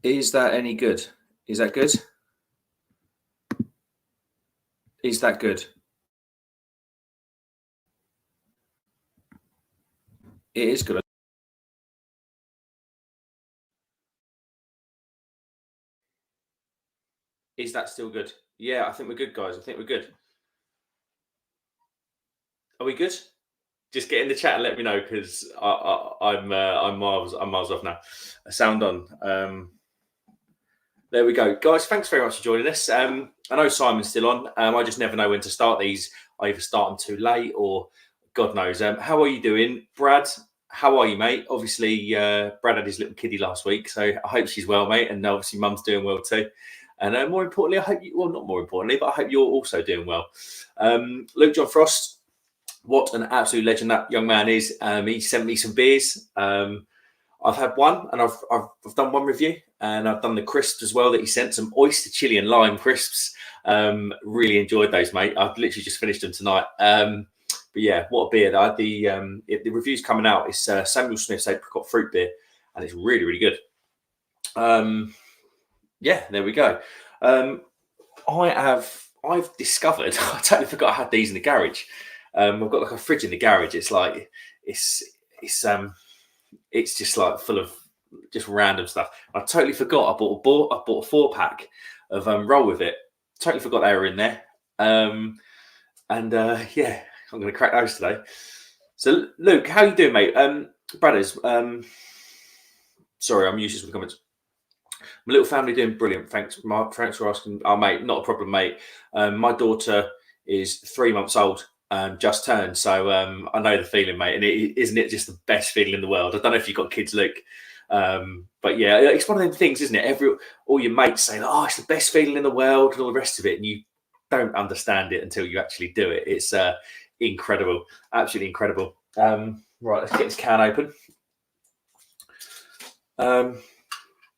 Is that any good? Is that good? Is that good? It is good. Is that still good? Yeah, I think we're good, guys. I think we're good. Are we good? Just get in the chat and let me know because I'm miles off now. Sound on. There we go, guys. Thanks very much for joining us. I know Simon's still on. I just never know when to start these. I either start them too late or God knows. How are you doing, Brad? How are you, mate? Obviously, Brad had his little kiddie last week, so I hope she's well, mate. And obviously, Mum's doing well too. And more importantly, I hope you, well, not more importantly, but I hope you're also doing well. Luke John Frost, what an absolute legend that young man is. He sent me some beers. I've had one, and I've done one review, and I've done the crisps as well that he sent, some oyster chili and lime crisps. Really enjoyed those, mate. I've literally just finished them tonight. But yeah, what a beer! The review's coming out. It's Samuel Smith's apricot fruit beer, and it's really, really good. Yeah, there we go. I've discovered I totally forgot I had these in the garage. I've got like a fridge in the garage. It's like it's just like full of just random stuff. I totally forgot. I bought a 4-pack of Roll With It. Totally forgot they were in there. Yeah, I'm going to crack those today. So Luke, how you doing, mate? Brothers, sorry, I'm useless with comments. My little family doing brilliant. Thanks, Mark. Thanks for asking. Oh, mate, not a problem, mate. My daughter is 3 months old. Just turned, so I know the feeling, mate. And isn't it just the best feeling in the world? I don't know if you've got kids, Luke, but yeah, it's one of them things, isn't it? All your mates say, "Oh, it's the best feeling in the world," and all the rest of it, and you don't understand it until you actually do it. It's incredible, absolutely incredible. Right, let's get this can open.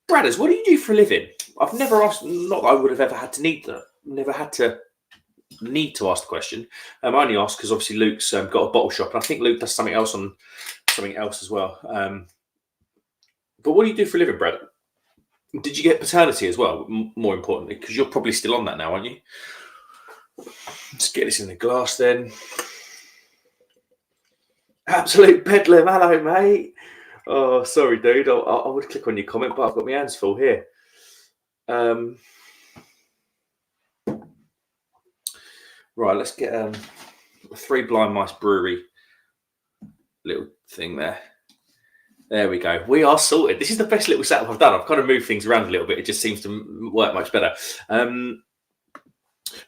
Bradders, what do you do for a living? I've never asked. Not that I would have ever had to need that. Never had to need to ask the question. I only asked because obviously Luke's got a bottle shop, and I think Luke does something else as well. But what do you do for a living, Brad? Did you get paternity as well? More importantly, because you're probably still on that now, aren't you? Let's get this in the glass then. Absolute bedlam. Hello, mate. Oh, sorry, dude. I would click on your comment, but I've got my hands full here. Right, let's get a Three Blind Mice Brewery little thing there. There we go. We are sorted. This is the best little setup I've done. I've kind of moved things around a little bit. It just seems to work much better.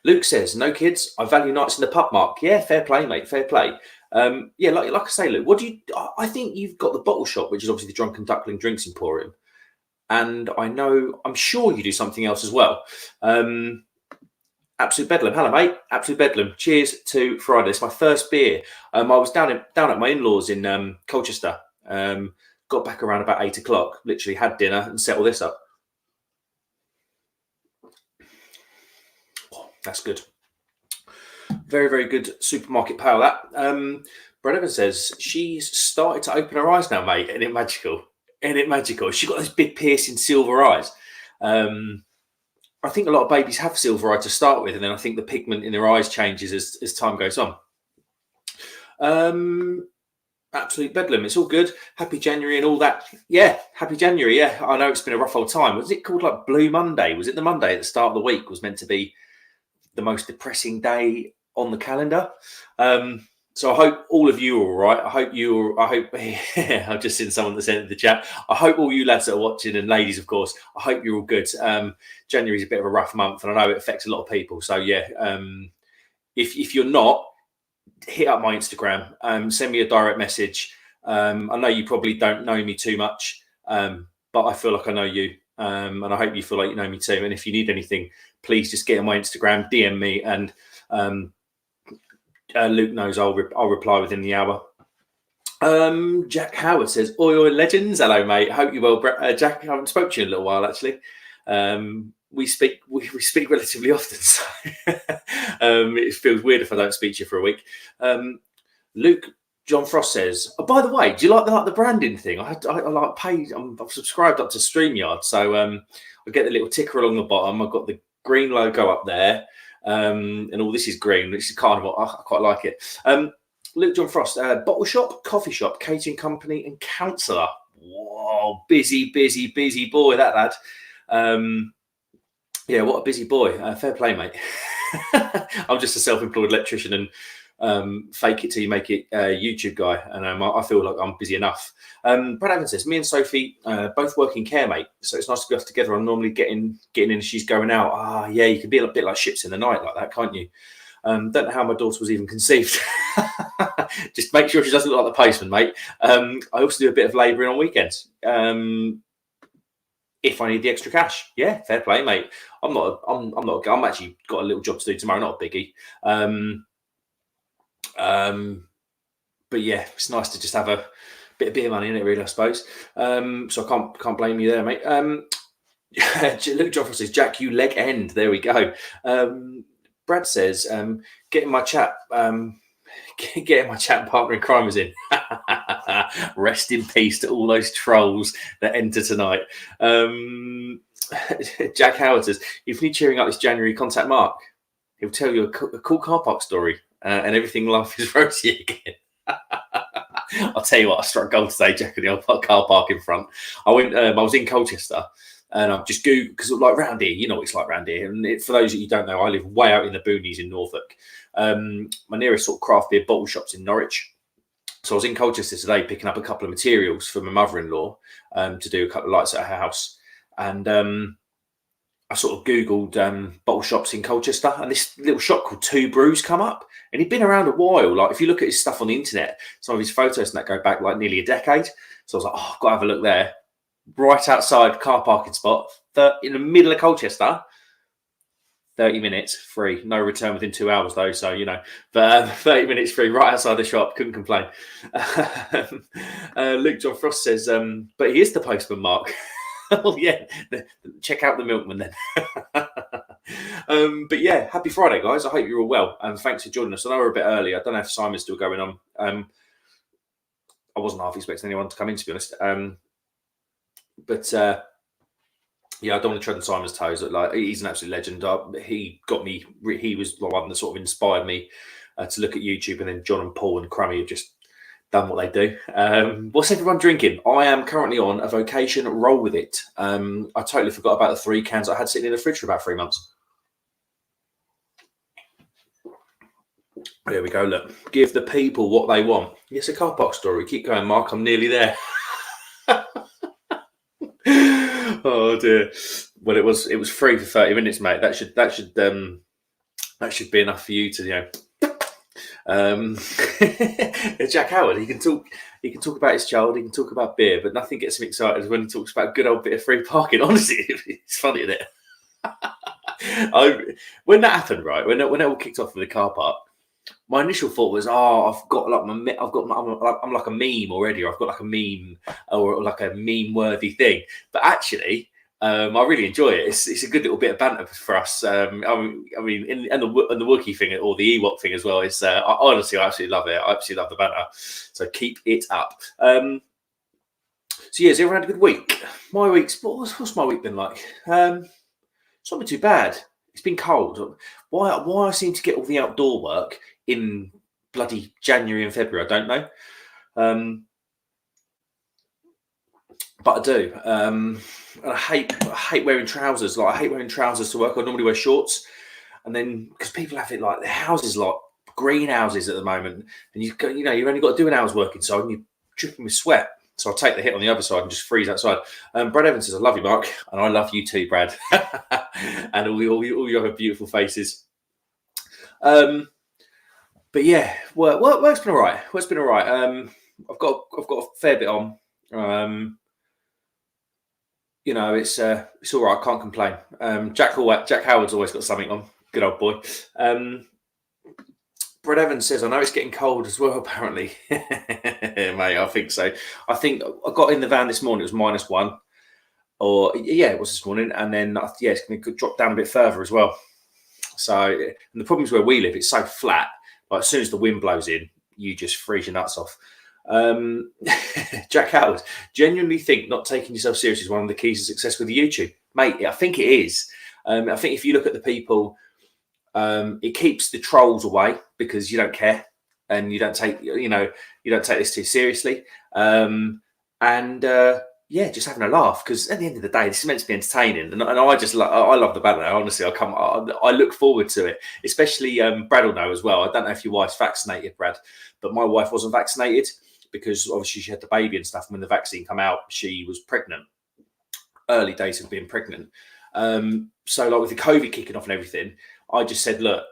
Luke says, "No kids. I value nights in the pub, Mark." Yeah, fair play, mate. Fair play. Yeah, like I say, Luke, what do you? I think you've got the bottle shop, which is obviously the Drunken Duckling Drinks Emporium, and I'm sure you do something else as well. Absolute bedlam. Hello, mate. Absolute bedlam. Cheers to Friday. It's my first beer. I was down at my in-laws in Colchester. Got back around about 8 o'clock. Literally had dinner and set all this up. Oh, that's good. Very, very good supermarket pale. That. Brett Evans says she's started to open her eyes now, mate. Isn't it magical? Isn't it magical? She's got those big piercing silver eyes. I think a lot of babies have silver eye to start with, and then I think the pigment in their eyes changes as time goes on. Absolute bedlam. It's all good. Happy January and all that. Yeah, happy January. Yeah, I know it's been a rough old time. Was it called like Blue Monday? Was it the Monday at the start of the week was meant to be the most depressing day on the calendar? So I hope all of you are all right. I hope I've just seen someone that sent in the chat. I hope all you lads that are watching and ladies, of course, I hope you're all good. January is a bit of a rough month, and I know it affects a lot of people. So yeah, if you're not, hit up my Instagram, send me a direct message. I know you probably don't know me too much, but I feel like I know you, and I hope you feel like you know me too. And if you need anything, please just get on my Instagram, DM me, and Luke knows I'll reply within the hour. Jack Howard says, "Oil Legends." Hello, mate. Hope you're well, Jack. I haven't spoken to you in a little while, actually. We speak relatively often, so it feels weird if I don't speak to you for a week. Luke John Frost says, "Oh, by the way, do you like the branding thing? I like paid. I've subscribed up to StreamYard, so I get the little ticker along the bottom. I've got the green logo up there, and all this is green. This is carnival. I quite like it." Luke John Frost, bottle shop, coffee shop, catering company, and counsellor. Whoa, busy boy, that lad. Yeah, what a busy boy. Fair play, mate. I'm just a self-employed electrician and fake it till you make it YouTube guy, and I feel like I'm busy enough. Brad Evans says, "Me and Sophie both work in care, mate, so it's nice to be off together. I'm normally getting in as she's going out." Ah, yeah, you can be a bit like ships in the night like that, can't you? Don't know how my daughter was even conceived. Just make sure she doesn't look like the postman, mate. I also do a bit of labouring on weekends. If I need the extra cash, yeah, fair play, mate. I'm actually got a little job to do tomorrow, not a biggie. But yeah, it's nice to just have a bit of beer money in it, really, I suppose. So I can't blame you there, mate. Luke Joffrey says, "Jack, you leg end." There we go. Brad says, getting my chat partner in crime is in. Rest in peace to all those trolls that enter tonight. Jack Howard says, "If you need cheering up this January, contact Mark. He'll tell you a cool car park story, and everything life is rosy again." I'll tell you what, I struck gold today, Jack, in the old car park in front. I was in Colchester, and I've just Googled, because like round here, you know what it's like round here. And for those of you who don't know, I live way out in the boonies in Norfolk. My nearest sort of craft beer bottle shop's in Norwich. So I was in Colchester today picking up a couple of materials for my mother-in-law to do a couple of lights at her house. And I sort of Googled bottle shops in Colchester, and this little shop called Two Brews come up. And he'd been around a while. Like, if you look at his stuff on the internet, some of his photos and that go back like nearly a decade. So I was like, oh, I've got to have a look there. Right outside car parking spot, in the middle of Colchester. 30 minutes free, no return within 2 hours though, so you know, but 30 minutes free right outside the shop, couldn't complain. Luke John Frost says, "But he is the postman, Mark." Oh yeah, check out the milkman then. But yeah, happy Friday, guys. I hope you're all well, and thanks for joining us. I know we're a bit early. I don't know if Simon's still going on. I wasn't half expecting anyone to come in, to be honest. But yeah, I don't want to tread on Simon's toes. Like, he's an absolute legend. He got me. He was the one that sort of inspired me to look at YouTube, and then John and Paul and Crummy have just done what they do. What's everyone drinking? I am currently on a Vocation Roll With It. I totally forgot about the 3 cans I had sitting in the fridge for about 3 months. There we go. Look, give the people what they want. It's a car park story. Keep going, Mark. I'm nearly there. Oh dear. Well, it was free for 30 minutes, mate. That should be enough for you to, you know. Jack Howard, he can talk about his child, he can talk about beer, but nothing gets him excited when he talks about a good old bit of free parking. Honestly, it's funny, isn't it? When that happened, right, when it all kicked off with the car park, my initial thought was, I'm like a meme already, or I've got like a meme or like a meme worthy thing. But actually, I really enjoy it. It's a good little bit of banter for us. I mean, and the Wookiee thing or the Ewok thing as well is honestly, I absolutely love it. I absolutely love the banter. So keep it up. So yeah, has everyone had a good week? My week's what's my week been like? It's not been too bad. It's been cold. Why I seem to get all the outdoor work in bloody January and February, I don't know. But I do. And I hate wearing trousers. Like, I hate wearing trousers to work. I normally wear shorts. And then, because people have it like their houses like greenhouses at the moment, and you've only got to do an hour's work inside, and you're dripping with sweat. So I'll take the hit on the other side and just freeze outside. Brad Evans says, "I love you, Mark," and I love you too, Brad. And all you other beautiful faces. But yeah, work's been all right. Work's been all right. I've got a fair bit on. You know, it's all right. I can't complain. Jack Howard's always got something on. Good old boy. Brad Evans says, "I know it's getting cold as well, apparently." Mate, I think so. I think I got in the van this morning, it was -1. Or, yeah, it was this morning. And then, yeah, it's going to drop down a bit further as well. So, and the problem is where we live, it's so flat. Like, as soon as the wind blows in, you just freeze your nuts off. Jack Howard, genuinely think not taking yourself seriously is one of the keys to success with YouTube, mate. I think it is. I think if you look at the people, it keeps the trolls away because you don't care and you don't take this too seriously. Yeah, just having a laugh, because at the end of the day, this is meant to be entertaining, and I love the banter. Honestly, I look forward to it, especially Brad will know as well. I don't know if your wife's vaccinated, Brad, but my wife wasn't vaccinated because obviously she had the baby and stuff. And when the vaccine came out, she was pregnant. Early days of being pregnant. So like with the COVID kicking off and everything, I just said, look,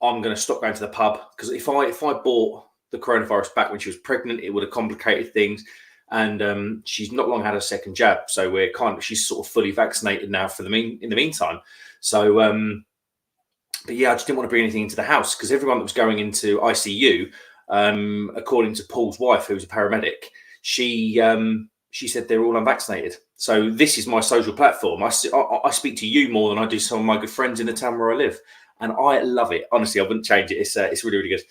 I'm going to stop going to the pub, because if I bought the coronavirus back when she was pregnant, it would have complicated things. And she's not long had a second jab, so she's sort of fully vaccinated now in the meantime. So, but yeah, I just didn't want to bring anything into the house, because everyone that was going into ICU, according to Paul's wife, who's a paramedic, she said they're all unvaccinated. So this is my social platform. I speak to you more than I do some of my good friends in the town where I live, and I love it. Honestly, I wouldn't change it. It's really, really good.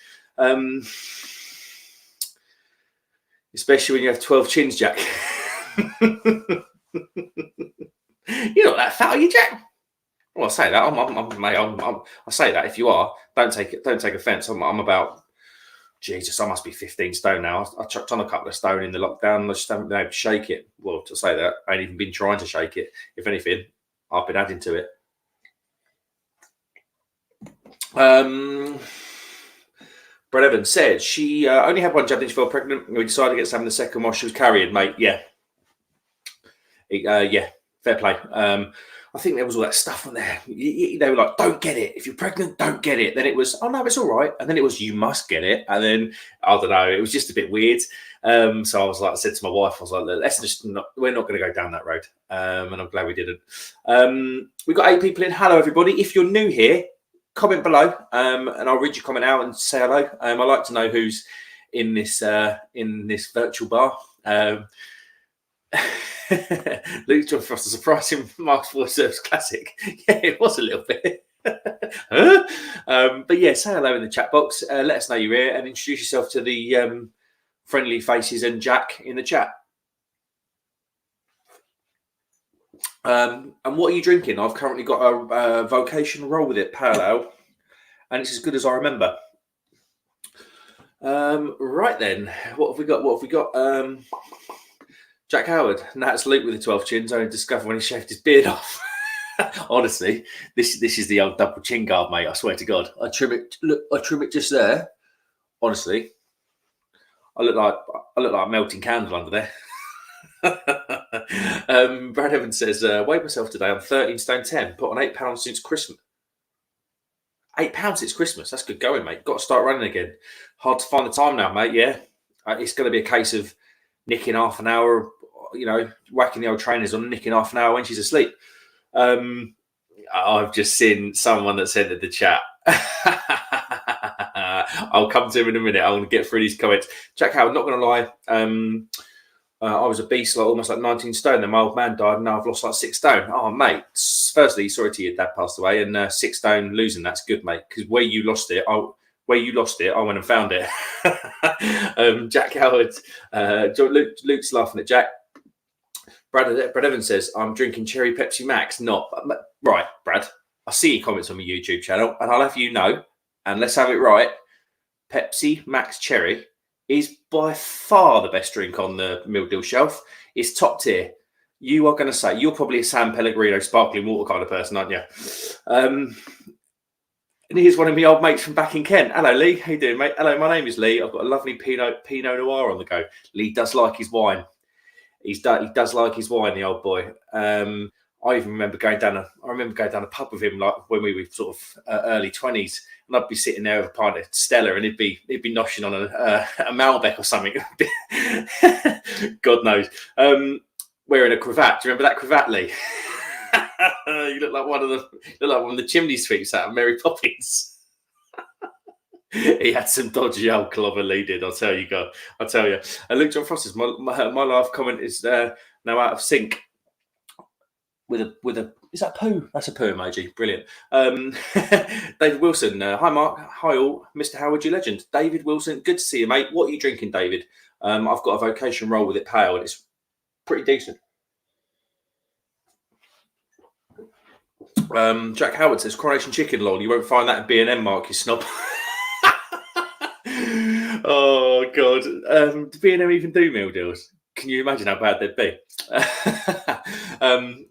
Especially when you have 12 chins, Jack. You're not that fat, are you, Jack? Well, I say that. I say that. If you are, don't take offence. I'm about, Jesus, I must be 15 stone now. I chucked on a couple of stone in the lockdown. I just haven't been able to shake it. Well, to say that, I ain't even been trying to shake it. If anything, I've been adding to it. Brett Evans said she only had one jab when she fell pregnant, and we decided against having the second while she was carrying, mate. Yeah. Yeah, fair play. I think there was all that stuff on there. They were like, don't get it. If you're pregnant, don't get it. Then it was, oh, no, it's all right. And then it was, you must get it. And then, I don't know, it was just a bit weird. So I said to my wife, I was like, let's just we're not going to go down that road. And I'm glad we didn't. We've got 8 people in. Hello, everybody. If you're new here, comment below, and I'll read your comment out and say hello. I like to know who's in this virtual bar. Luke John Frost, a surprising Mark's Voice Service classic. Yeah, it was a little bit. But yeah, say hello in the chat box. Let us know you're here and introduce yourself to the friendly faces and Jack in the chat. And what are you drinking? I've currently got a vocational roll with it, pale ale, and it's as good as I remember. Right then, what have we got? Jack Howard, and that's Luke with the 12 chins. I only discovered when he shaved his beard off. Honestly, this is the old double chin guard, mate. I swear to God, I trim it just there. Honestly, I look like a melting candle under there. Brad Evans says, weighed myself today. I'm 13 stone 10. Put on 8 pounds since Christmas. 8 pounds since Christmas. That's good going, mate. Got to start running again. Hard to find the time now, mate. Yeah, it's going to be a case of nicking half an hour. Whacking the old trainers on, nicking half an hour when she's asleep. I've just seen someone that said in the chat. I'll come to him in a minute. I'm going to get through these comments. Jack Howard, not going to lie. I was a beast, almost 19 stone. Then my old man died, and now I've lost 6 stone. Oh, mate. Firstly, sorry to your dad passed away, and 6 stone losing. That's good, mate. Because where you lost it, I went and found it. Jack Howard, Luke's laughing at Jack. Brad Evans says, I'm drinking cherry Pepsi Max. Not right, Brad. I see your comments on my YouTube channel, and I'll have you know, and let's have it right. Pepsi Max Cherry is by far the best drink on the meal deal shelf. It's top tier. You are going to say you're probably a San Pellegrino sparkling water kind of person, aren't you? And here's one of my old mates from back in Kent. Hello, Lee. How you doing, mate? Hello, my name is Lee. I've got a lovely Pinot Noir on the go. Lee does like his wine. He does like his wine, the old boy. I even remember going down a pub with him, like when we were sort of early 20s, and I'd be sitting there with a pint of Stella, and he'd be noshing on a Malbec or something. God knows. Wearing a cravat. Do you remember that cravat, Lee? You look like one of the chimney sweeps out of Mary Poppins. He had some dodgy old clover, Lee did. I'll tell you. And Luke John Frost says, my live comment is now out of sync with a Is that poo? That's a poo emoji. Brilliant. David Wilson. Hi, Mark. Hi, all. Mr. Howard, you legend. David Wilson. Good to see you, mate. What are you drinking, David? I've got a vocation roll with it pale, and it's pretty decent. Jack Howard says, Coronation Chicken, lol. You won't find that at B&M, Mark, you snob. Oh, God. Do B&M even do meal deals? Can you imagine how bad they'd be?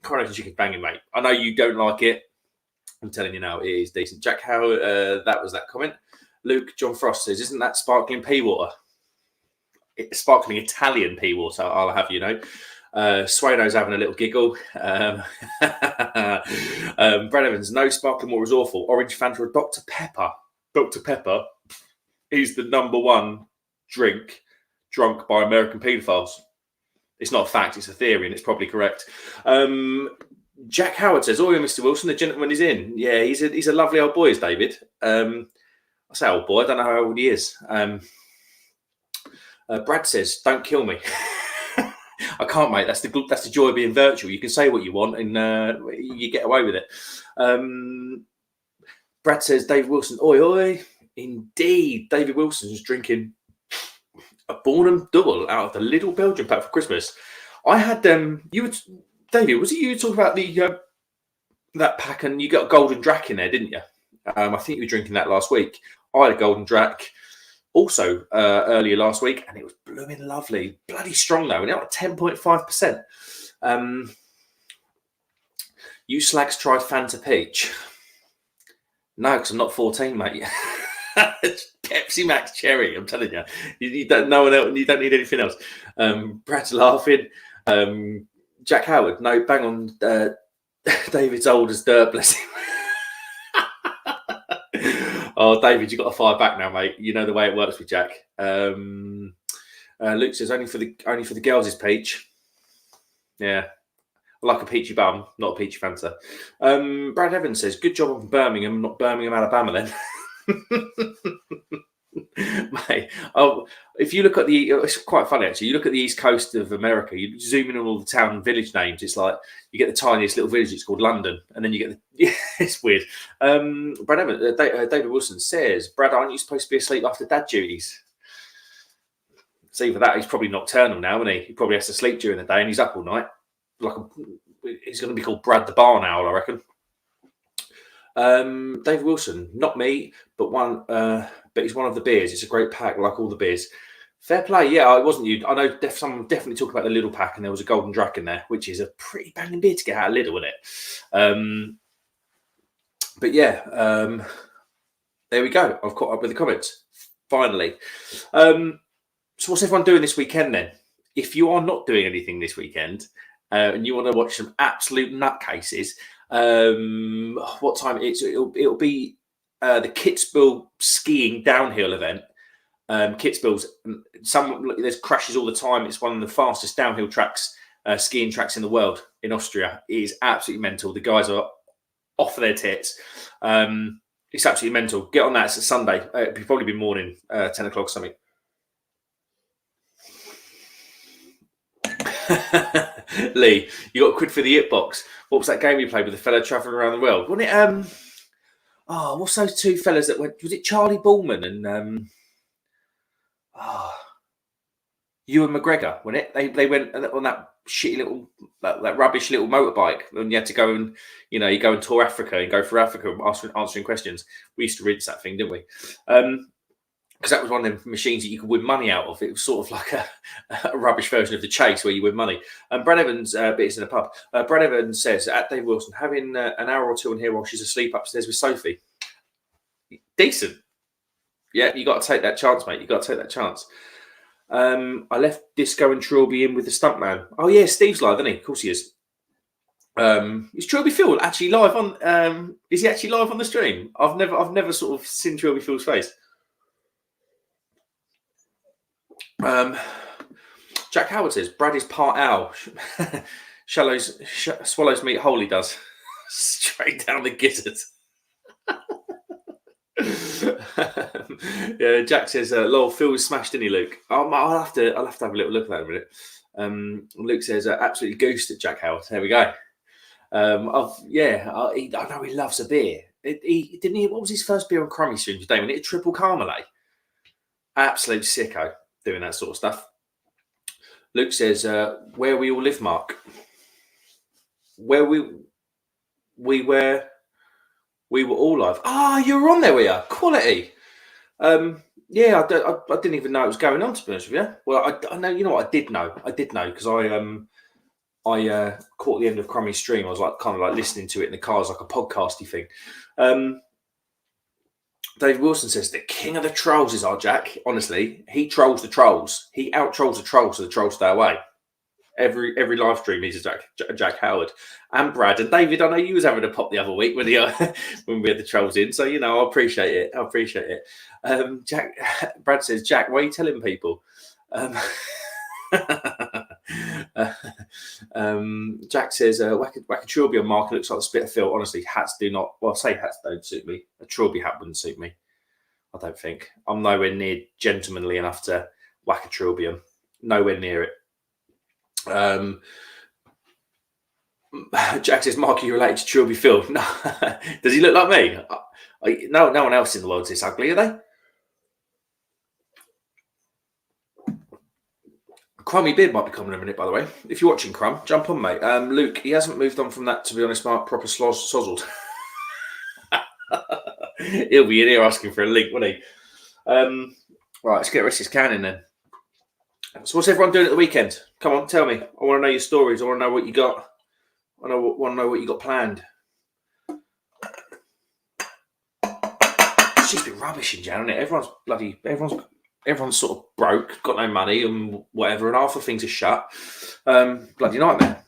Coronation Chicken's banging, mate. I know you don't like it. I'm telling you now, it is decent. Jack Howard, that was that comment. Luke John Frost says, isn't that sparkling pea water? It's sparkling Italian pea water, I'll have you know. Swano's having a little giggle. Brad Evans, no sparkling water is awful. Orange Fanta or Dr. Pepper. Dr. Pepper is the number one drink drunk by American paedophiles. It's not a fact, it's a theory, and it's probably correct. Jack Howard says, oh, Mr. Wilson, the gentleman is in. Yeah, he's a lovely old boy, is David. I say old boy, I don't know how old he is. Brad says, don't kill me. I can't, mate. That's the joy of being virtual. You can say what you want and you get away with it. Brad says, David Wilson, oi, oi. Indeed, David Wilson's drinking a Bornham double out of the little Belgian pack for Christmas. I had David, was it you talking about the that pack, and you got a Golden Drac in there, didn't you? I think you were drinking that last week. I had a Golden Drac also earlier last week, and it was blooming lovely, bloody strong though, and it was 10.5%. You slags tried Fanta Peach? No, because I'm not 14, mate. Pepsi Max Cherry, I'm telling you. You don't know else, you don't need anything else. Brad's laughing. Jack Howard, no, bang on. David's old as dirt, bless him. Oh, David, you got to fire back now, mate. You know the way it works with Jack. Luke says only for the girls is peach. Yeah, I like a peachy bum, not a peachy Fanta. Brad Evans says, good job on Birmingham, not Birmingham, Alabama, then. Mate, if you look at it's quite funny actually. You look at the east coast of America, you zoom in on all the town and village names. It's like you get the tiniest little village. It's called London, and then you get it's weird. Brad Evans, David Wilson says, Brad, aren't you supposed to be asleep after dad duties? It's either that, he's probably nocturnal now, isn't he? He probably has to sleep during the day, and he's up all night. He's going to be called Brad the Barn Owl, I reckon. David Wilson, not me, but he's one of the beers. It's a great pack, like all the beers. Fair play, yeah. It wasn't you. I know someone definitely talked about the Lidl pack, and there was a Golden Drac in there, which is a pretty banging beer to get out of Lidl, isn't it? But yeah, there we go. I've caught up with the comments finally. So what's everyone doing this weekend then? If you are not doing anything this weekend and you want to watch some absolute nutcases, what time it'll be the Kitzbühel skiing downhill event. Kitzbühel's there's crashes all the time. It's one of the fastest downhill tracks, skiing tracks in the world in Austria. It is absolutely mental. The guys are off their tits. It's absolutely mental. Get on that. It's a Sunday. It'll probably be morning, 10 o'clock something. Lee, you got quid for the hitbox. What was that game you played with the fella travelling around the world? Wasn't it? What's those two fellas that went? Was it Charlie Ballman and Ewan McGregor? When they went on that shitty little that rubbish little motorbike, and you had to go and you go and tour Africa and go through Africa answering questions. We used to rinse that thing, didn't we? Because that was one of the machines that you could win money out of. It was sort of like a rubbish version of the Chase where you win money. And Brad Evans, but it's in a pub. Brad Evans says, at Dave Wilson, having an hour or two in here while she's asleep upstairs with Sophie. Decent. Yeah, you got to take that chance, mate. You got to take that chance. I left Disco and Trilby in with the stuntman. Oh, yeah, Steve's live, isn't he? Of course he is. Is Trilby Phil actually live on? Is he actually live on the stream? I've never sort of seen Trilby Phil's face. Jack Howard says Brad is part owl. Swallows meat whole, he does. Straight down the gizzard. Yeah, Jack says lol, Phil was smashed, didn't he, Luke? I'll have to have a little look at that in a minute. Luke says absolutely goosed at Jack Howard. There we go. I know he loves a beer. He didn't he. What was his first beer on Crummy Stream today? When it a triple Carmelet. Absolute sicko doing that sort of stuff. Luke says, "Where we all live, Mark. Where we were all live. Ah, you were on there, were you? Quality. Yeah, I didn't even know it was going on, to be honest with you. Well, I know, you know what, I did know because I caught the end of Crummy's stream. I was like kind of like listening to it in the car as like a podcasty thing. David Wilson says the king of the trolls is our Jack. Honestly, he trolls the trolls. He out trolls the trolls, so the trolls stay away. Every live stream he's a Jack Howard and Brad and David. I know you was having a pop the other week when when we had the trolls in, so you know I appreciate it. Brad says, Jack, why are you telling people? Jack says, whack a Trilby on Mark. It looks like a spit of Phil. Honestly, hats do not. Well, I say hats don't suit me. A Trilby hat wouldn't suit me. I don't think. I'm nowhere near gentlemanly enough to whack a Trilby on. Nowhere near it. Jack says, Mark, are you related to Trilby Phil? No. Does he look like me? No one else in the world's this ugly, are they? Crummy beard might be coming in a minute, by the way. If you're watching, Crumb, jump on, mate. Luke, he hasn't moved on from that, to be honest, Mark. Proper sozzled. He'll be in here asking for a link, won't he? Right, let's get the rest of this can in then. So what's everyone doing at the weekend? Come on, tell me. I want to know your stories. I want to know what you got. I want to know what you got planned. It's just been rubbish in Jan, isn't it? Everyone's sort of broke, got no money and whatever, and half the things are shut. Bloody nightmare.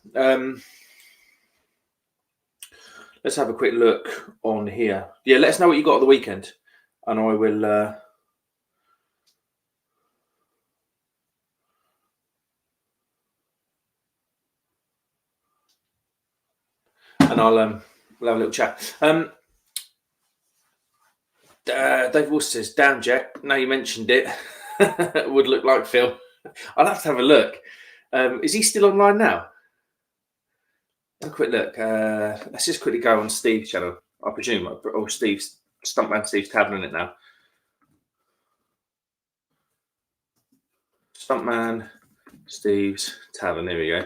Let's have a quick look on here. Yeah, let us know what you got at the weekend, and I will. And we'll have a little chat. Dave Wilson says, damn, Jack, now you mentioned it, would look like Phil. I'll have to have a look. Is he still online now? Have a quick look. Let's just quickly go on Steve's channel. I presume, or Stuntman Steve's Tavern in it now. Stuntman Steve's Tavern, there we go.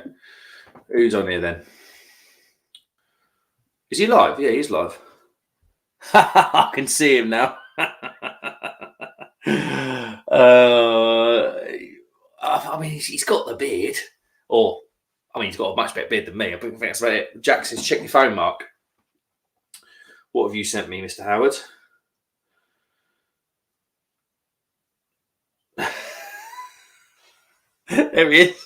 Who's on here then? Is he live? Yeah, he's live. I can see him now. I mean, he's got the beard. He's got a much better beard than me. I think that's about it. Jack says, check your phone, Mark. What have you sent me, Mr. Howard? There he is.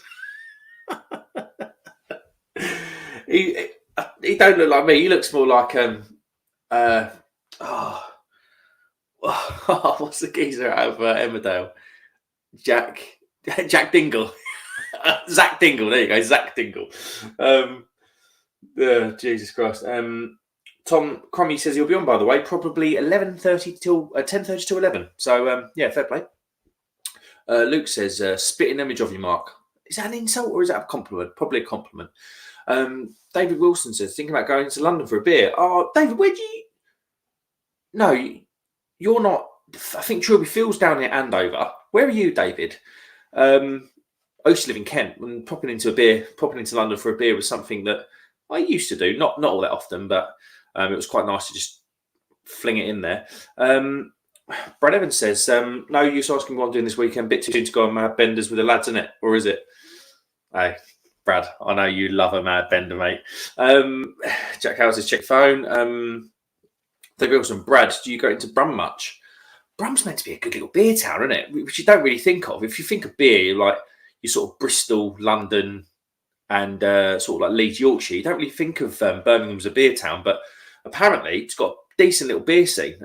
He don't look like me. He looks more like what's the geezer out of Emmerdale? Jack Dingle. Zach Dingle. There you go, Zach Dingle. Jesus Christ. Tom Crummy says he'll be on, by the way, probably 11:30 till 10:30 to 11. So yeah, fair play. Luke says, spitting image of you, Mark. Is that an insult or is that a compliment? Probably a compliment. David Wilson says, thinking about going to London for a beer. Oh, David, where do you... No, you're not... I think Trilby Phil's down near Andover. Where are you, David? I used to live in Kent, and popping into London for a beer was something that I used to do. Not all that often, but it was quite nice to just fling it in there. Brad Evans says, no use asking what I'm doing this weekend. Bit too soon to go on Mad Benders with the lads, isn't it? Or is it? Hey, Brad, I know you love a Mad Bender, mate. Jack Howard says, check phone. Dave Wilson, Brad, do you go into Brum much? Brum's meant to be a good little beer town, isn't it? Which you don't really think of. If you think of beer, you're sort of Bristol, London, and sort of like Leeds, Yorkshire. You don't really think of Birmingham as a beer town, but apparently it's got a decent little beer scene.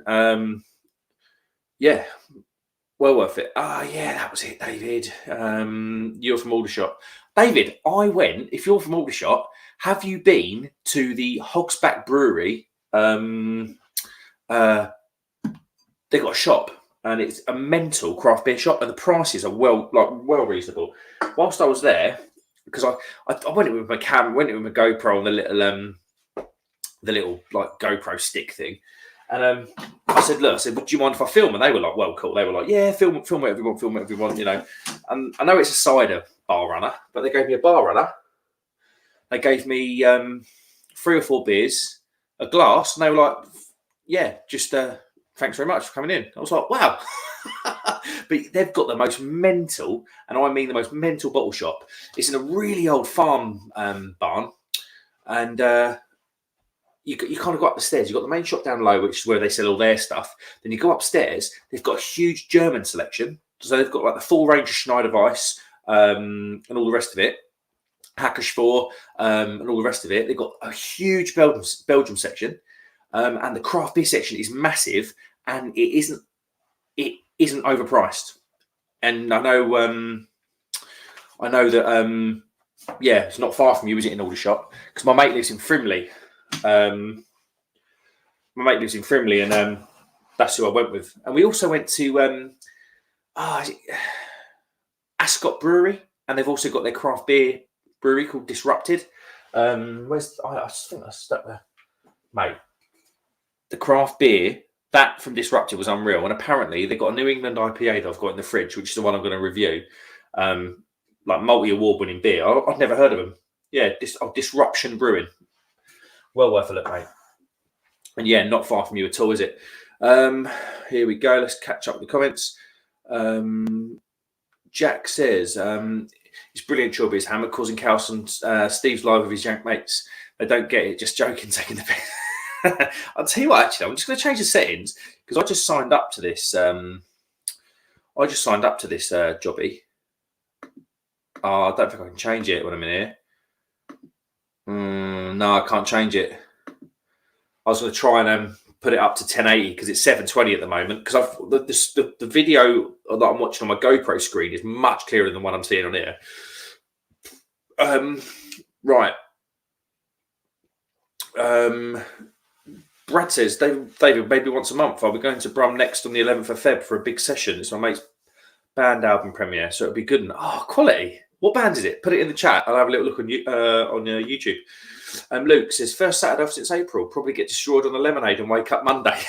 Yeah, well worth it. Yeah, that was it, David. You're from Aldershot. David, if you're from Aldershot, have you been to the Hogsback Brewery? They've got a shop, and it's a mental craft beer shop, and the prices are well reasonable. Whilst I was there, because I went in with my GoPro and the little the little like GoPro stick thing. And I said, look, would you mind if I film? And they were like, well, cool. They were like, yeah, film whatever you want, you know. And I know it's a cider bar runner, but they gave me a bar runner. They gave me 3 or 4 beers, a glass, and they were like, yeah, just thanks very much for coming in. I was like, wow. But they've got the most mental, and I mean the most mental bottle shop. It's in a really old farm barn, and you kind of go up the stairs. You've got the main shop down low, which is where they sell all their stuff. Then you go upstairs. They've got a huge German selection. So they've got like the full range of Schneider Weiss and all the rest of it. Hackersfor and all the rest of it. They've got a huge Belgium section. And the craft beer section is massive, and it isn't overpriced. And I know that yeah, it's not far from you, is it, in Aldershot? Because my mate lives in Frimley. And that's who I went with. And we also went to Ascot Brewery, and they've also got their craft beer brewery called Disrupted. I think I stuck there, mate. The craft beer that from Disrupted was unreal, and apparently they got a New England IPA that I've got in the fridge, which is the one I'm going to review. Like multi-award winning beer. I'd never heard of them. Yeah, Disruption Brewing. Well worth a look, mate. And yeah, not far from you at all, is it? Here we go. Let's catch up with the comments. Jack says, it's brilliant job his hammer causing chaos on Steve's live with his yank mates. They don't get it. Just joking, taking the piss. I'll tell you what, actually, I'm just going to change the settings because I just signed up to this. Jobby. Oh, I don't think I can change it when I'm in here. No, I can't change it. I was going to try and put it up to 1080 because it's 720 at the moment. Because the video that I'm watching on my GoPro screen is much clearer than what I'm seeing on here. Right. Brad says, David, maybe once a month. I'll be going to Brum next on the 11th of Feb for a big session. It's my mate's band album premiere, so it'll be good. Oh, quality. What band is it? Put it in the chat. I'll have a little look on YouTube. Luke says, first Saturday off since April. Probably get destroyed on the lemonade and wake up Monday.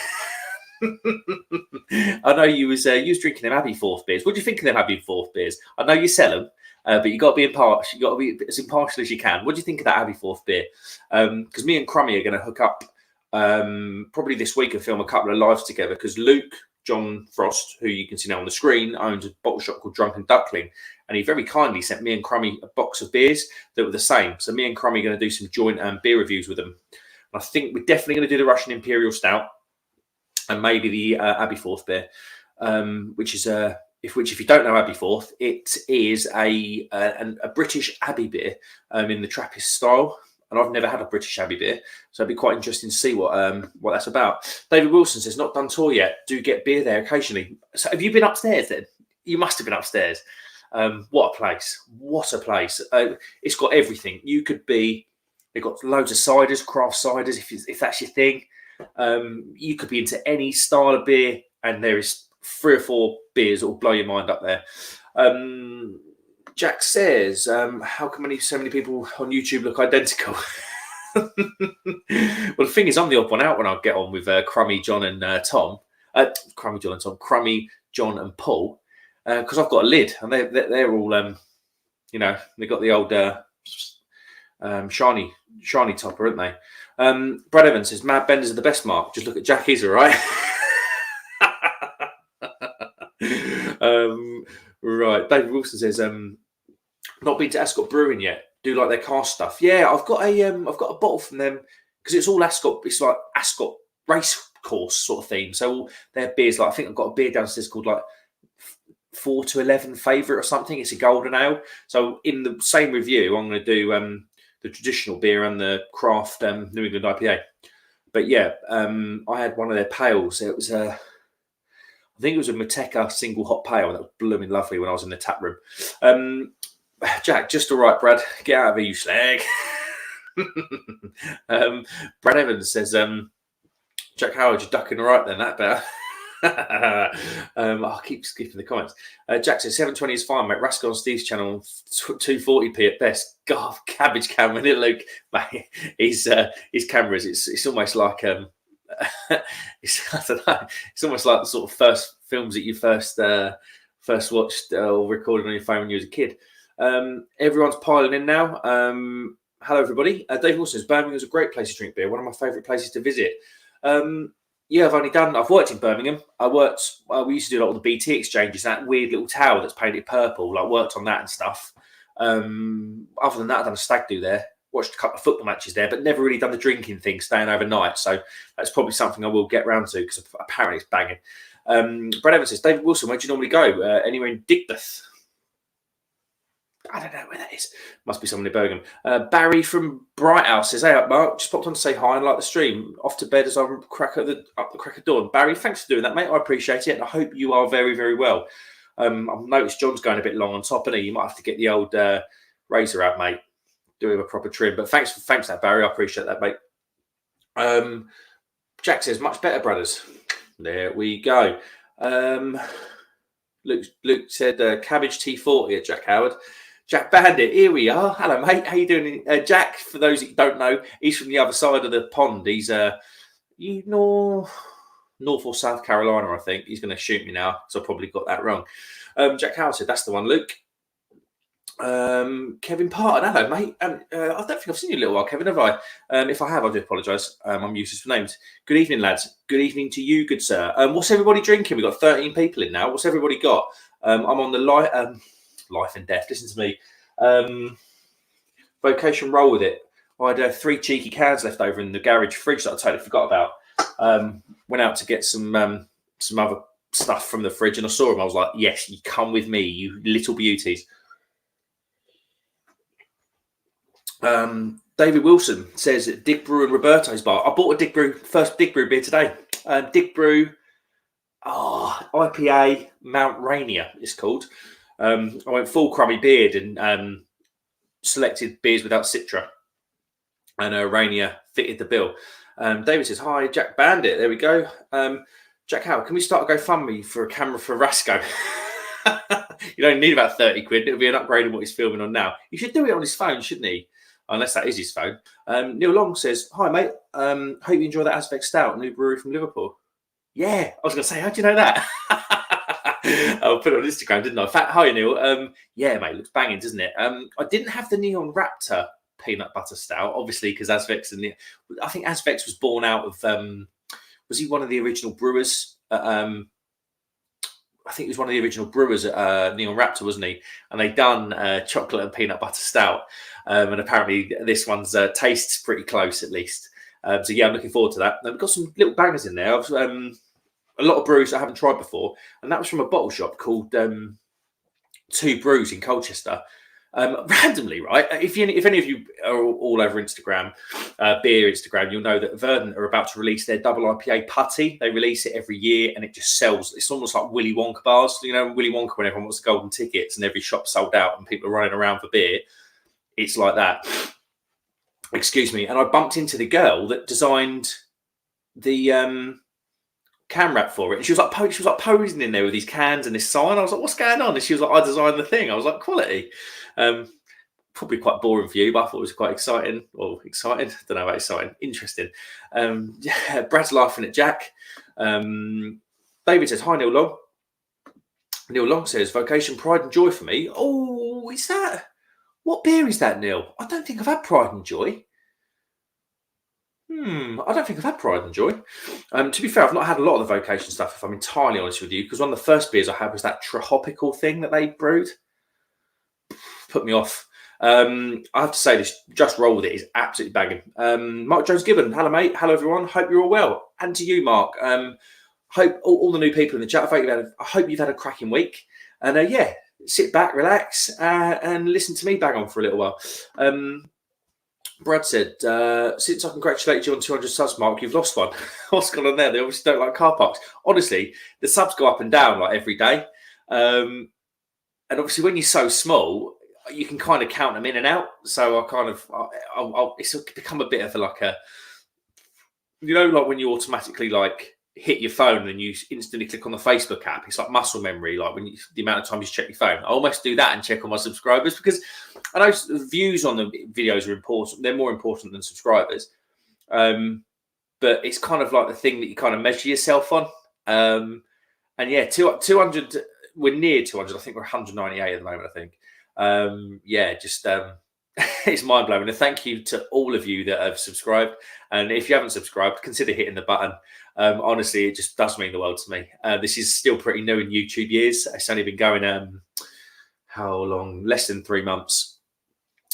I know you was drinking them Abbeyforth beers. What do you think of them Abbeyforth beers? I know you sell them, but you got to be impartial. You got to be as impartial as you can. What do you think of that Abbeyforth beer? Because me and Crummy are going to hook up probably this week and film a couple of lives together. Because Luke John Frost, who you can see now on the screen, owns a bottle shop called Drunken Duckling. And he very kindly sent me and Crummy a box of beers that were the same. So me and Crummy are going to do some joint beer reviews with them. And I think we're definitely going to do the Russian Imperial Stout and maybe the Abbeyforth beer, which if you don't know Abbeyforth, it is a British Abbey beer in the Trappist style. And I've never had a British Abbey beer, so it'd be quite interesting to see what that's about. David Wilson says, not done tour yet. Do get beer there occasionally. So have you been upstairs then? You must have been upstairs. What a place. What a place. It's got everything. They've got loads of ciders, craft ciders, if that's your thing. You could be into any style of beer, and there is 3 or 4 beers that will blow your mind up there. Jack says, how come so many people on YouTube look identical? Well, the thing is, I'm the odd one out when I get on with Crummy, John and Tom. Crummy, John and Paul. Because I've got a lid, and they're all, they've got the old shiny topper, haven't they? Brad Evans says, Mad Benders are the best, Mark. Just look at Jack, he's all right. Right. David Wilson says, not been to Ascot Brewing yet. Do like their cast stuff. Yeah, I've got a bottle from them because it's all Ascot. It's like Ascot race course sort of theme. So all their beers, like I think I've got a beer downstairs called like 4 to 11 favourite or something. It's a golden ale. So in the same review, I'm going to do the traditional beer and the craft New England IPA. But yeah, I had one of their pails. It was I think it was a Mateca single hot pale. That was blooming lovely when I was in the tap room. Jack, just all right, Brad. Get out of here, you slag. Brad Evans says, Jack Howard, you're ducking all right then, that better. I'll keep skipping the comments. Jack says 720 is fine, mate. Rascal on Steve's channel, 240p at best. God, cabbage camera, isn't it, Luke? Mate, his cameras, it's almost like it's, I don't know, it's almost like the sort of first films that you first watched or recorded on your phone when you was a kid. Everyone's piling in now. Hello, everybody. Dave Wilson says Birmingham is a great place to drink beer. One of my favourite places to visit. Yeah, I've worked in Birmingham. We used to do a lot of the BT exchanges, that weird little tower that's painted purple. Like, worked on that and stuff. Other than that, I've done a stag do there. Watched a couple of football matches there, but never really done the drinking thing, staying overnight. So that's probably something I will get round to because apparently it's banging. Brad Evans says, David Wilson, where do you normally go? Anywhere in Digbeth? I don't know where that is. Must be someone in Birmingham. Barry from Bright House says, hey up, Mark. Just popped on to say hi and like the stream. Off to bed as I up the crack of dawn. Barry, thanks for doing that, mate. I appreciate it. And I hope you are very, very well. I've noticed John's going a bit long on top, and you might have to get the old razor out, mate. Do him a proper trim. But thanks for that, Barry. I appreciate that, mate. Jack says, much better, brothers. There we go. Luke said, cabbage T40 at Jack Howard. Jack Bandit, here we are. Hello, mate. How you doing? Jack, for those that don't know, he's from the other side of the pond. He's North or South Carolina, I think. He's going to shoot me now, so I probably got that wrong. Jack Howard said, that's the one, Luke. Kevin Parton, hello, mate. I don't think I've seen you a little while, Kevin, have I? If I have, I do apologise. I'm useless for names. Good evening, lads. Good evening to you, good sir. What's everybody drinking? We've got 13 people in now. What's everybody got? I'm on the life and death. Listen to me. Vocation, roll with it. I had 3 cheeky cans left over in the garage fridge that I totally forgot about. Went out to get some other stuff from the fridge, and I saw them. I was like, yes, you come with me, you little beauties. David Wilson says Dig Brew and Roberto's bar. I bought a first Dig Brew beer today. Dig Brew, IPA Mount Rainier it's called. I went full crummy beard and selected beers without Citra, and Rainier fitted the bill. David says, hi, Jack Bandit. There we go. Jack Howard, can we start a GoFundMe for a camera for Rasco? You don't need about 30 quid. It'll be an upgrade of what he's filming on now. He should do it on his phone, shouldn't he? Unless that is his phone. Neil Long says, hi, mate. Hope you enjoy that Aztec Stout, new brewery from Liverpool. Yeah, I was going to say, how do you know that? I'll put it on Instagram, didn't I? Hi, Neil. Yeah, mate, looks banging, doesn't it? I didn't have the Neon Raptor peanut butter stout, obviously, because Azvex I think Azvex was born out of, was he one of the original brewers? I think he was one of the original brewers at Neon Raptor, wasn't he? And they done chocolate and peanut butter stout. And apparently this one's tastes pretty close, at least. So yeah, I'm looking forward to that. We've got some little bangers in there. A lot of brews I haven't tried before, and that was from a bottle shop called Two Brews in Colchester. Randomly, right? If any of you are all over Instagram, beer Instagram, you'll know that Verdant are about to release their double IPA putty. They release it every year, and it just sells. It's almost like Willy Wonka bars. You know, Willy Wonka, when everyone wants the golden tickets and every shop sold out and people are running around for beer. It's like that. Excuse me. And I bumped into the girl that designed the can wrap for it. And she was like posing in there with these cans and this sign. I was like, what's going on? And she was like, I designed the thing. I was like, quality. Probably quite boring for you, but I thought it was quite exciting. Or exciting. Don't know about exciting. Interesting. Yeah, Brad's laughing at Jack. David says, hi, Neil Long. Neil Long says, vocation, pride and joy for me. Oh, is that? What beer is that, Neil? I don't think I've had Pride and Joy. I don't think I've had Pride and Joy. To be fair, I've not had a lot of the vocation stuff, if I'm entirely honest with you, because one of the first beers I had was that tropical thing that they brewed. Put me off. I have to say this, Just Roll With It is absolutely bagging. Mark Jones Gibbon, hello, mate. Hello, everyone. Hope you're all well. And to you, Mark. Hope all the new people in the chat, I hope you've had a cracking week. And yeah, sit back, relax, and listen to me bang on for a little while. Brad said, since I congratulate you on 200 subs, Mark, you've lost one. What's going on there? They obviously don't like car parks. Honestly, the subs go up and down like every day. And obviously when you're so small, you can kind of count them in and out. So it's become a bit of like a, you know, like when you automatically like hit your phone and you instantly click on the Facebook app. It's like muscle memory, like the amount of times you check your phone. I almost do that and check on my subscribers, because I know views on the videos are important. They're more important than subscribers. But it's kind of like the thing that you kind of measure yourself on. And yeah, 200, we're near 200. I think we're 198 at the moment, I think. It's mind blowing. And thank you to all of you that have subscribed. And if you haven't subscribed, consider hitting the button. Honestly, it just does mean the world to me. This is still pretty new in YouTube years. It's only been going, how long? Less than 3 months.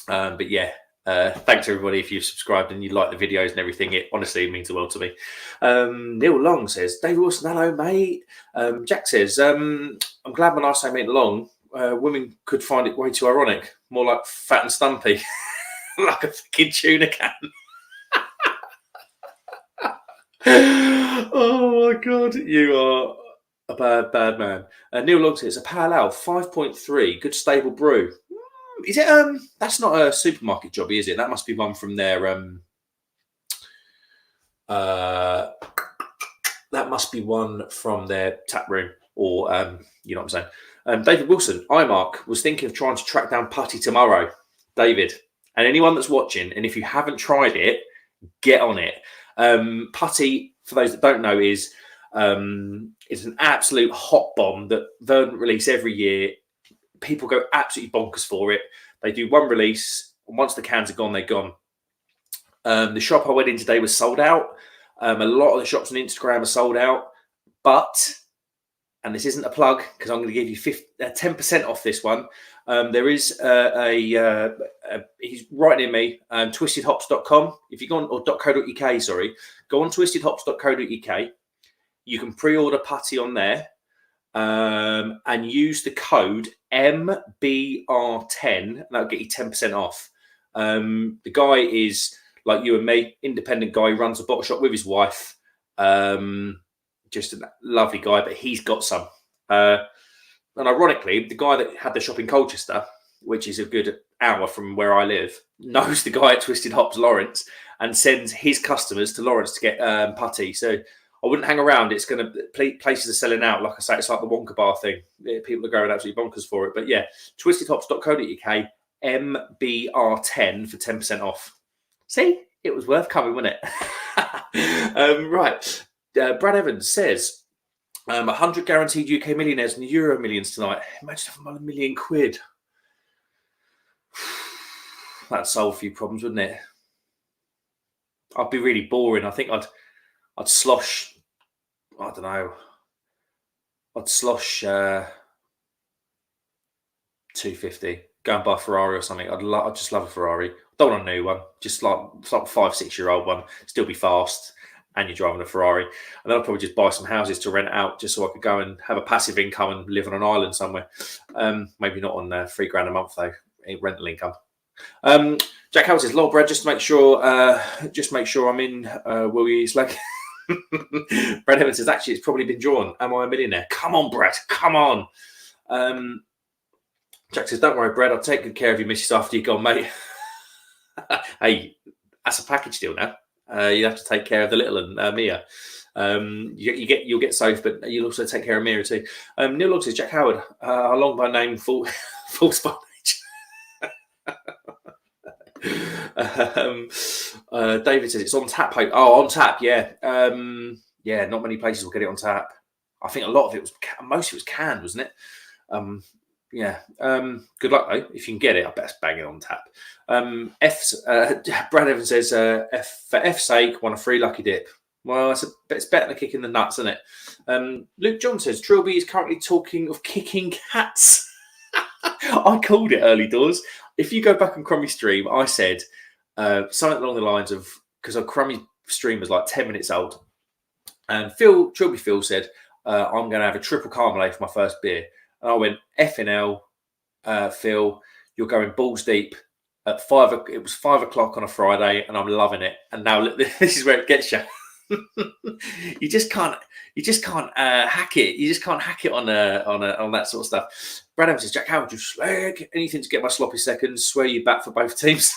But yeah, thanks everybody if you've subscribed and you like the videos and everything. It honestly means the world to me. Neil Long says, David Wilson, hello, mate. Jack says, I'm glad when I say mate Long, women could find it way too ironic, more like fat and stumpy, like a fucking tuna can. Oh my god, you are a bad man. Neil Long says, a pale ale 5.3, good stable brew. Is it that's not a supermarket jobby, is it? That must be one from their that must be one from their tap room, or you know what I'm saying. David Wilson, Mark, was thinking of trying to track down putty tomorrow. David, and anyone that's watching, and if you haven't tried it, get on it. Putty, for those that don't know, is an absolute hot bomb that Verdant release every year. People go absolutely bonkers for it. They do one release, and once the cans are gone, they're gone. The shop I went in today was sold out. A lot of the shops on Instagram are sold out, but, and this isn't a plug because I'm going to give you 10% off this one. There is he's right near me, twistedhops.com. If you go on, or .co.uk, sorry, go on twistedhops.co.uk. You can pre-order putty on there, and use the code MBR10, and that'll get you 10% off. The guy is like you and me, independent guy, runs a bottle shop with his wife. Just a lovely guy, but he's got some. And ironically, the guy that had the shop in Colchester, which is a good hour from where I live, knows the guy at Twisted Hops, Lawrence, and sends his customers to Lawrence to get putty. So I wouldn't hang around. It's going to, places are selling out. Like I say, it's like the Wonka bar thing. People are going absolutely bonkers for it. But yeah, twistedhops.co.uk, MBR10 for 10% off. See, it was worth coming, wasn't it? Right. Brad Evans says, 100 guaranteed UK millionaires and Euro millions tonight. Imagine if I'm on £1 million. That'd solve a few problems, wouldn't it? I'd be really boring. I think I'd slosh, I don't know, I'd slosh 250, go and buy a Ferrari or something. I'd just love a Ferrari. Don't want a new one, just like 5-6 year old one, still be fast, and you're driving a Ferrari. And then I'd probably just buy some houses to rent out, just so I could go and have a passive income and live on an island somewhere. Maybe not on $3,000 a month though, rental income. Jack Howard says, "Lord, Brad, just make sure I'm in Will You Slag." Brad Evans says, "Actually, it's probably been drawn. Am I a millionaire?" Come on, Brad. Come on. Jack says, "Don't worry, Brad. I'll take good care of your missus after you're gone, mate." Hey, that's a package deal now. You have to take care of the little and Mia. You'll get Soph, but you'll also take care of Mia too. Neil Log says, "Jack Howard, along by name, full spot." David says it's on tap. Oh, on tap, yeah. Yeah, not many places will get it on tap. I think a lot of it was, most of it was canned, wasn't it? Yeah. Good luck though. If you can get it, I bet it's banging on tap. Brad Evans says, for F's sake, want a free lucky dip. Well, it's better than kicking the nuts, isn't it? Luke John says, Trilby is currently talking of kicking cats. I called it early doors. If you go back on Crummy stream, I said something along the lines of, because our Crummy stream was like 10 minutes old, and Trilby Phil said, I'm going to have a triple Carmelade for my first beer. And I went, effing hell, Phil, you're going balls deep at it was 5 o'clock on a Friday, and I'm loving it. And now this is where it gets you. You just can't hack it. You just can't hack it on that sort of stuff. Brad Evans says, Jack Howard, you slag. Anything to get my sloppy seconds. Swear you back for both teams.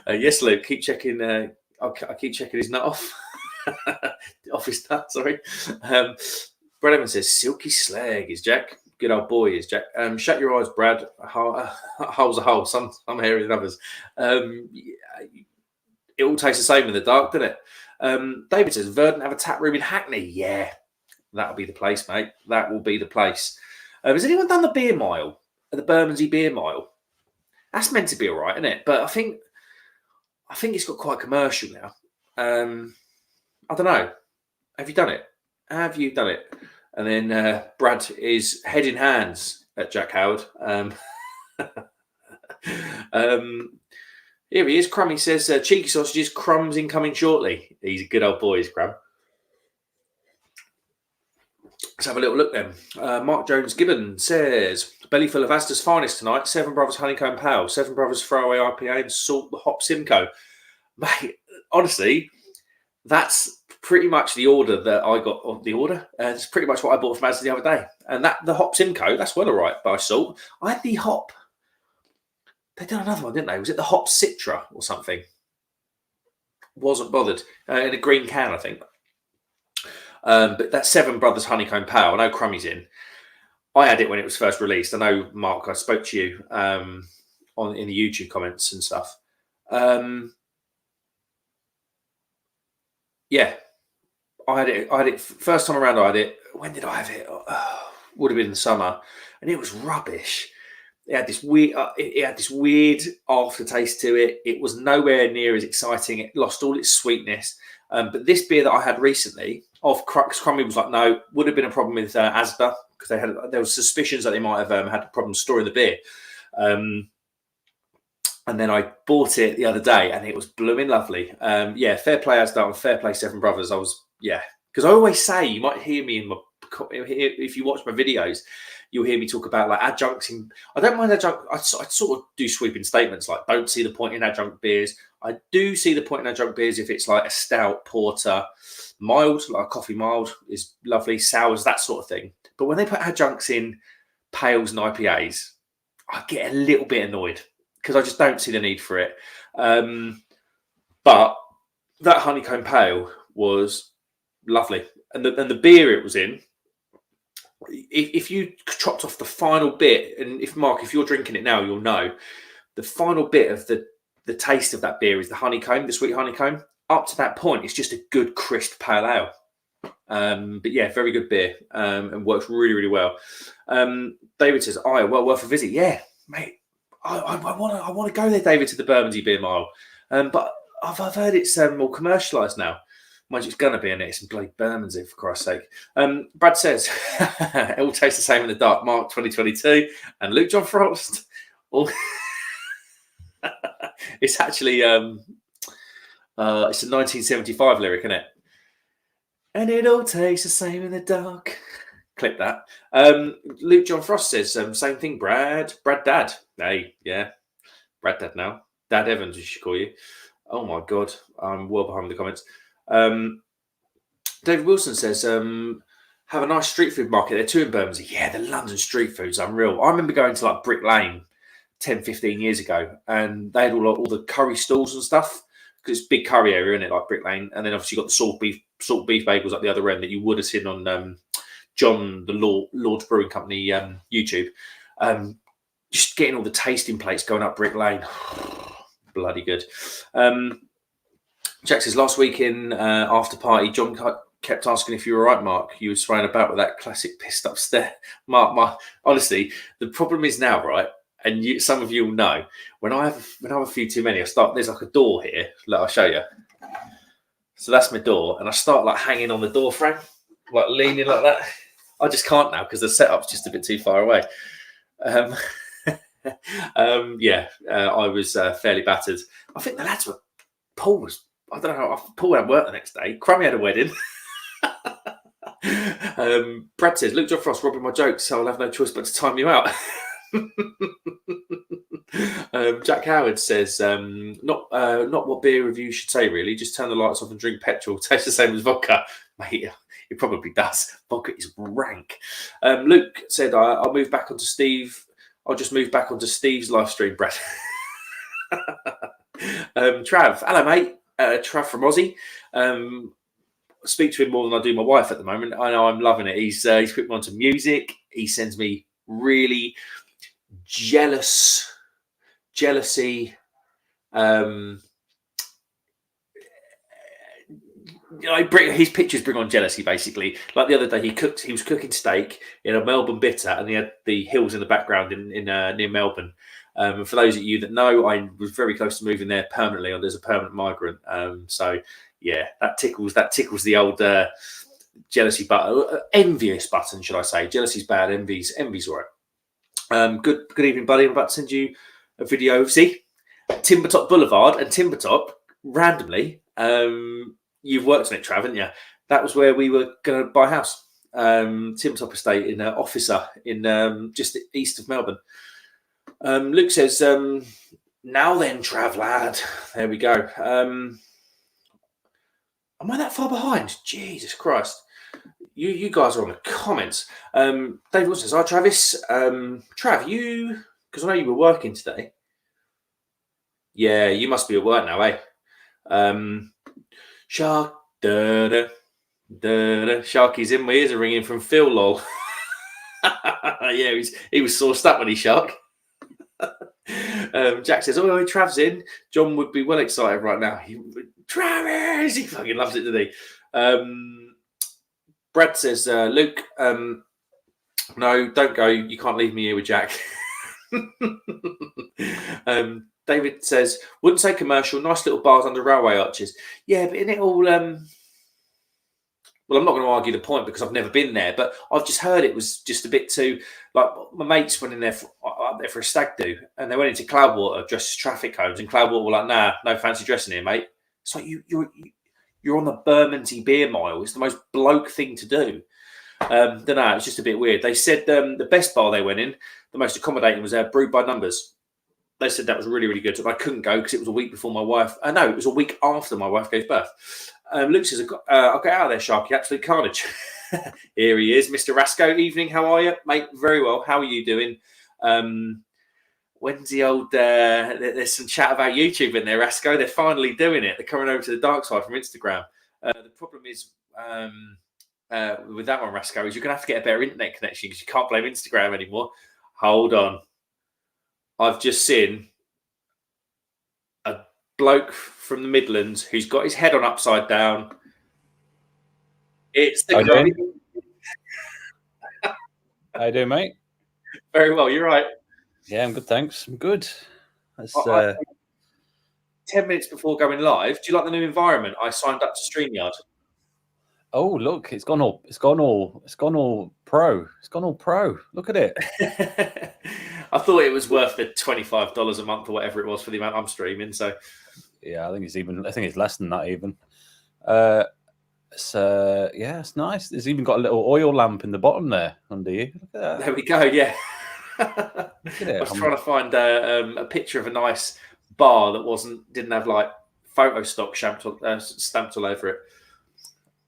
Yes, Luke. Keep checking. I keep checking his nut off. Office nut, sorry. Brad Evans says, silky slag is Jack. Good old boy is Jack. Shut your eyes, Brad. Hole's a hole. Some hairier than others. It all tastes the same in the dark, doesn't it? David says, Verdant have a tap room in Hackney. Yeah, that'll be the place, mate. That will be the place. Has anyone done the beer mile? The Bermondsey beer mile? That's meant to be all right, isn't it? But I think it's got quite commercial now. I don't know. Have you done it? Have you done it? And then Brad is head in hands at Jack Howard. Here he is. Crummy says, cheeky sausages, crumbs incoming shortly. He's a good old boy, is Crumb. Let's have a little look then. Mark Jones Gibbon says, belly full of Asda's finest tonight. Seven Brothers Honeycomb Pale, Seven Brothers Throwaway IPA, and Salt the Hop Simcoe. Mate, honestly, that's pretty much the order that I got of the order. It's pretty much what I bought from Asda the other day. And that the Hop Simcoe, that's well all right by Salt. I had the hop. They did another one, didn't they? Was it the Hop Citra or something? Wasn't bothered. In a green can, I think. But that Seven Brothers Honeycomb Pale, I know Crummy's in. I had it when it was first released. I know, Mark, I spoke to you in the YouTube comments and stuff. Yeah, I had it first time around. I had it. When did I have it? Would have been in the summer, and it was rubbish. It had this weird. It had this weird aftertaste to it. It was nowhere near as exciting. It lost all its sweetness. But this beer that I had recently, Crummy was like, no, would have been a problem with Asda because there was suspicions that they might have had a problem storing the beer. And then I bought it the other day, and it was blooming lovely. Yeah, fair play Asda and fair play Seven Brothers. Because I always say, you might hear me if you watch my videos, you'll hear me talk about like adjuncts. I don't mind adjunct. I sort of do sweeping statements like, don't see the point in adjunct beers. I do see the point in adjunct beers if it's like a stout, porter, mild, like a coffee mild is lovely, sours, that sort of thing. But when they put adjuncts in pales and IPAs, I get a little bit annoyed because I just don't see the need for it. But that honeycomb pale was lovely, and the beer it was in. If you chopped off the final bit, and if you're drinking it now, you'll know the final bit of the taste of that beer is the honeycomb, the sweet honeycomb. Up to that point, it's just a good crisp pale ale. But yeah, very good beer and works really, really well. David says, well worth a visit. Yeah, mate. I want to go there, David, to the Bermondsey Beer Mile. But I've heard it's more commercialised now. Mind you, it's going to be in it. It's in bloody Bermondsey, for Christ's sake. Brad says, it all tastes the same in the dark. Mark 2022 and Luke John Frost. It's actually it's a 1975 lyric, isn't it? And it all tastes the same in the dark. Clip that. Luke John Frost says, same thing, Brad Dad. Hey, yeah. Brad Dad now. Dad Evans, we should call you. Oh my God. I'm well behind the comments. David Wilson says, have a nice street food market. There too in Bermondsey. Yeah, the London street food's unreal. I remember going to like Brick Lane 10, 15 years ago, and they had all the curry stalls and stuff because it's a big curry area, isn't it, like Brick Lane? And then obviously you got the salt beef bagels at the other end that you would have seen on John, the Lord's Brewing Company YouTube. Just getting all the tasting plates going up Brick Lane. Bloody good. Jack says, last week in after party, John kept asking if you were all right, Mark. You were swaying about with that classic pissed up stare. Mark, honestly, the problem is now, right? And some of you will know, when I have a few too many, there's like a door here. Let I'll show you. So that's my door, and I start like hanging on the door frame, like leaning like that. I just can't now because the setup's just a bit too far away. I was fairly battered. I think the lads were. Paul was. I don't know. Paul had work the next day. Crummy had a wedding. Brad says, Luke John Frost robbing my jokes, so I'll have no choice but to time you out. Jack Howard says, not what beer review should say, really. Just turn the lights off and drink petrol. Tastes the same as vodka. Mate, it probably does. Vodka is rank. Luke said, I'll move back onto Steve. I'll just move back onto Steve's live stream, Brad. Trav, hello, mate. Trav from Aussie. speak to him more than I do my wife at the moment. I know I'm loving it. He's put me onto music. He sends me really jealousy. His pictures bring on jealousy, basically. Like the other day, he was cooking steak in a Melbourne bitter, and he had the hills in the background in near Melbourne. For those of you that know, I was very close to moving there permanently, or there's a permanent migrant. So yeah, that tickles the old jealousy button, envious button, should I say? Jealousy's bad, envy's all right. Good evening, buddy. I'm about to send you a video. See, Timbertop Boulevard and Timbertop randomly. You've worked on it, Trav, haven't you? That was where we were going to buy a house. Timbertop Estate in Officer in just east of Melbourne. Luke says, now then, Trav, lad. There we go. Am I that far behind? Jesus Christ. You guys are on the comments. David Wilson says, hi, Travis. Trav, because I know you were working today. Yeah, you must be at work now, eh? Shark, Sharky's in. My ears are ringing from Phil, lol. Yeah, he was sauced up when he Shark. Jack says, oh, Trav's in. John would be well excited right now. Travis! He fucking loves it, doesn't he? Brad says, Luke, no, don't go. You can't leave me here with Jack. David says, wouldn't say commercial, nice little bars under railway arches. Yeah, but in it all, well, I'm not going to argue the point because I've never been there, but I've just heard it was just a bit too, like my mates went in there up there for a stag do, and they went into Cloudwater dressed as traffic cones, and Cloudwater were like, nah, no fancy dressing here, mate. It's like you're on the Bermondsey Beer Mile. It's the most bloke thing to do. Don't know, it's just a bit weird. They said the best bar they went in, the most accommodating, was Brewed by Numbers. They said that was really, really good. But I couldn't go because it was a week before my wife. No, it was a week after my wife gave birth. Luke says, I'll get out of there, Sharky. Absolute carnage. Here he is, Mr. Rasco. Evening, how are you? Mate, very well. How are you doing? When's the old... there's some chat about YouTube in there, Rasco. They're finally doing it. They're coming over to the dark side from Instagram. The problem is... with that one, Rasco, is you're going to have to get a better internet connection because you can't blame Instagram anymore. Hold on. I've just seen a bloke from the Midlands who's got his head on upside down. It's the grubby. How you doing, mate? Very well. You're right. Yeah, I'm good, thanks. I'm good. 10 minutes before going live, do you like the new environment? I signed up to StreamYard. Oh, look, it's gone all pro. It's gone all pro. Look at it. I thought it was worth the $25 a month or whatever it was for the amount I'm streaming. So yeah, I think it's less than that even. Yeah, it's nice. It's even got a little oil lamp in the bottom there under you. Look at that. There we go. Yeah. Look at it. I was trying to find a picture of a nice bar that didn't have like photo stock stamped all over it.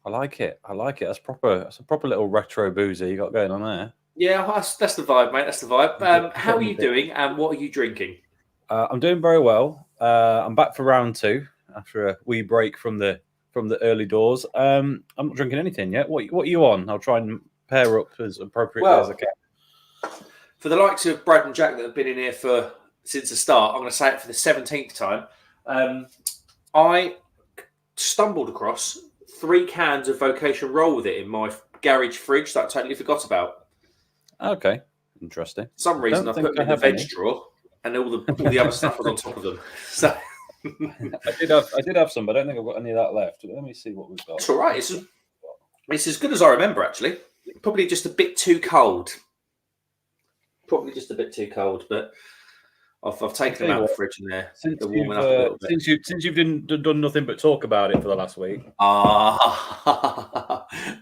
I like it. That's a proper little retro boozer you got going on there. Yeah, that's the vibe, mate. That's the vibe. How are you doing, and what are you drinking? I'm doing very well. I'm back for round 2 after a wee break from the early doors. I'm not drinking anything yet. What are you on? I'll try and pair up as appropriately as I can. For the likes of Brad and Jack that have been in here since the start, I'm going to say it for the 17th time. I stumbled across 3 cans of Vocation Roll with it in my garage fridge that I totally forgot about. Okay, interesting. For some reason, I put them in the veg drawer, and all the other stuff was on top of them. So I did have some, but I don't think I've got any of that left. Let me see what we've got. It's all right. It's as good as I remember, actually. Probably just a bit too cold. But I've taken them out of the fridge in there. Since you've done nothing but talk about it for the last week.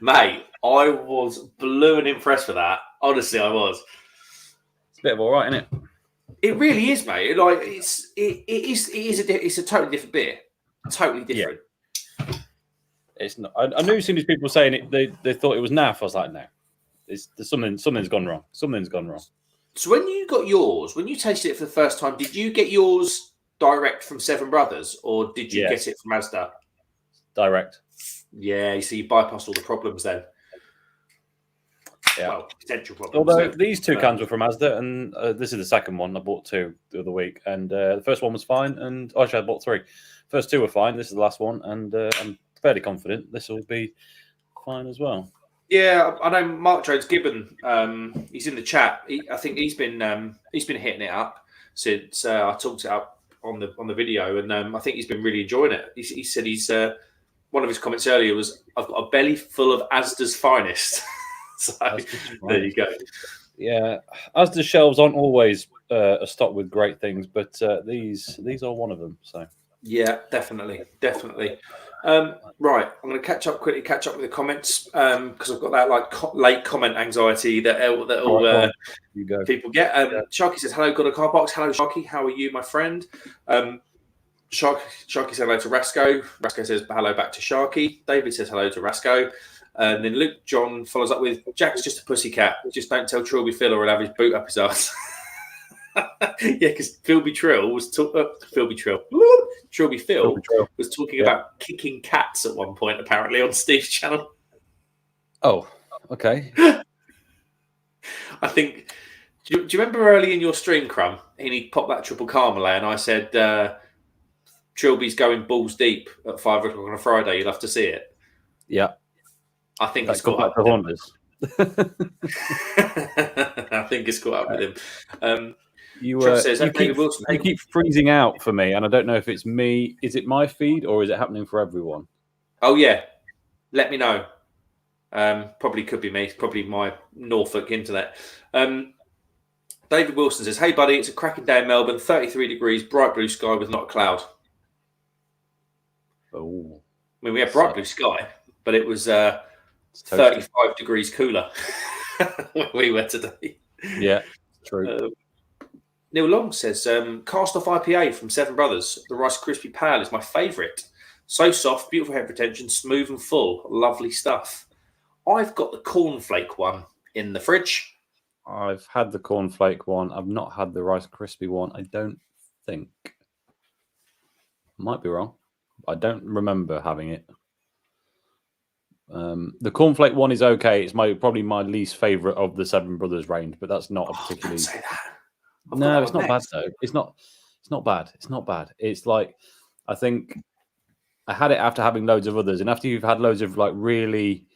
Mate, I was blue and impressed with that. Honestly, I was. It's a bit of all right, isn't it? It really is, mate. Like it's a totally different beer. Totally different. Yeah. It's not. I knew as soon as people were saying it, they thought it was naff. I was like, no, something's gone wrong. Something's gone wrong. So when you tasted it for the first time, did you get yours direct from Seven Brothers, or did you get it from Asda? direct. Yeah, you see, you bypassed all the problems then. Yeah. Well, potential problems. Although these 2 cans were from Asda, and this is the second one. I bought 2 the other week, and the first one was fine. And actually, I bought 3. First 2 were fine. This is the last one, and I'm fairly confident this will be fine as well. Yeah, I know Mark Jones Gibbon. He's in the chat. I think he's been hitting it up since I talked it up on the video, and I think he's been really enjoying it. He said he's one of his comments earlier was, "I've got a belly full of Asda's finest." So there you go. Yeah, Asda's shelves aren't always stocked with great things, but these are one of them. So yeah, definitely. Right, I'm going to quickly catch up with the comments because I've got that late comment anxiety that all people get. Sharky says, "Hello, got a car box." Hello, Sharky. How are you, my friend? Sharky says hello to Rasco. Rasco says hello back to Sharky. David says hello to Rasco. And then Luke John follows up with, "Jack's just a pussycat. Just don't tell Trilby Phil or he'll have his boot up his ass." Yeah, because Philby Trill was Trilby Phil was talking about kicking cats at one point, apparently, on Steve's channel. Oh, okay. I think. Do you remember early in your stream, Crumb? And he popped that triple Carmelay, and I said, "Trilby's going balls deep at 5 o'clock on a Friday. You'll have to see it." Yeah, I think that's it's caught up to haunt us. I think it's caught up with him. You says, you keep freezing out for me, and I don't know if it's me. Is it my feed or is it happening for everyone? Oh yeah, let me know. Probably could be me. It's probably my Norfolk internet. David Wilson says, "Hey buddy, it's a cracking day in Melbourne. 33 degrees, bright blue sky with not a cloud." Oh, I mean, we had bright blue sky, but it was 35 degrees cooler where we were today. Yeah, true. Neil Long says, "Cast off IPA from Seven Brothers. The Rice Krispie Pale is my favourite. So soft, beautiful head retention, smooth and full. Lovely stuff." I've got the cornflake one in the fridge. I've had the cornflake one. I've not had the Rice Krispie one. I don't think. Might be wrong. I don't remember having it. The cornflake one is okay. It's probably my least favourite of the Seven Brothers range, but that's not a particularly. Don't say that. No, it's not bad though. It's not bad. It's not bad. It's like, I think I had it after having loads of others, and after you've had loads of like really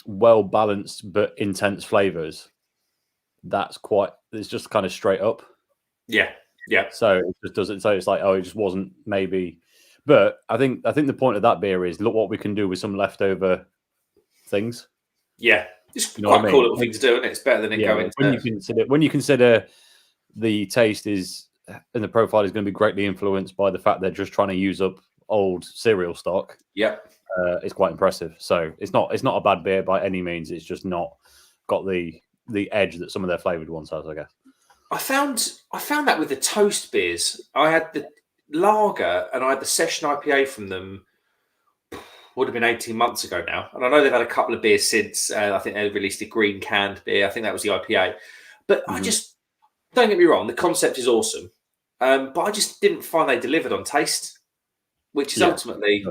well balanced but intense flavors, it's just kind of straight up. Yeah. So it just doesn't. So it's like, oh, it just wasn't maybe. But I think the point of that beer is, look what we can do with some leftover things. Yeah, it's quite a cool little thing to do, isn't it? It's better than it going. When you consider the taste is and the profile is going to be greatly influenced by the fact they're just trying to use up old cereal stock. Yeah, it's quite impressive. So it's not a bad beer by any means. It's just not got the edge that some of their flavored ones has, I guess. I found that with the toast beers. I had the lager and I had the session IPA from them. Would have been 18 months ago now, and I know they've had a couple of beers since. I think they released a green canned beer. I think that was the IPA. But I just, don't get me wrong, the concept is awesome, but I just didn't find they delivered on taste, which is ultimately.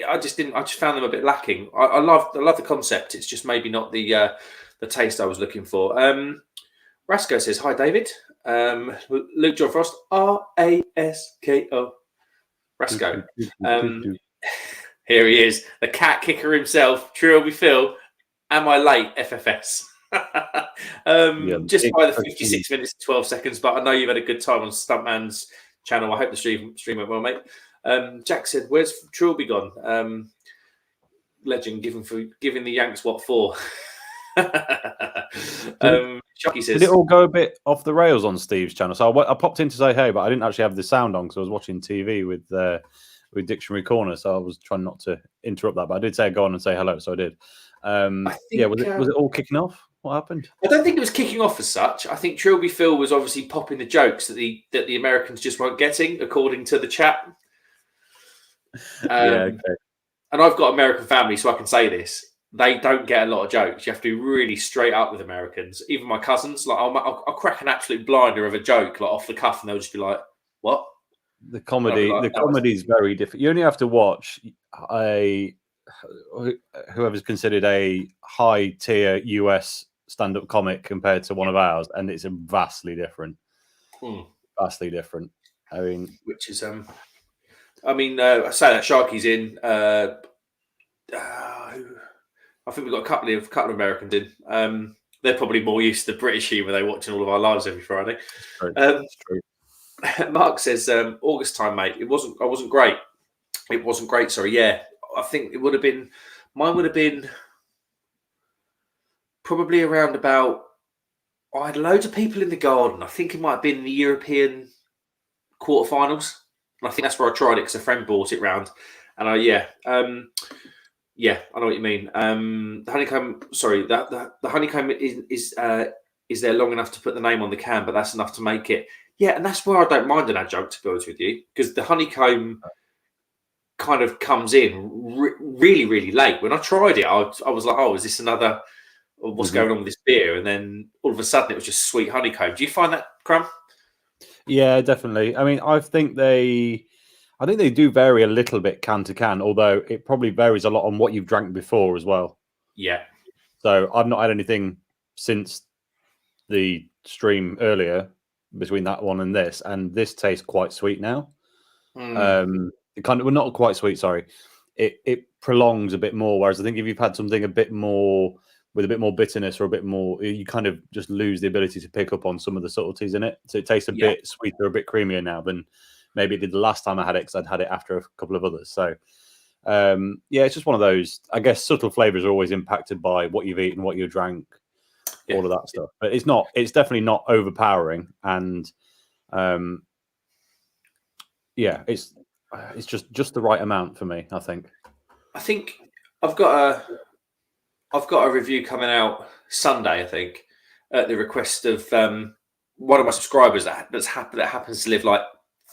I just found them a bit lacking. I love the concept. It's just maybe not the taste I was looking for. Rasco says, "Hi, David." Luke John Frost, RASKO. Rasco. Here he is, the cat kicker himself, Trilby Phil. Am I late, FFS? Just by the 56 minutes and 12 seconds, but I know you've had a good time on Stuntman's channel. I hope the stream went well, mate. Jack said, "Where's Trilby gone?" Legend giving the Yanks what for. Chucky says, "Did it all go a bit off the rails on Steve's channel?" So I popped in to say hey, but I didn't actually have the sound on because I was watching TV with Dictionary Corner, so I was trying not to interrupt that. But I did say go on and say hello, so I did. Was it all kicking off? What happened? I don't think it was kicking off as such. I think Trilby Phil was obviously popping the jokes that the Americans just weren't getting, according to the chat. Okay. And I've got American family, so I can say this. They don't get a lot of jokes. You have to be really straight up with Americans. Even my cousins, like I'll crack an absolute blinder of a joke like off the cuff, and they'll just be like, "What?" The And I'd be comedy, like, the no, comedy is very different. You only have to watch a whoever's considered a high tier US stand up comic compared to one of ours, and it's vastly different. Vastly different. I mean, which is I say that Sharky's in. I think we've got a couple of Americans in. They're probably more used to the British humour. They're watching all of our lives every Friday. it's true. Mark says August time, mate. I wasn't great. It wasn't great. Sorry. Yeah, I think it would have been. Mine would have been probably around about. I had loads of people in the garden. I think it might have been the European quarterfinals. And I think that's where I tried it because a friend brought it round. And yeah, I know what you mean. The honeycomb. Sorry, the honeycomb is there long enough to put the name on the can, but that's enough to make it. Yeah, and that's where I don't mind an adjunct, to be honest with you, because the honeycomb kind of comes in really, really late. When I tried it, I was like, oh, is this another? What's going on with this beer? And then all of a sudden, it was just sweet honeycomb. Do you find that, Crumb? Yeah, definitely. I mean, I think they do vary a little bit can to can, although it probably varies a lot on what you've drank before as well. Yeah. So I've not had anything since the stream earlier between that one and this tastes quite sweet now. It kind of, well, not quite sweet, sorry. It prolongs a bit more, whereas I think if you've had something a bit more with a bit more bitterness or a bit more, you kind of just lose the ability to pick up on some of the subtleties in it. So it tastes a bit sweeter, a bit creamier now than maybe it did the last time I had it, because I'd had it after a couple of others. So yeah, it's just one of those, I guess subtle flavors are always impacted by what you've eaten, what you drank, all of that stuff. But it's definitely not overpowering. And yeah, it's just the right amount for me, I think. I think I've got a review coming out Sunday, I think, at the request of one of my subscribers that happens to live like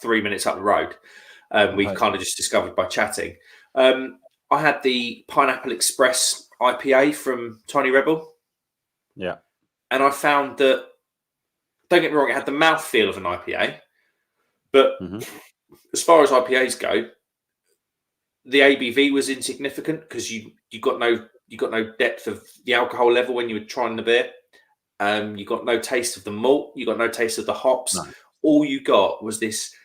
3 minutes up the road. We've kind of just discovered by chatting. I had the Pineapple Express IPA from Tiny Rebel. Yeah. And I found that, don't get me wrong, it had the mouthfeel of an IPA. But as far as IPAs go, the ABV was insignificant because you got no depth of the alcohol level when you were trying the beer. You got no taste of the malt. You got no taste of the hops. No. All you got was this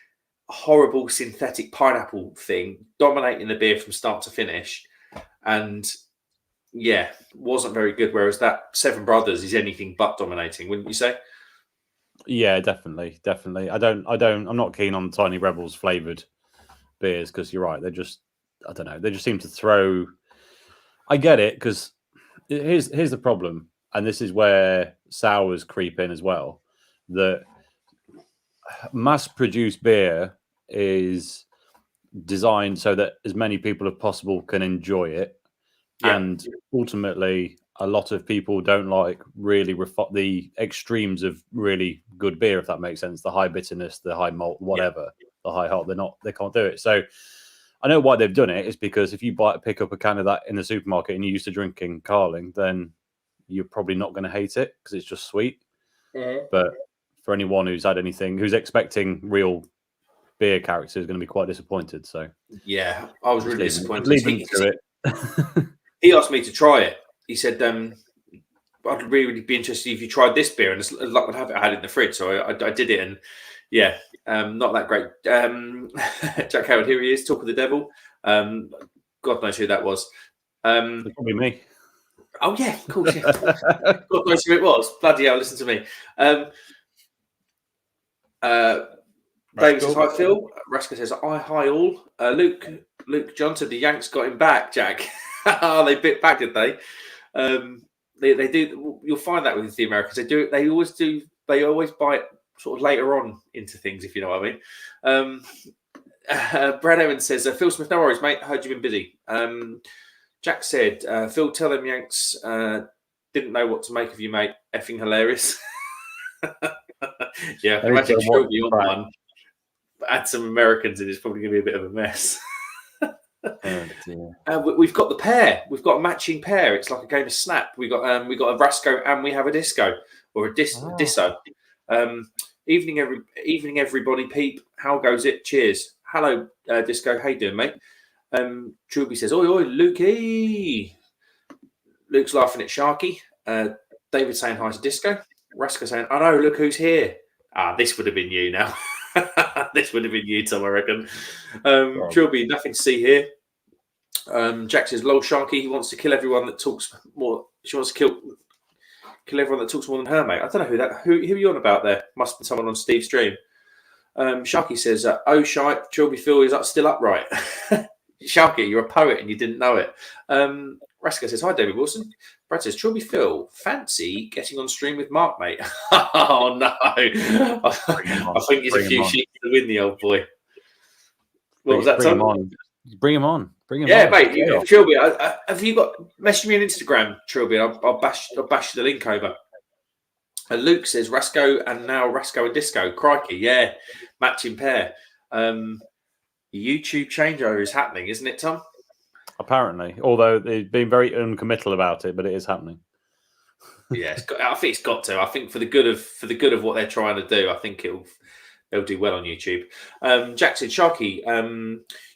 horrible synthetic pineapple thing dominating the beer from start to finish, and yeah, wasn't very good. Whereas that Seven Brothers is anything but dominating, wouldn't you say? Yeah, definitely. I'm not keen on Tiny Rebels flavored beers because you're right. I don't know. They just seem to throw. I get it, because here's the problem, and this is where sours creep in as well. That mass-produced beer is designed so that as many people as possible can enjoy it, and ultimately, a lot of people don't like really the extremes of really good beer, if that makes sense. The high bitterness, the high malt, whatever, the high hop. They can't do it. So I know why they've done it is because if you pick up a can of that in the supermarket and you're used to drinking Carling, then you're probably not going to hate it because it's just sweet. But for anyone who's expecting real beer character is going to be quite disappointed. So yeah, I was really disappointed. He asked me to try it. He said, I'd really be interested if you tried this beer, and as luck would have it, I had it in the fridge, so I did it, and yeah, not that great. Jack Howard, here he is, Talk of the Devil. God knows who that was. Probably me. Oh yeah, of course. Yeah. God knows who it was. Bloody hell, listen to me. David says, hi Phil. Raska says, hi all. Luke Johnson, the Yanks got him back, Jack. They bit back, did they? They do. You'll find that with the Americans. They do. They always bite sort of later on into things, if you know what I mean. Brad Evans says, Phil Smith, no worries, mate. I heard you've been busy. Jack said, Phil, tell them Yanks didn't know what to make of you, mate. Effing hilarious. Yeah, I can imagine Shelby on one. But add some Americans in, it's probably going to be a bit of a mess. We've got the pair. We've got a matching pair. It's like a game of Snap. We got a Rasco and we have a Disco or a Disso. Evening, everybody. Peep, how goes it? Cheers. Hello, Disco. How you doing, mate? Truby says, oi, oi, Lukey. Luke's laughing at Sharky. David saying hi to Disco. Raska saying, oh no, look who's here. This would have been you now. This would have been you, Tom, I reckon. Trilby, nothing to see here. Jack says, lol, Sharky, he wants to kill everyone that talks more. She wants to kill everyone that talks more than her, mate. I don't know who are you on about there? Must be someone on Steve's stream. Sharky says, oh, shite, Trilby Phil is still upright. Sharky, you're a poet and you didn't know it. Raska says, hi, David Wilson. Brad says, Trilby Phil, fancy getting on stream with Mark, mate? Oh, no. I think he's a few sheets to win, the old boy. What was that, Tom? Bring him on. Yeah, mate. Trilby, have you got... Message me on Instagram, Trilby. I'll bash the link over. And Luke says, Rasco and Disco. Crikey, yeah. Matching pair. YouTube changeover is happening, isn't it, Tom? Apparently, although they've been very uncommittal about it, but it is happening. Yeah, I think it's got to. I think for the good of what they're trying to do, I think they'll do well on YouTube. Jack said, Sharky,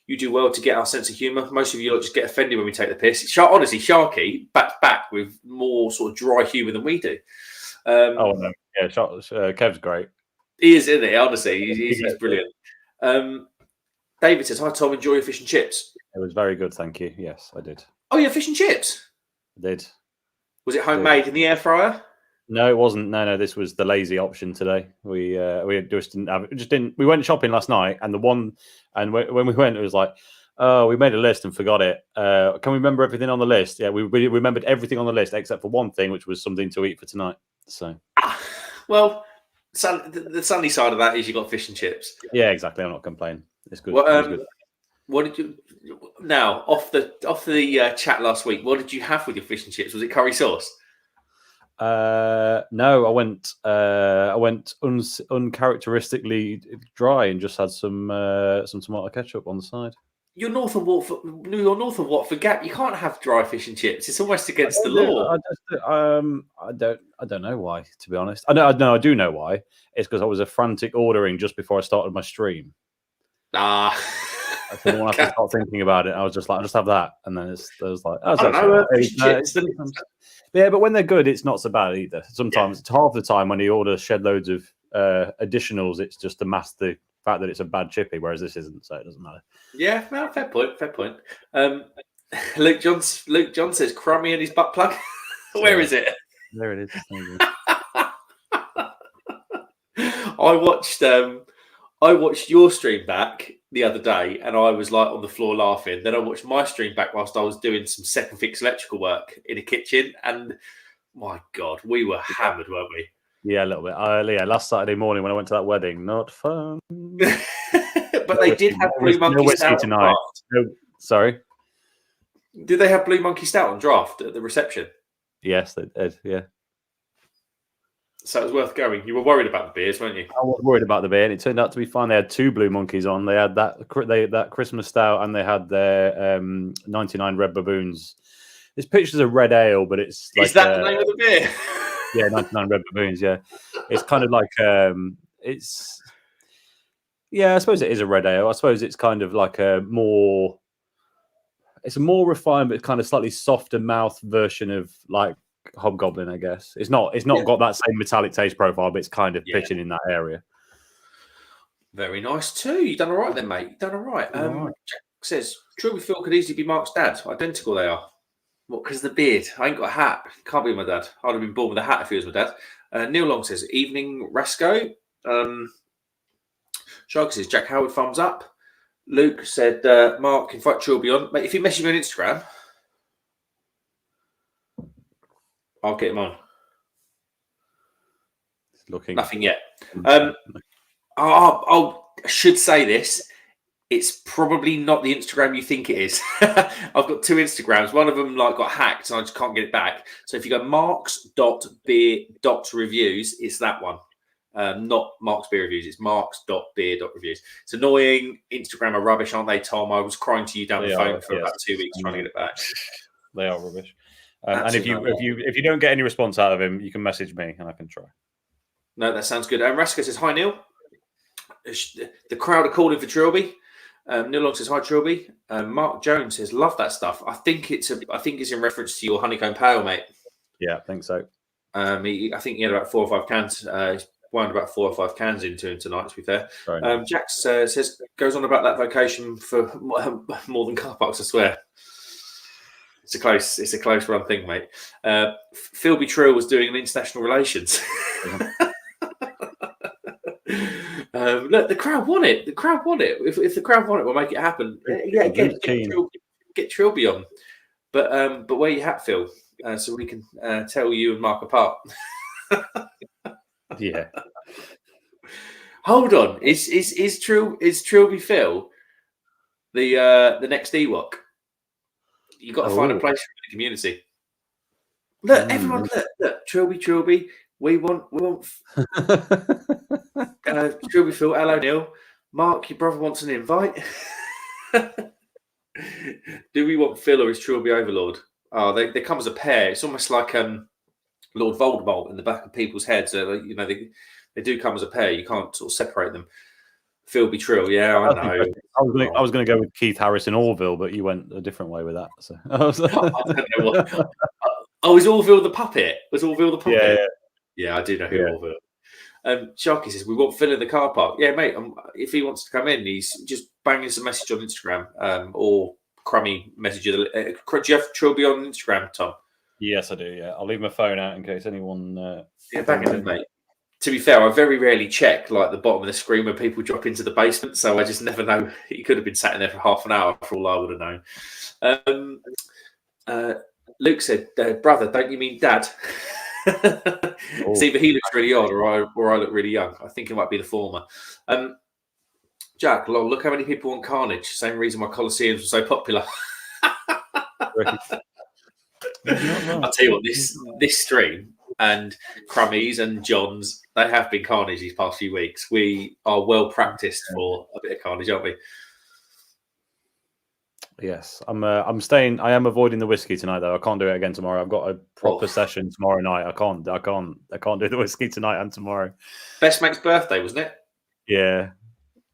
you do well to get our sense of humour. Most of you just get offended when we take the piss. Honestly, Sharky back with more sort of dry humour than we do. Oh no, yeah, Kev's great. He is, isn't he? Honestly, he's brilliant. David says, hi, Tom, enjoy your fish and chips. It was very good, thank you. Yes, I did. Oh, yeah, fish and chips? I did. Was it homemade in the air fryer? No, it wasn't. No, this was the lazy option today. We just didn't have it. We went shopping last night, and when we went, it was like, oh, we made a list and forgot it. Can we remember everything on the list? Yeah, we remembered everything on the list except for one thing, which was something to eat for tonight. So, well, the sunny side of that is you got fish and chips. Yeah, exactly. I'm not complaining. It's good. Well, good. What did you now off the chat last week? What did you have with your fish and chips? Was it curry sauce? No, I went uncharacteristically dry and just had some tomato ketchup on the side. You're north of Watford Gap. You can't have dry fish and chips. It's almost against the law. I don't know why, to be honest. I do know why. It's because I was a frantic ordering just before I started my stream. I didn't want to have to start thinking about it. I was just like, I'll just have that, and then it was like, I don't know. Yeah, but when they're good, it's not so bad either. Sometimes it's half the time when you order shed loads of additionals, it's just to mask the fact that it's a bad chippy, whereas this isn't, so it doesn't matter. Yeah, no, fair point. Luke John says crummy in his butt plug. Where is it? There it is. I watched your stream back the other day, and I was like on the floor laughing. Then I watched my stream back whilst I was doing some second fix electrical work in a kitchen, and my God, we were hammered, weren't we? Yeah, a little bit. Last Saturday morning when I went to that wedding, not fun. But they did have Blue Monkey Stout tonight. No, sorry. Did they have Blue Monkey Stout on draft at the reception? Yes, they did. Yeah. So it was worth going. You were worried about the beers, weren't you? I was worried about the beer, and it turned out to be fine. They had two Blue Monkeys on. They had that Christmas Stout, and they had their 99 Red Baboons. This picture's a red ale, but it's like... Is that the name of the beer? Yeah, 99 Red Baboons, yeah. It's kind of like... it's... Yeah, I suppose it is a red ale. I suppose it's kind of like a more... It's a more refined, but kind of slightly softer mouth version of like Hobgoblin, I guess. It's not got that same metallic taste profile, but it's kind of pitching in that area. Very nice too. You've done all right then, mate. You've done all right. Jack says, Truby Phil could easily be Mark's dad. Identical they are. What, because of the beard? I ain't got a hat. Can't be my dad. I'd have been born with a hat if he was my dad. Neil Long says, evening, Rasco. Shark says, Jack Howard, thumbs up. Luke said, Mark, invite Trilby on. Mate, if you message me on Instagram, I'll get him on. Looking. Nothing yet. I should say this. It's probably not the Instagram you think it is. I've got two Instagrams. One of them got hacked and I just can't get it back. So if you go marks.beer.reviews, it's that one. Not Mark's Beer Reviews. It's marks.beer.reviews. It's annoying. Instagram are rubbish, aren't they, Tom? I was crying to you down the phone for about 2 weeks trying to get it back. They are rubbish. And if you don't get any response out of him, you can message me and I can try. No, that sounds good. Raska says, hi, Neil. The crowd are calling for Trilby. Neil Long says, hi, Trilby. Mark Jones says, love that stuff. I think it's in reference to your honeycomb pale, mate. Yeah, I think so. I think he had about 4 or 5 cans. He's wound about 4 or 5 cans into him tonight, to be fair. Nice. Jax says, goes on about that vocation for more than car parks, I swear. It's a close run thing, mate. Philby Trill was doing international relations. Look, the crowd want it. The crowd want it. If the crowd want it, we'll make it happen. Yeah, again, get Trilby on. But wear your hat, Phil, so we can tell you and Mark apart. Yeah. Hold on. Is Trilby Phil the next Ewok? You got to find a place for the community. Look, everyone, look, Trilby. We want Trilby Phil. Hello, Neil. Mark, your brother wants an invite. Do we want Phil or is Trilby Overlord? Oh, they come as a pair. It's almost like Lord Voldemort in the back of people's heads. They do come as a pair. You can't sort of separate them. Philby Trill, yeah, I know. I was going to go with Keith Harrison Orville, but you went a different way with that. So I don't know what. Oh, is Orville the puppet? Was Orville the puppet? Yeah, I do know who Orville. Sharky says we want Phil in the car park. Yeah, mate. If he wants to come in, he's just banging us a message on Instagram or crummy message. Do you have Trilby on Instagram, Tom? Yes, I do. Yeah, I'll leave my phone out in case anyone. Bang it in, mate. To be fair, I very rarely check like the bottom of the screen when people drop into the basement, so I just never know. He could have been sat in there for half an hour for all I would have known. Luke said, "Brother, don't you mean Dad?" It's either he looks really old or I look really young. I think it might be the former. Jack, look how many people want Carnage. Same reason why Colosseums were so popular. I'll tell you what, this stream and Crummy's and John's, they have been Carnage these past few weeks. We are well practiced for a bit of Carnage, aren't we? Yes, I'm staying. I am avoiding the whiskey tonight, though. I can't do it again tomorrow. I've got a proper session tomorrow night. I can't do the whiskey tonight and tomorrow. Best mate's birthday, wasn't it? Yeah.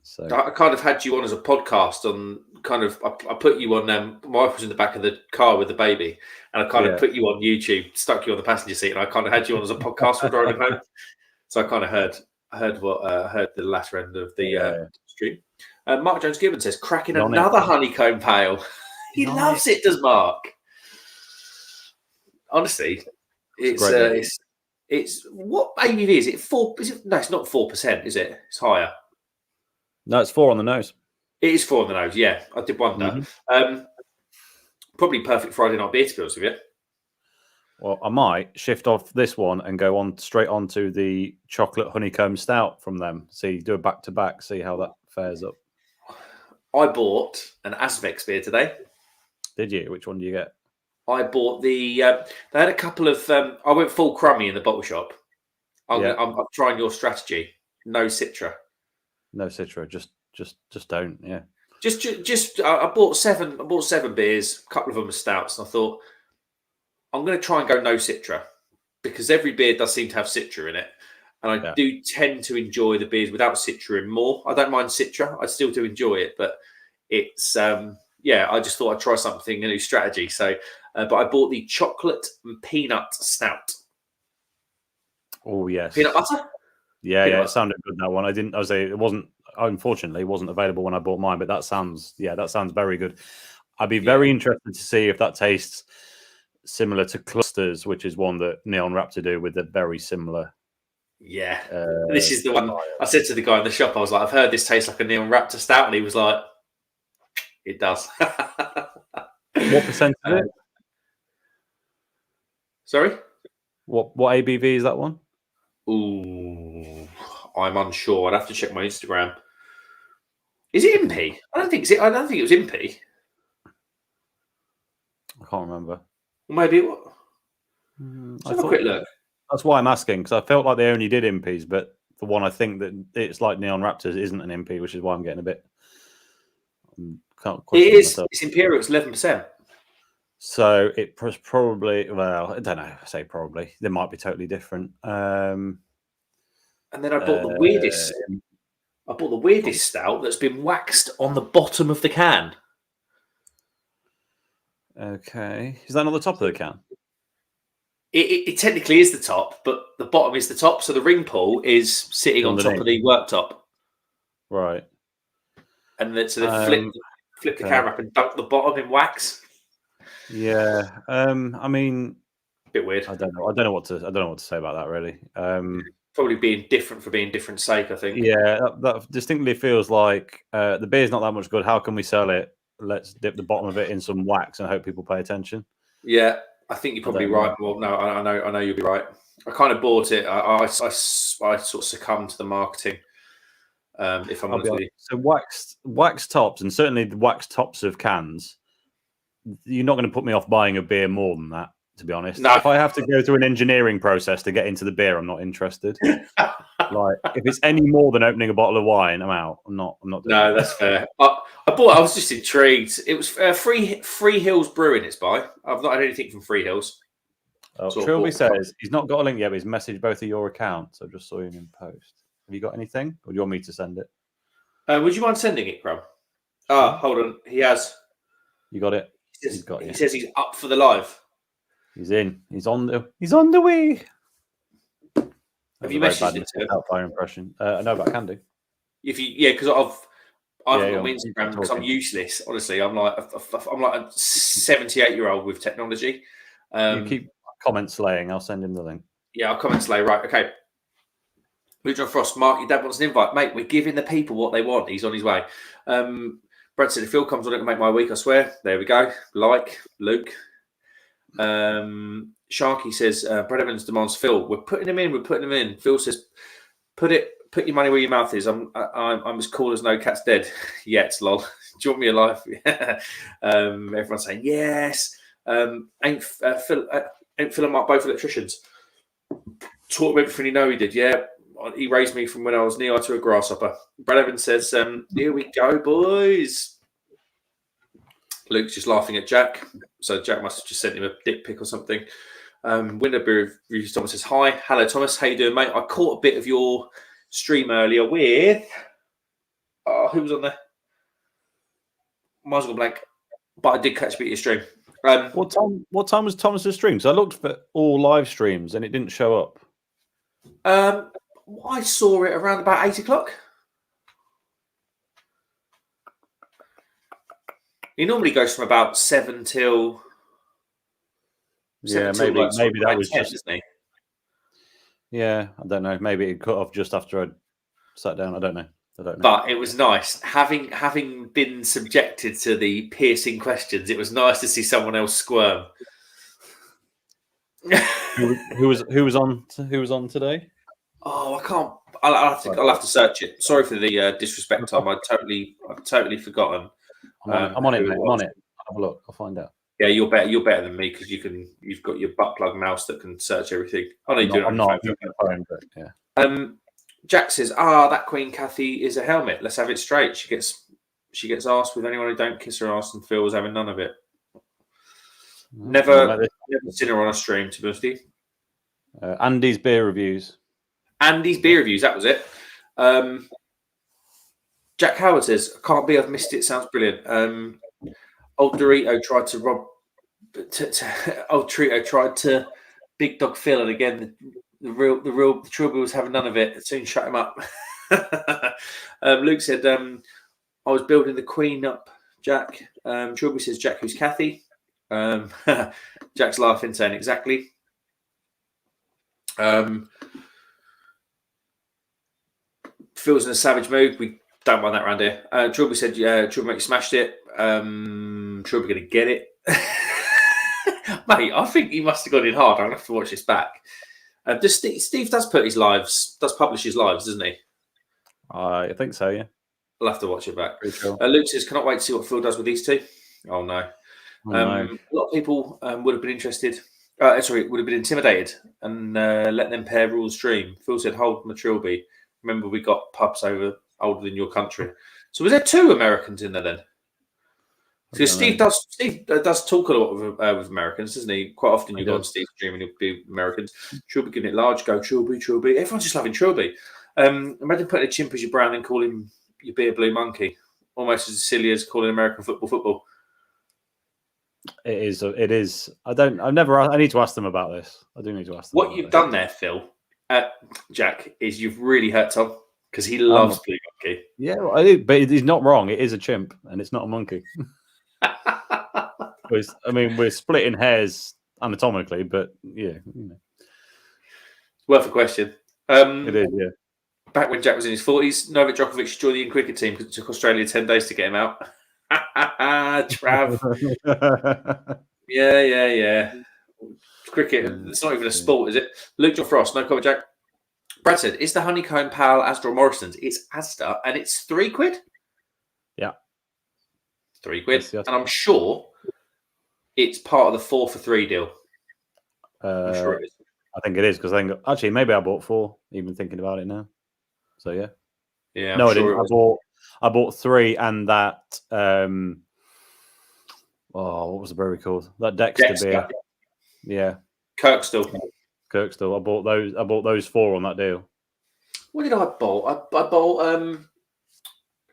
So I kind of had you on as a podcast on I put you on. My wife was in the back of the car with the baby, and I kind of put you on YouTube, stuck you on the passenger seat, and I kind of had you on as a podcast for driving home. So I kind of heard the latter end of the stream. Mark Jones Gibbons says, cracking another honeycomb pale. He loves it, does Mark? Honestly, it's what ABV is it? 4? No, it's not 4%, is it? It's higher. No, it's 4 on the nose. It is 4 on the nose. Yeah, I did wonder. Probably perfect Friday night beer, to be honest with you. Well, I might shift off this one and go on straight on to the chocolate honeycomb stout from them. Do a back to back. See how that fares up. I bought an Asvex beer today. Did you? Which one do you get? I bought the. They had a couple of. I went full crummy in the bottle shop. I'm trying your strategy. No Citra. No Citra. Just don't. Yeah. Just. I bought 7. I bought 7 beers. A couple of them are stouts, and I thought I'm going to try and go no Citra because every beer does seem to have Citra in it. And I do tend to enjoy the beers without Citra in more. I don't mind Citra. I still do enjoy it, but it's I just thought I'd try something, a new strategy. So, but I bought the chocolate and peanut stout. Oh yes, peanut butter. Yeah, it sounded good, that one. It wasn't. Unfortunately, it wasn't available when I bought mine, but that sounds very good. I'd be very interested to see if that tastes similar to Clusters, which is one that Neon Raptor do with a very similar. Yeah, this is the one I said to the guy in the shop. I was like, I've heard this tastes like a Neon Raptor stout, and he was like, it does. What percent is it? Sorry? What ABV is that one? Ooh, I'm unsure. I'd have to check my Instagram. Is it Impy? I don't think it was Impy. I can't remember. Well, maybe it was. Have a quick look. That's why I'm asking, because I felt like they only did Impies, but the one I think that it's like Neon Raptors isn't an Impy, which is why I'm getting a bit. It is. It's Imperial. It's 11%. So it was probably. Well, I don't know. I say probably. They might be totally different. And then I bought the weirdest. I bought the weirdest stout that's been waxed on the bottom of the can. Okay, is that not the top of the can? It technically is the top, but the bottom is the top. So the ring pull is sitting on top of the worktop. Right. And then so they flip the can up and dunk the bottom in wax. Yeah. I mean, bit weird. I don't know what to say about that really. Probably being different for being different sake, I think. Yeah, that distinctly feels like the beer's not that much good. How can we sell it? Let's dip the bottom of it in some wax and hope people pay attention. Yeah, I think you're probably right. Well, no, I know you'll be right. I kind of bought it. I sort of succumbed to the marketing. If I'm honest with you. So wax tops, and certainly the wax tops of cans, you're not going to put me off buying a beer more than that, to be honest. No. If I have to go through an engineering process to get into the beer, I'm not interested. Like, if it's any more than opening a bottle of wine, I'm out. I'm not doing No, that's fair. I was just intrigued. It was Free Hills Brewing. It's by. I've not had anything from Free Hills. Trilby says he's not got a link yet, but he's messaged both of your accounts. I just saw him in post. Have you got anything, or do you want me to send it? Would you mind sending it, Graham? Hold on. He has. You got it. He says he's up for the live. He's in. He's on the way. Have you messaged it to him? Outfire impression. No, but I can do. Because I've got my Instagram because I'm useless. Honestly, I'm like a 78-year-old with technology. You keep comment slaying. I'll send him the link. Yeah, I'll comment slay. Right, okay. Luke Frost, Mark, your dad wants an invite, mate. We're giving the people what they want. He's on his way. Brad said, if Phil comes on, it will make my week. I swear. There we go. Like Luke. Sharky says, Brad Evans demands Phil. We're putting him in. Phil says, put your money where your mouth is. I'm as cool as no cat's dead yet. Lol. Do you want me alive? Everyone's saying yes. Ain't Phil and Mark both electricians? Taught him everything he did. Yeah, he raised me from when I was knee high to a grasshopper. Brad Evans says, here we go, boys. Luke's just laughing at Jack. So Jack must have just sent him a dick pic or something. Window Beer Reviews Thomas says, hi. Hello, Thomas. How you doing, mate? I caught a bit of your stream earlier with... who was on there? Mine's gone blank. But I did catch a bit of your stream. What time was Thomas's stream? So I looked for all live streams and it didn't show up. I saw it around about 8 o'clock. He normally goes from about 7 till. Yeah, maybe that was 10, just. Isn't he? Yeah, I don't know. Maybe it cut off just after I sat down. I don't know. But it was nice having been subjected to the piercing questions. It was nice to see someone else squirm. who was on today? Oh, I can't. I'll have to search it. Sorry for the disrespect, Tom. I've totally forgotten. I'm on it, mate. I'm on it. Have a look. I'll find out. Yeah, you're better than me because you've got your butt plug mouse that can search everything. I'm not. But yeah. Jack says, that Queen Kathy is a helmet. Let's have it straight. She gets asked with anyone who don't kiss her ass, and Phil was having none of it. Never seen her on a stream, to be honest with you. Andy's beer reviews. That was it. Jack Howard says, can't be, I've missed it. Sounds brilliant. Old Dorito tried to rob. Old Dorito tried to Big Dog Phil, and again, the Trilby was having none of it. It soon shut him up. Luke said, I was building the Queen up, Jack. Trilby says, Jack, who's Kathy? Jack's laughing, saying exactly. Phil's in a savage mood. We don't mind that around here. Trilby said, Trilby mate smashed it. Trilby going to get it. Mate, I think he must have gone in hard. I'm going to have to watch this back. Steve does publish his lives, doesn't he? I think so, yeah. I'll have to watch it back. Sure. Luke says, cannot wait to see what Phil does with these two. Oh, no. A lot of people would have been interested. Would have been intimidated and let them pair rules stream. Phil said, hold my Trilby. Remember, we got pubs older than your country. So was there two Americans in there then? Because Steve does talk a lot with Americans, doesn't he? Quite often you go on Steve's stream and he'll be Americans. Trilby giving it large, go Trilby. Everyone's just loving Trilby. Imagine putting a chimp as your brand and calling your beer Blue Monkey, almost as silly as calling American football. It is. It is. I need to ask them about this. I do need to ask them. What you've done there, Phil, Jack, is you've really hurt Tom because he loves Blue Monkey. Yeah, well, I do, but he's not wrong. It is a chimp, and it's not a monkey. I mean, we're splitting hairs anatomically, but yeah, worth a question. It is. Yeah. Back when Jack was in his 40s, Novak Djokovic joined the England cricket team because it took Australia 10 days to get him out. Trav. Yeah. Cricket, it's not even a sport, is it? Luke John Frost, no comment, Jack. Brad said, is the honeycomb pal Asda or Morrison's? It's Asda, and it's £3. Yeah. £3. Yes. And I'm sure it's part of the 4 for 3 deal. I'm sure it is. I think it is because actually maybe I bought 4. Even thinking about it now. So yeah. Yeah. No, I didn't. I bought 3 and that. What was the brewery called? That Dexter beer. Yeah. Kirkstall. I bought those 4 on that deal. What did I bought? I bought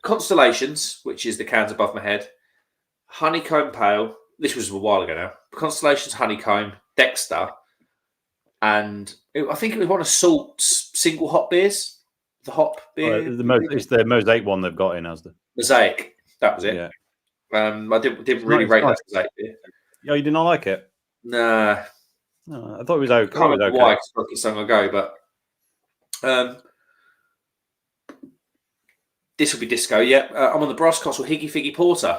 Constellations, which is the cans above my head. Honeycomb Pale. This was a while ago now. Constellations, Honeycomb, Dexter, and I think it was one of Salt's single hop beers. The hop beer. It's the Mosaic one they've got in Asda. Mosaic. That was it. Yeah. I didn't really rate that Mosaic beer. Yeah, you did not like it? Nah. No, I thought it was okay. Can't remember why, because I broke it so long ago, but this will be disco. Yeah, I'm on the Brass Castle Higgy Figgy Porter.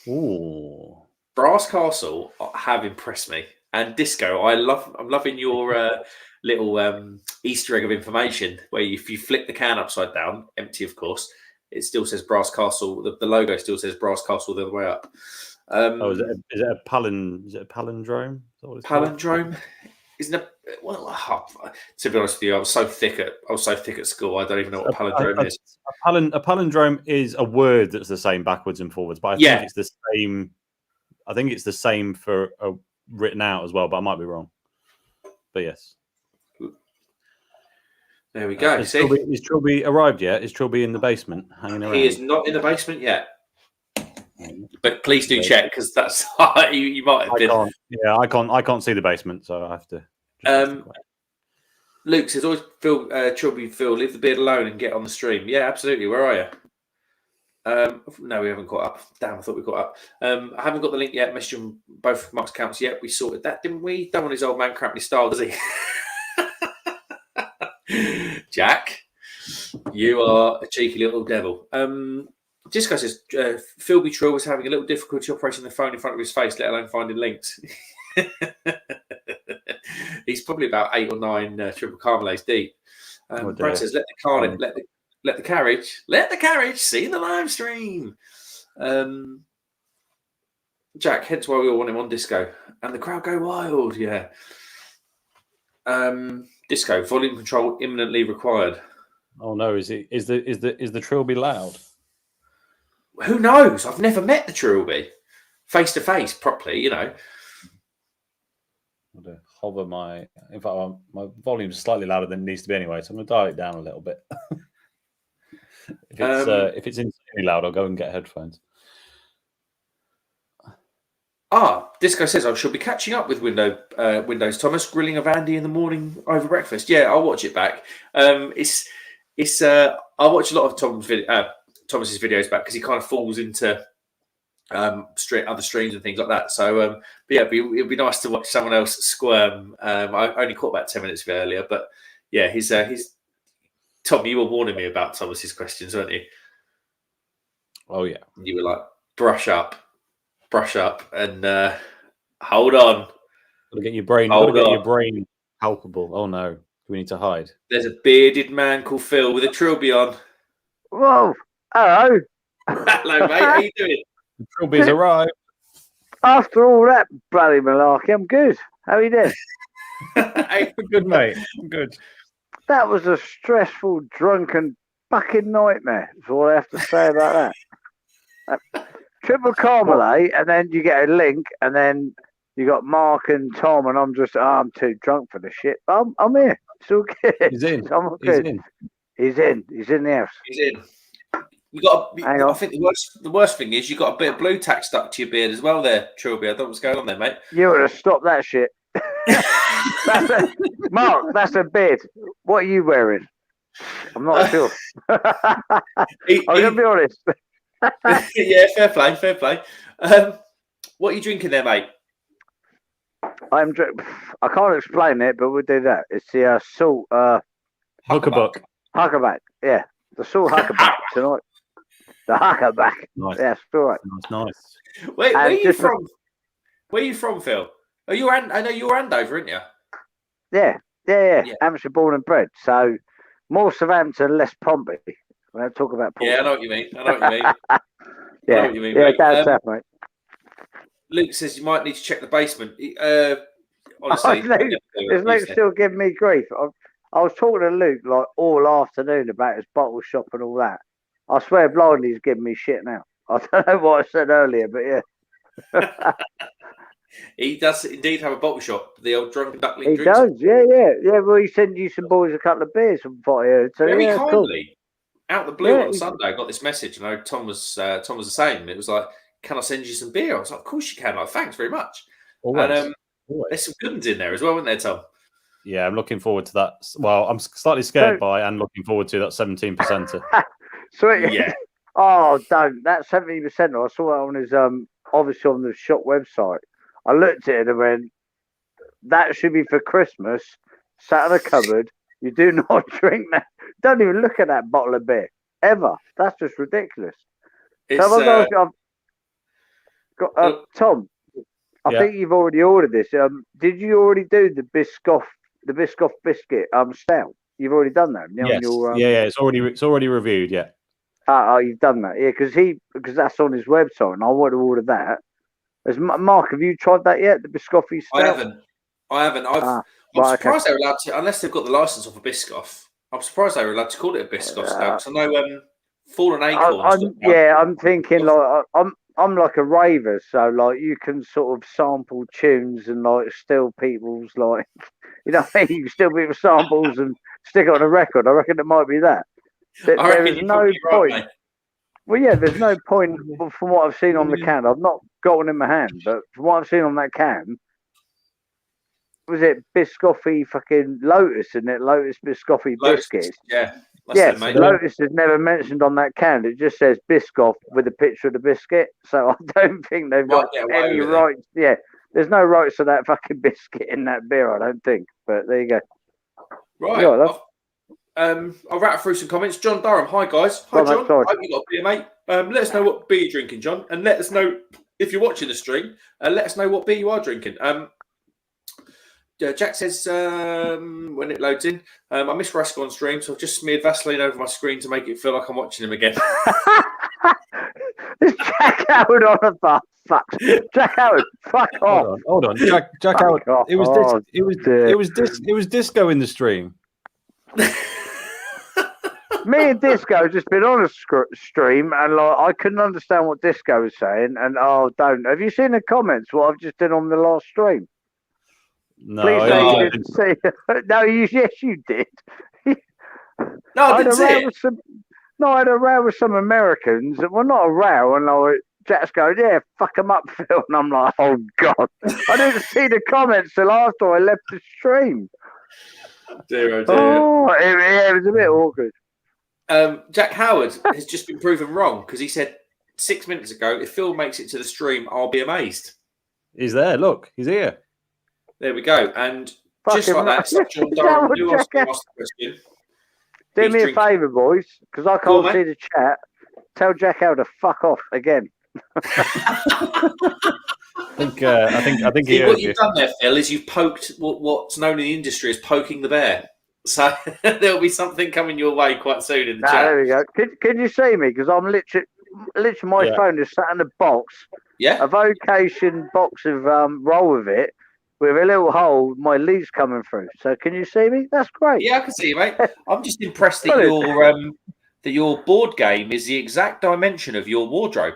Ooh. Brass Castle have impressed me, and disco. I'm loving your little Easter egg of information where if you flip the can upside down, empty of course, it still says Brass Castle. The logo still says Brass Castle the other way up. Is it a palindrome? Palindrome? Isn't it? Well, to be honest with you, I was so thick at school. I don't even know what a palindrome is. A palindrome is a word that's the same backwards and forwards, but I think it's the same. I think it's the same for written out as well, but I might be wrong. But yes. There we go. Is Trilby arrived yet? Is Trilby in the basement hanging around? He is not in the basement yet. But please do check because that's you might have been. I can't see the basement, so I have to. Luke says, "Always Trilby, Phil, leave the beard alone and get on the stream." Yeah, absolutely. Where are you? No, we haven't caught up. Damn, I thought we caught up. I haven't got the link yet. Message on both Mark's accounts yet. We sorted that, didn't we? Don't want his old man cramping his style, does he? Jack, you are a cheeky little devil. Disco says Philby Trill was having a little difficulty operating the phone in front of his face, let alone finding links. He's probably about 8 or 9 triple carmelades deep. Brad says, let the carriage see the live stream. Jack, hence why we all want him on Disco. And the crowd go wild, yeah. Disco, volume control imminently required. Oh no, is the Trilby loud? Who knows? I've never met the Trilby face to face properly, you know. I'm going to hover in fact, my volume's slightly louder than it needs to be anyway, so I'm going to dial it down a little bit. If it's insanely loud, I'll go and get headphones. Disco says I shall be catching up with Windows Thomas, grilling of Andy in the morning over breakfast. Yeah, I'll watch it back. I watch a lot of Thomas's videos back because he kind of falls into other streams and things like that. So, but yeah, it'd be nice to watch someone else squirm. I only caught about 10 minutes of it earlier, but yeah, he's Tom. You were warning me about Thomas's questions, weren't you? Oh yeah, you were like, brush up, and hold on. Gotta get your brain. Gotta get your brain palpable. Oh no, we need to hide. There's a bearded man called Phil with a trilby on. Whoa! Hello. Hello, mate. How you doing? The trilby's arrived. After all that bloody malarkey, I'm good. How are you doing? Hey, good, mate. I'm good. That was a stressful, drunken, fucking nightmare. That's all I have to say about that. Triple Carmelade, and then you get a link, and then you got Mark and Tom, and I'm just, I'm too drunk for the shit. I'm here. It's all good. He's in. I'm good. He's in. He's in the house. He's in. You got. Hang on. I think the worst thing is you got a bit of blue tack stuck to your beard as well, there, Trilby. I don't know what's going on there, mate. You would have stopped that shit. Mark, that's a beard. What are you wearing? I'm not sure. I'm gonna be honest. Yeah, fair play. What are you drinking there, mate? I can't explain it, but we'll do that. It's the salt Huckabuck. huckaback. Yeah, the salt huckaback tonight. The huckaback. Nice. Yeah, it's all right. Nice. Where are you from? Where are you from, Phil? I know you're Andover, aren't you? Yeah. Hampshire born and bred. So more Southampton, less Pompey. We don't talk about Pompey. Yeah, I know what you mean. I know what you mean. Yeah, Mate. that's that, mate. Luke says you might need to check the basement. Honestly, Luke still giving me grief. I was talking to Luke like all afternoon about his bottle shop and all that. I swear blindly he's giving me shit now. I don't know what I said earlier, but yeah. He does indeed have a bottle shop. The old drunken duckling. He drinks. does, yeah. Well, he sent you some boys a couple of beers from what I heard. So Very yeah, kindly, out the blue Yeah, on Sunday, I got this message. And I know Tom was the same. It was like, "Can I send you some beer?" I was like, "Of course you can." Like, thanks very much. Always. And Always. there's some good ones in there as well, isn't there, Tom? Yeah, I'm looking forward to that. Well, I'm slightly scared by and looking forward to that 17%. Sweet. Yeah. Oh, don't. That 70%. I saw that on his obviously on the shop website. I looked at it and went, that should be for Christmas. Sat in a cupboard. You do not drink that. Don't even look at that bottle of beer ever. That's just ridiculous. So Tom, I think you've already ordered this. Did you already do the Biscoff biscuit stout? You've already done that. Yes. Yeah. It's already reviewed. Yeah. Oh, you've done that. Yeah, because that's on his website, and I want to order that. Mark, have you tried that yet? The Biscoff stout? I haven't. I'm surprised they're allowed to, unless they've got the license off a Biscoff. I'm surprised they were allowed to call it a Biscoff stout. I know Fallen Acorns. I'm thinking like I'm like a raver, so like you can sort of sample tunes and like steal people's like you know what I mean? You can steal people's samples and stick it on a record. I reckon it might be that. There is no point. Right, well, yeah, there's no point from what I've seen on the can. I've not got one in my hand, but from what I've seen on that can, was it Biscoffy fucking Lotus, isn't it? Lotus Biscoffy biscuits. Yeah. Yes, Lotus is never mentioned on that can. It just says Biscoff with a picture of the biscuit. So I don't think they've got any rights. Yeah, there's no rights to that fucking biscuit in that beer, I don't think. But there you go. Right. I'll rattle through some comments. John Durham, hi guys. Hi John. I hope you got a beer, mate. Let us know what beer you're drinking, John, and let us know if you're watching the stream. Let us know what beer you are drinking. Jack says when it loads in, I miss Rask on stream, so I've just smeared Vaseline over my screen to make it feel like I'm watching him again. Jack Howard on a bus. Fuck. Jack Howard, fuck off. Hold on. Jack Howard. It was disco in the stream. Me and Disco just been on a stream, and like I couldn't understand what Disco was saying. And don't. Have you seen the comments? What I've just done on the last stream? No, please say you didn't see. No, yes, you did. No, I didn't see it. I had a row with some Americans. Well, not a row, and like Jack's going, "Yeah, fuck them up, Phil," and I'm like, "Oh God!" I didn't see the comments till after I left the stream. Dear. It was a bit awkward. Jack Howard has just been proven wrong because he said 6 minutes ago, if Phil makes it to the stream, I'll be amazed. He's there. Look, he's here. There we go. And just like that, John Durham, who else can ask the question? Do me a favour, boys, because I can't see the chat. Tell Jack how to fuck off again. I think See, what you've done there, Phil, is you've poked what's known in the industry as poking the bear. So there'll be something coming your way quite soon in the chat. There we go. Can you see me? Because I'm literally my phone is sat in a box. Yeah. A vocation box of roll with it, with a little hole, my leaves coming through. So can you see me? That's great. Yeah, I can see you, mate. I'm just impressed that your board game is the exact dimension of your wardrobe.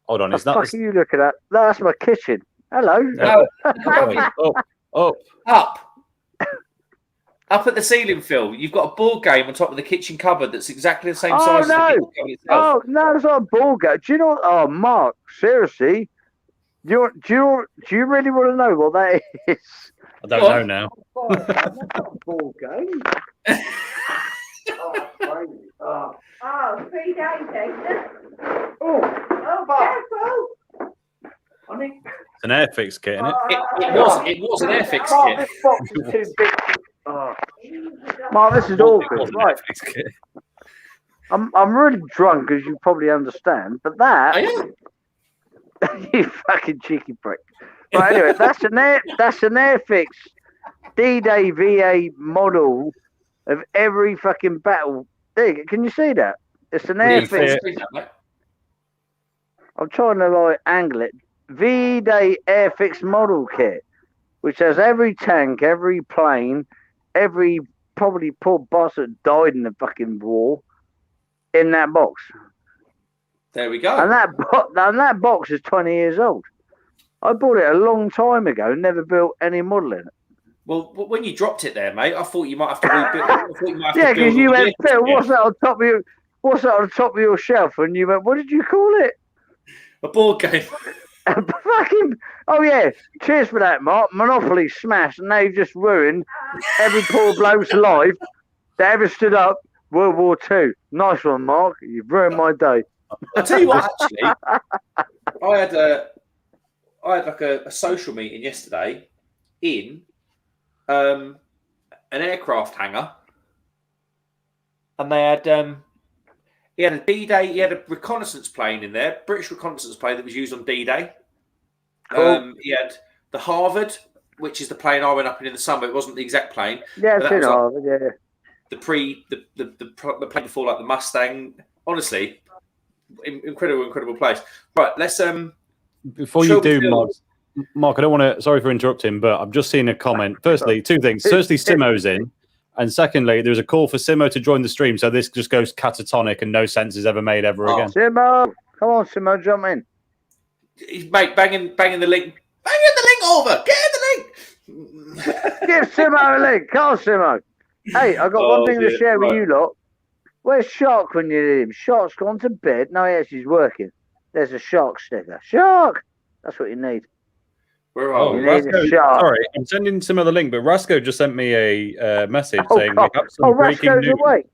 Hold on, what the fuck are you looking at? That's my kitchen. Hello. No. Up. Up. Up at the ceiling, Phil, you've got a board game on top of the kitchen cupboard that's exactly the same Oh, size as the no. kitchen cupboard itself. Oh, no, it's not a ball game. Do you know what? Oh, Mark, seriously? Do you really want to know what that is? I don't know now. Oh, that's not a ball game. Oh, crazy. Oh. Oh, 3 days, Jason. Oh, Careful. I think It's an Airfix kit, isn't it? It was an Airfix Mark, kit. this box is too big. Oh. Mark, this is awkward. Right. Airfix kit. I'm really drunk, as you probably understand, but that you fucking cheeky prick. But anyway, that's an Airfix D-Day VA model of every fucking battle. There, can you see that? It's an Airfix. I'm trying to like angle it. V-Day Airfix model kit, which has every tank, every plane, every probably poor boss that died in the fucking war in that box. There we go. And that box is 20 years old. I bought it a long time ago, never built any model in it. Well, when you dropped it there, mate, I thought you might have to rebuild. Yeah, because you went, Phil, what's that on top of your shelf? And you went, what did you call it? A board game. Fucking, oh yeah, cheers for that, Mark. Monopoly smashed, and they've just ruined every poor bloke's life that ever stood up World War II. Nice one, Mark. You've ruined my day. I'll tell you what, actually, I had like a social meeting yesterday in an aircraft hangar, and they had he had a D-Day, he had a reconnaissance plane in there, British reconnaissance plane that was used on D-Day. Cool. He had the Harvard, which is the plane I went up in the summer. It wasn't the exact plane. Yeah, it's in like Harvard, yeah. the plane before, like the Mustang. Honestly, incredible place. Right, let's Before you do, Mark, I don't want to. Sorry for interrupting, but I've just seen a comment. Firstly, two things. Firstly, Simo's in, and secondly, there's a call for Simo to join the stream. So this just goes catatonic, and no sense is ever made ever again. Simo, come on, Simo, jump in. He's banging the link. Banging the link over. Get the link. Give Simo a link. Come on, Simo. Hey, I've got one thing to share with you lot. Where's Shark when you need him? Shark's gone to bed. No, yes, he's working. There's a Shark sticker. Shark! That's what you need. Where are we? Rasco, sorry, I'm sending Simo the link, but Rasco just sent me a message saying we have some breaking Rasco's news. away.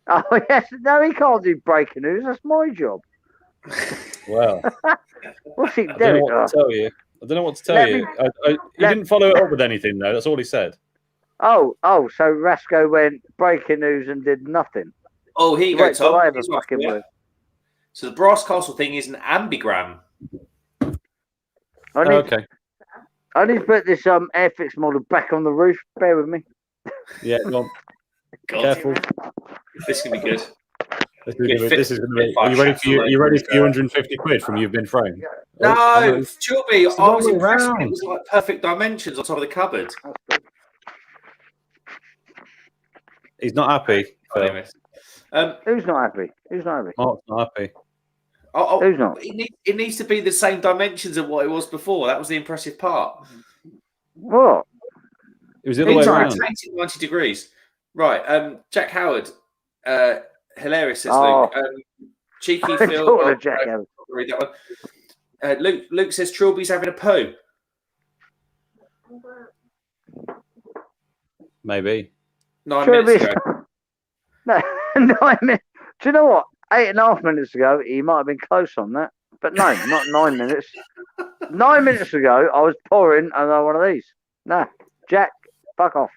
Oh, yes. No, he can't do breaking news. That's my job. Well, What's he I don't know doing? what to tell you. I don't know what to tell you. He didn't follow it up with anything, though. That's all he said. Oh, so Rasco went breaking news and did nothing. Oh, here you go, Tom. Word. So the Brass Castle thing is an ambigram. Okay. I need to put this Airfix model back on the roof. Bear with me. Yeah, go on. God. Careful. This can be good. This is going to be. Are you ready for you ready for your 150 quid from You've Been Framed? No, Chubby, I was impressed. It was like perfect dimensions on top of the cupboard. He's not happy. Who's not happy? Who's not happy? Mark's not happy. Who's not? It needs to be the same dimensions of what it was before. That was the impressive part. What? It was the other way around. 90 degrees. Right. Jack Howard. Hilarious, says Oh. Luke. Cheeky Phil. Jack Howard. Read that one. Luke says Trilby's having a poo. Maybe. 9 minutes ago. No, 9 minutes. Do you know what? 8.5 minutes ago, he might have been close on that. But no, not 9 minutes. 9 minutes ago, I was pouring another one of these. No, Jack, fuck off.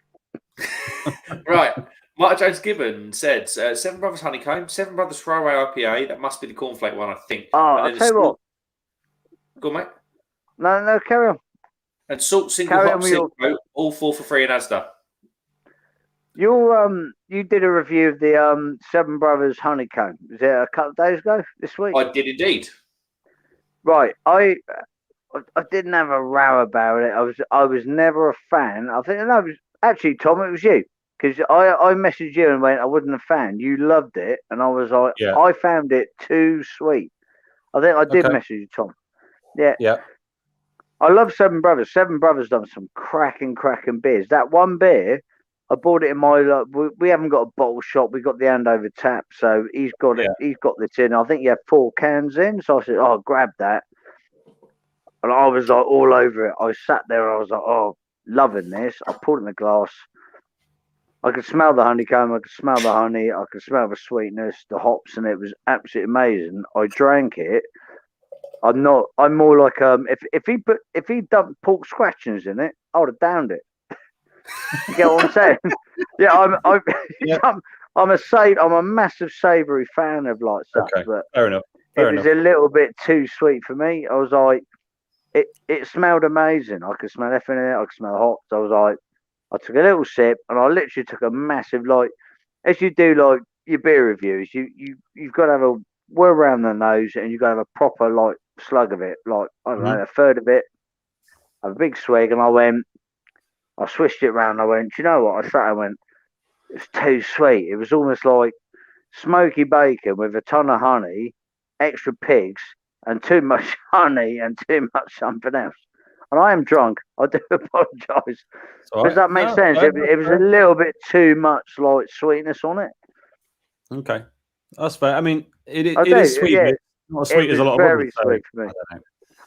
Right. Mark Jones Gibbon said, Seven Brothers Honeycomb, Seven Brothers Throwaway IPA. That must be the cornflake one, I think. Oh, I'll tell you what. Go on, mate. No, carry on. And Salt Single Hop Single, all 4 for free in Asda. You did a review of the Seven Brothers Honeycomb. Was it a couple of days ago? This week? I did indeed. Right. I didn't have a row about it. I was never a fan. I think no, it was actually Tom. It was you because I messaged you and went I wasn't a fan. You loved it, and I was like I found it too sweet. I think I did message you, Tom. Yeah. Yeah. I love Seven Brothers. Seven Brothers done some cracking beers. That one beer I bought it in my. We haven't got a bottle shop. We got the hand over tap, so he's got it. Yeah. He's got this in. I think he had 4 cans in, so I said, "Oh, grab that." And I was like all over it. I sat there. I was like, "Oh, loving this." I poured it in the glass. I could smell the honeycomb. I could smell the honey. I could smell the sweetness, the hops, and it was absolutely amazing. I drank it. I'm more like if he dumped pork scratchings in it, I would have downed it. You get what I'm saying? Yeah, I'm a massive savoury fan of like stuff, Okay, but fair enough. it was a little bit too sweet for me. I was like, it smelled amazing. I could smell everything in it. I could smell the hops. I was like, I took a little sip and I literally took a massive, like, as you do like your beer reviews, you've got to have a whirl around the nose and you've got to have a proper like slug of it, like I don't know, a third of it, have a big swig, and I swished it round. I went, do you know what? I went, it's too sweet. It was almost like smoky bacon with a ton of honey, extra pigs, and too much honey and too much something else. And I am drunk. I do apologise. Does that make sense? It was a little bit too much like sweetness on it. Okay, that's fair. I mean, it is sweet. Yeah. But it's not as sweet as a lot of very others. sweet for me.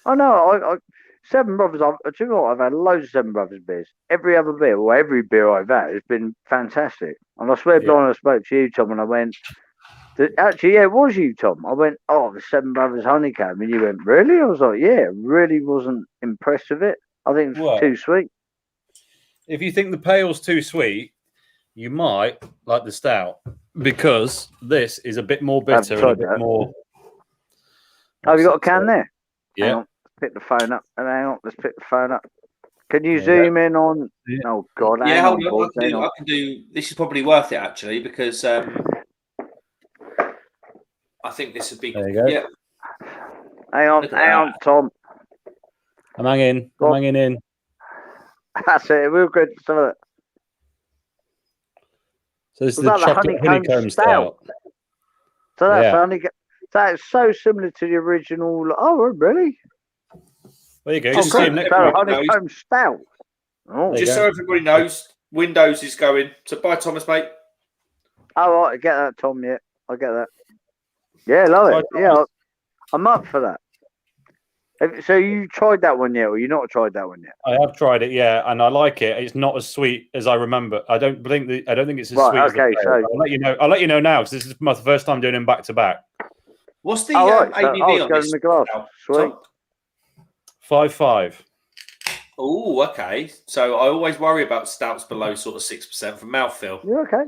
I know. I Seven Brothers. Do you know what? I've had loads of Seven Brothers beers. Every other beer, or every beer I've had, has been fantastic. And I swear, blind, I spoke to you, Tom, and I went. Actually, yeah, it was you, Tom. I went, oh, the Seven Brothers honeycomb, and you went, really? I was like, yeah, really wasn't impressed with it. I think it's too sweet. If you think the pale's too sweet, you might like the stout because this is a bit more bitter and a bit more. Have you got a can there? Yeah. Hang on, let's pick the phone up. Let's pick the phone up. Can you zoom in on? Yeah. Oh God! Yeah, hold on. I can do. This is probably worth it actually because I think this would be. There you go. Yeah. Hang on, Tom. I'm hanging in. That's it. We're good. So this is the chocolate honeycomb stout. So that's honeycomb. That's so similar to the original. Oh, really? There you go. Just honeycomb stout. Oh, just so everybody knows, Windows is going. So bye, Thomas, mate. Oh, I get that, Tom. Yeah, I get that. Yeah, love it. Yeah, I'm up for that. So you tried that one yet, or you not tried that one yet? I have tried it, yeah, and I like it. It's not as sweet as I remember. I don't think it's as sweet. Okay, as I'll let you know. I'll let you know now because this is my first time doing them back to back. What's the ABV on this? In the glass. Sweet. 5.5. Oh, okay. So I always worry about stouts below sort of 6% for mouthfeel. You okay?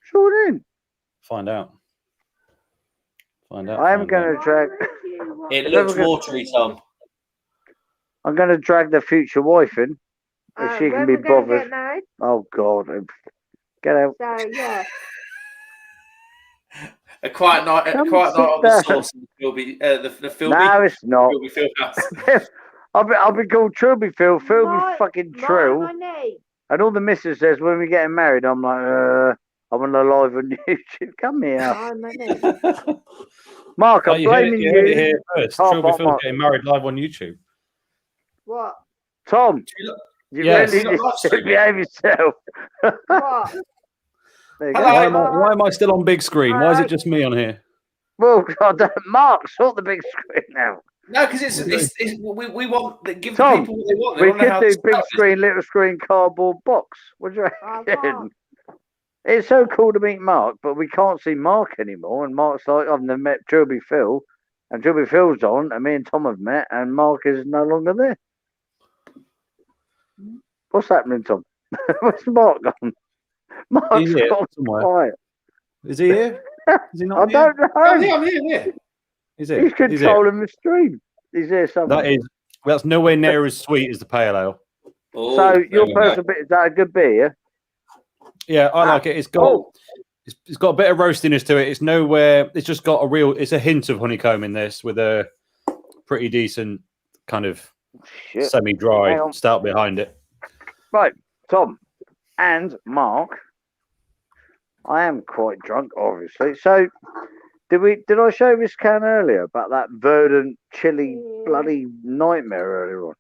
Sure in. Find out. I am going to drag. It looks watery, Tom. I'm going to drag the future wife in if she can be bothered. Oh God, get out. So yeah. A quiet night on the sauce will be the filmy. No, it's not. Phil I'll be called Trilby Phil. Phil be fucking Trill. And all the missus says when we're getting married, I'm like, I'm on the live on YouTube. Come here. Mark, I'm blaming you. Heard it here first. Trilby Phil getting married live on YouTube. What? Tom, you really need to behave yourself. What? Why am I still on big screen? Why is it just me on here? Well, God, Mark, sort the big screen now. No, because we want to give Tom, people what they want. We could do big screen, little screen, cardboard box. What do you reckon? It's so cool to meet Mark, but we can't see Mark anymore. And Mark's like, I've never met Trilby Phil. And Trilby Phil's on, and me and Tom have met, and Mark is no longer there. What's happening, Tom? Where's Mark gone? Mark's gone quiet. Is he here? Is he not I don't know. I'm here. Is it? He's controlling the stream. He's here somewhere. That's nowhere near as sweet as the pale ale. Oh, so your personal bit, is that a good beer? Yeah, I like it. It's got a bit of roastiness to it. It's nowhere. It's just got it's a hint of honeycomb in this with a pretty decent kind of semi-dry stout behind it. Right, Tom and Mark. I am quite drunk, obviously. So, did I show this can earlier about that verdant, chilly, bloody nightmare earlier on?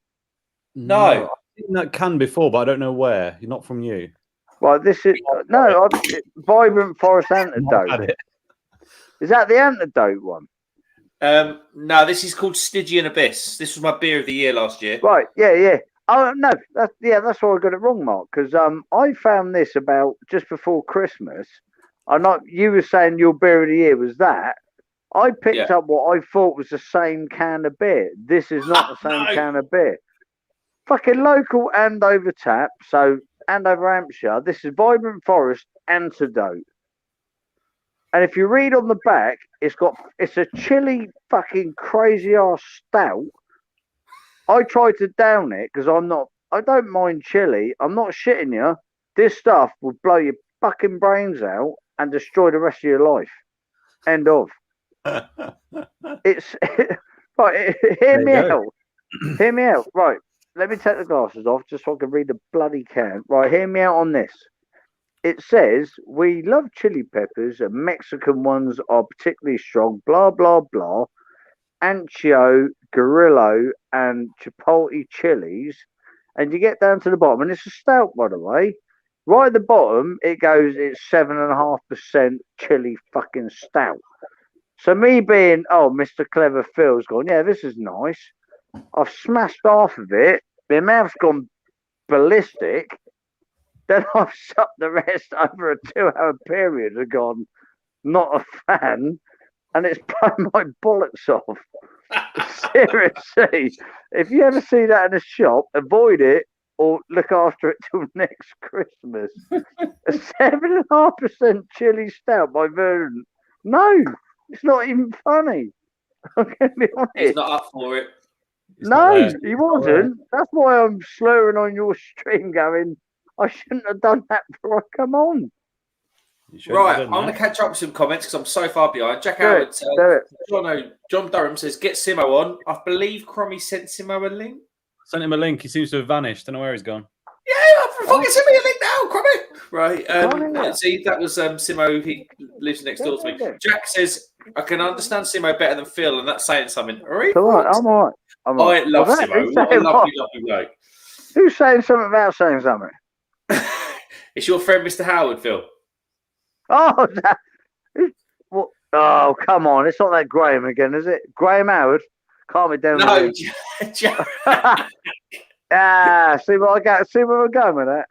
No, I've seen that can before, but I don't know where. Not from you. Well, this is Vibrant Forest Antidote. Is that the antidote one? No, this is called Stygian Abyss. This was my beer of the year last year. Right, yeah. Oh no, that's why I got it wrong, Mark. Because I found this about just before Christmas. You were saying your beer of the year was that. I picked up what I thought was the same can of beer. This is not the same can of beer. Fucking local Andover tap. So Andover, Hampshire. This is Vibrant Forest Antidote. And if you read on the back, it's a chilly fucking crazy ass stout. I tried to down it because I don't mind chili. I'm not shitting you. This stuff will blow your fucking brains out and destroy the rest of your life. End of. Right, hear me out. Hear me out. Right, let me take the glasses off just so I can read the bloody can. Right, hear me out on this. It says, we love chili peppers and Mexican ones are particularly strong, blah, blah, blah. Ancho, Guerrillo, and Chipotle chilies. And you get down to the bottom, and it's a stout, by the way. Right at the bottom, it goes, it's 7.5% chili fucking stout. So me being, Mr. Clever Phil's gone, yeah, this is nice. I've smashed half of it. My mouth's gone ballistic. Then I've sucked the rest over a 2-hour period and gone, not a fan, and it's blown my bollocks off. Seriously, if you ever see that in a shop, avoid it or look after it till next Christmas. A 7.5% chili stout by Verdant. No, it's not even funny. I'm going to be honest. He's not up for it. No, he wasn't. That's why I'm slurring on your stream going, I shouldn't have done that before I come on. Right, I'm going to catch up with some comments because I'm so far behind. Jack Howard says, John Durham says, get Simo on. I believe Cromie sent Simo a link. Sent him a link. He seems to have vanished. Don't know where he's gone. Yeah, fucking send me a link now, Cromie. Right, see, that was Simo. He lives next door to me. Jack says, I can understand Simo better than Phil, and that's saying something. I'm all right. I love Simo. What a lovely bloke. Who's saying something about saying something? It's your friend, Mr. Howard, Phil. Oh, come on. It's not that Graham again, is it? Graham Howard? Calm it down. No, see where we're going with that.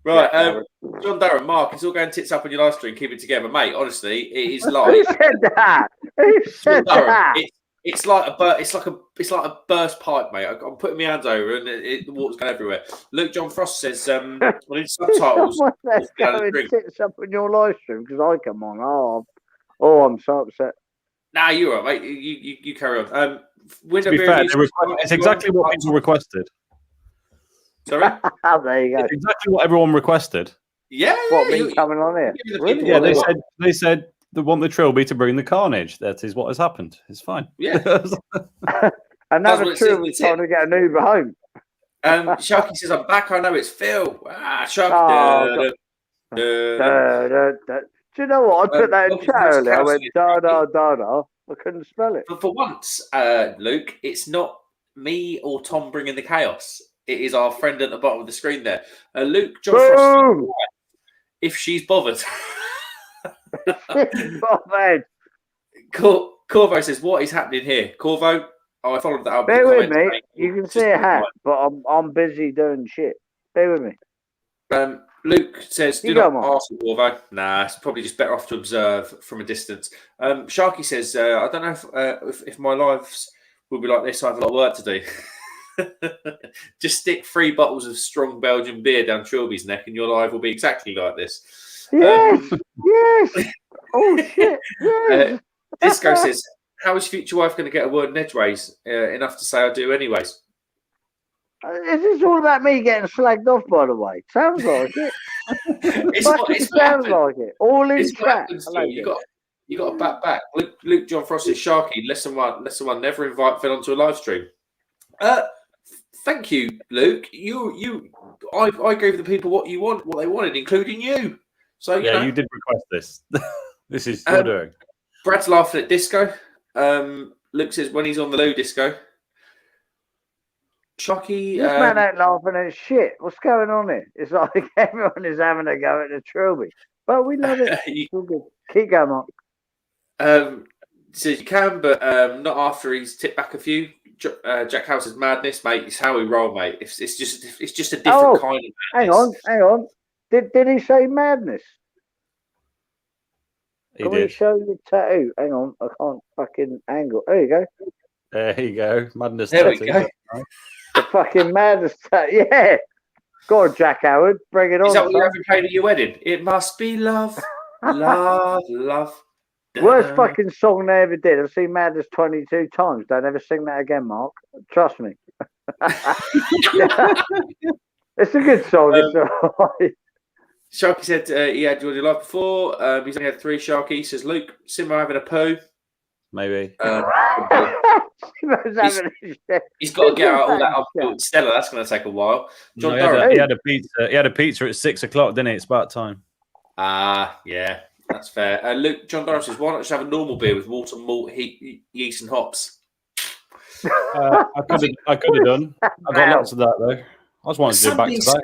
Right, John Darren, Mark, it's all going tits up on your live stream. Keep it together, mate. Honestly, it is live. Who said that? It's like a burst pipe, mate. I'm putting my hands over and the water's going everywhere. Luke John Frost says, I need subtitles. Tits up on your live stream because I come on. Oh, I'm so upset. Nah, you're right, mate. You carry on. To be fair, it's exactly what people requested. Sorry? There you go. It's exactly what everyone requested. Yeah. What, me coming on here? Really? Yeah, they said they want the Trilby to bring the carnage. That is what has happened. It's fine. Yeah. Another Trilby trying to get an Uber home. Sharky says, I'm back. I know it's Phil. Sharky. Do you know what? I put that in chat earlier. I went da. I couldn't spell it. But for once, Luke, it's not me or Tom bringing the chaos. It is our friend at the bottom of the screen there. Luke John Frost, if she's bothered. Corvo says, what is happening here? Corvo, I followed that up. Bear with me. You can see a hat, but I'm busy doing shit. Bear with me. Luke says, do not ask Corvo. Nah, it's probably just better off to observe from a distance. Sharky says, I don't know if my lives will be like this. I have a lot of work to do. Just stick 3 bottles of strong Belgian beer down Trilby's neck and your life will be exactly like this. Yes. Oh, shit. Yes. Disco says, how is future wife going to get a word in edgeways? Enough to say I do anyways. Is this all about me getting slagged off, by the way? Sounds like it. It sounds like it. All in chat. You got a back. Luke John Frost says, Sharky, lesson one, never invite Phil onto a live stream. Thank you, Luke. I gave the people what they wanted, including you. So you did request this. This is your doing. Brad's laughing at Disco. Luke says when he's on the loo, Disco. Sharky, This man ain't laughing at shit. What's going on here? It's like everyone is having a go at the trilby. But we love it. It's all good. Keep going, Mark. says you can, but not after he's tipped back a few. Jack House's madness, mate. It's how we roll, mate. It's just a different kind of madness. Hang on. Did he say madness? He Can did. we show the tattoo? Hang on, I can't fucking angle. There you go. There you go. Madness. There we tattoo. go. The fucking madness tattoo. Yeah. Go on, Jack Howard. Bring it on. Is that what you son. haven't played at your wedding? It must be love, love. Worst fucking song they ever did. I've seen Madness 22 times. Don't ever sing that again, Mark. Trust me. It's a good song. It's all right. Sharky said he had Geordie Live before. He's only had 3. Sharky says Luke, Simo having a poo. Maybe. He's got to get out all that unbuilt Stella. That's going to take a while. John Durham. He had a pizza. He had a pizza at 6 o'clock, didn't he? It's about time. Yeah, that's fair. John Durham says, why not just have a normal beer with water, malt, yeast, and hops? I could have done. I got lots of that though. I just wanted to do back to back.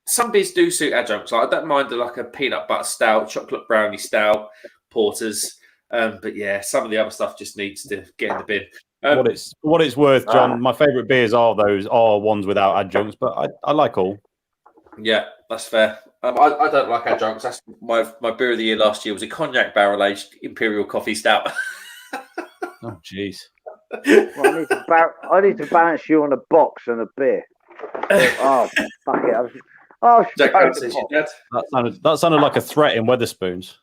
Some beers do suit adjuncts. Like, I don't mind like a peanut butter stout, chocolate brownie stout, porters. But yeah, some of the other stuff just needs to get in the bin. What it's worth, John. My favourite beers are ones without adjuncts, but I like all. Yeah, that's fair. I don't like adjuncts. That's my beer of the year last year was a cognac barrel aged imperial coffee stout. Oh jeez. Well, I need to balance you on a box and a beer. Oh fuck it! Jack says your dad. That sounded like a threat in Weatherspoons.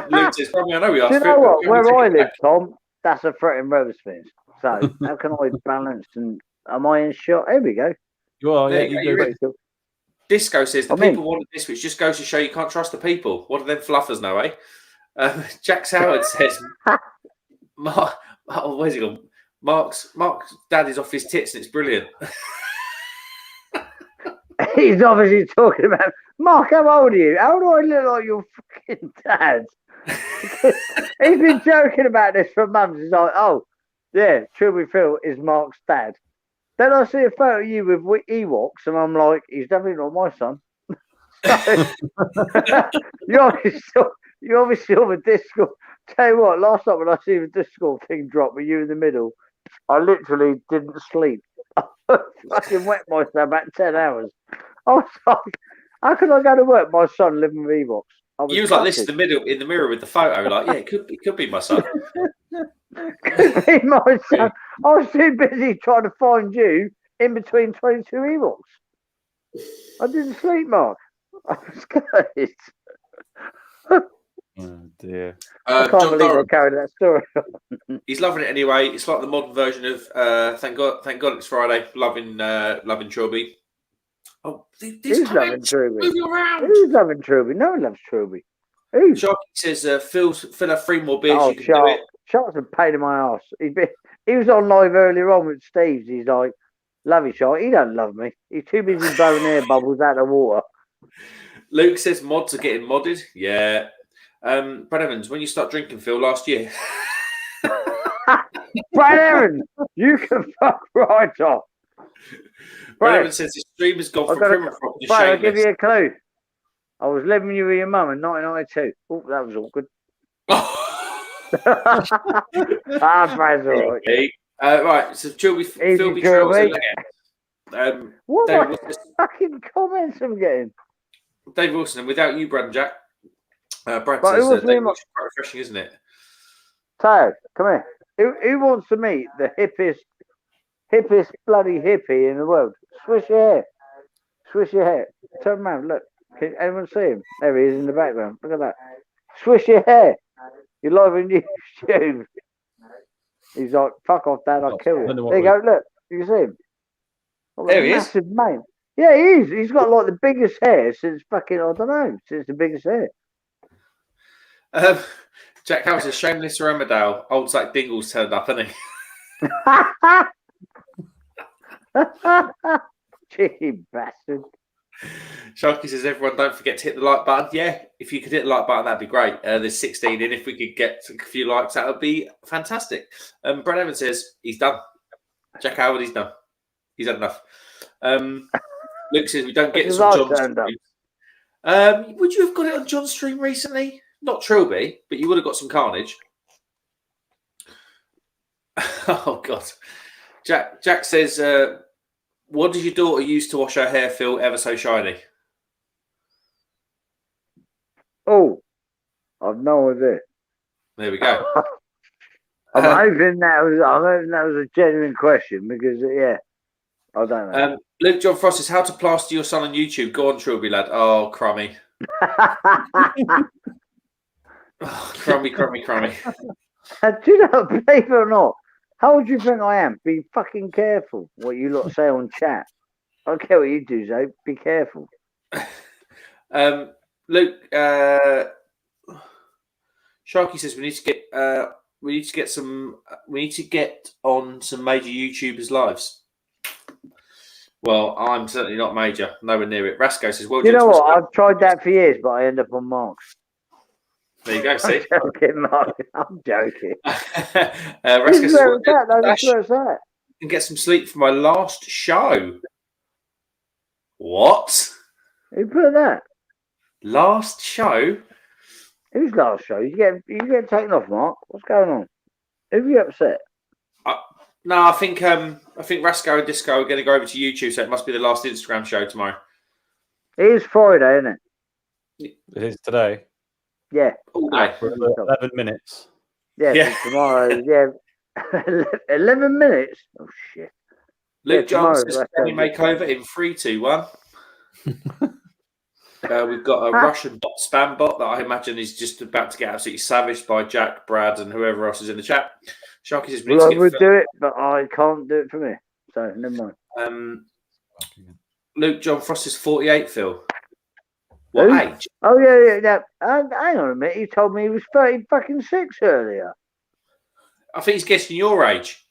Luke says, probably I know we are. Do you know what? Where I live, Tom, that's a threat in Weatherspoons. So how can I balance? And am I in shot? Here we go. You are. Yeah, you go. Disco says the people wanted this, which just goes to show you can't trust the people. What do them fluffers know, eh? Jack Howard says, where's he gone? Mark's dad is off his tits and it's brilliant. He's obviously talking about Mark. How old are you? How do I look like your fucking dad? He's been joking about this for months. He's like, oh yeah, Trilby Phil is Mark's dad. Then I see a photo of you with Ewoks, and I'm like, he's definitely not my son. you obviously on the Discord. Tell you what, last night when I see the Discord thing drop with you in the middle, I literally didn't sleep. I fucking wet myself about 10 hours. I was like, how can I go to work? My son living with Ewoks. You was like this in the mirror with the photo, like, yeah, it could be my son. Could be my son. I was too busy trying to find you in between 22 Ewoks. I didn't sleep, Mark. I was good. Oh dear. I can't believe I carried that story. He's loving it anyway. It's like the modern version of thank God it's Friday. Loving Trilby. Oh, who's loving Trilby? Moving around. Who's loving Trilby? No one loves Trilby. Who? Sharky says fill up 3 more beers. Oh, you can do it. Shark's a pain in my ass. He was on live earlier on with Steve's. He's like, love you, Shark. He don't love me. He's too busy blowing air bubbles out of the water. Luke says mods are getting modded. Yeah. Brad Evans, when you start drinking, Phil, last year. Brad Evans, you can fuck right off. Brad Evans says the stream has gone from criminal to Brad, I'll shameless. give you a clue. I was living with your mum in 1992. Oh, that was awkward. Brad's all right. Right, so Phil be Trails again. What are fucking comments I'm getting? Dave Wilson, and without you, Brad and Jack, Brad But says Dave Wilson's quite refreshing, isn't it? Tag, come here. Who wants to meet the hippest bloody hippie in the world? Swish your hair. Swish your hair. Turn around, look. Can anyone see him? There he is in the background. Look at that. Swish your hair. You're live on YouTube. He's like, fuck off, Dad, I'll kill you. There you go, look. You can see him. There he is. Mate. Yeah, he is. He's got like the biggest hair since fucking, I don't know, since the biggest hair. Jack House is shameless Ramadale. Old Zach Dingle's turned up, hasn't he? Cheeky bastard. Sharky says, everyone don't forget to hit the like button. Yeah, if you could hit the like button, that'd be great. There's 16 in. If we could get a few likes, that would be fantastic. Brad Evans says, he's done. Jack Howard, he's done. He's had enough. Luke says we don't get Because some I John turned up. stream. Would you have got it on John's stream recently? Not Trilby, but you would have got some Carnage. Oh God. Jack says, what does your daughter use to wash her hair feel ever so shiny? Oh, I've no idea. There we go. I'm hoping that was a genuine question because I don't know. Luke John Frost says, how to plaster your son on YouTube? Go on, Trilby lad. Oh, crummy. Oh, crummy. Do you know, believe it or not, how old do you think I am? Be fucking careful what you lot say on chat. I don't care what you do, Zoe. Be careful. Luke, Sharky says we need to get on some major YouTubers' lives. Well, I'm certainly not major, nowhere near it. Rasco says, well, You know what? I've tried that for years, but I end up on Mark's. There you go, see? I'm joking, Mark. I'm joking. Rasco This is says, where it's at, though. This is where it's at. and get some sleep for my last show. What? Who put that? Last show? Whose last show? You get taken off, Mark. What's going on? Who are you upset? No, I think Rasco and Disco are going to go over to YouTube, so it must be the last Instagram show tomorrow. It is Friday, isn't it? It is today. Yeah. All day. 11 minutes. Yeah. Tomorrow. Yeah. 11 minutes. Oh shit. Luke Jones says tomorrow, makeover in 3, 2, 1. We've got a Russian spam bot that I imagine is just about to get absolutely savaged by Jack, Brad, and whoever else is in the chat. Sharky says, I would do it, but I can't do it for me. So never mind. Luke John Frost is 48, Phil. What age? Oh yeah. Hang on a minute. You told me he was 36 earlier. I think he's guessing your age.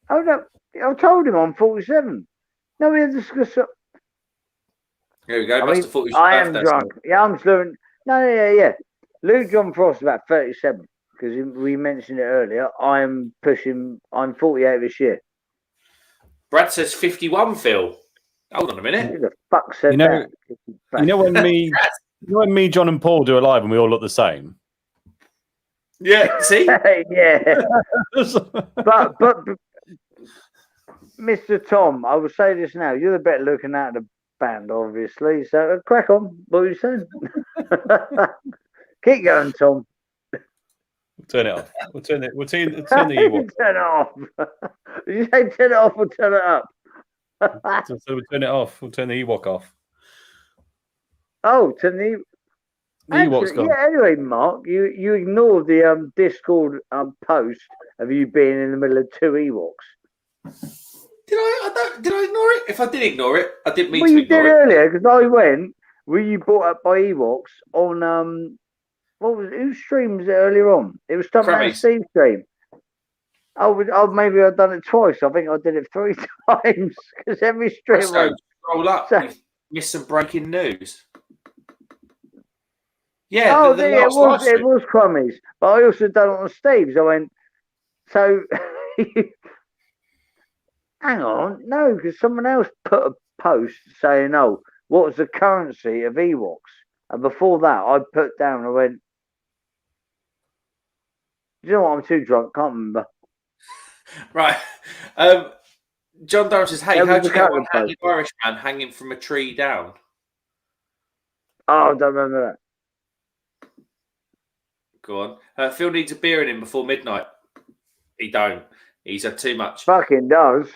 Oh no, I told him I'm 47. No, we had discussed. There we go. I am drunk. So. Yeah, I'm slurring. No, yeah. Luke John Frost is about 37 because we mentioned it earlier. I'm 48 this year. Brad says 51, Phil. Hold on a minute. Who the fuck said that? You know when me, John, and Paul do a live and we all look the same? Yeah, see? Yeah. but Mr. Tom, I will say this now. You're the better looking out of the band, obviously. So crack on. What are you saying? Keep going, Tom. We'll turn it off. We'll turn the Ewok. Turn it off. Did you say turn it off or turn it up? So we'll turn it off. We'll turn the Ewok off. Oh, turn the Ewok's gone. Yeah, anyway, Mark, you ignored the Discord post of you being in the middle of 2 Ewoks. Did I ignore it? If I did ignore it, I didn't mean to ignore it. Well, you did earlier because I went. Were you brought up by Ewoks on whose stream was it earlier on? It was something on Steve's stream. Oh, maybe I've done it twice. I think I did it 3 times because every stream. Scroll up. You missed some breaking news. Yeah. Oh, it was Crummies, but I also done it on Steve's. I went. So, hang on, no, because someone else put a post saying, "Oh, what was the currency of Ewoks?" And before that, I put down. I went. You know what? I'm too drunk. Can't remember. Right. John Durham says, hey, how'd you get one-handed Irishman hanging from a tree down? Oh, I don't remember that. Go on. Phil needs a beer in him before midnight. He don't. He's had too much. Fucking does.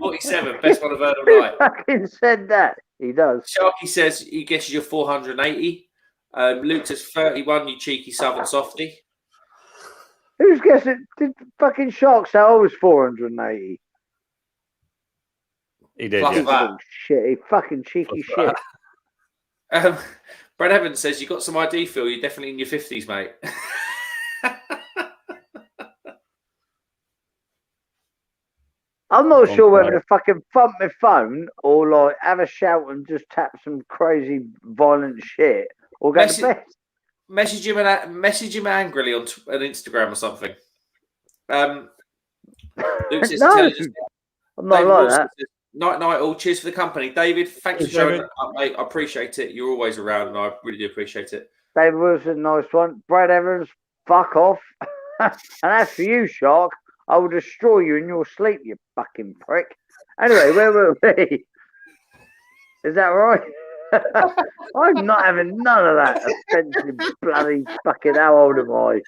47, best one I've heard all night. He fucking said that. He does. Sharky says he guesses you're 480. Luke says 31, you cheeky southern softy. Who's guessing? Did fucking Shark say I was 480? He did. Yeah. Shit, he fucking cheeky shit. Brad Evans says you got some ID, Phil. You're definitely in your 50s, mate. I'm not sure whether to fucking thump my phone or like have a shout and just tap some crazy violent shit or go to bed. Message him angrily on Instagram or something. Luke says, No, intelligence. I'm not David like Wilson that. says, night, night, all. Cheers for the company. David, thanks Cheers, for showing David. up, mate. I appreciate it. You're always around, and I really do appreciate it. David Wilson, nice one. Brad Evans, fuck off. And as for you, Shark, I will destroy you in your sleep, you fucking prick. Anyway, where were we? Is that right? I'm not having none of that offensive bloody fucking. How old am I?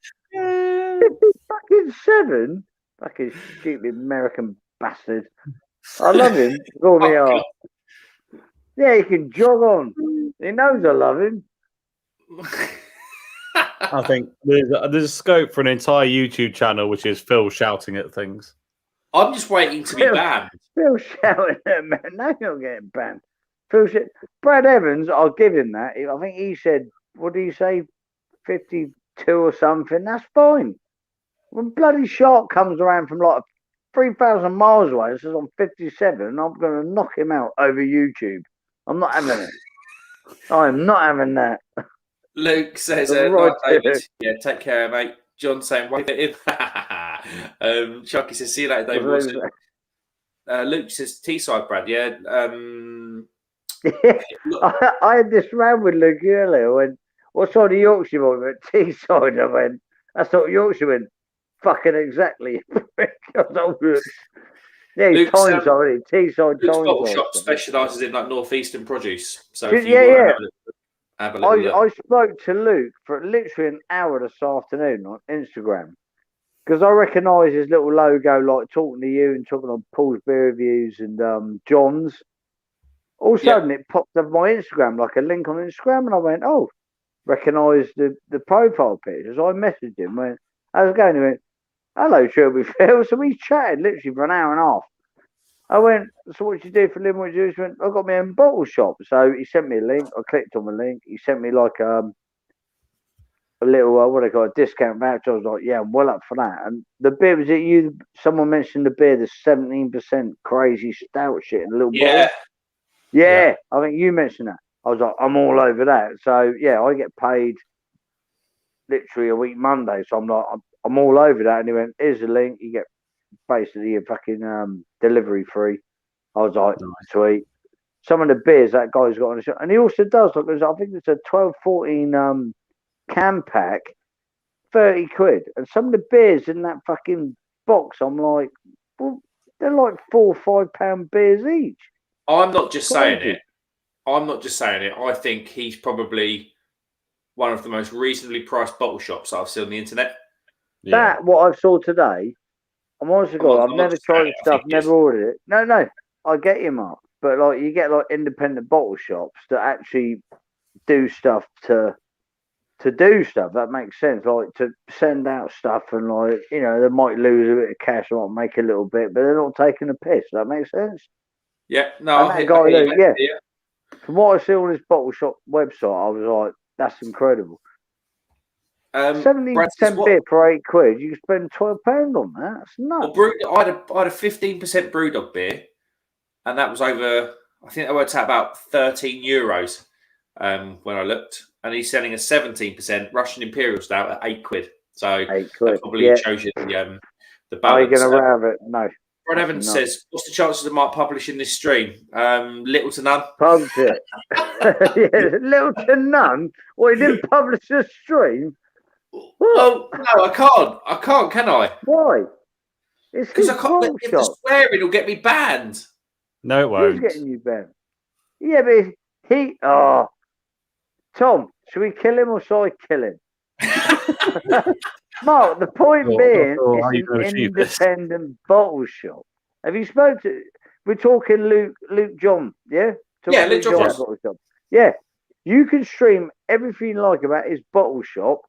57? Fucking stupid American bastard. I love him. Call me Oh, up. Yeah, he can jog on. He knows I love him. I think there's scope for an entire YouTube channel which is Phil shouting at things. I'm just waiting to be banned. Phil shouting at him. No, you're not getting banned. Brad Evans, I'll give him that. I think he said, what did he say? 52 or something. That's fine. When bloody shark comes around from like 3,000 miles away and says I'm 57, I'm going to knock him out over YouTube. I'm not having it. I'm not having that. Luke says, Right, "Night, David. Yeah, take care, mate." John saying, "Wave it in." Chucky says, "See you later, David Wilson." Luke says, "Teesside, Brad." Yeah. I had this round with Luke earlier when, what side of Yorkshire were we? Went Teesside. I went, that's not Yorkshire. Went, fucking exactly. Yeah, he's Luke's, Tyneside, Teesside, Luke's bottle Tyneside. shop specialises in like northeastern produce. So Yeah, if you want yeah. to have a little look. I spoke to Luke for literally an hour this afternoon on Instagram because I recognise his little logo, like talking to you and talking on Paul's beer reviews and John's. All of a sudden, it popped up my Instagram, like a link on Instagram, and I went, "Oh, recognise the profile pictures." I messaged him, went, "How's it going?" He went, "Hello, Shelby Phil." So we chatted literally for an hour and a half. I went, "So what you do for a living? What you do?" He went, "I got my own bottle shop." So he sent me a link. I clicked on the link. He sent me like a little what they call a discount voucher. I was like, "Yeah, I'm well up for that." And the beer was it you? Someone mentioned the beer, the 17% crazy stout shit in a little bottle. Yeah, I think you mentioned that. I was like, I'm all over that. So yeah, I get paid literally a week Monday. So I'm like, I'm all over that. And he went, "Here's the link. You get basically your fucking delivery free." I was like, sweet. Some of the beers that guy's got on the show, and he also does like I think it's a 12, 14 can pack, 30 quid, and some of the beers in that fucking box, I'm like, well, they're like £4 or £5 beers each. I'm not just saying it. I think he's probably one of the most reasonably priced bottle shops I've seen on the internet. That what I saw today. I'm honest to God, I've never tried the stuff, never ordered it. No, I get you, Mark. But like, you get like independent bottle shops that actually do stuff to do stuff. That makes sense. Like to send out stuff and like, you know, they might lose a bit of cash or might make a little bit, but they're not taking a piss. That makes sense. Yeah, no, and that guy, from what I see on his bottle shop website, I was like, that's incredible. 17% beer for £8. You can spend £12 on that. That's nuts. Well, I had a 15% Brewdog beer, and that was over. I think that worked out about €13 when I looked. And he's selling a 17% Russian Imperial Stout at £8. So £8, that probably shows you the balance. Are you going to have it? No. Brad Evans says, "What's the chances of Mark publishing this stream? Little to none." Publish it. Yeah, little to none. Well, he didn't publish the stream. Well, no, I can't. Can I? Why? Because I can't. If the swearing will get me banned. No, it won't. Who's getting you banned? Yeah, but he. Oh, Tom, should we kill him or shall I kill him? Mark, the point being, it's an independent bottle shop. Have you spoken to? We're talking Luke John, yeah? Luke John. Bottle shop. Yeah, you can stream everything you like about his bottle shop,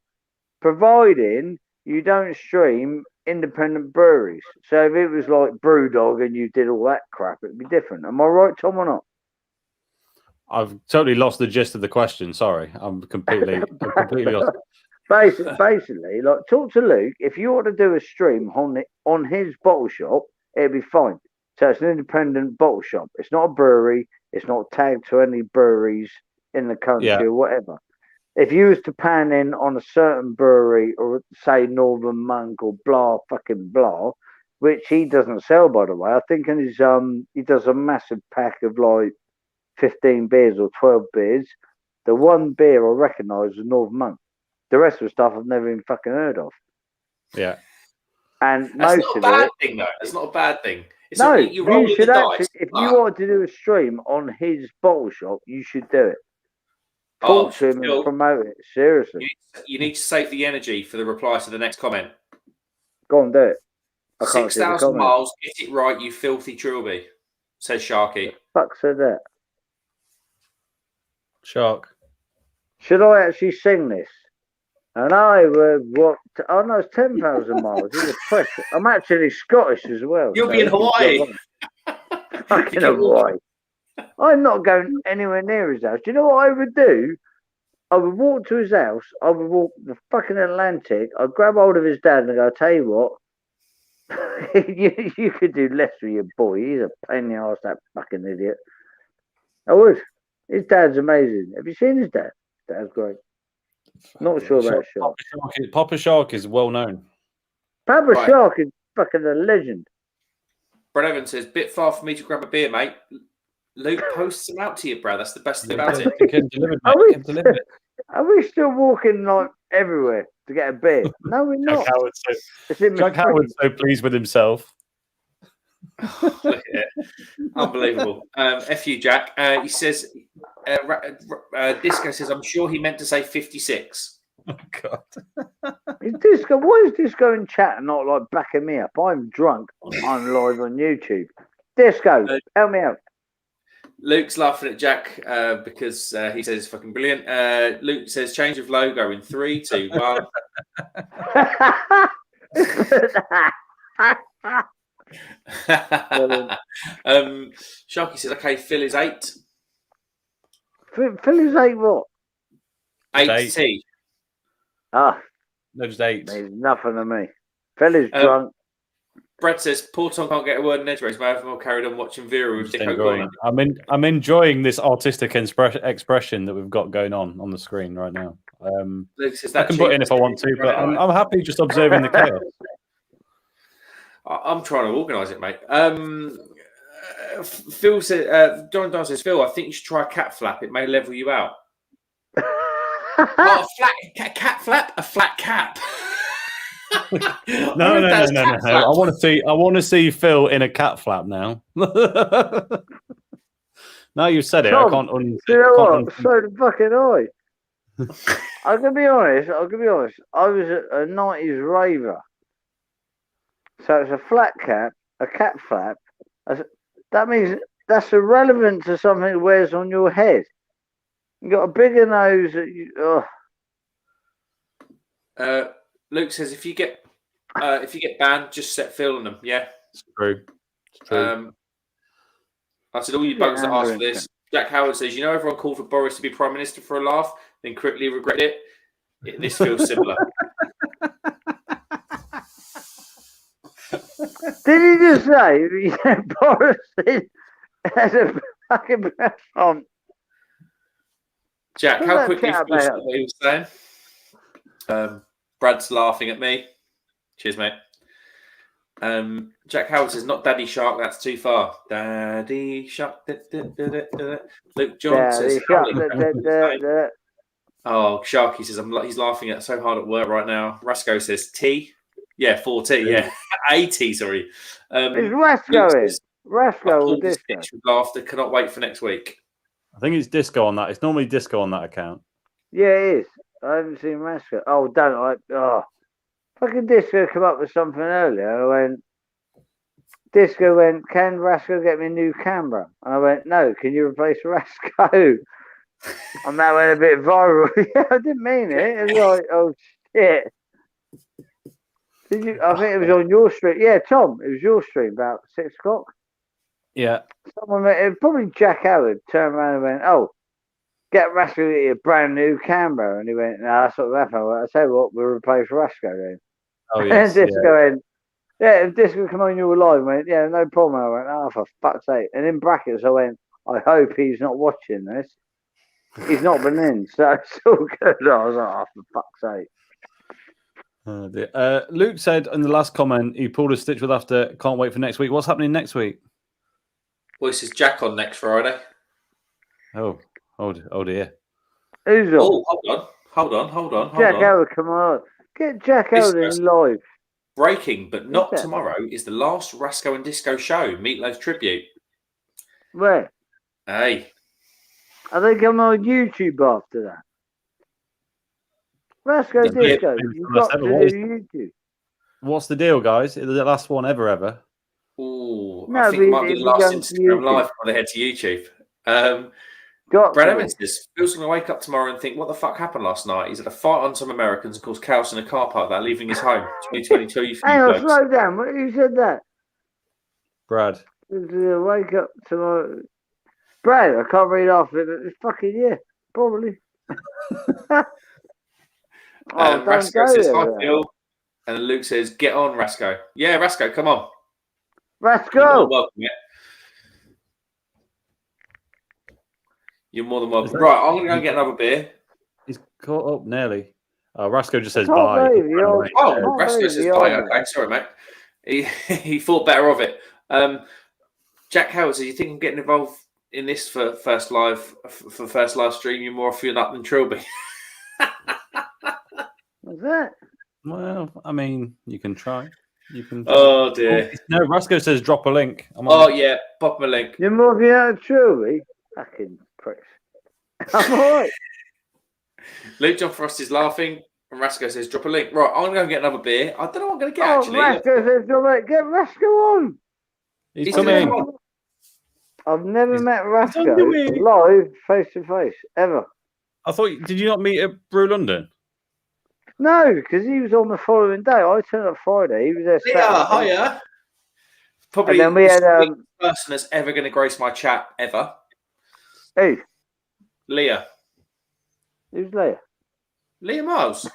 providing you don't stream independent breweries. So if it was like Brewdog and you did all that crap, it'd be different. Am I right, Tom, or not? I've totally lost the gist of the question. Sorry, I'm completely lost. Basically, like talk to Luke. If you want to do a stream on his bottle shop, it'd be fine. So it's an independent bottle shop. It's not a brewery. It's not tagged to any breweries in the country or whatever. If you was to pan in on a certain brewery or say Northern Monk or blah fucking blah, which he doesn't sell, by the way. I think in his he does a massive pack of like 15 beers or 12 beers. The one beer I recognise is Northern Monk. The rest of the stuff I've never even fucking heard of. Yeah. And That's most not a of bad it. thing, though. It's not a bad thing. It's No, you roll you the should actually. dice. If you wanted to do a stream on his bottle shop, you should do it. Talk to him and promote it. Seriously. You need to save the energy for the reply to the next comment. Go on, do it. I can't see the 6,000 comment. miles. Get it right, you filthy trilby. Says Sharky. Fuck said that. Shark. Should I actually sing this? And I would what? Oh no, it's 10,000 miles. It's a pressure. I'm actually Scottish as well. You'll be in Hawaii. Fucking Hawaii. I'm not going anywhere near his house. Do you know what I would do? I would walk to his house. I would walk the fucking Atlantic. I'd grab hold of his dad and go, "I'll tell you what, you could do less with your boy. He's a pain in the arse, that fucking idiot." I would. His dad's amazing. Have you seen his dad? Dad's great. Not sure about Shark. Papa Shark is well known. Papa Shark is fucking a legend. Brad Evans says, "Bit far for me to grab a beer, mate." Luke posts them out to you, Brad. That's the best thing about it. Are we still walking like everywhere to get a beer? No, we're not. Jack Howard's so pleased with himself. Look at it. Unbelievable. F you, Jack. He says, Disco says, "I'm sure he meant to say 56. Oh, God. Is Disco, why is Disco in chat and not like backing me up? I'm drunk. I'm live on YouTube. Disco, help me out. Luke's laughing at Jack because he says it's fucking brilliant. Luke says, "Change of logo in 3, 2, 1. Sharky says, "Okay, Phil is 8. Phil is 8 what? 8 T. Ah, no, just 8. Means nothing to me. Phil is drunk." Brett says, "Poor Tom can't get a word in edgeways. May have more carried on watching Vera with Dick O'Connor." I'm enjoying this artistic expression that we've got going on the screen right now. Luke says, I can put in if I want to, but I'm happy just observing the chaos. I'm trying to organise it, mate. Phil says, John Don says, "Phil, I think you should try a cat flap. It may level you out." A cat flap, a flat cap. No. I want to see Phil in a cat flap now. Now you've said it, Tom, I can't. You know what? So the fucking eye. I'm gonna be honest. I was a 90s raver, so it's a flat cap, a cat flap. That means that's irrelevant to something that wears on your head. You got a bigger nose. Luke says, if you get banned, just set Phil on them. Yeah, it's true. I said, all you bugs that asked for this. Jack Howard says, "You know, everyone called for Boris to be Prime Minister for a laugh, then quickly regretted it. This feels similar." Did he just say Boris has a fucking breath on? Jack, how quickly what he was saying? Brad's laughing at me. Cheers, mate. Jack Howard says, "Not Daddy Shark, that's too far." Daddy Shark. Luke John says, "Oh, Sharky says, he's laughing at so hard at work right now." Rasco says, "T." Yeah, 4T. Yeah, 80. Sorry. Is Rasco in? Rasco or Disco? Laughter. Cannot wait for next week. I think it's Disco on that. It's normally Disco on that account. Yeah, it is. I haven't seen Rasco. Oh, don't I? Oh, fucking Disco come up with something earlier. I went. Disco went, "Can Rasco get me a new camera?" And I went, "No. Can you replace Rasco?" And that went a bit viral. Yeah, I didn't mean it. It was like, oh shit. Did you? I think it was on your stream. Yeah, Tom, it was your stream about 6 o'clock. Yeah. Someone, probably Jack Howard, turned around and went, "Oh, get Rasco a brand new camera." And he went, "No, that's what happened." I tell you what, we'll replace Rasco then. Oh, yes. And Disco went, "Yeah, if Disco come on your live," I went, "Yeah, no problem." I went, "Oh, for fuck's sake." And in brackets, I went, "I hope he's not watching this. He's not been in, so it's all good." I was like, "Oh, for fuck's sake." Luke said in the last comment he pulled a stitch with after. Can't wait for next week. What's happening next week? Well, this is Jack on next Friday. Oh dear. Who's on? Oh, hold on. Jack Howard, come on. Get Jack Howard in live. Breaking, but not that? tomorrow, is the last Rasco and Disco show, Meatloaf tribute. Where? Hey. Are they coming on YouTube after that? Rasco Yeah, Disco, maybe you've from got us to ever. do YouTube. What's the deal, guys? Is it the last one ever? Ooh, No, I think it but might be if the we last go to Instagram YouTube. live before they head to YouTube. Got Brad to Evans says, Phil's going to wake up tomorrow and think, what the fuck happened last night? He's had a fight on some Americans and caused chaos in a car park without leaving his home. 2022, you Hang on, blokes. slow down. Who said that? Brad. Wake up tomorrow. Brad, I can't read off it. It's fucking, probably. Don't Rasco go says, there, hi, Brad. Phil. And Luke says, get on, Rasco. Yeah, Rasco, come on. Let's You're more go. than welcome, yeah. You're more than welcome. that- Right, I'm going to go and get another beer. He's caught up nearly. Rasco just says can't bye. believe you're- Oh, can't Rasco believe says you're bye. on Okay, sorry, mate. He thought better of it. Jack Howard says, you think I'm getting involved in this for first live stream? You're more feeling up than Trilby. What's that? Well, I mean, you can try. You can. Oh, dear. No, Rasco says drop a link. Yeah, pop my link. You're moving out of Truly? Fucking pricks. I'm alright. Luke John Frost is laughing, and Rasco says, drop a link. Right, I'm going to go get another beer. I don't know what I'm going to get, actually. Rasco says, get Rasco on. He's gonna coming. come on. I've never He's- met on the Rasco way. live, face to face, ever. I thought. Did you not meet at Brew London? No, because he was on the following day. I turned up Friday. He was there Yeah, Saturday. hiya. Probably And then we the had sweetest person that's ever going to grace my chat ever. hey, Leah. who's Leah? Leah Miles.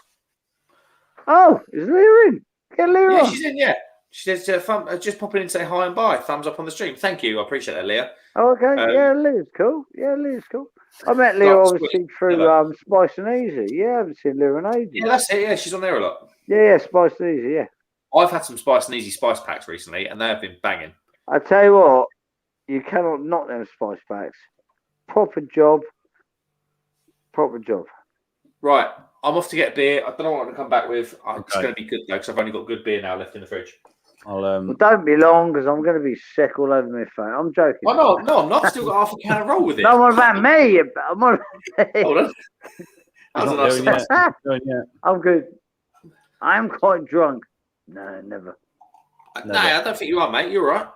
Oh, is Leah in? Get Leah Yeah, on. she's in, yeah. She says, just pop in and say hi and bye. Thumbs up on the stream. Thank you. I appreciate that, Leah. Oh, okay. Um, Leah's cool. Yeah, Leah's cool. I met Leah That's obviously sweet. through Spice and Easy. Yeah, I haven't seen Leah in ages. Yeah, that's it. Yeah, she's on there a lot. Yeah, Spice and Easy. Yeah. I've had some Spice and Easy spice packs recently, and they have been banging. I tell you what, you cannot knock them spice packs. Proper job. Right, I'm off to get a beer. I don't know what I'm going to come back with. It's Okay. going to be good, though, because I've only got good beer now left in the fridge. I'll Well, don't be long because I'm going to be sick all over my phone. I'm joking. Oh, no, I'm not. I've still got half a can of roll with it. No one about me. I'm on. Hold on. That was a not nice going yet. surprise. Going yet. I'm good. I'm quite drunk. No, never. No, I don't think you are, mate. You're all right.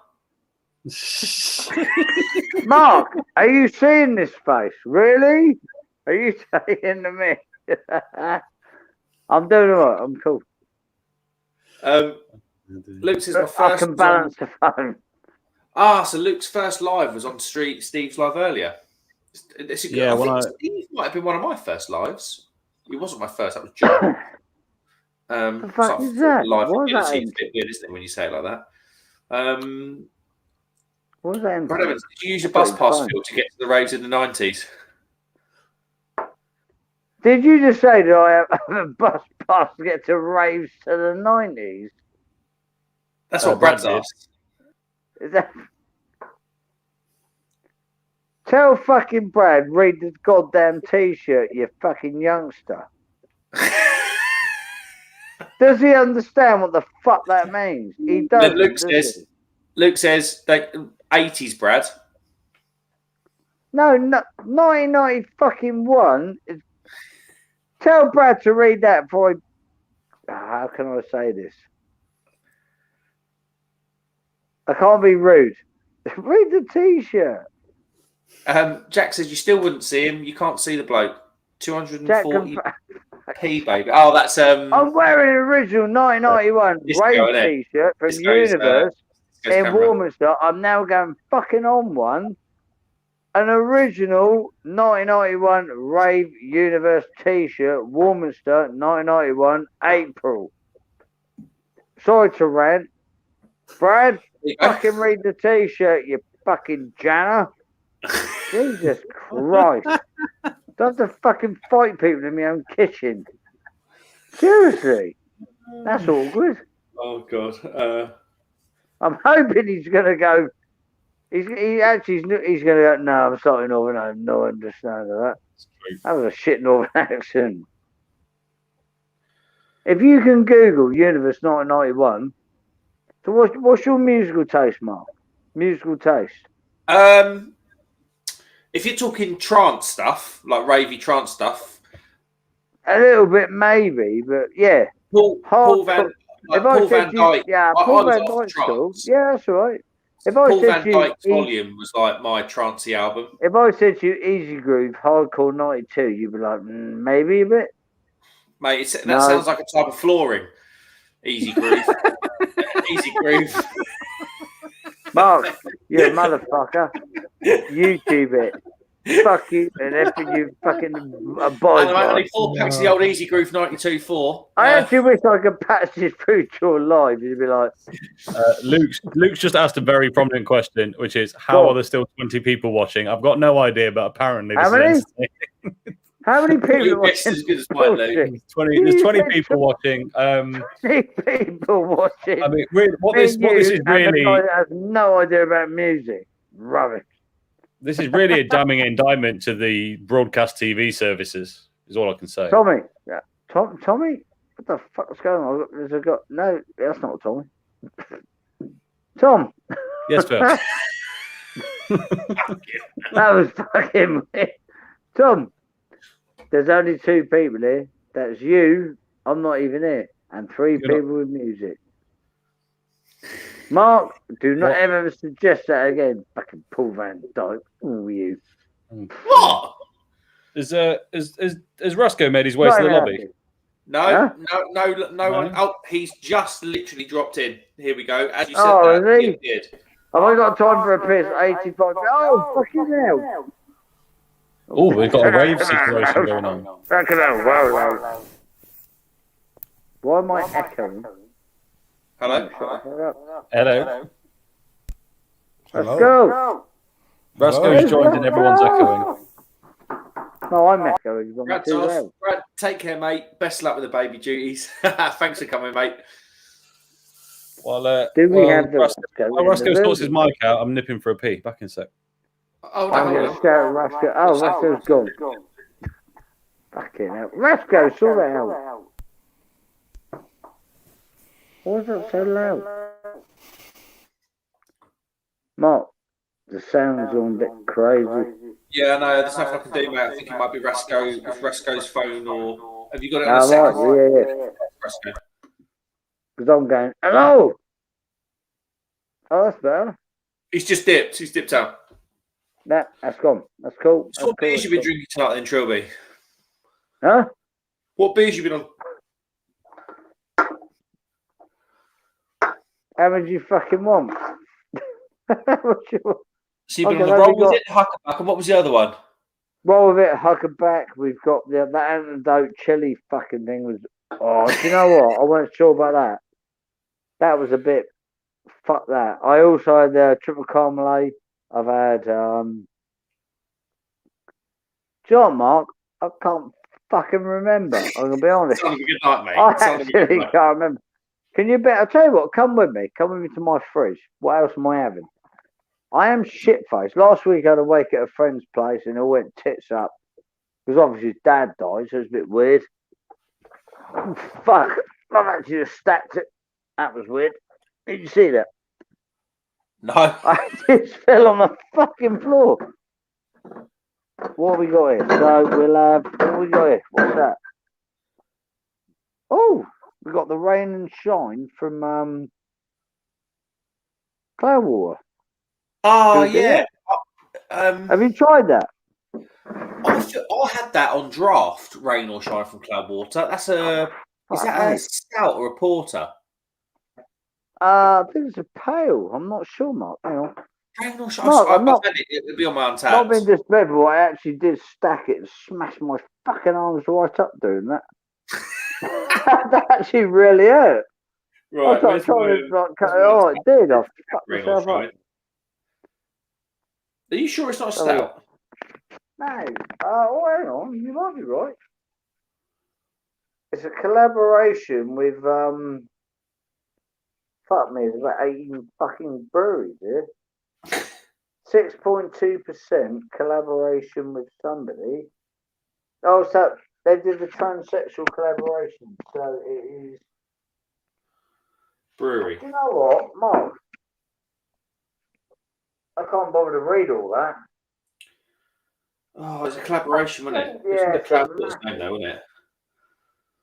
Mark, are you seeing this face? Really? Are you saying to me? I'm doing all right. I'm cool. Luke says my I first. can balance the phone. So Luke's first live was on Steve's live earlier. It's a good, Yeah, I when think Steve might have been one of my first lives. It wasn't my first. That was John. The fuck is that? Live What is that? ability is a bit weird, isn't it, when you say it like that? What was that? Brad Evans, did you use your bus pass Phil to get to the raves in the 90s? Did you just say that I have a bus pass to get to raves to the 90s? That's what Brad's Brad did. asked. Is that... Tell fucking Brad, read the goddamn t-shirt, you fucking youngster. Does he understand what the fuck that means? He doesn't. Luke says that 80s, Brad. No, 1990 fucking one. Tell Brad to read that before how can I say this? I can't be rude. Read the t-shirt. Jack says you still wouldn't see him. You can't see the bloke. 240p, Jack baby. Oh, that's I'm wearing an original 1991 Disco, rave innit? t-shirt from Disco's, Universe Disco's in camera. Warminster. I'm now going fucking on one. An original 1991 Rave Universe t-shirt, Warminster, 1991, April. Sorry to rant. Brad, There you go. fucking read the t-shirt, you fucking Janner. Jesus Christ. Don't have to fucking fight people in my own kitchen. Seriously. That's awkward. Oh God. I'm hoping he's going to go. He's going to go. No, I'm sorry, Northern. I have no understanding of that. That was a shit Northern accent. If you can Google Universe 1991, so what's your musical taste, Mark? Musical taste. If you're talking trance stuff, like ravey trance stuff, A little bit maybe, but yeah. Paul Van Dyke. Yeah, I Paul was Van after Dyke's cool. trance. Yeah, that's all right. If I Paul said Van to you, Dyke's Volume was like my trancey album. if I said to you Easy Groove Hardcore 92, you'd be like, maybe a bit. Mate, that sounds like a type of flooring. Easy Groove. Easy Groove. Mark, you're a motherfucker. YouTube it. Fuck you and everything you fucking abide And by. only 4 packs of the old Easy Groove 92.4. I actually wish I could patch this through to your live. You'd be like, Luke's just asked a very prominent question, which is, how are there still 20 people watching? I've got no idea, but apparently this How many? is entertaining. How many people Your are guess watching? is as good as mine, Luke. There's 20 people watching. 20 people watching. I mean, what this is really, the guy that has no idea about music. Rubbish. this is really a damning indictment to the broadcast TV services. Is all I can say. Tommy, yeah, Tommy, what the fuck's going on? No, that's not Tommy. Tom. Yes, Phil. That was fucking weird. Tom, there's only 2 people here. That's you. I'm not even here, and 3 people with music. Mark, do not ever suggest that again. Fucking Paul Van Dyke. Oh, you. What? Has Roscoe made his way to the lobby? No one. Oh, he's just literally dropped in. Here we go. As you said, has he? did. Have I got time for a piss? 85. Oh, fucking hell. Oh, we've got a rave situation going on. Fucking hell. Wow. Why am I echoing? Hello. Hello. Let's go. Roscoe's joined and everyone's echoing. No, I'm echoing. Brad, take care, mate. Best luck with the baby duties. Thanks for coming, mate. While Roscoe sorts his mic out, I'm nipping for a pee. Back in a sec. Oh, I'm going to stare at Roscoe. Oh, Roscoe's gone. Fucking hell. Roscoe, sort that out. Why is that so loud? Mark, the sound's on a bit crazy. Yeah, no, there's nothing I can do, mate. I think it might be Roscoe's phone, or have you got it on the second? Yeah. Because I'm going, hello! Oh, that's better. He's just dipped. He's dipped out. That's gone. That's cool. So what beers you been drinking tonight then, Trilby? Huh? What beers you been on? How much you fucking want? So you've been on the roll with it, Huckaback, and what was the other one? Roll with it, Huckaback. We've got that antidote chili fucking thing was. Oh, do you know what? I wasn't sure about that. That was a bit. Fuck that. I also had triple caramel. I've had. John Mark. I can't fucking remember. I'm gonna be honest. Sounds like a good night, mate. I actually can't remember. Can you bet? I'll tell you what. Come with me. Come with me to my fridge. What else am I having? I am shit-faced. Last week I had a wake at a friend's place and it all went tits up. Because obviously his dad died, so it's a bit weird. Oh, fuck. I've actually just stacked it. That was weird. Did you see that? No. I just fell on the fucking floor. What have we got here? So we'll have... What have we got here? What's that? Oh! We got the Rain and Shine from Cloudwater. Oh, yeah. Have you tried that? I had that on draft, Rain or Shine from Cloudwater. Is that a stout or a porter? I think it's a pale. I'm not sure, Mark. Hang on. Rain or Shine? It'll be on my untapped. Not being disrespectful, I actually did stack it and smash my fucking arms right up doing that. That actually really hurt. Right. I was trying to cut it. Oh, it did. I fucked myself up. Are you sure it's not a stout? No. Oh, hang on. You might be right. It's a collaboration with fuck me, there's about 18 fucking breweries here. 6.2% collaboration with somebody. Oh, so they did the transsexual collaboration. So it is. Brewery. You know what, Mark? I can't bother to read all that. Oh, it's a collaboration, wasn't it? Yeah, It's it's the a Cloudboards name, though, wasn't it?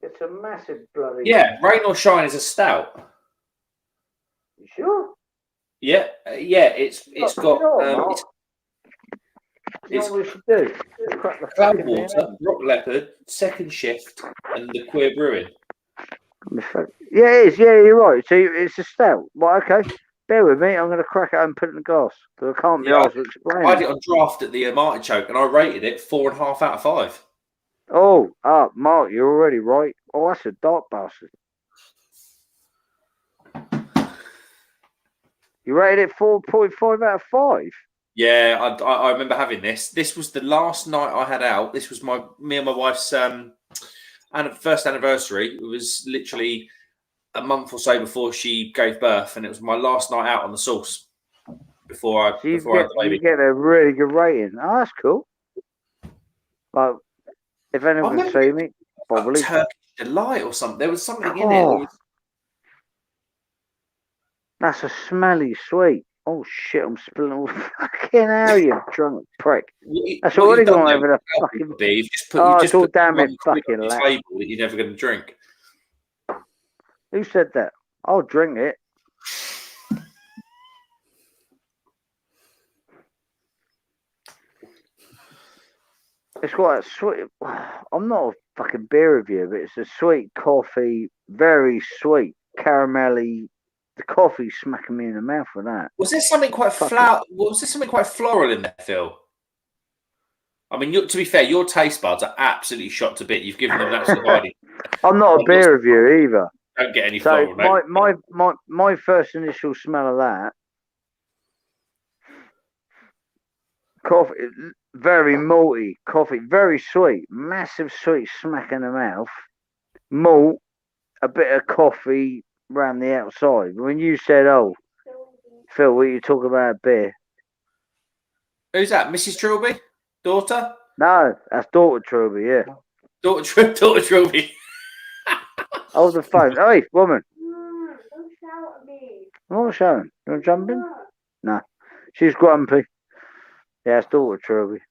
It's a massive bloody. Yeah, Rain or Shine is a stout. You sure? Yeah, yeah. It's got. You know what, Mark? You know It's what we should do? Crack the fucking thing Cloudwater, Rock Leopard, Second Shift, and the Queer Brewing. Yeah, it is. Yeah, you're right. So it's a stout. Well, okay. Bear with me. I'm going to crack it and put it in the glass. Because I can't be asked to explain. I had it on draft at the Artichoke, and I rated it 4.5 out of 5. Oh, Mark, you're already right. Oh, that's a dark bastard. You rated it 4.5 out of 5. Yeah, I remember having this. This was the last night I had out. This was me and my wife's first anniversary. It was literally a month or so before she gave birth, and it was my last night out on the sauce before I had the baby. You get a really good rating. Oh, that's cool. But if anyone's seen me, probably Turkish Delight or something. There was something in it. That's a smelly sweet. Oh shit! I'm spilling all fucking hell, you drunk prick. That's already gone over the fucking. It's all damn it, fucking lap. Table that you're never going to drink. Who said that? I'll drink it. It's quite a sweet. I'm not a fucking beer reviewer, but it's a sweet coffee, very sweet, caramelly. The coffee smacking me in the mouth with that. Was there something quite floral in there, Phil? I mean, to be fair, your taste buds are absolutely shot to bit. You've given them an absolute hiding. I'm not a beer reviewer either. Don't get any floral. My first initial smell of that coffee, very malty coffee, very sweet, massive sweet smack in the mouth, malt, a bit of coffee around the outside. When you said, "Oh, Phil, what are you talking about beer?" Who's that? Mrs. Trilby? Daughter? No, that's daughter Trilby. Yeah, daughter Trilby. Hold the phone. Hey, woman. Don't shout at me. I'm not shouting. You want to jump in? No. She's grumpy. Yeah, it's daughter Trilby.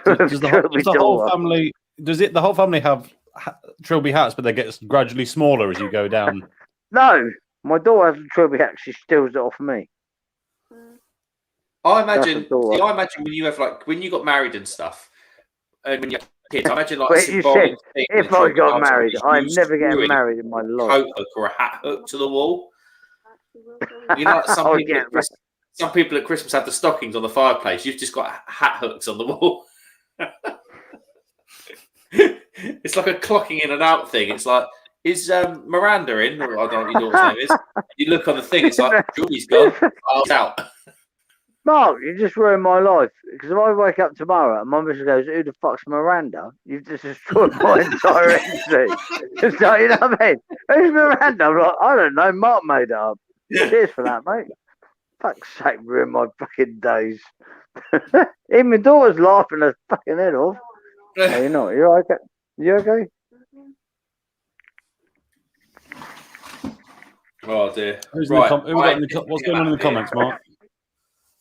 Does the whole family? Does the whole family have Trilby hats, but they get gradually smaller as you go down? No, my daughter has a Trilby hat. She steals it off me. I imagine when you have when you got married and stuff, and when you have kids, I imagine if I got married, I'm never getting married in my life. Coat hook or a hat hook to the wall. You know, some people at Christmas have the stockings on the fireplace. You've just got hat hooks on the wall. It's like a clocking in and out thing. It's like, is Miranda in? Or I don't know what your daughter's name is. You look on the thing, it's like, Julie's gone. I was out. Mark, you just ruined my life. Because if I wake up tomorrow and my missus goes, "Who the fuck's Miranda?" You've just destroyed my entire entity. So, you know what I mean? Who's Miranda? I'm like, I don't know. Mark made it up. Cheers for that, mate. Fuck's sake, ruined my fucking days. Even my daughter's laughing her fucking head off. No, you're not. You're okay. You okay? Oh dear. What's going on in the comments, Mark?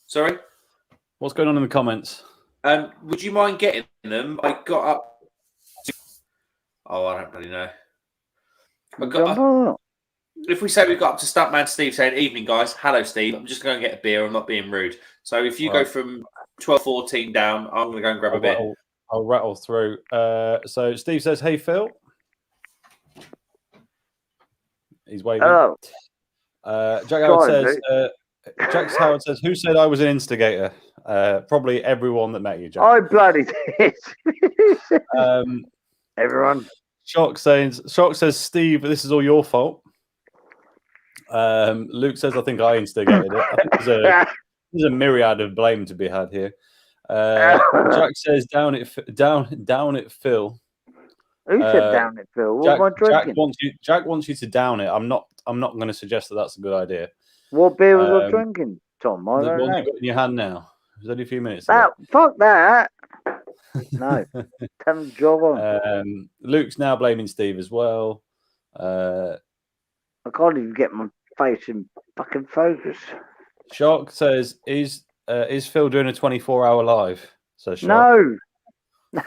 Sorry? What's going on in the comments? Would you mind getting them? I got up. Oh, I don't really know. If we say we got up to Stuntman Steve saying, "Evening, guys. Hello, Steve. I'm just going to get a beer. I'm not being rude." So if you go from 12-14 down, I'm going to go and grab a beer. I'll rattle through. So Steve says, "Hey, Phil." He's waving. Hello. Jack Howard says, "Who said I was an instigator?" Probably everyone that met you, Jack. I bloody did. Everyone. Shock says, "Steve, this is all your fault." Luke says, "I think I instigated it." I think there's a myriad of blame to be had here. Jack says, "Down it, Phil." Who said down it, Phil? What Jack, am I drinking? Jack wants you to down it. I'm not going to suggest that that's a good idea. What beer was I drinking, Tom? I The don't one know. you got in your hand now. It was only a few minutes ago. Fuck that. No. Tell him to jog on. Luke's now blaming Steve as well. I can't even get my face in fucking focus. Shark says, is Phil doing a 24-hour live? Says Shark. No. Do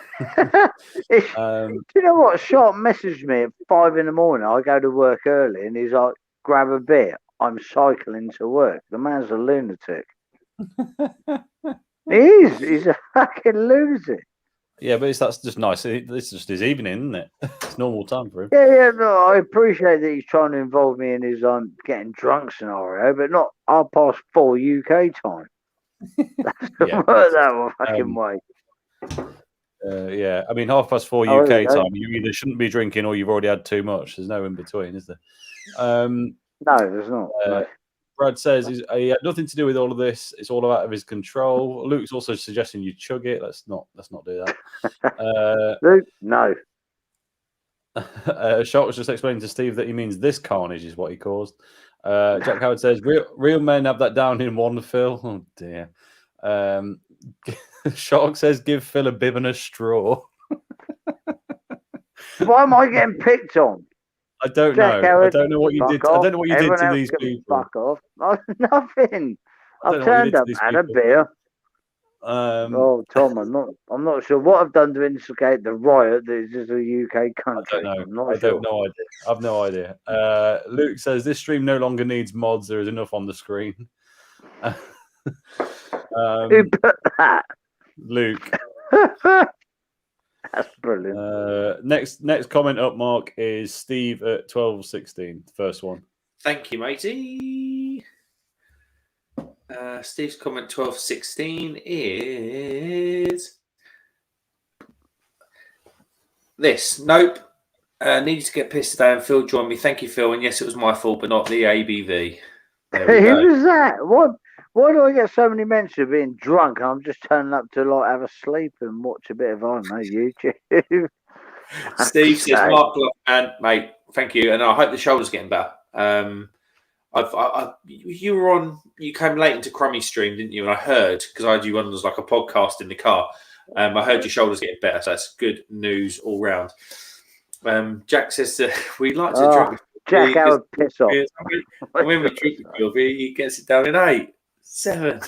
you know what? Shark messaged me at 5 a.m. I go to work early and he's like, grab a beer. I'm cycling to work. The man's a lunatic. He is. He's a fucking lunatic. Yeah, but that's just nice. It's just his evening, isn't it? It's normal time for him. Yeah. No, I appreciate that he's trying to involve me in his getting drunk scenario, but not 4:30 UK time. That doesn't work that fucking way. Yeah, I mean 4:30 UK time. You either shouldn't be drinking or you've already had too much. There's no in between, is there? No, there's not. No. Brad says he had nothing to do with all of this. It's all out of his control. Luke's also suggesting you chug it. Let's not do that. Luke, no. Shark was just explaining to Steve that he means this carnage is what he caused. Jack Howard says real men have that down in one, Phil. Oh dear. Shark says give Phil a bib and a straw. Why am I getting picked on? I don't know. Howard, I don't know what you did. I don't know what you did to these people. Fuck off. Nothing. I've turned up, had a beer. Oh, Tom, I'm not sure what I've done to instigate the riot that is just a UK country. I don't know. I've no idea. Luke says this stream no longer needs mods. There is enough on the screen. Who put that? Luke. That's brilliant. Next comment up, Mark, is Steve at 12:16. First one. Thank you, matey. Steve's comment 12:16 is this. Nope. Needed to get pissed today and Phil joined me. Thank you, Phil. And yes, it was my fault, but not the ABV. Who was that? What? Why do I get so many mentions of being drunk and I'm just turning up to like have a sleep and watch a bit of, I don't know, YouTube? Steve says, Mark, and mate, thank you. And I hope the shoulder's getting better. You came late into Crummy stream, didn't you? And I heard, because I had you on as like a podcast in the car. I heard your shoulder's getting better. So that's good news all round. Jack says, we'd like to drink. Jack, Howard, piss off. And when we drink the beer, he gets it down in 8, 7.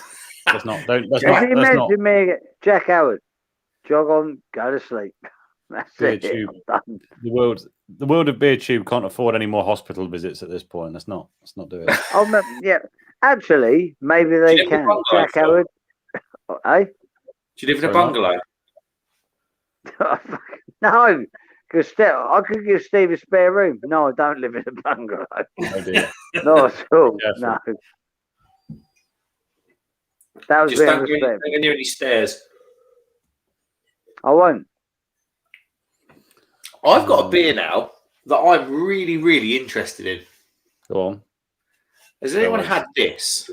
That's not. That's not. Me, Jack Howard, jog on, go to sleep. That's beer it. tube. I'm done. The world of beer tube can't afford any more hospital visits at this point. Let's not do it. Yeah, actually, maybe they can. Jack Howard. Do you live in a bungalow? No, because I could give Steve a spare room. No, I don't live in a bungalow. Oh dear. Not at all. Careful. No. That was Just don't being respect. go near any stairs. I won't. I've got a beer now that I'm really, really interested in. Go on. Has anyone had this?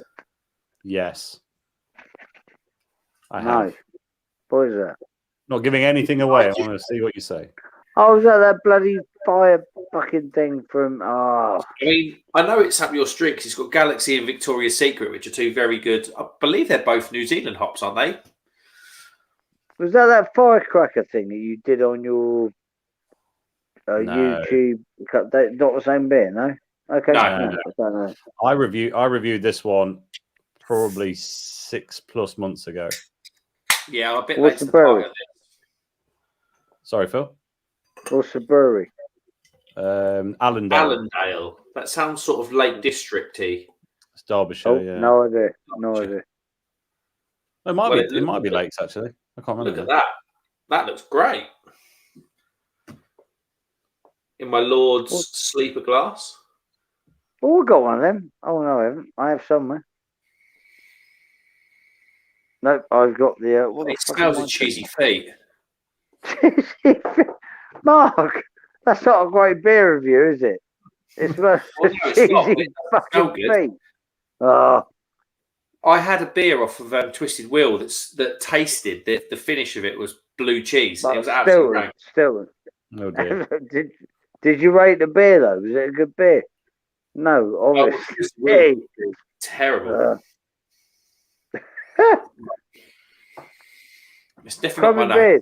Yes. I No. have. What is that? Not giving anything away. I want to see what you say. Oh, is that bloody fire fucking thing from... Oh. I mean, I know it's up your street because it's got Galaxy and Victoria's Secret, which are two very good... I believe they're both New Zealand hops, aren't they? Was that firecracker thing that you did on your No. YouTube? Not the same beer, no? Okay. No. I don't know. I reviewed this one probably 6+ months ago. Yeah, I'm a bit What's late to the the party brewery? on this. Sorry, Phil. What's the brewery? Allendale. Allendale. That sounds sort of Lake District-y. It's Derbyshire, Oh, yeah. no idea. No idea. It might be Lakes, actually. I can't remember. Look at that. That looks great. In my Lord's sleeper glass. Oh, I got one of them. Oh, no, I haven't. I have somewhere. Nope, I've got the... what It the fuck smells am I of cheesy feet. Mark, that's not a great beer review, is it? It smells Well, no, it's not. cheesy It doesn't smell fucking good. feet. Oh, I had a beer off of Twisted Wheel that tasted, the finish of it was blue cheese. It was absolutely rank. still, Oh dear. Did you rate the beer though? Was it a good beer? No, Oh, obviously. it's really terrible. It's definitely not my name.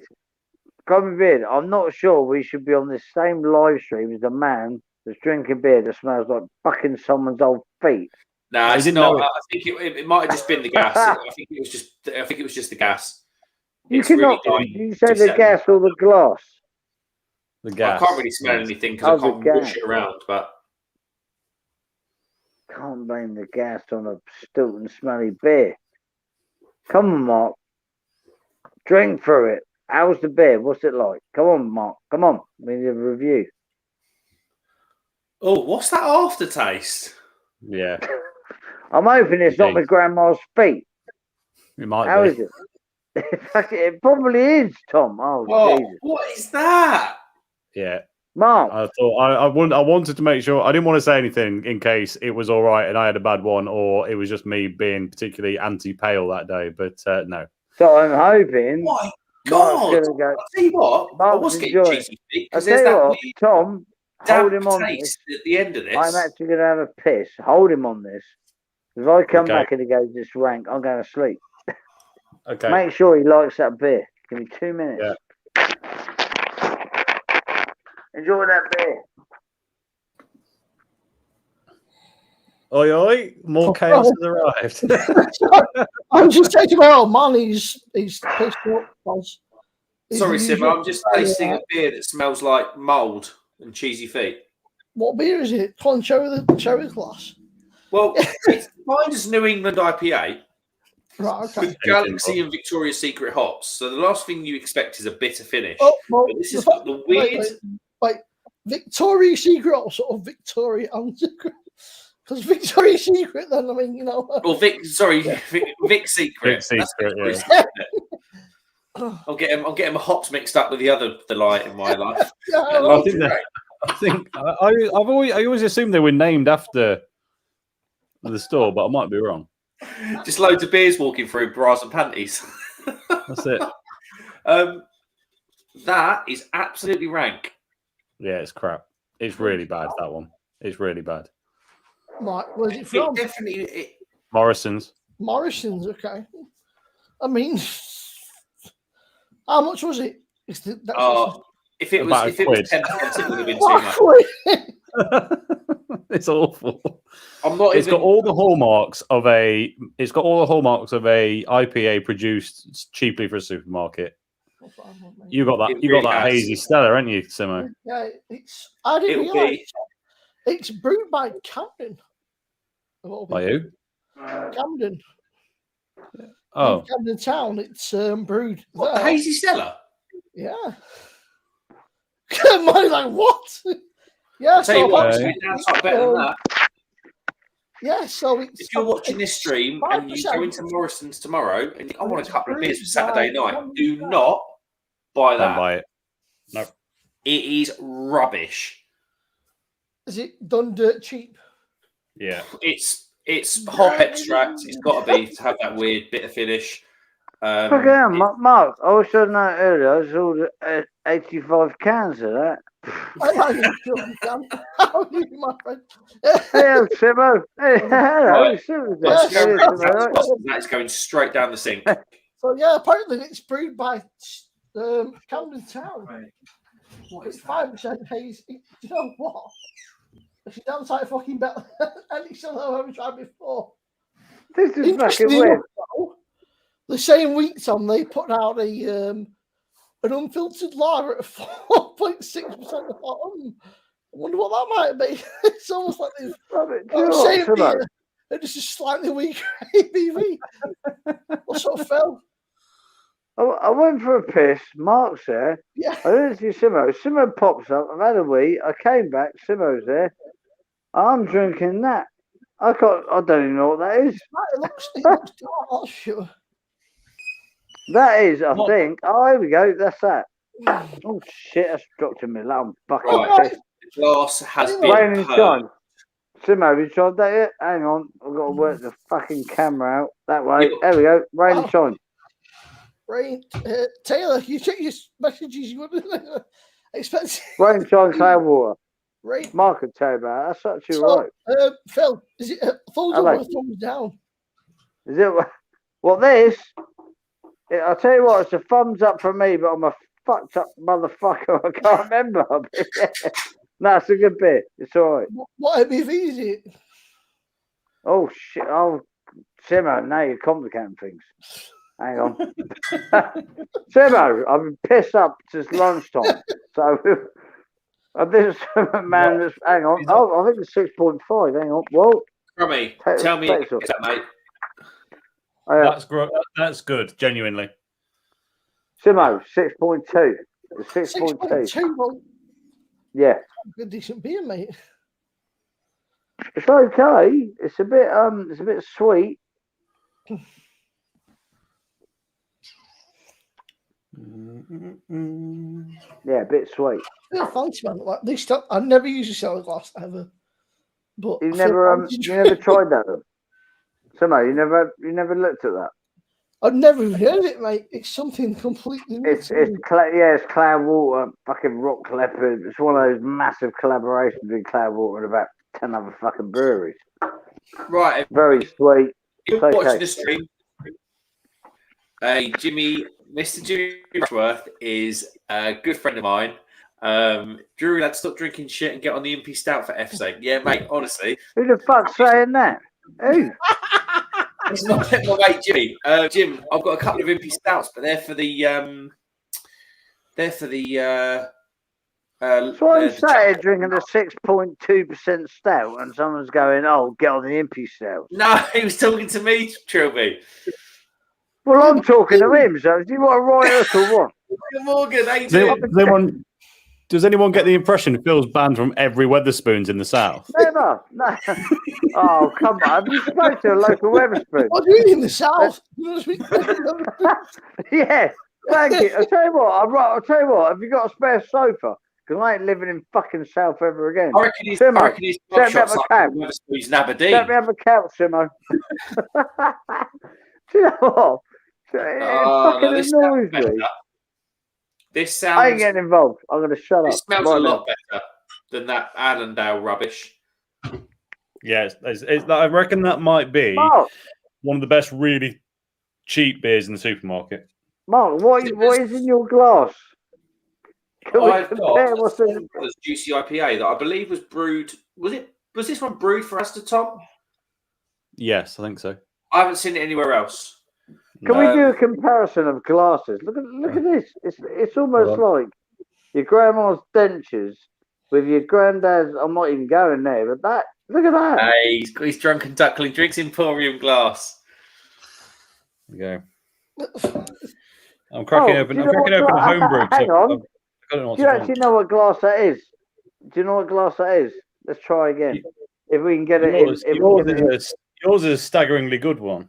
Common beard. I'm not sure we should be on the same live stream as the man that's drinking beer that smells like fucking someone's old feet. No, I it's didn't not. know it. I think it might have just been the gas. I think it was just the gas. You It's really cannot. dying. You said the gas or the glass. The I gas. can't really smell anything because I Oh, can't the wash gas. it around. But Can't blame the gas on a Stilton smelly beer. Come on, Mark. Drink through it. How's the beer? What's it like? Come on, Mark. Come on. We need a review. oh, what's that aftertaste? Yeah, I'm hoping it's not my grandma's feet. it might How be. is it? It probably is, Tom. Oh, Oh, Jesus. what is that? Yeah, Mark. I thought I wanted to make sure. I didn't want to say anything in case it was all right and I had a bad one, or it was just me being particularly anti-pale that day. But no. So I'm hoping My Mark's God! going to go. I'll tell you what. I Mark's was getting enjoying. cheesy feet I'll because tell there's you that what, weird Tom, hold him on this. taste at the end of this. I'm actually going to have a piss. Hold him on this. If I come Okay. back and he goes this rank, I'm going to sleep. Okay. Make sure he likes that beer. Give me 2 minutes. Yeah. Enjoy that beer. Oi, oi! More chaos has arrived. I'm just taking my old man. He's pissed up. He's Sorry, the Sim. usual- I'm just tasting a beer that smells like mould and cheesy feet. What beer is it? Come on, show the glass. Well, it's defined as New England IPA Right, okay. with Galaxy and Victoria's Secret hops. So the last thing you expect is a bitter finish. Oh, well, But this has got the weird. Wait. Victoria's Secret or sort of Victoria and Secret? Because Victoria's Secret, then, I mean, you know. Well, Vic Secret. Vic That's Secret, Victoria's yeah. Secret, isn't it? I'll get him hops mixed up with the light in my life. Yeah, I think I always assumed they were named after the store, but I might be wrong. Just loads of beers walking through bras and panties. That's it. That is absolutely rank. Yeah, it's crap. It's really bad, that one. It's really bad. right, where's it from? Morrison's. Morrison's, okay. I mean, how much was it? If it About was a quid. 10 pence, it would have been too What much. quid? It's awful. I'm not. It's got all the hallmarks of a. It's got all the hallmarks of a IPA produced cheaply for a supermarket. You got that. It You really got that has. hazy Stella, haven't you, Simo? Yeah, I didn't It'll realise be. it's brewed by Camden. By who? Camden. Oh, In Camden Town. It's brewed. What, the there. hazy Stella? Yeah. Mine's like what? Yeah. Tell you what, Okay. it's outside better than that. Yeah. So it's. If you're watching this stream and you go into Morrison's tomorrow and I want a couple of beers for Saturday night, do not buy don't that. buy it. No. It is rubbish. Is it done dirt cheap? Yeah. It's hop extract. It's got to be to have that weird bitter finish. Fucking hell, Mark. I was showing that earlier. I saw 85 cans of that. I like it. How are you, my friend? Hey, Simo. Hey, hello, Right. Simo. Let's Yeah. go Hey, round Simo. that. That is going straight down the sink. So yeah, apparently it's brewed by Camden Town. It's 5% haze. You know what? It's downside fucking better than any sort I've ever tried before. This is fucking Interestingly weird. enough, though, the same week, Tom, they put out an unfiltered lager at 4.6%. I thought, I wonder what that might be. It's almost like they've same beer, and it's just slightly weaker ABV. What sort of fell? I went for a piss. Mark's there. Yeah. I didn't see Simo. Simo pops up. I've had a wee. I came back. Simo's there. I'm drinking that. I don't even know what that is. It looks dark, I'm sure. That is, I think. Oh, here we go. That's that. Oh shit! That's dropped in my lap. I'm fucking Right. pissed. The glass has been Rain and purged. shine. Simo, have you tried that yet? Hang on. I've got to work the fucking camera out. That way. Yeah. There we go. Rain and shine. Right, Taylor, you check your messages. You want Expensive. Rainshine Cloudwater. Right. Mark could tell you about it. That's actually So, right. Phil, is it thumbs up Hello. or thumbs down? Is it? Well, this. I'll tell you what. It's a thumbs up for me, but I'm a fucked up motherfucker. I can't remember. Yeah. No, it's a good beer. It's all right. What ABV is it? Oh shit! Oh, Simo, now you're complicating things. Hang on. Simo, I've been pissed up since lunchtime. So this man that's hang on. Oh, I think it's 6.5. Hang on. Well, Crummy, tell me, is that, mate? That's good, genuinely. Simo, 6.2. 6.2. 6.2. Well, Yeah. good decent beer, mate. It's okay. It's a bit sweet. Yeah, a bit sweet. Yeah, thanks, man. Like this stuff, I never use a cellar glass ever. But You never tried that though. Simo, you never looked at that. I've never even heard of it, mate. It's something completely new. It's Cloudwater, fucking Rock Leopard. It's one of those massive collaborations between Cloudwater and about 10 other fucking breweries. Right. Very sweet. You're watching the stream. Mr. Jimmy Rushworth is a good friend of mine. Drew, let's stop drinking shit and get on the Impy Stout for F's sake. Yeah, mate, honestly. Who the fuck's saying that? Who? It's my mate Jimmy. Jim, I've got a couple of Impy Stouts, but they're for the So I'm sat here drinking a 6.2% stout, and someone's going, "Oh, get on the Impy Stout." No, he was talking to me, Trilby. Well, I'm talking to him. So do you want to write us or what? Morgan, how you doing? Does anyone get the impression Phil's banned from every Weatherspoons in the south? Never. No. Oh, come on. Have you spoken to a local Weatherspoon? What do you mean in the south? Yeah. Thank you. I'll tell you what. Have you got a spare sofa? Because I ain't living in fucking South ever again. I reckon he's Simo, set me up a couch. Weatherspoons in Aberdeen. Set me up a couch, Simo. Do you know what? It fucking annoys me. This sounds. I ain't getting involved. I'm going to shut up. It smells a lot better than that Allendale rubbish. Yeah, I reckon that might be one of the best really cheap beers in the supermarket. Mark, what is in your glass? I've got this juicy IPA that I believe was brewed. Was this one brewed for us to Tom? Yes, I think so. I haven't seen it anywhere else. Can we do a comparison of glasses? Look at this. It's almost like your grandma's dentures with your granddad's. I'm not even going there, but look at that. Hey, he's drunken duckling, drinks Emporium glass. There you go. I'm cracking open a homebrew. Hang on. Do you actually know what glass that is? Do you know what glass that is? Let's try again. If we can get it in. Yours is a staggeringly good one.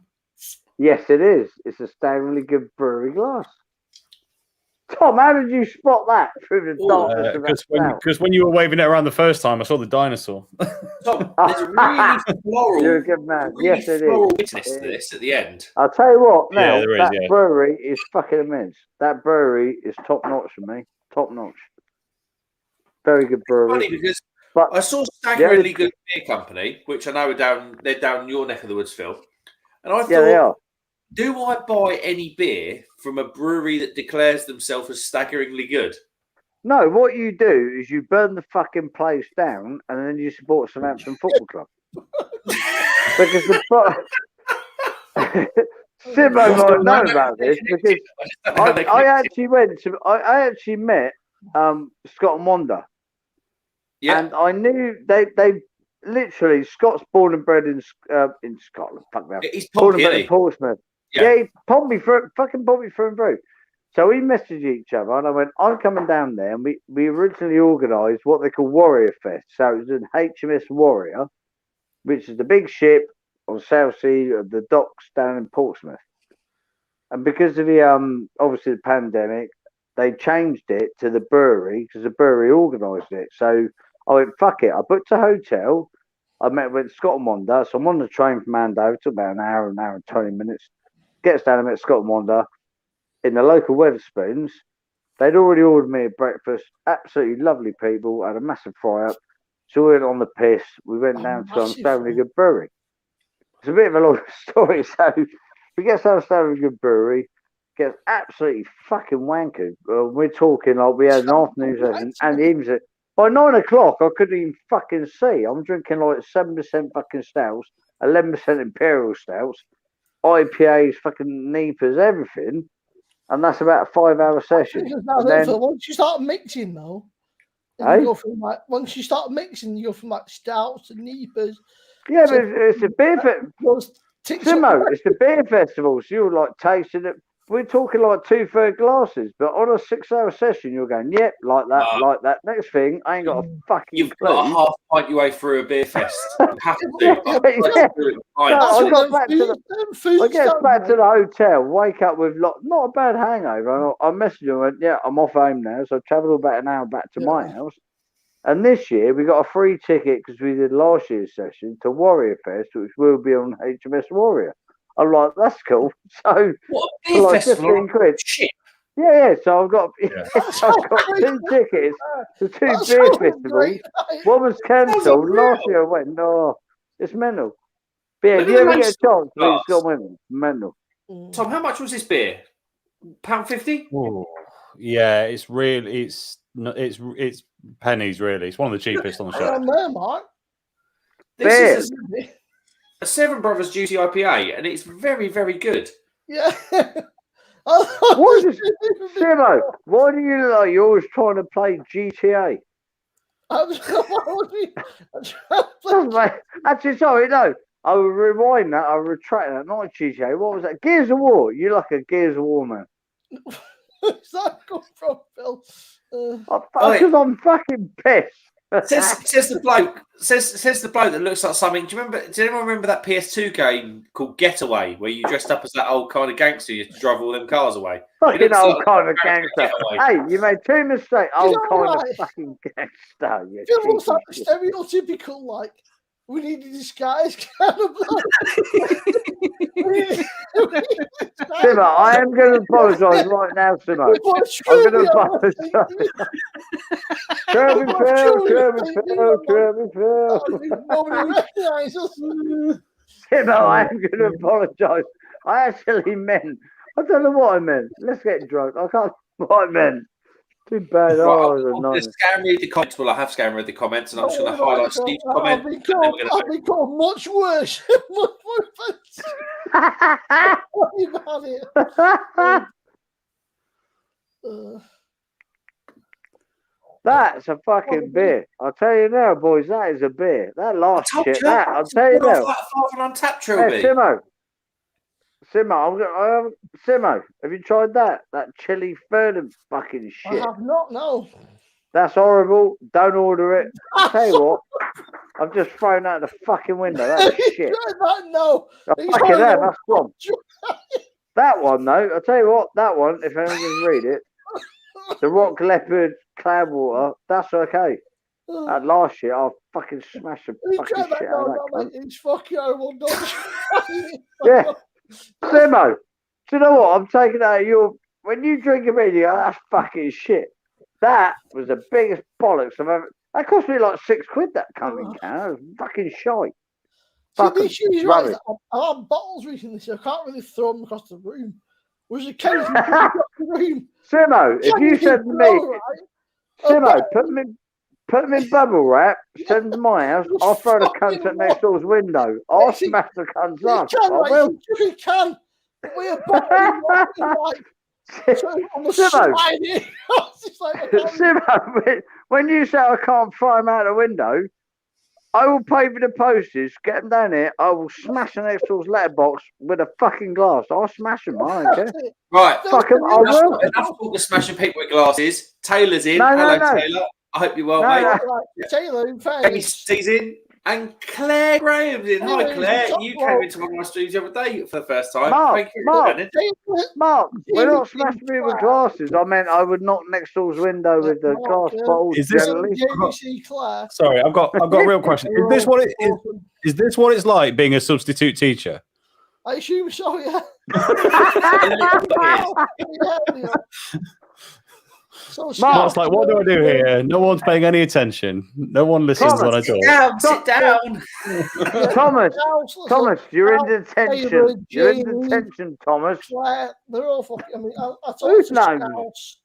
Yes, it is. It's a staggeringly good brewery glass. Tom, how did you spot that through the darkness of that sound? Because when you were waving it around the first time, I saw the dinosaur. Tom, there's a really floral. You're a good man. Really yes, it floral is. witness to this at the end. I'll tell you what. Now that brewery is fucking immense. That brewery is top notch for me. Top notch. Very good brewery. Funny because I saw Staggeringly Good Beer Company, which I know they're down in your neck of the woods, Phil. And I thought, they are. Do I buy any beer from a brewery that declares themselves as staggeringly good? No, what you do is you burn the fucking place down and then you support Southampton Football Club. Because Simo might know about this because I actually met Scott and Wanda. Yeah. And I knew they literally Scott's born and bred in Scotland. Fuck me. He's born and bred in Portsmouth. Yeah, he pumped me through and through. So we messaged each other and I went, I'm coming down there, and we originally organised what they call Warrior Fest. So it was an HMS Warrior, which is the big ship on South Sea of the docks down in Portsmouth. And because of the obviously the pandemic, they changed it to the brewery because the brewery organised it. So I went, fuck it. I booked a hotel. I met with Scott and Wanda. So I'm on the train from Andover. Took about an hour and 20 minutes. Gets down and met Scott and Wanda in the local Weatherspoons. They'd already ordered me a breakfast. Absolutely lovely people. Had a massive fry up. So we went on the piss. We went down to Stavriga Brewery. It's a bit of a long story. So we get to Stavriga Brewery. Gets absolutely fucking wankered. We're talking like we had an afternoon session and the evening session. By 9 o'clock, I couldn't even fucking see. I'm drinking like 7% fucking stouts, 11% imperial stouts, IPAs, fucking Neepers, everything. And that's about a 5-hour session. Once you start mixing, though, you go from like, once you start mixing, you go from like stouts and Neepers. Yeah, but it's a beer festival. Simo, it's the beer festival. So you're like tasting it. We're talking like 2-3 glasses, but on a 6-hour session, you're going, yep, like that, like that. Next thing, I ain't got a fucking You've clue. got a half pint your way through a beer fest. You have to. I got back to the hotel, wake up with not a bad hangover. I messaged him and went, yeah, I'm off home now. So I travelled about an hour back to my house. And this year, we got a free ticket because we did last year's session to Warrior Fest, which will be on HMS Warrior. I'm like, that's cool. So, what a beer like festival? 15 quid. Shit. Yeah. So I've got 2 tickets to 2 beer festivals. One was cancelled. Last year I went, no, it's mental. But yeah, if you ever get a chance, it's got women. Mental. Tom, how much was this beer? £1.50? Yeah, it's pennies really. It's one of the cheapest on the show. This is a Seven Brothers Juicy IPA, and it's very, very good. Yeah. Simo, why do you look like you're always trying to play GTA? Actually, sorry, no. I will rewind that. I'll retract that. Not GTA. What was that? Gears of War. You're like a Gears of War man. Where's that come from, Phil? Because I'm fucking pissed. Says the bloke. Says the bloke that looks like something. Do anyone remember that PS2 game called Getaway, where you dressed up as that old kind of gangster, you drove all them cars away? Fucking old kind of gangster. Hey, you made 2 mistakes. Old kind of fucking gangster. It looks like stereotypical, like we need to disguise kind of Simo, I am going to apologise right now, Simo. I'm going to apologise. Kirby Phil. Nobody recognises. Simo, I am going to apologise. I actually meant, I don't know what I meant. Let's get drunk. I can't what I meant. Too bad. I'm going to scan read the comments. Well, I have scan read the comments, and I'm just going to highlight Steve's comment. I've been called much worse. That's a fucking beer. I'll tell you now, boys. That is a beer. That last shit. That I'll tell you now. Simo, have you tried that? That chili fernum fucking shit. I have not, no. That's horrible. Don't order it. I'll tell you what. I've just thrown out the fucking window. That's shit. No. Fucking hell, that's wrong. That one, though, I'll tell you what, that one, if anyone can read it, the Rock Leopard Cloudwater, that's okay. That last year, I'll fucking smash the fucking shit out of that. It's fucking horrible. Yeah. Simo, do you know what? I'm taking out of your. When you drink a beer, you go, that's fucking shit. That was the biggest bollocks I've ever. That cost me like £6 that coming can. That was fucking shite. Fucking right. I had bottles recently, so I can't really throw them across the room. Was a case across the room. Simo, if you said to me, Simo, put them in bubble wrap, send them to my house, I'll throw the cunts at next door's window. I'll smash the cunts up. I will. You can. We're like. Simo, when you say I can't fly them out the window, I will pay for the postage, get them down here, I will smash the next door's letterbox with a fucking glass. I'll smash them, I don't care. Right. Fuck them, I will. Enough talk of smashing people with glasses. Taylor's in. Hello, Taylor. I hope you're well, mate. Taylor, in fact. He's in. And Claire Graham's in. Hi, Claire. You came into one of my streams the other day for the first time. Mark, we're not smashing me with glasses. I meant I would knock next door's window with the glass bottles. Sorry, I've got a real question. Is this what it is? Is this what it's like being a substitute teacher? I assume so, yeah. So Mark. Mark's like, what do I do here? No one's paying any attention. No one listens Thomas, when I talk. Sit down. Thomas, Thomas, you're in David, detention. You're in Jamie, detention, Thomas. Claire, they're all fucking. I mean, I talked Who's to names? Scouse,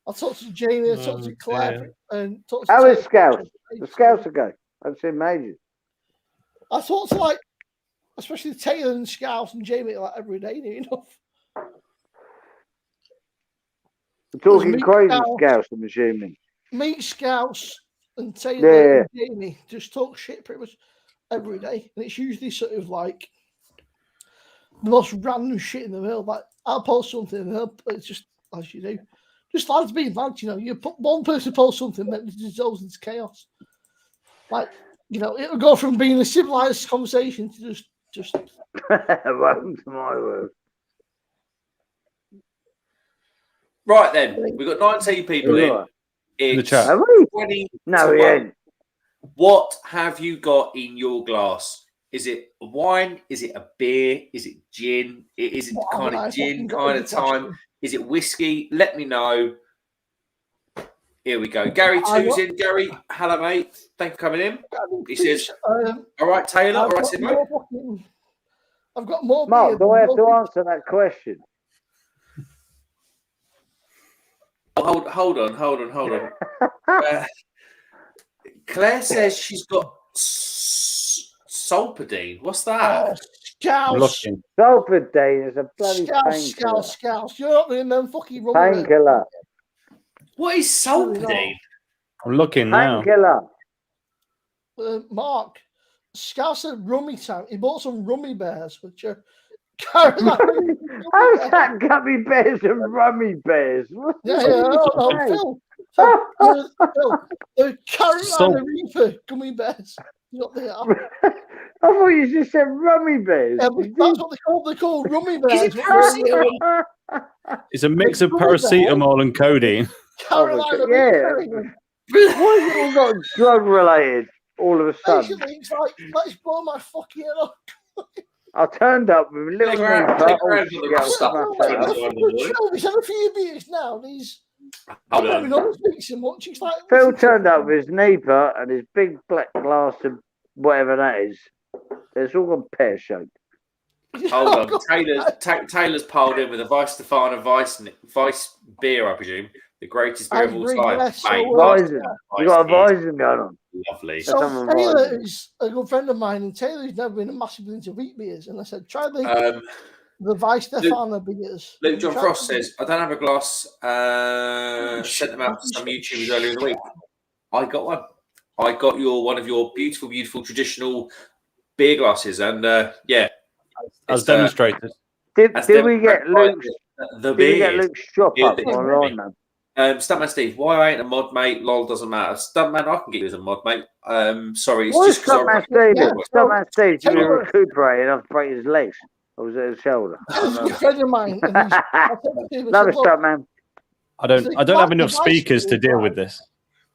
I talked to Jamie, I talked to Claire, and talked to How is Taylor. Scouts? The Scouts are go. I've seen majors. I talked to like, especially Taylor and Scouse and Jamie like every day, near enough. We're talking me, crazy Scouts. Scouts, I'm assuming. Me, Scouse, and Taylor Yeah. and Jamie just talk shit pretty much every day, and it's usually sort of like the most random shit in the world. Like I'll post something, and it's just as you do, just lads being lads. You know, you put one person post something, then it dissolves into chaos. Like it'll go from being a civilized conversation to just. Welcome to my world. Right then, we've got 19 people Right. in. the It's chat. Have we? 20 No, to we 1. ain't. What have you got in your glass? Is it a wine? Is it a beer? Is it gin? Is it What kind have I of gin fucking got kind in of the time? question? Is it whiskey? Let me know. Here we go. Gary I two's got- in. Gary, hello mate. Thanks for coming in. He says, Um, all right, Taylor. All I've right, got Simo. more fucking- I've got more. beer Mark, do than I have to most answer that question? Hold on. Claire says she's got Solpadeine. What's people. that? Oh, Scouse. I'm looking. Sulfidine is a bloody Scouse. You're not doing them fucking rubber. painkiller. What is Solpadeine? I'm looking now. Painkiller. Mark, Scouse said rummy time. He bought some rummy bears, which are Carolina. How's that gummy bears and rummy bears? What Yeah, the no, fuck? Phil. Phil, the Carolina So- Reaper gummy bears. You know what they are. I thought you just said rummy bears. Yeah, but that's what they call. They call rummy bears. Is it paracetamol? It's a mix of paracetamol and codeine. Carolina yeah. Reaper. Why has it all got drug related all of a sudden? Basically, it's like, let's blow my fucking head off. I turned up with a little Take her out, neighbour. take her Oh, out for the yeah, stuff. I must Take say her that. out. He's had a few beers now. And he's I Hold don't on. even know speak so much. He's like Phil turned up with his neighbour and his big black glass of whatever that is. It's all gone pear shaped. Hold on. Taylor's piled in with a Vice Stefano Vice beer, I presume. The greatest beer of all time. Yes, Mate, so, Weizen. You got a Vice Weizen going on. is lovely. So Someone Taylor Weizen. is a good friend of mine, and Taylor's never been a massive into wheat beers. And I said, try the Vice Stefano beers. Luke John Try Frost them. says, I don't have a glass. Sent them out to some YouTubers earlier in the week. I got one. I got one of your beautiful, beautiful traditional beer glasses. And yeah. As it's, demonstrated. Did as we get Luke's? the Did we get beer. Luke's shop Beer up that- online now? Stuntman Steve, why I ain't a mod mate? Lol, doesn't matter. Stuntman, I can get you as a mod mate. Sorry, it's What is just because Stuntman Steve? Yeah, Stuntman Steve to be Taylor- recuperating after breaking his legs. Or was it his shoulder? I He's a don't good friend of mine. And he's, I said to him, I Love said, it, "Look, Stuntman. I don't have enough speakers to deal with this.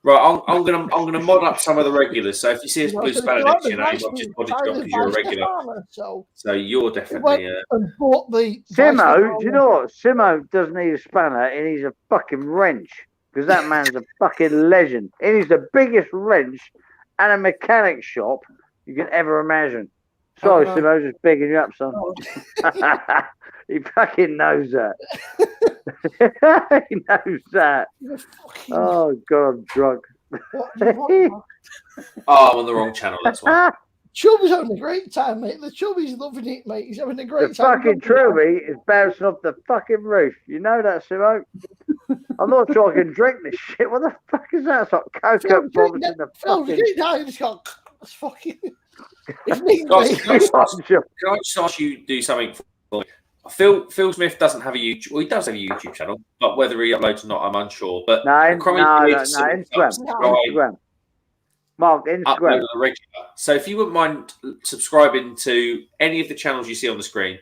right, I'm gonna mod up some of the regulars. So if you see us you know, blue I said, spanner "You like next to the your name, Vice I've just beer? modded Try you up the because you're a Vice regular. Stefano." So So you're he went definitely. and bought the Vice Simo, Stefano. do you know what? Simo doesn't need a spanner, he needs a fucking wrench. Because that man's a fucking legend. He needs the biggest wrench and a mechanic shop you can ever imagine. Sorry, Oh, Simo, just bigging you up, son. He fucking knows that. He knows that. You're fucking- Oh, God, I'm drunk. what do you want? Oh, I'm on the wrong channel. That's why. Chubby's having a great time, mate. The Chubby's loving it, mate. He's having a The great time. fucking Truby is bouncing off the fucking roof. You know that, Simo? I'm not sure I can drink this shit. What the fuck is that? It's like cocoa bombs in the Phil, you fucking... get down, it's got it's fucking. It's neat, Guys, mate. can I just ask you to do something for me? Phil Smith doesn't have a YouTube. Well, he does have a YouTube channel, but whether he uploads or not, I'm unsure. But No, Instagram. Mark, Upload Instagram. on the regular. So if you wouldn't mind subscribing to any of the channels you see on the screen,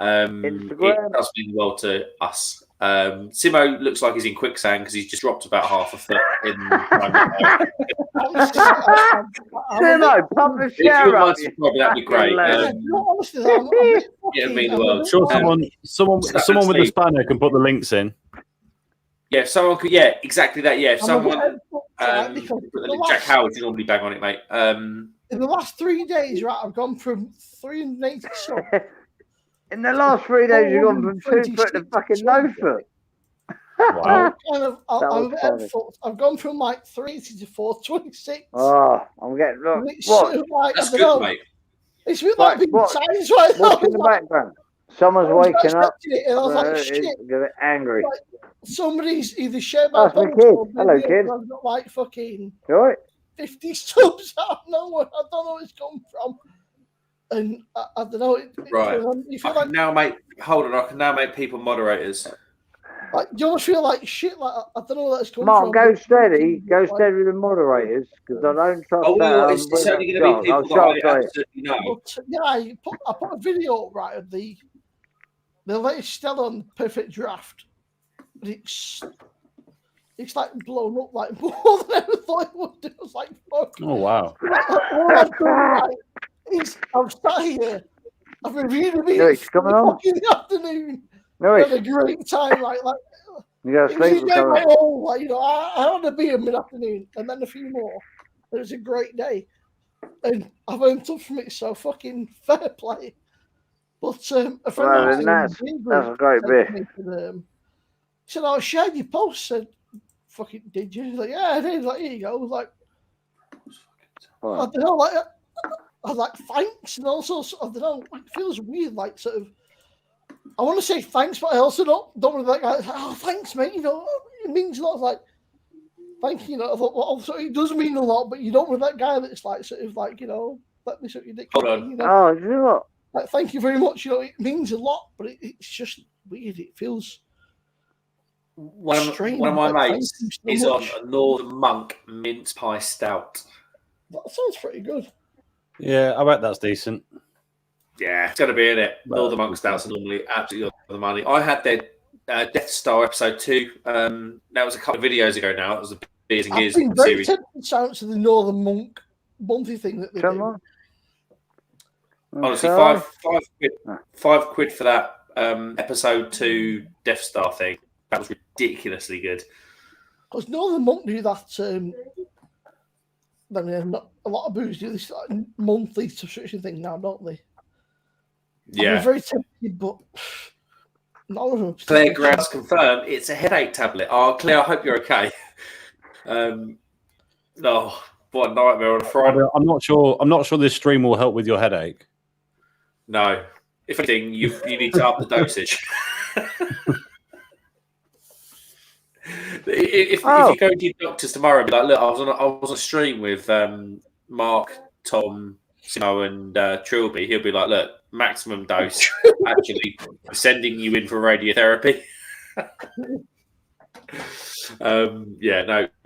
Instagram. it does mean well to us. Simo looks like he's in quicksand because he's just dropped about half a foot in. Simo, pump the If you shower wouldn't up. mind subscribing, that'd be great. Yeah, it'd mean the world. Sure, someone with a spanner can put the links in. if someone could, yeah, exactly that. Yeah, if I'm someone, a bit upset because Jack Howard, you normally bang on it, mate. in the last 3 days, right, I've gone from 380 subs. In the last 3 days, you've gone from 2 foot to fucking no foot. Wow. That I'm was a funny. bit fucked. I've gone from like 380 to 426. Oh, I'm getting look. And it's What? sort of like, That's I don't good, know, mate. it's a bit Right, like being what- science right now. What's in the background? Someone's I was not waking up. expecting it, and I was like, shit. He's a bit angry. Somebody's either shared my That's my post kid. or Hello, video, kid. and I've got like fucking You all right? 50 subs out of nowhere. I don't know where it's come from. And I don't know. Right. You feel I can now make. Hold on, I can now make people moderators. like you almost feel like shit. Like I don't know where that's come Mark, from. go steady. Go Like, steady with the moderators because I don't trust Oh, that. well, it's certainly going to be people that I absolutely know. But, yeah, I put a video up, right, of the latest Stellan Perfect Draft. And it's like blown up like more than I ever thought it would do. I was like, fuck. Oh wow. All I've done, right, is I've sat here. I've reviewed a No, it's coming on. in the afternoon. No, I had it's, a great time, right? Like, you got to it was sleep. a day my own, like, you know, I had a beer mid-afternoon and then a few more. It was a great day. And I've earned up from it, so fucking fair play. But a friend Well, of mine that's a great bit. said, "I shared your post." Said, "Fucking did you?" He's like, "Yeah, I did." Like, here you go. I was like, I don't know, like, I was like, thanks, and also, I don't know, it feels weird, like, sort of. I want to say thanks, but I also don't want to be like, oh, thanks, mate. You know, it means a lot. Like, thank you. You know, I thought, well, also, it does mean a lot, but you don't want that guy that's like, sort of like, you know, let me suck your dick. Hold on. You know? Oh, you know what? Like, thank you very much. You know, it means a lot, but it's just weird. It feels strange. One of my Like, mates thank you is so on much. a Northern Monk mince pie stout. That sounds pretty good. Yeah, I bet that's decent. Yeah, it's going to be in it. Well, Northern Monk stouts are normally absolutely on the money. I had their Death Star episode 2. That was a couple of videos ago now. It was a Beers and I've Gears been very series. tempted to sound to the Northern Monk monthly thing that they Come do. on. Honestly, Okay. five quid for that episode 2 Death Star thing. That was ridiculously good. Because Northern Monk do that. I mean, not a lot of booze do this like, monthly subscription thing now, don't they? Yeah. I'm very tempted, but none of them. Claire Grouse confirmed it's a headache tablet. Oh, Claire, I hope you're okay. Oh, what a nightmare on a Friday. I'm not sure this stream will help with your headache. No. If anything, you need to up the dosage. If you go to your doctors tomorrow and be like, look, I was on a stream with Mark, Tom, Simo, and Trilby, he'll be like, look, maximum dose. Actually, sending you in for radiotherapy. No,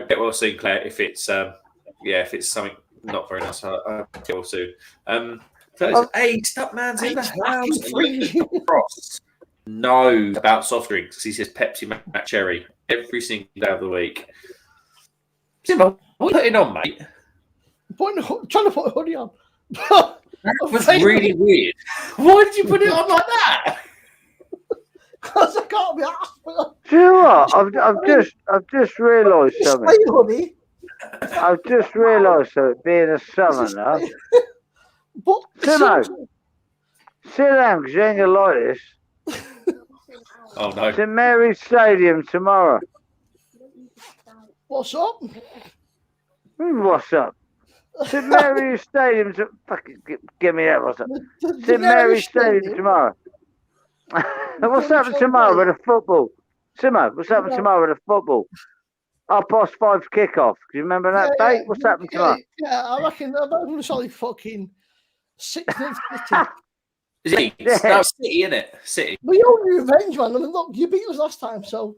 get well soon, Claire. If it's something not very nice, I'll get well soon. Hey, Stupman's in the house. Frost. No, about soft drinks. He says Pepsi Max Cherry every single day of the week. Simo, what are you putting on, mate? Trying to put a hoodie on. That was really weird. Why did you put it on like that? Because I can't be asked. Do you know what? I've just realised something. Hoodie. I've just realised something. Being a southerner, But Simo, sit down because you ain't gonna like this. Oh no! St Mary's Stadium tomorrow. What's up? What's up? St Mary's Stadium. Fucking give me that. What's up? St Mary's Stadium tomorrow. What's happening tomorrow with the football? Simo, what's happening tomorrow with the football? 5:30 kickoff. Do you remember that date? What's happening tomorrow? Yeah, I reckon I'm solid fucking 6 months. City. Is it? No, City, innit? City. We owe you revenge, man. I mean, look, you beat us last time, so.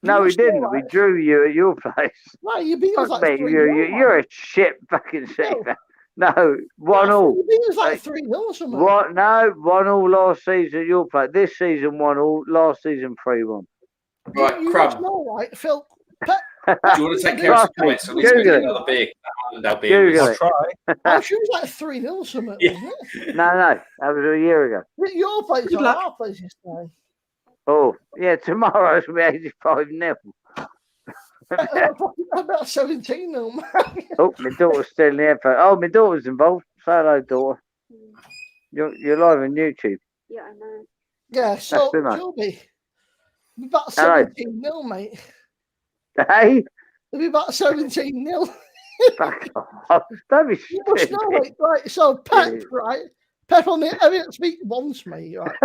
No, we didn't. We drew you at your place. Right, you beat us Fuck like me, 3-0. you're a shit fucking City fan. No, 1-all. You beat us like 3-0 or something. What? No, 1-all last season at your place. This season 1-all. Last season 3-1. Right, you Crumb. know, right, Phil. Do you want to take care of some comments? At least we get another beer. Google I'll it. try. I'm sure it was like 3-0 or something, wasn't it? No, that was a year ago. Your place or our place this time? Oh, yeah, tomorrow's going to be 85-0. About 17 now, man. Oh, my daughter's still in the headphone. Oh, my daughter's involved. Say hello, daughter. You're live on YouTube. Yeah, I know. Yeah, so been nice. she'll be about Hello. 17 nil, mate. Hey, It'll be about 17 nil. back off. Don't be You must stupid. know, like, right? So Pep, Yeah. right? Pep on the. I didn't speak once, mate. Right?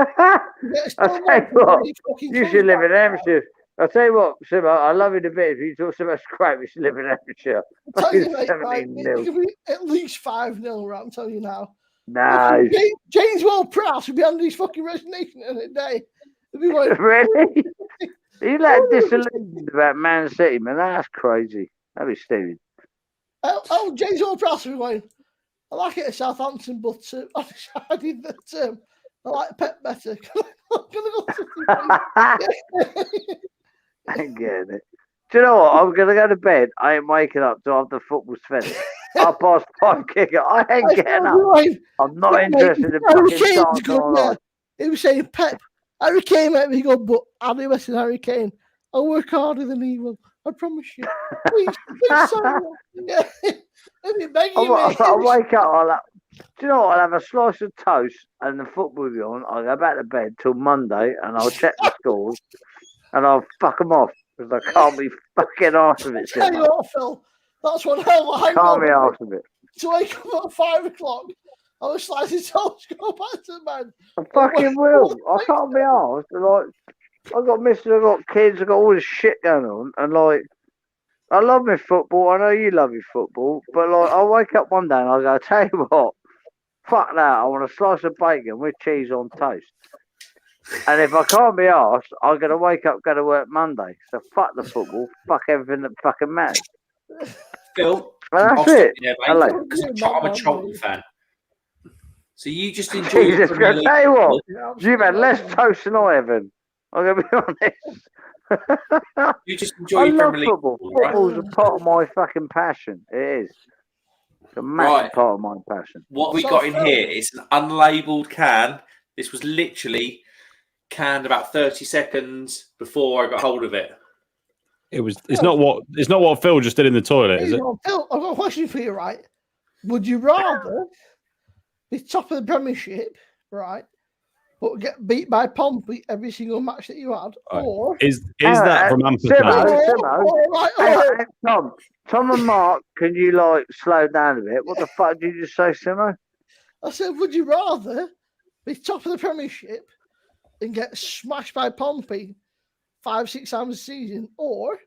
It's I no tell you more what, really fucking you should live in Hampshire. I'll tell you what, Simba, I love you to bits. If you talk so much crap, you should live in Hampshire. I'm telling you, Fucking mate, right? 17 It nil. could be at least 5-0, right? I'm telling you now. Nice. James Ward-Prowse would be under his fucking resignation in a day. He'd be like, Really? Are you like disillusioned about Man City, man? That's crazy. That'd be stupid. James Ward-Prowse would be going, I like it at Southampton, but I decided that I like Pep better. I'm gonna go to I ain't getting it. Do you know what? I'm going to go to bed. I ain't waking up till after football's finished. 5:30 kick. I ain't getting up. I'm not interested in fucking dancing online. He was saying, Pep, Harry Kane let me go, but I'll do better than Harry Kane. I'll work harder than he will. I promise you. Please, yeah. I'll wake up. Do you know what? I'll have a slice of toast and the football will be on. I'll go back to bed till Monday and I'll check the scores and I'll fuck them off because I can't be fucking off of it. Tell you what, Phil, that's what I can't be off of it. To wake up at 5 o'clock, I was slightly told to go back to bed. I fucking will. I can't be asked. Like, I've got missus, I've got kids, I've got all this shit going on, and like, I love my football. I know you love your football, but like, I'll wake up one day and I'll go, tell you what, fuck that. I want a slice of bacon with cheese on toast. And if I can't be asked, I'm gonna wake up, go to work Monday. So fuck the football, fuck everything that fucking matters. Phil, Well, that's I'll it. There, Hello. mate, because I'm a Charlton fan. So you just enjoy Jesus, the Premier I League tell you what, football. you've had less toast than I, Evan. I'm gonna be honest. You just enjoy I your love Premier League football. football, right? Football's a part of my fucking passion. It is. It's a massive Right. part of my passion. What we got in here is an unlabeled can. This was literally canned about 30 seconds before I got hold of it. It's not what Phil just did in the toilet, is it? Phil, I've got a question for you, right? Would you rather be top of the Premiership, right, but get beat by Pompey every single match that you had, or Is that from Amsterdam? Tom and Mark, can you like slow down a bit? What the fuck did you just say, Simo? I said, would you rather be top of the Premiership and get smashed by Pompey 5-6 times a season, or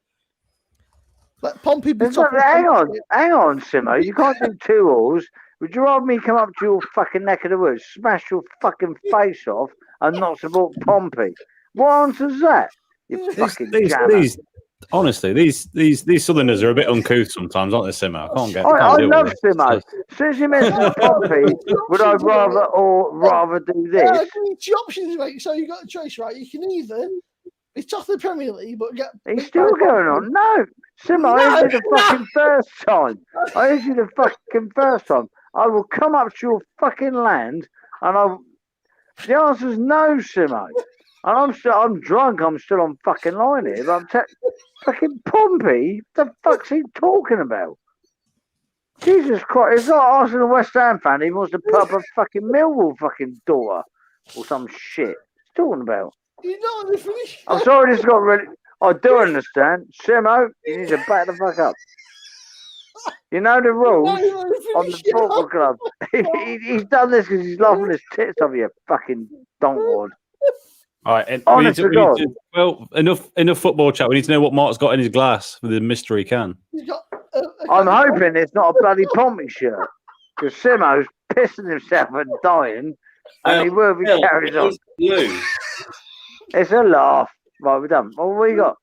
let Pompey be top of the Premiership? Hang on, Simo. You can't do 2 alls. Would you rather me come up to your fucking neck of the woods, smash your fucking face off, and not support Pompey? What answer's that? You fucking Honestly, these Southerners are a bit uncouth sometimes, aren't they, Simo? I love Simo. As soon as you mention Pompey, would I rather do this? Yeah, two options, mate. So you got a choice, right? You can either be top of the Premier League, but get. He's still going on. No, Simo, I heard you the fucking first time. I heard you the fucking first time. I will come up to your fucking land, and the answer's no, Simo. And I'm drunk. I'm still on fucking line here. But fucking Pompey. The fuck's he talking about? Jesus Christ! It's not Arsenal West Ham fan. He wants to put up a fucking Millwall fucking daughter or some shit. What's he talking about? You know the finish. I'm sorry, this got really. I do understand, Simo. You need to back the fuck up. You know the rules on the football club. He's done this because he's laughing his tits off you, fucking donkwad. All right, Honest to God. Well, enough football chat. We need to know what Mark's got in his glass with the mystery can. I'm hoping it's not a bloody Pompey shirt because Simo's pissing himself and dying, and he will be carried on. Blue. It's a laugh. Right, we're done. What you got?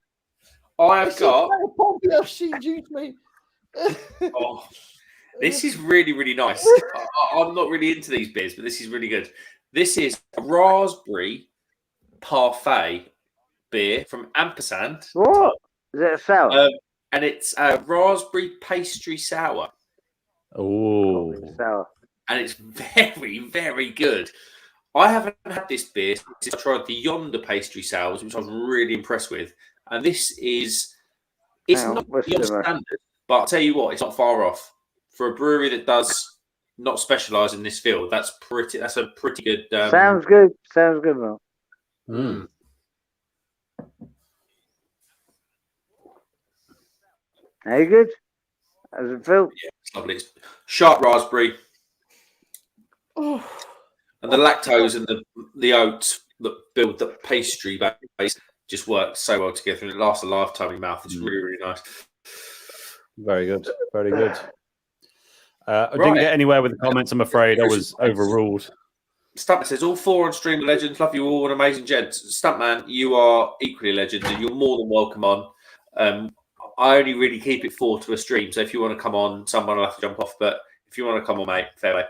I've got. Pompey FC juice, mate. Oh, this is really, really nice. I'm not really into these beers, but this is really good. This is a raspberry parfait beer from Ampersand. What? Is it a sour? And it's a raspberry pastry sour. Oh, sour. And it's very, very good. I haven't had this beer since I tried the Yonder pastry sours, which I was really impressed with. And this is It's Hang on, not what's your the- standard, but I'll tell you what, it's not far off. For a brewery that does not specialise in this field, that's a pretty good. Sounds good. Sounds good, man. Mm. Are you good? How's it feel? Yeah, it's lovely. It's sharp raspberry, Oh, and the lactose and the oats that build the pastry base just work so well together, and it lasts a lifetime in your mouth. It's really, really nice. Very good. Very good. I didn't Right. get anywhere with the comments, I'm afraid. I was overruled. Stuntman says, all 4 on stream legends. Love you all, an amazing gents. Stuntman, you are equally a legend, and you're more than welcome on. I only really keep it 4 to a stream, so if you want to come on, someone will have to jump off. But if you want to come on, mate, fair play.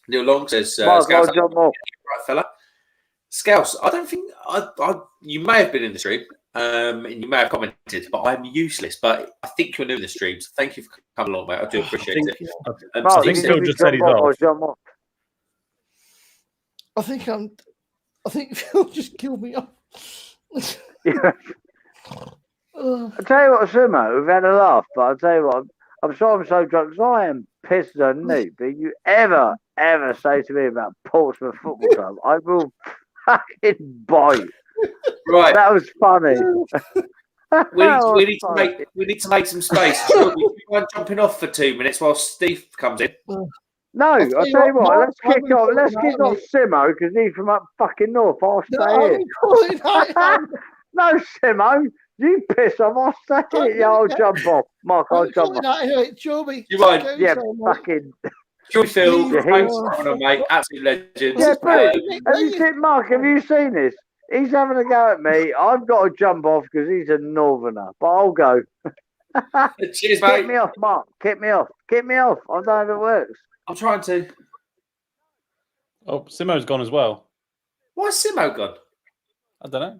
Neil Long says, Mark, I'll Scouse, jump off. right, fella. Scouse, I don't think you may have been in the stream, and you may have commented, but I'm useless. But I think you're new in the stream, so thank you for coming along, mate. I do appreciate it. Mark, I think you Phil need just to said he's jump off, I'll off. jump off. I think Phil just killed me off. Yeah. I'll tell you what, Sumo, we've had a laugh, but I'll tell you what, I'm sorry I'm so drunk, because I am pissed on me. But you ever say to me about Portsmouth Football Club, I will fucking bite. Right, That was funny. we need to make some space. Sure, we mind jumping off for 2 minutes while Steve comes in. No, I'll tell you what, Mark, let's kick off Simo, because he's from up fucking north. I'll stay here. No, Simo, you piss off, I'll stay here. Yeah, I'll jump off. Mark, I'll jump off. Joby. You mind? Yeah, fucking. Joy Phil, Yeah, thanks for coming on, mate. Absolute legend. Yeah, but have you seen Mark? Have you seen this? He's having a go at me. I've got to jump off because he's a northerner, but I'll go. Cheers, Kick mate. me off, Mark. Kick me off. Kick me off. I don't know if it works. I'm trying to. Oh, Simo's gone as well. Why is Simo gone? I don't know.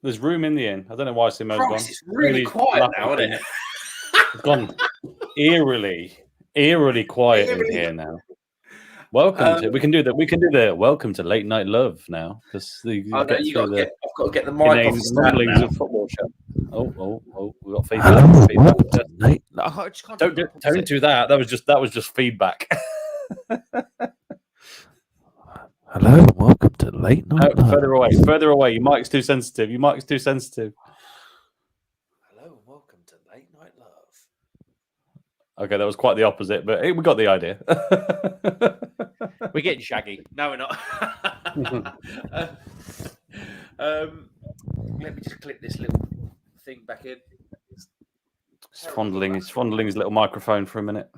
There's room in the inn. I don't know why Simo's Christ, gone. it's really Maybe quiet now, isn't it? It's gone eerily quiet in here now. Welcome to. We can do that. We can do the welcome to late night love now because I've got to get the mic off inane the stand rumblings now. of football show. Oh, we got feedback. I just can't Don't do that. That was just feedback. Hello, welcome to Late Night Love. Further away. Your mic's too sensitive. Hello, and welcome to Late Night Love. Okay, that was quite the opposite, but we got the idea. We're getting shaggy. No, we're not. Let me just clip this little thing back in. He's fondling his little microphone for a minute.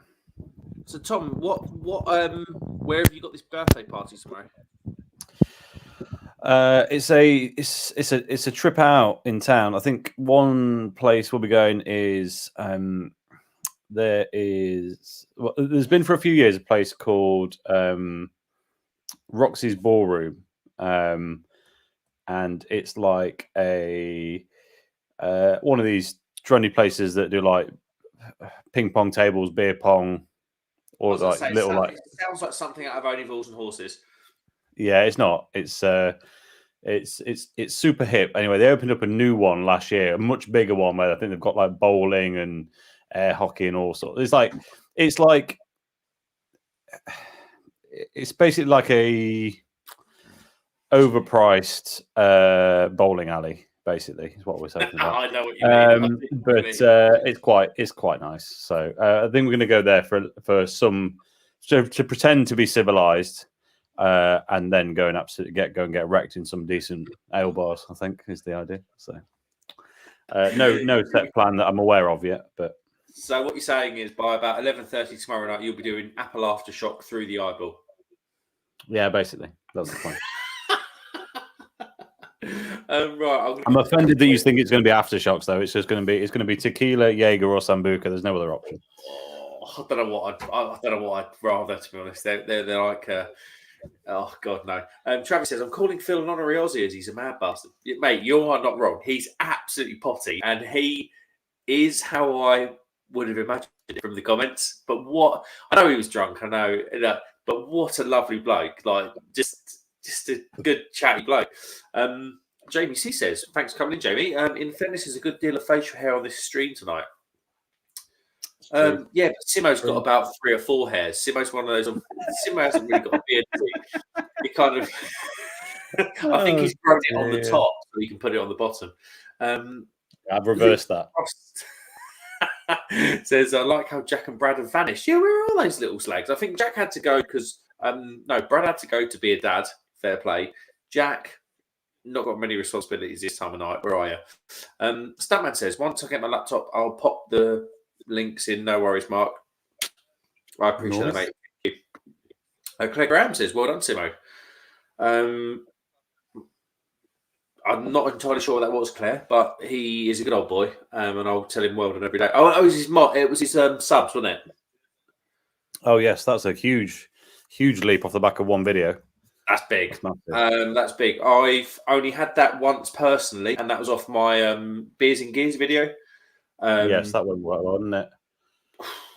So, Tom, where have you got this birthday party tomorrow? It's a trip out in town. I think one place we'll be going is there's been for a few years a place called Roxy's Ballroom, and it's like a one of these trendy places that do like ping pong tables, beer pong, or like little like. It sounds like something out of Only Fools and Horses. Yeah, it's not. It's super hip. Anyway, they opened up a new one last year, a much bigger one where I think they've got like bowling and air hockey and all sorts. It's basically like a overpriced bowling alley. Basically, is what we're talking about. I know what you mean. But it's quite nice. So I think we're going to go there for some to pretend to be civilized. And then go and get wrecked in some decent ale bars, I think is the idea. So no set plan that I'm aware of yet. But so what you're saying is by about 11:30 tomorrow night you'll be doing Apple Aftershock through the eyeball. yeah, basically that's the point. Right, I'm offended that you think it's going to be aftershocks though. It's going to be tequila, Jaeger, or Sambuca. There's no other option. I don't know what I'd rather, to be honest. They're like. Oh God, no! Travis says, "I'm calling Phil an honorary Aussie as he's a mad bastard." Mate, you are not wrong. He's absolutely potty, and he is how I would have imagined it from the comments. But what I know, he was drunk. I know, but what a lovely bloke! Like just a good chatty bloke. Jamie C says, thanks for coming in, Jamie. In fairness, there's a good deal of facial hair on this stream tonight. Yeah, but Simo's got about 3 or 4 hairs. Simo's one of those. Simo hasn't really got a beard. He kind of. I think he's grown it on the top, so he can put it on the bottom. I've reversed that. Says, I like how Jack and Brad have vanished. Yeah, where are those little slags? I think Jack had to go because Brad had to go to be a dad. Fair play. Jack, not got many responsibilities this time of night. Where are you? Statman says, once I get my laptop, I'll pop the links in. No worries, Mark. I appreciate that, mate. Thank you. Claire Graham says, well done, Simo. I'm not entirely sure what that was, Claire, but he is a good old boy, and I'll tell him well done every day. It was his subs, wasn't it? Oh yes, that's a huge leap off the back of one video. That's big. That's big. I've only had that once personally, and that was off my Beers and Gears video. Yes, that went well, didn't it?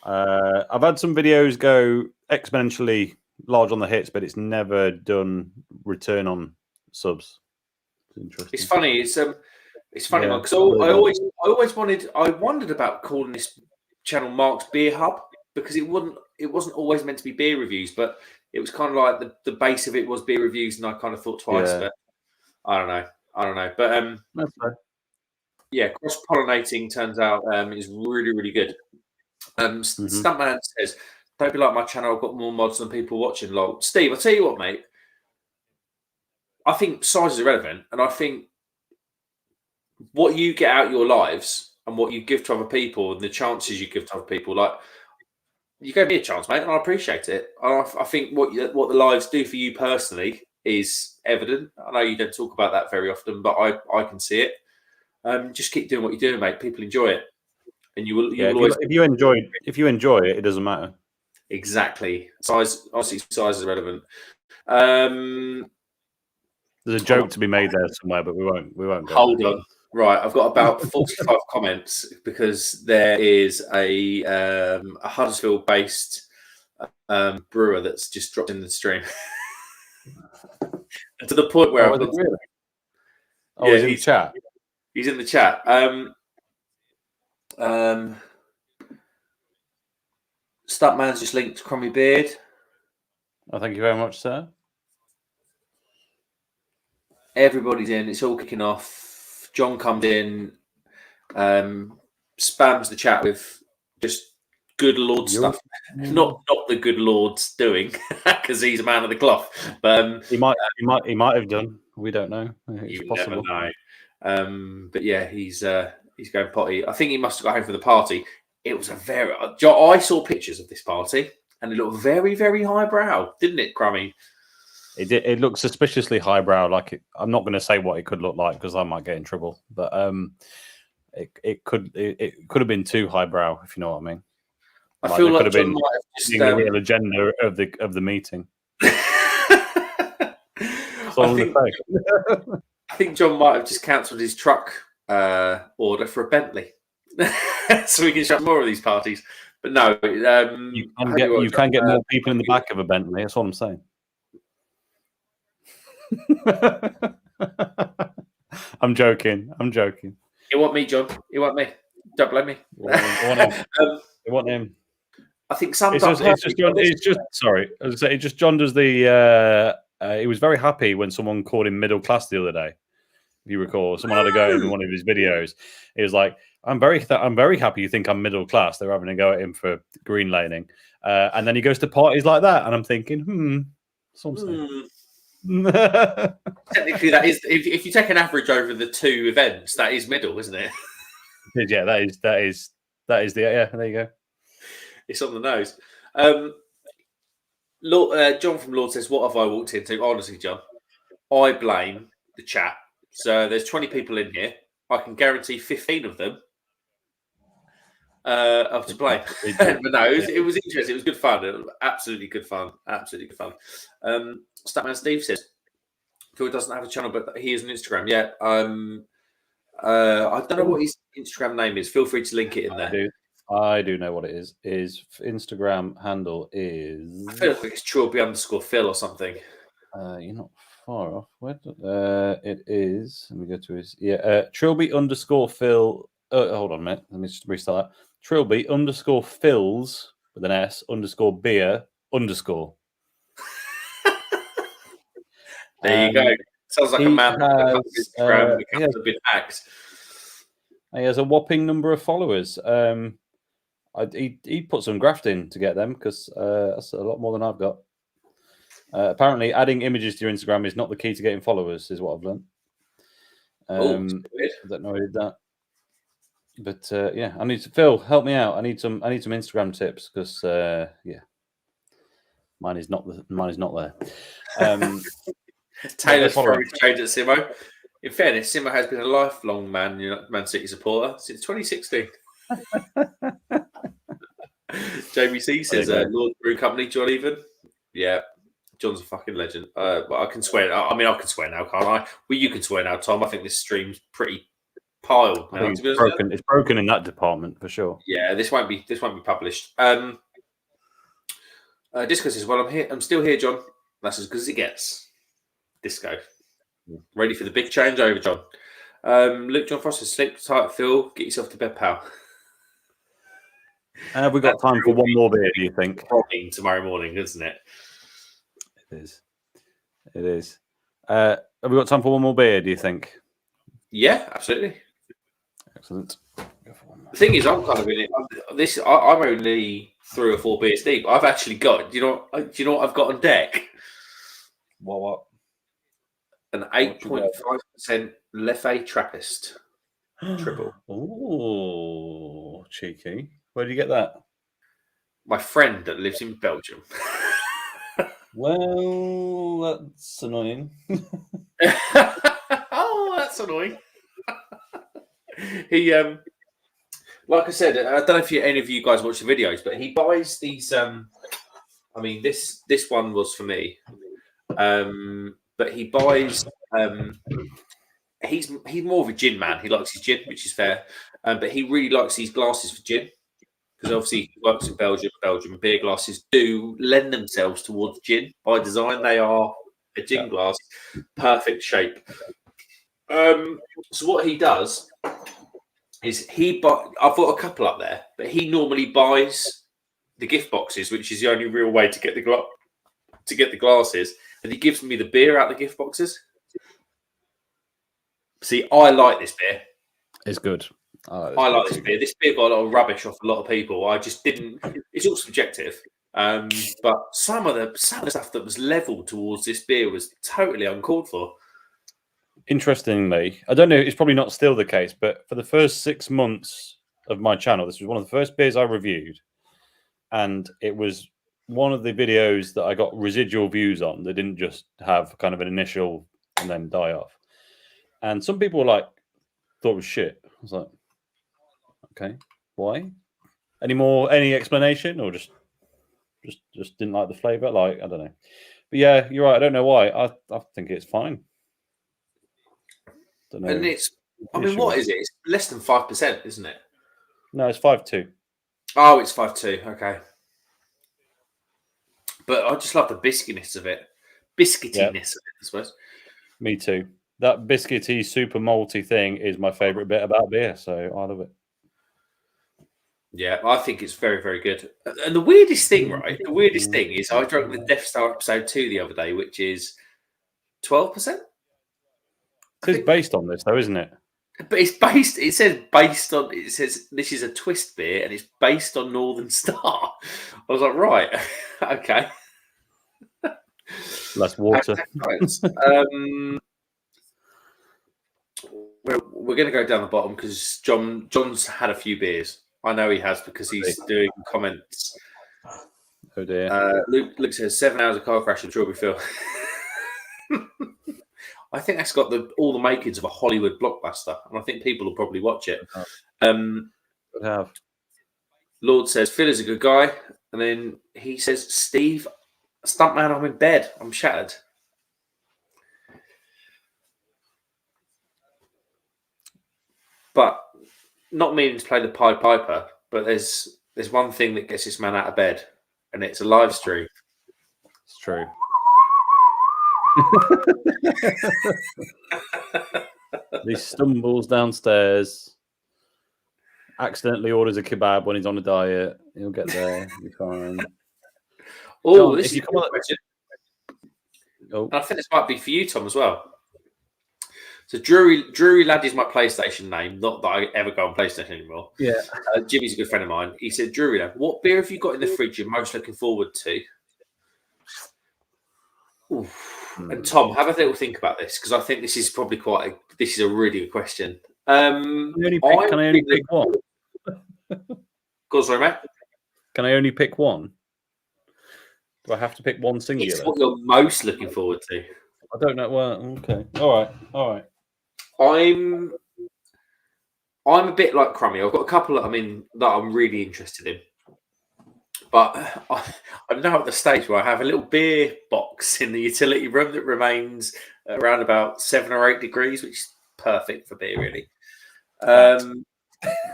I've had some videos go exponentially large on the hits, but it's never done return on subs. It's funny. It's funny because I wondered about calling this channel Mark's Beer Hub because it wasn't always meant to be beer reviews, but it was kind of like the base of it was beer reviews, and I kind of thought twice. But I don't know. But that's fair. Yeah, cross pollinating turns out is really, really good. Stuntman says, "Don't be like my channel. I've got more mods than people watching." Lol. Steve, I'll tell you what, mate. I think size is irrelevant, and I think what you get out your lives and what you give to other people and the chances you give to other people, like you gave me a chance, mate, and I appreciate it. I think what the lives do for you personally is evident. I know you don't talk about that very often, but I can see it. Just keep doing what you're doing, mate. People enjoy it, and you will always. If you enjoy it, it doesn't matter. Exactly. Size, obviously, size is irrelevant. There's a joke to be made there somewhere, but we won't go. Hold on. Right, I've got about 45 comments because there is a Huddersfield-based brewer that's just dropped in the stream. To the point where he's in the chat. He's in the chat. Stuntman's just linked Crummy Beard. Oh, thank you very much, sir. Everybody's in. It's all kicking off. John comes in, spams the chat with just good Lord stuff. Not the good Lord's doing because he's a man of the cloth. But he might have done. We don't know. It's possible. Never know. But yeah, he's going potty. I think he must have got home from the party. It was I saw pictures of this party and it looked very, very highbrow, didn't it, Crummy? It did. It looked suspiciously highbrow. I'm not going to say what it could look like because I might get in trouble. But it could have been too highbrow, if you know what I mean. I feel like could have John been might have just, the real agenda of the meeting. I think John might have just cancelled his truck order for a Bentley, so we can show more of these parties. But no, you can get more people in the back of a Bentley. That's what I'm saying. I'm joking. You want me, John? You want me? Don't blame me. You want him. I think some. It's just John does the. He was very happy when someone called him middle class the other day. If you recall, someone had a go at him in one of his videos. He was like, "I'm very happy you think I'm middle class." They're having a go at him for green laning, and then he goes to parties like that, and I'm thinking, something. Technically, that is if you take an average over the two events, that is middle, isn't it? Yeah, that is the there you go. It's on the nose. John from Lord says, "What have I walked into?" Honestly, John, I blame the chat. So there's 20 people in here. I can guarantee 15 of them are to blame. But no, it was interesting. It was good fun. Absolutely good fun. Statman Steve says, Phil doesn't have a channel, but he has an Instagram. Yeah. I don't know what his Instagram name is. Feel free to link it in there. I do know what it is. His Instagram handle is. I feel like it's Chorby _Phil or something. You're not far off. Where it is? Let me go to his. Trilby _ Phil. Hold on a minute. Let me just restart that. Trilby _ Phils with an S _ beer _ There you go. Sounds like a he man has, Instagram he has- a bit hacked. He has a whopping number of followers. He put some graft in to get them because that's a lot more than I've got. Apparently, adding images to your Instagram is not the key to getting followers, is what I've learned. Weird. I don't know who did that, but yeah, I need to. Phil, help me out. I need some Instagram tips because mine is not there. Taylor's probably changed at Simo. In fairness, Simo has been a lifelong Man City supporter since 2016. Jamie C says, Lord Brew Company, John even. Yeah, John's a fucking legend. But I can swear. I mean, I can swear now, can't I? Well, you can swear now, Tom. I think this stream's pretty piled now. It's broken in that department for sure. Yeah, this won't be published. Disco says, "Well, I'm here. I'm still here, John. That's as good as it gets." Disco, ready for the big changeover, John. Luke John Foster, sleep tight, Phil. Get yourself to bed, pal. Have we got time for one more beer, do you think? Tomorrow morning, isn't it? It is. Have we got time for one more beer, do you think? Yeah, absolutely. Excellent. The thing is, I'm kind of in it. I'm only 3 or 4 beers deep. I've actually got. Do you know what I've got on deck? What? An 8.5% Leffe Trappist triple. Oh, cheeky. Where do you get that? My friend that lives in Belgium. Well, that's annoying. Oh, that's annoying. He, like I said, I don't know if any of you guys watch the videos, but he buys these. I mean, this one was for me, but he buys. He's more of a gin man. He likes his gin, which is fair, but he really likes these glasses for gin. Because obviously he works in Belgium. Belgium beer glasses do lend themselves towards gin by design. They are a gin glass, perfect shape. So what he does is I've got a couple up there, but he normally buys the gift boxes, which is the only real way to get the glasses, and he gives me the beer out of the gift boxes. See, I like this beer. It's good. I like this beer. This beer got a lot of rubbish off a lot of people. I just didn't. It's all subjective, but some of the stuff that was levelled towards this beer was totally uncalled for. Interestingly, I don't know. It's probably not still the case, but for the first 6 months of my channel, this was one of the first beers I reviewed, and it was one of the videos that I got residual views on. They didn't just have kind of an initial and then die off. And some people thought it was shit. I was like, okay, why? Any explanation, or just didn't like the flavor? Like, I don't know. But yeah, you're right. I don't know why. I think it's fine. Don't know. And what is it? It's less than 5%, isn't it? No, it's 5.2. Oh, it's 5.2. Okay. But I just love the biscuitiness of it. Biscuitiness of it, I suppose. Me too. That biscuity, super malty thing is my favourite bit about beer, so I love it. Yeah, I think it's very, very good. And the weirdest thing, right? The weirdest thing is I drank the Death Star episode 2 the other day, which is 12%. It's based on this, though, isn't it? But it says this is a twist beer and it's based on Northern Star. I was like, right, okay. Less water. We're going to go down the bottom because John's had a few beers. I know he has because he's doing comments. Oh dear. Luke says 7 hours of car crash in Strawberry Phil. I think that's got all the makings of a Hollywood blockbuster, and I think people will probably watch it. Lord says Phil is a good guy, and then he says, Steve, stuntman, I'm in bed. I'm shattered. But not meaning to play the Pied Piper, but there's one thing that gets this man out of bed, and it's a live stream. It's true. He stumbles downstairs, accidentally orders a kebab when he's on a diet. He'll get there. He'll be fine. Oh, John, this if is you a come good on- question. Oh, And I think this might be for you, Tom, as well. So Drury Ladd is my PlayStation name. Not that I ever go on PlayStation anymore. yeah. Jimmy's a good friend of mine. He said, Drury Ladd, what beer have you got in the fridge you're most looking forward to? Oof. And Tom, have a little think about this, because I think this is probably this is a really good question. Can I only pick one? Go on, sorry, mate. Can I only pick one? Do I have to pick one It's singular? what you're most looking forward to. I don't know. Well, okay. All right. I'm a bit like Crummy. I've got a couple that I'm really interested in. But I'm now at the stage where I have a little beer box in the utility room that remains around about 7 or 8 degrees, which is perfect for beer, really.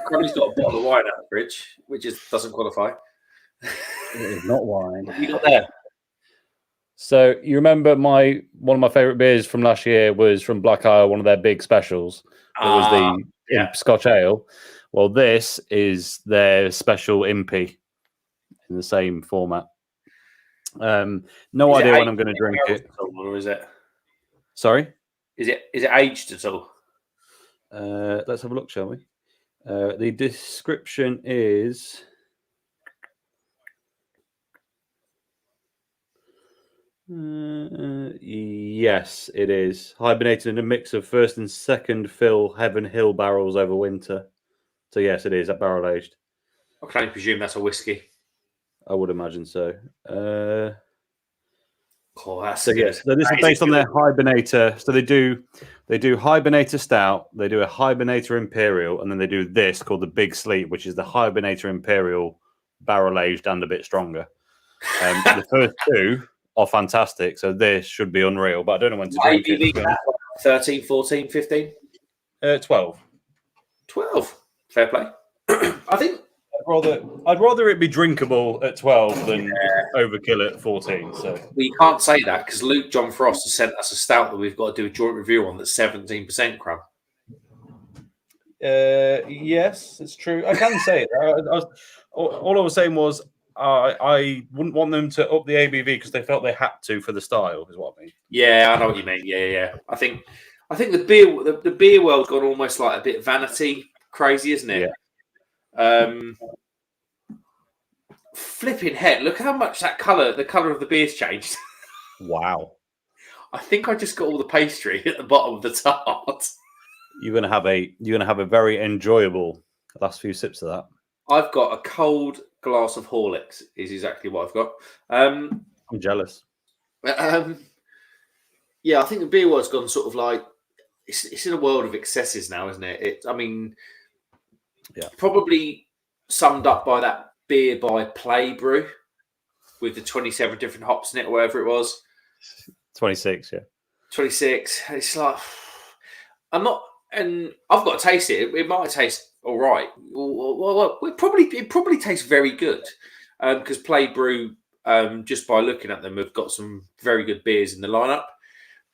Crummy's got a bottle of wine out the fridge, which doesn't qualify. It is not wine. What have you got there? So you remember one of my favorite beers from last year was from Black Isle, one of their big specials. It was the Imp Scotch Ale. Well, this is their special Impy in the same format. No idea when I'm going to drink it. Or is it? Sorry? Is it aged at all? Let's have a look, shall we? The description is... yes, it is. Hibernated in a mix of first and second fill Heaven Hill barrels over winter. So yes, it is barrel aged. I can only presume that's a whiskey. I would imagine so. That's So good. yes, so this is based on their Hibernator. So they do Hibernator Stout, they do a Hibernator Imperial, and then they do this called the Big Sleep, which is the Hibernator Imperial barrel aged and a bit stronger. The first two are fantastic, so this should be unreal, but I don't know when to drink it. 13, 14, 15? 12. 12. Fair play. I think I'd rather it be drinkable at 12 than overkill at 14. So we can't say that because Luke John Frost has sent us a stout that we've got to do a joint review on that's 17% crumb. yes, it's true. I can say it. All I was saying was I wouldn't want them to up the ABV because they felt they had to for the style, is what I mean. Yeah, I know what you mean. Yeah. I think the beer world's gone almost like a bit vanity crazy, isn't it? Yeah. Flipping heck! Look how much the colour of the beer's changed. Wow! I think I just got all the pastry at the bottom of the tart. You're gonna have a very enjoyable last few sips of that. I've got a cold glass of Horlicks. Is exactly what I've got. I'm jealous. Yeah, I think the beer world's gone sort of like it's in a world of excesses now, isn't it? Probably summed up by that beer by Play Brew with the 27 different hops in it, or whatever it was. 26, yeah. 26. It's like I'm not, and I've got to taste it. It might taste all right. Well, it probably tastes very good because Play Brew, just by looking at them, have got some very good beers in the lineup.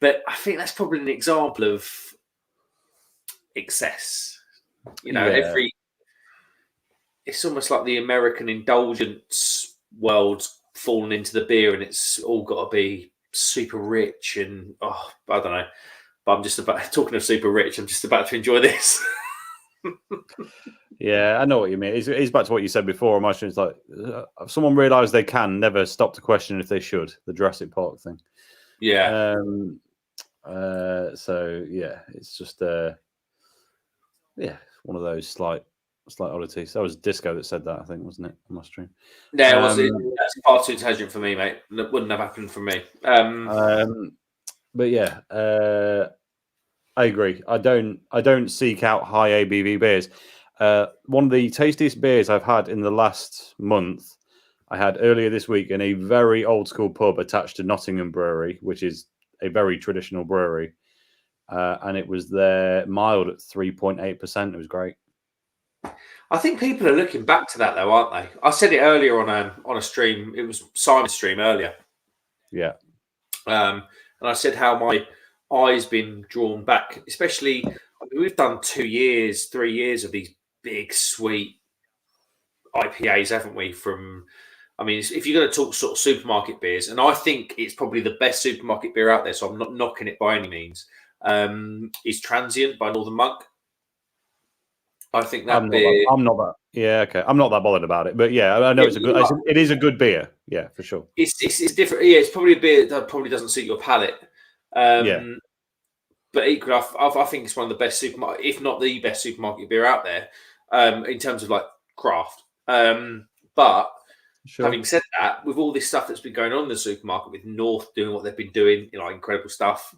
But I think that's probably an example of excess. It's almost like the American indulgence world fallen into the beer, and it's all got to be super rich. And I don't know. But I'm just talking of super rich. I'm just about to enjoy this. Yeah, I know what you mean. It's back to what you said before. My it's like if someone realised they can never stop to question if they should. The Jurassic Park thing. Yeah. So yeah, it's just one of those slight oddities. That was Disco that said that, I think, wasn't it, on my stream? Yeah, it was. That's far too intelligent for me, mate. That wouldn't have happened for me. But yeah, I agree. I don't seek out high ABV beers. One of the tastiest beers I've had in the last month, I had earlier this week in a very old school pub attached to Nottingham Brewery, which is a very traditional brewery. And it was their mild at 3.8%. It was great. I think people are looking back to that, though, aren't they? I said it earlier on a stream. It was Simon's stream earlier. Yeah. and I said how my eyes been drawn back, especially. I mean, we've done 2 years, 3 years of these big sweet IPAs, haven't we? I mean, if you're going to talk sort of supermarket beers, and I think it's probably the best supermarket beer out there, so I'm not knocking it by any means. Is Transient by Northern Monk. I think that beer. I'm not that. Yeah, okay. I'm not that bothered about it, but yeah, I know it's a good. It is a good beer. Yeah, for sure. It's different. Yeah, it's probably a beer that probably doesn't suit your palate. Yeah. But equally, I think it's one of the best supermarket, if not the best supermarket beer out there, in terms of like craft. But having said that, with all this stuff that's been going on in the supermarket, with North doing what they've been doing, incredible stuff.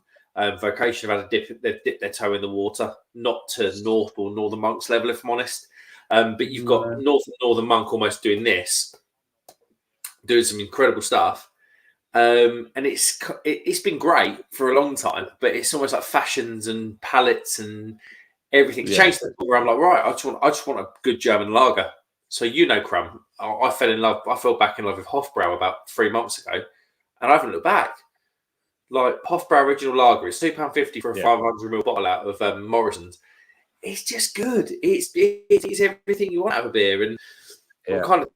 Vocation have they've dipped their toe in the water, not to North or Northern Monk's level, if I'm honest. But you've got North and Northern Monk almost doing some incredible stuff. And it's been great for a long time, but it's almost like fashions and palettes and everything's changed. Where I'm like, right, I just want a good German lager. So Crumb, I fell back in love with Hofbrau about 3 months ago, and I haven't looked back. Like Hofbrau Original Lager, it's £2.50 for a 500ml bottle out of Morrison's. It's just good. It's everything you want out of a beer, and I'm kind of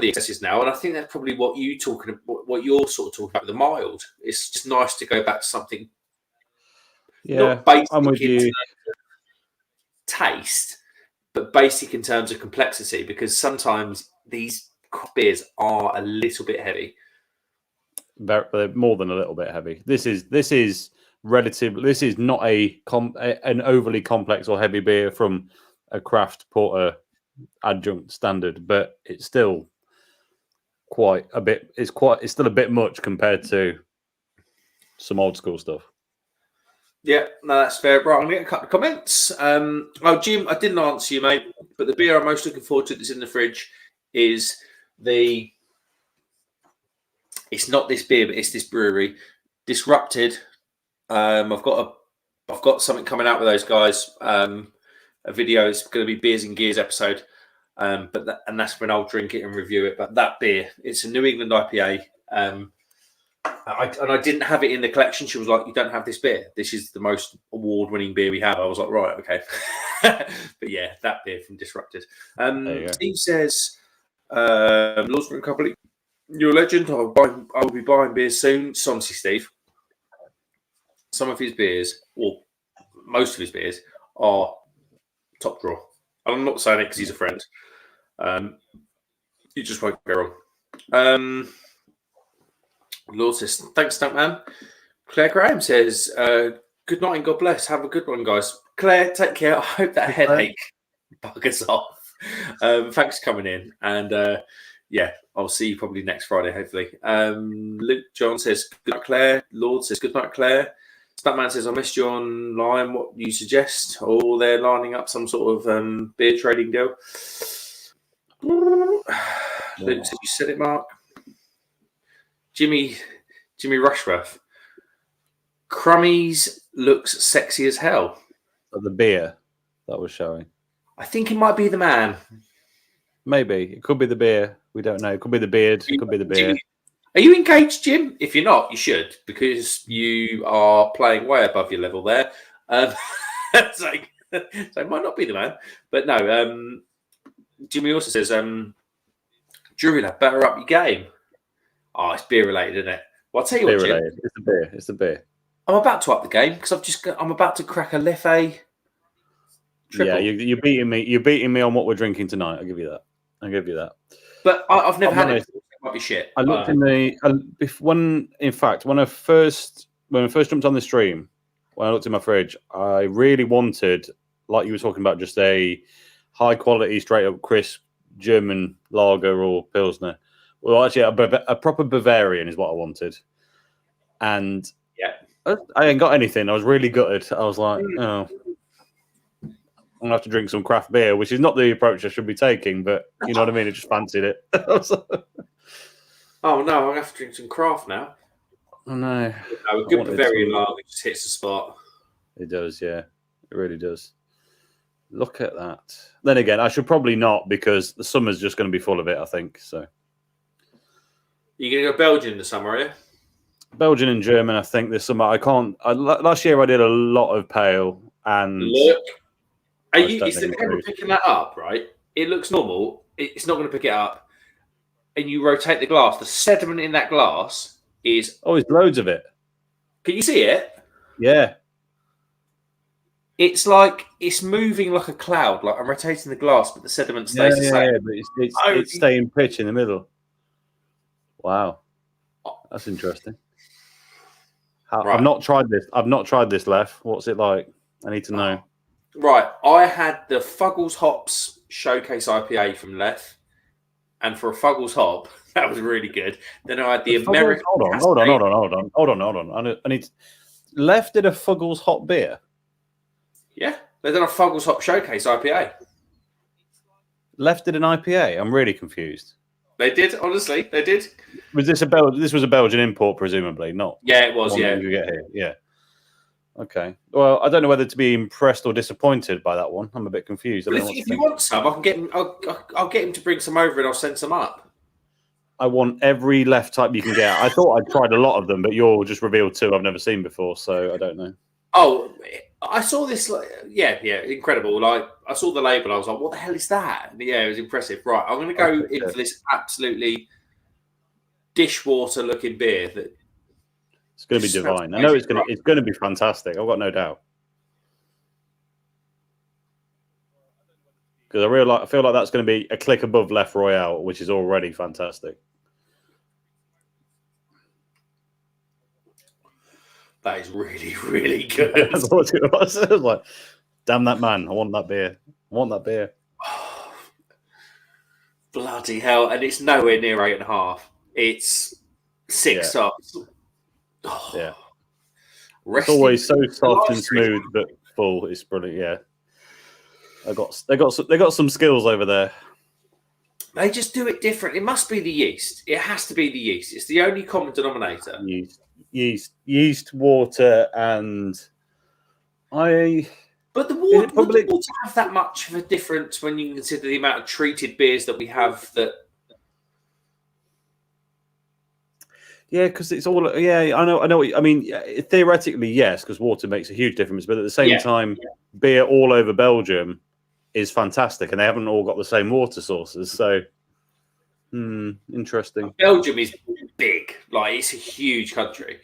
the excesses now. And I think that's probably what you're sort of talking about with the mild. It's just nice to go back to something. Not basic I'm with you. Taste, but basic in terms of complexity, because sometimes these beers are a little bit heavy. They're more than a little bit heavy. This is relative. This is not an overly complex or heavy beer from a craft porter adjunct standard, but it's still quite a bit. It's still a bit much compared to some old school stuff. Yeah, no, that's fair. Right, I'm going to get a couple of comments. Jim, I didn't answer you, mate, but the beer I'm most looking forward to that's in the fridge is it's not this beer, but it's this brewery, Disrupted. I've got something coming out with those guys. A video is going to be Beers and Gears episode, and that's when I'll drink it and review it. But that beer, it's a New England IPA. I didn't have it in the collection. She was like, "You don't have this beer. This is the most award-winning beer we have." I was like, "Right, okay." But yeah, that beer from Disrupted. Steve says, "Lords Brewing Company, you're a legend. I'll be buying beers soon." It's honestly, Steve, some of his beers, or most of his beers, are top draw. I'm not saying it because he's a friend. You just won't go wrong. Lord says, "Thanks, Stuntman." Claire Graham says, "Good night and God bless. Have a good one, guys." Claire, take care. I hope that headache buggers off. Thanks for coming in. And I'll see you probably next Friday, hopefully. Luke John says, "Good night, Claire." Lord says, "Good night, Claire." Stuntman says, "I missed you online. What do you suggest?" Oh, they're lining up some sort of beer trading deal. Luke says, "You said it, Mark." Jimmy Rushworth. Crummies looks sexy as hell. The beer that was showing. I think it might be the man. Maybe. It could be the beer. We don't know. It could be the beard. It could be the beer. Jimmy, are you engaged, Jim? If you're not, you should, because you are playing way above your level there. So it might not be the man. But no, Jimmy also says, "Drury lad, better up your game." Oh, it's beer related, isn't it? Well, I'll tell you what, Jim. It's the beer. It's the beer. I'm about to up the game because I'm about to crack a Leffe triple. Yeah, you're beating me. You're beating me on what we're drinking tonight. I'll give you that. But I've never had it. It might be shit. I looked when I first jumped on the stream, when I looked in my fridge, I really wanted, like you were talking about, just a high quality, straight up crisp German lager or pilsner. Well, actually, a proper Bavarian is what I wanted, and I ain't got anything. I was really gutted. I was like, oh, I'm gonna have to drink some craft beer, which is not the approach I should be taking, but you know what I mean. I just fancied it. Oh no, I'm gonna have to drink some craft now. Oh no, a good Bavarian lager just hits the spot. It does, yeah, it really does. Look at that. Then again, I should probably not, because the summer's just going to be full of it, I think. So. You're going to go Belgium in the summer, are you? Belgian and German. I think there's some. I can't. Last year I did a lot of pale, and Look, I just don't is the think it camera moves. picking that up? Right, it looks normal. It's not going to pick it up. And you rotate the glass. The sediment in that glass is. Oh, there's loads of it. Can you see it? Yeah. It's like it's moving like a cloud. Like I'm rotating the glass, but the sediment stays the same. Yeah, but it's staying pitch in the middle. Wow, that's interesting. Right. I've not tried this. I've not tried this, Lef. What's it like? I need to know. Right, I had the Fuggles Hops Showcase IPA from Leth, and for a Fuggles Hop, that was really good. Then I had the American. Hold on. I need. Lef did a Fuggles hot beer. Yeah, they done a Fuggles Hop Showcase IPA. Lef did an IPA. I'm really confused. They did, honestly, they did. Was this This was a Belgian import, presumably, not? Yeah, it was. one Yeah, that you get here. Yeah. Okay. Well, I don't know whether to be impressed or disappointed by that one. I'm a bit confused. well, if you want some, I can get him. I'll get him to bring some over, and I'll send some up. I want every left type you can get. I thought I'd tried a lot of them, but you're just revealed two I've never seen before, so I don't know. Oh, I saw this. Yeah, incredible. Like I saw the label, I was like, "What the hell is that?" And yeah, it was impressive. Right, I'm going to go in for this absolutely dishwater-looking beer. That It's going to be divine. I know it's going to be fantastic. I've got no doubt. Because I feel like that's going to be a click above Left Royale, which is already fantastic. that is really, really good. That's what it was. I was like, damn that man! I want that beer. I want that beer. Bloody hell! And it's nowhere near 8.5. It's 6 stars. Oh. Yeah. It's always so soft and smooth, but full. It's brilliant. Yeah. They got some skills over there. They just do it different. It must be the yeast. It has to be the yeast. It's the only common denominator. Yeast, water, and But the water, would the water have that much of a difference when you consider the amount of treated beers that we have? That yeah, because it's all I know. I mean, theoretically, yes, because water makes a huge difference. But at the same time, beer all over Belgium is fantastic, and they haven't all got the same water sources. So, interesting. Belgium is big. Like it's a huge country.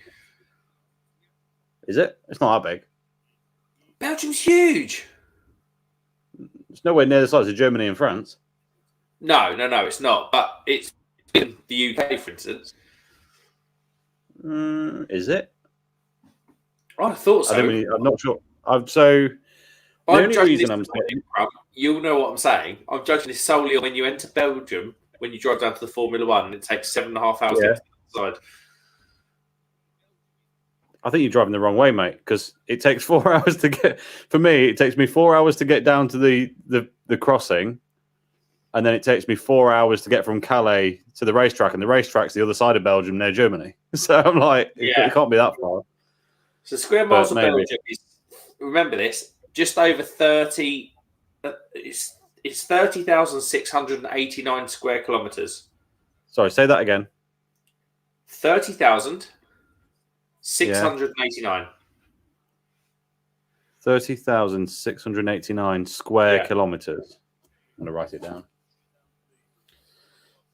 Is it? It's not that big. Belgium's huge. It's nowhere near the size of Germany and France. No, it's not. But it's in the UK, for instance. Is it? I thought so. I'm not sure. The only reason I'm saying, you'll know what I'm saying. I'm judging this solely on when you enter Belgium, when you drive down to the Formula One, and it takes 7.5 hours to get to the side. I think you're driving the wrong way, mate, because it takes 4 hours to get. For me, it takes me 4 hours to get down to the crossing, and then it takes me 4 hours to get from Calais to the racetrack, and the racetrack's the other side of Belgium, near Germany. So I'm like, it can't be that far. So square miles of Belgium is, remember this, just over 30. It's 30,689 square kilometers. Sorry, say that again. 30,689. 30,689 square kilometers. I'm going to write it down.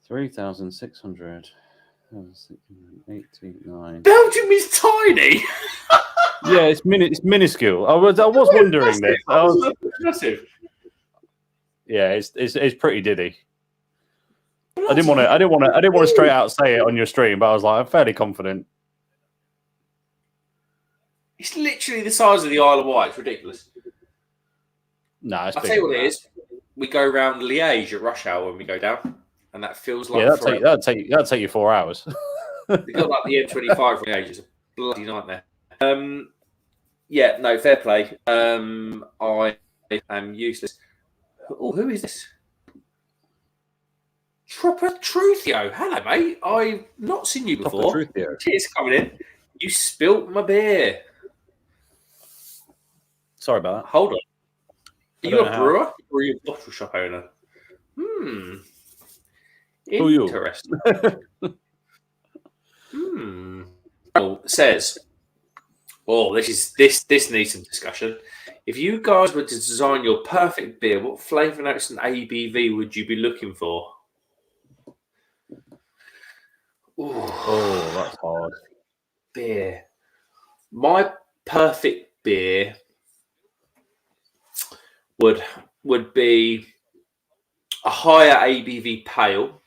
3,689. Belgium is tiny. Yeah, it's minuscule. I was wondering this. Massive. Yeah, it's pretty diddy. I didn't want to straight out say it on your stream, but I was like, I'm fairly confident. It's literally the size of the Isle of Wight. It's ridiculous. No, I'll tell you what it is. We go around Liège at rush hour when we go down, and that feels like that'd take you 4 hours. We got like the M25 from Liège. It's a bloody nightmare. Fair play. I am useless. Oh, who is this? Truthio. Hello, mate. I've not seen you before. Cheers for coming in. You spilt my beer. Sorry about that. Hold on. Are you a brewer or are you a bottle shop owner? Interesting. says, "Oh, this needs some discussion. If you guys were to design your perfect beer, what flavour notes and ABV would you be looking for?" Ooh, Oh, that's hard. beer. My perfect beer would be a higher ABV pale.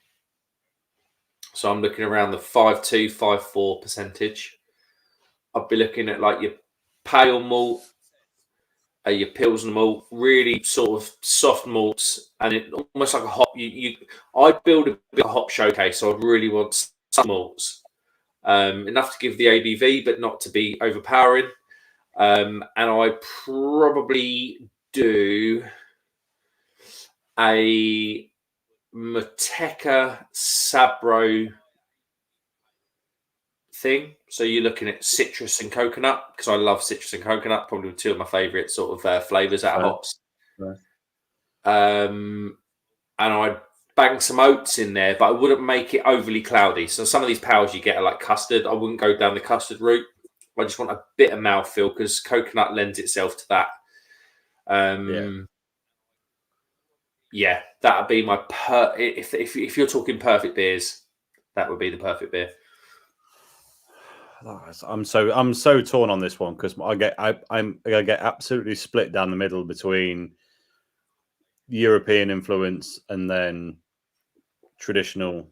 So I'm looking around the 5.2, 5.4 percentage. I'd be looking at like your pale malt, your pilsner malt, really sort of soft malts, and it almost like a hop. I'd build a bit of a hop showcase, so I'd really want some malts, enough to give the ABV, but not to be overpowering. And I'd probably do a Mateca Sabro thing. So you're looking at citrus and coconut, because I love citrus and coconut, probably two of my favourite sort of flavours out of hops. Right. And I'd bang some oats in there, but I wouldn't make it overly cloudy. So some of these pales you get are like custard. I wouldn't go down the custard route. I just want a bit of mouthfeel because coconut lends itself to that. Yeah, that would be my if you're talking perfect beers, that would be the perfect beer. I'm so torn on this one because I get absolutely split down the middle between European influence and then traditional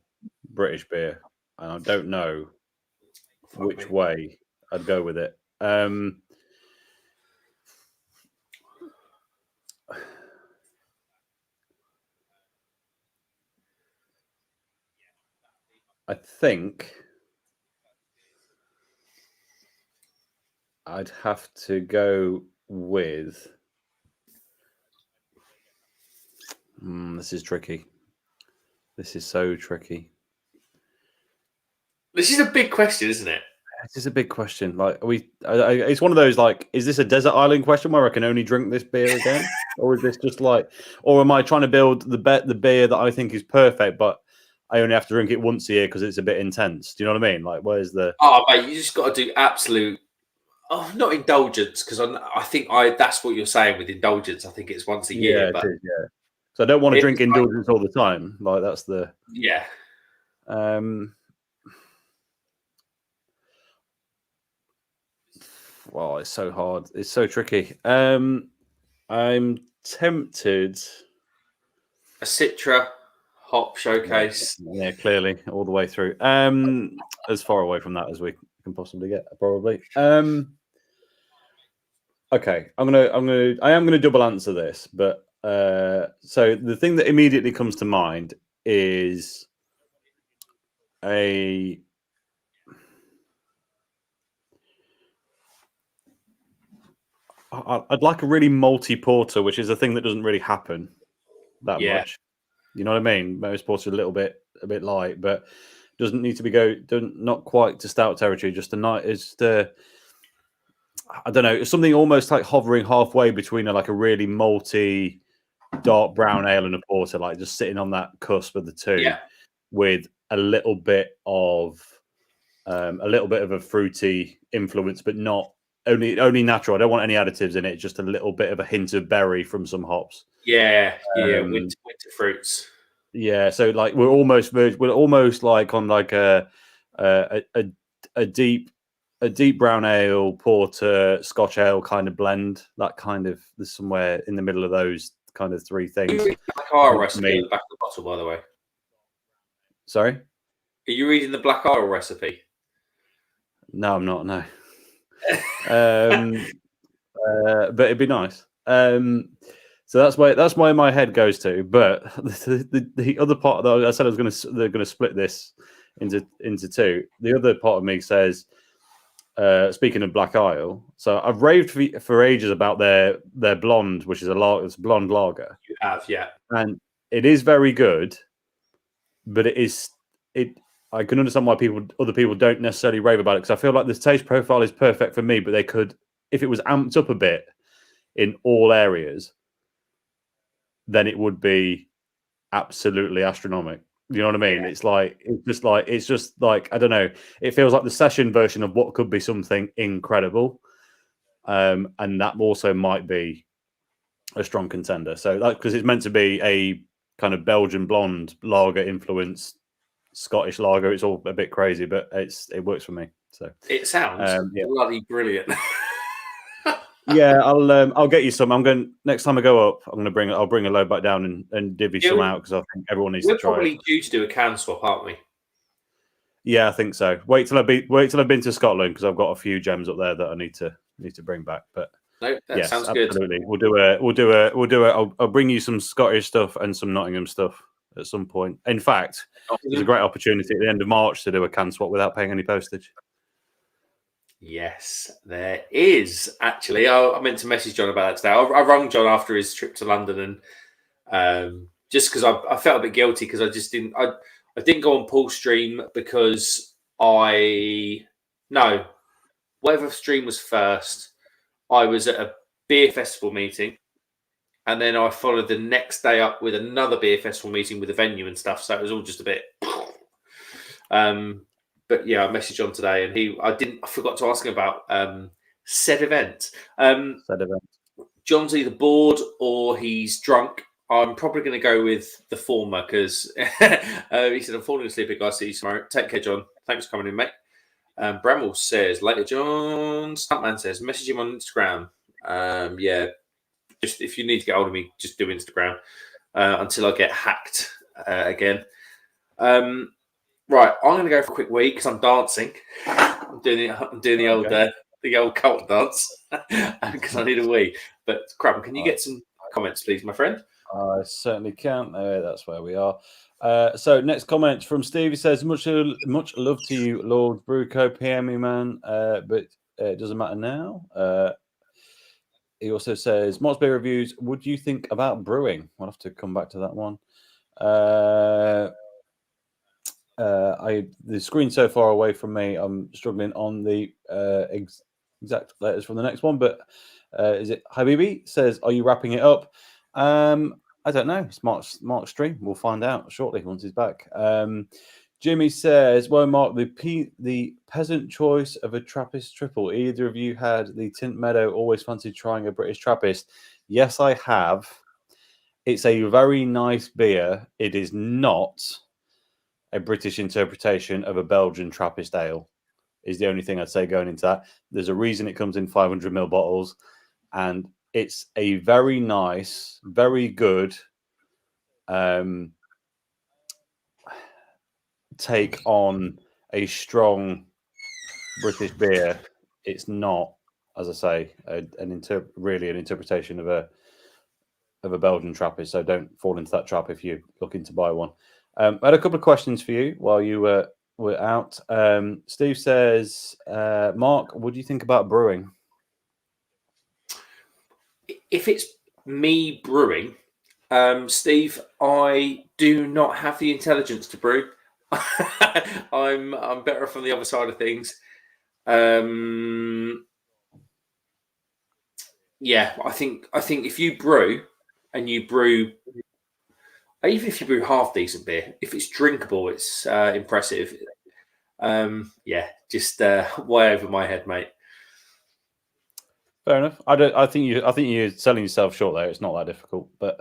British beer, and I don't know which way I'd go with it. I think I'd have to go with. This is tricky. This is so tricky. This is a big question, isn't it? This is a big question. Like, it's one of those like, is this a desert island question where I can only drink this beer again, or is this just like, or am I trying to build the beer that I think is perfect, but I only have to drink it once a year because it's a bit intense? Do you know what I mean? Like, where's the? Oh, mate, you just got to do absolute. Oh, not indulgence, because I think that's what you're saying with indulgence. I think it's once a year, but yeah. So I don't want to drink indulgence all the time. Like that's the Well, it's so hard. It's so tricky. I'm tempted. A Citra hop showcase. Yeah, clearly all the way through. As far away from that as we can possibly get, probably. Okay, I am gonna double answer this, but so the thing that immediately comes to mind is I'd like a really malty porter, which is a thing that doesn't really happen that much. You know what I mean? Most porters are a bit light, but doesn't need to be not quite to stout territory. Just a night is the. I don't know, it's something almost like hovering halfway between a really malty dark brown ale and a porter, like just sitting on that cusp of the two, with a little bit of a fruity influence, but not only natural. I don't want any additives in it. Just a little bit of a hint of berry from some hops. Winter fruits. Yeah, so like we're almost like on like a deep brown ale, porter, Scotch ale kind of blend. That kind of, there's somewhere in the middle of those kind of three things. Are you reading the Black Isle recipe at the back of the bottle, by the way? Sorry? Are you reading the Black Isle recipe? No, I'm not. No. But it'd be nice. So that's why my head goes to. But the other part that I said they're going to split this into two. The other part of me says, speaking of Black Isle, so I've raved for ages about their blonde, which is it's a blonde lager. You have, yeah, and it is very good, but I can understand why other people don't necessarily rave about it, because I feel like the taste profile is perfect for me, but they could, if it was amped up a bit in all areas, then it would be absolutely astronomical. You know what I mean? Yeah. It's just like I don't know. It feels like the session version of what could be something incredible, and that also might be a strong contender. So, because it's meant to be a kind of Belgian blonde lager influenced Scottish lager, it's all a bit crazy, but it works for me. So It sounds yeah. bloody brilliant. Yeah, I'll get you some. I'm going next time I go up. I'll bring a load back down and divvy Yeah, some out because I think everyone needs to We're try it. probably due to do a can swap, aren't we? Yeah, I think so. Wait till I've been to Scotland because I've got a few gems up there that I need to bring back. But No, that yes, sounds good. absolutely. I'll bring you some Scottish stuff and some Nottingham stuff at some point. In fact, there's a great opportunity at the end of March to do a can swap without paying any postage. Yes, there is actually. I meant to message John about that today. I rang John after his trip to London, and just because I felt a bit guilty because I didn't go on Paul's stream because whatever stream was first. I was at a beer festival meeting, and then I followed the next day up with another beer festival meeting with the venue and stuff. So it was all just a bit. But yeah, I messaged John today, and I forgot to ask him about said event. John's either bored or he's drunk. I'm probably going to go with the former because he said, I'm falling asleep. I see you tomorrow. Take care, John. Thanks for coming in, mate. Bramwell says, later, John. Stuntman says, message him on Instagram. Yeah, just if you need to get hold of me, just do Instagram until I get hacked again. Right, I'm going to go for a quick wee because I'm dancing. I'm doing the old cult dance because I need a wee. But Crabben, can you get some comments, please, my friend? I certainly can. That's where we are. So next comment from Steve. He says, much love to you, Lord Bruco, PM me, man. But it doesn't matter now. He also says, Mott's Beer Reviews, what do you think about brewing? I'll have to come back to that one. The screen's so far away from me, I'm struggling on the exact letters from the next one. But is it Habibi says, are you wrapping it up? I don't know. It's Mark's stream. We'll find out shortly once he's back. Jimmy says, well, Mark, the peasant choice of a Trappist triple. Either of you had the Tint Meadow? Always fancied trying a British Trappist? Yes, I have. It's a very nice beer. It is not a British interpretation of a Belgian Trappist ale, is the only thing I'd say going into that. There's a reason it comes in 500ml bottles, and it's a very nice, very good take on a strong British beer. It's not, as I say, really an interpretation of a Belgian Trappist. So don't fall into that trap if you're looking to buy one. I had a couple of questions for you while you were out. Steve says, Mark, what do you think about brewing? If it's me brewing, Steve, I do not have the intelligence to brew. I'm better from the other side of things. Yeah, I think if you brew and you brew, even if you brew half decent beer, if it's drinkable, it's impressive. Yeah, just way over my head, mate. Fair enough. I think you're selling yourself short there. It's not that difficult, but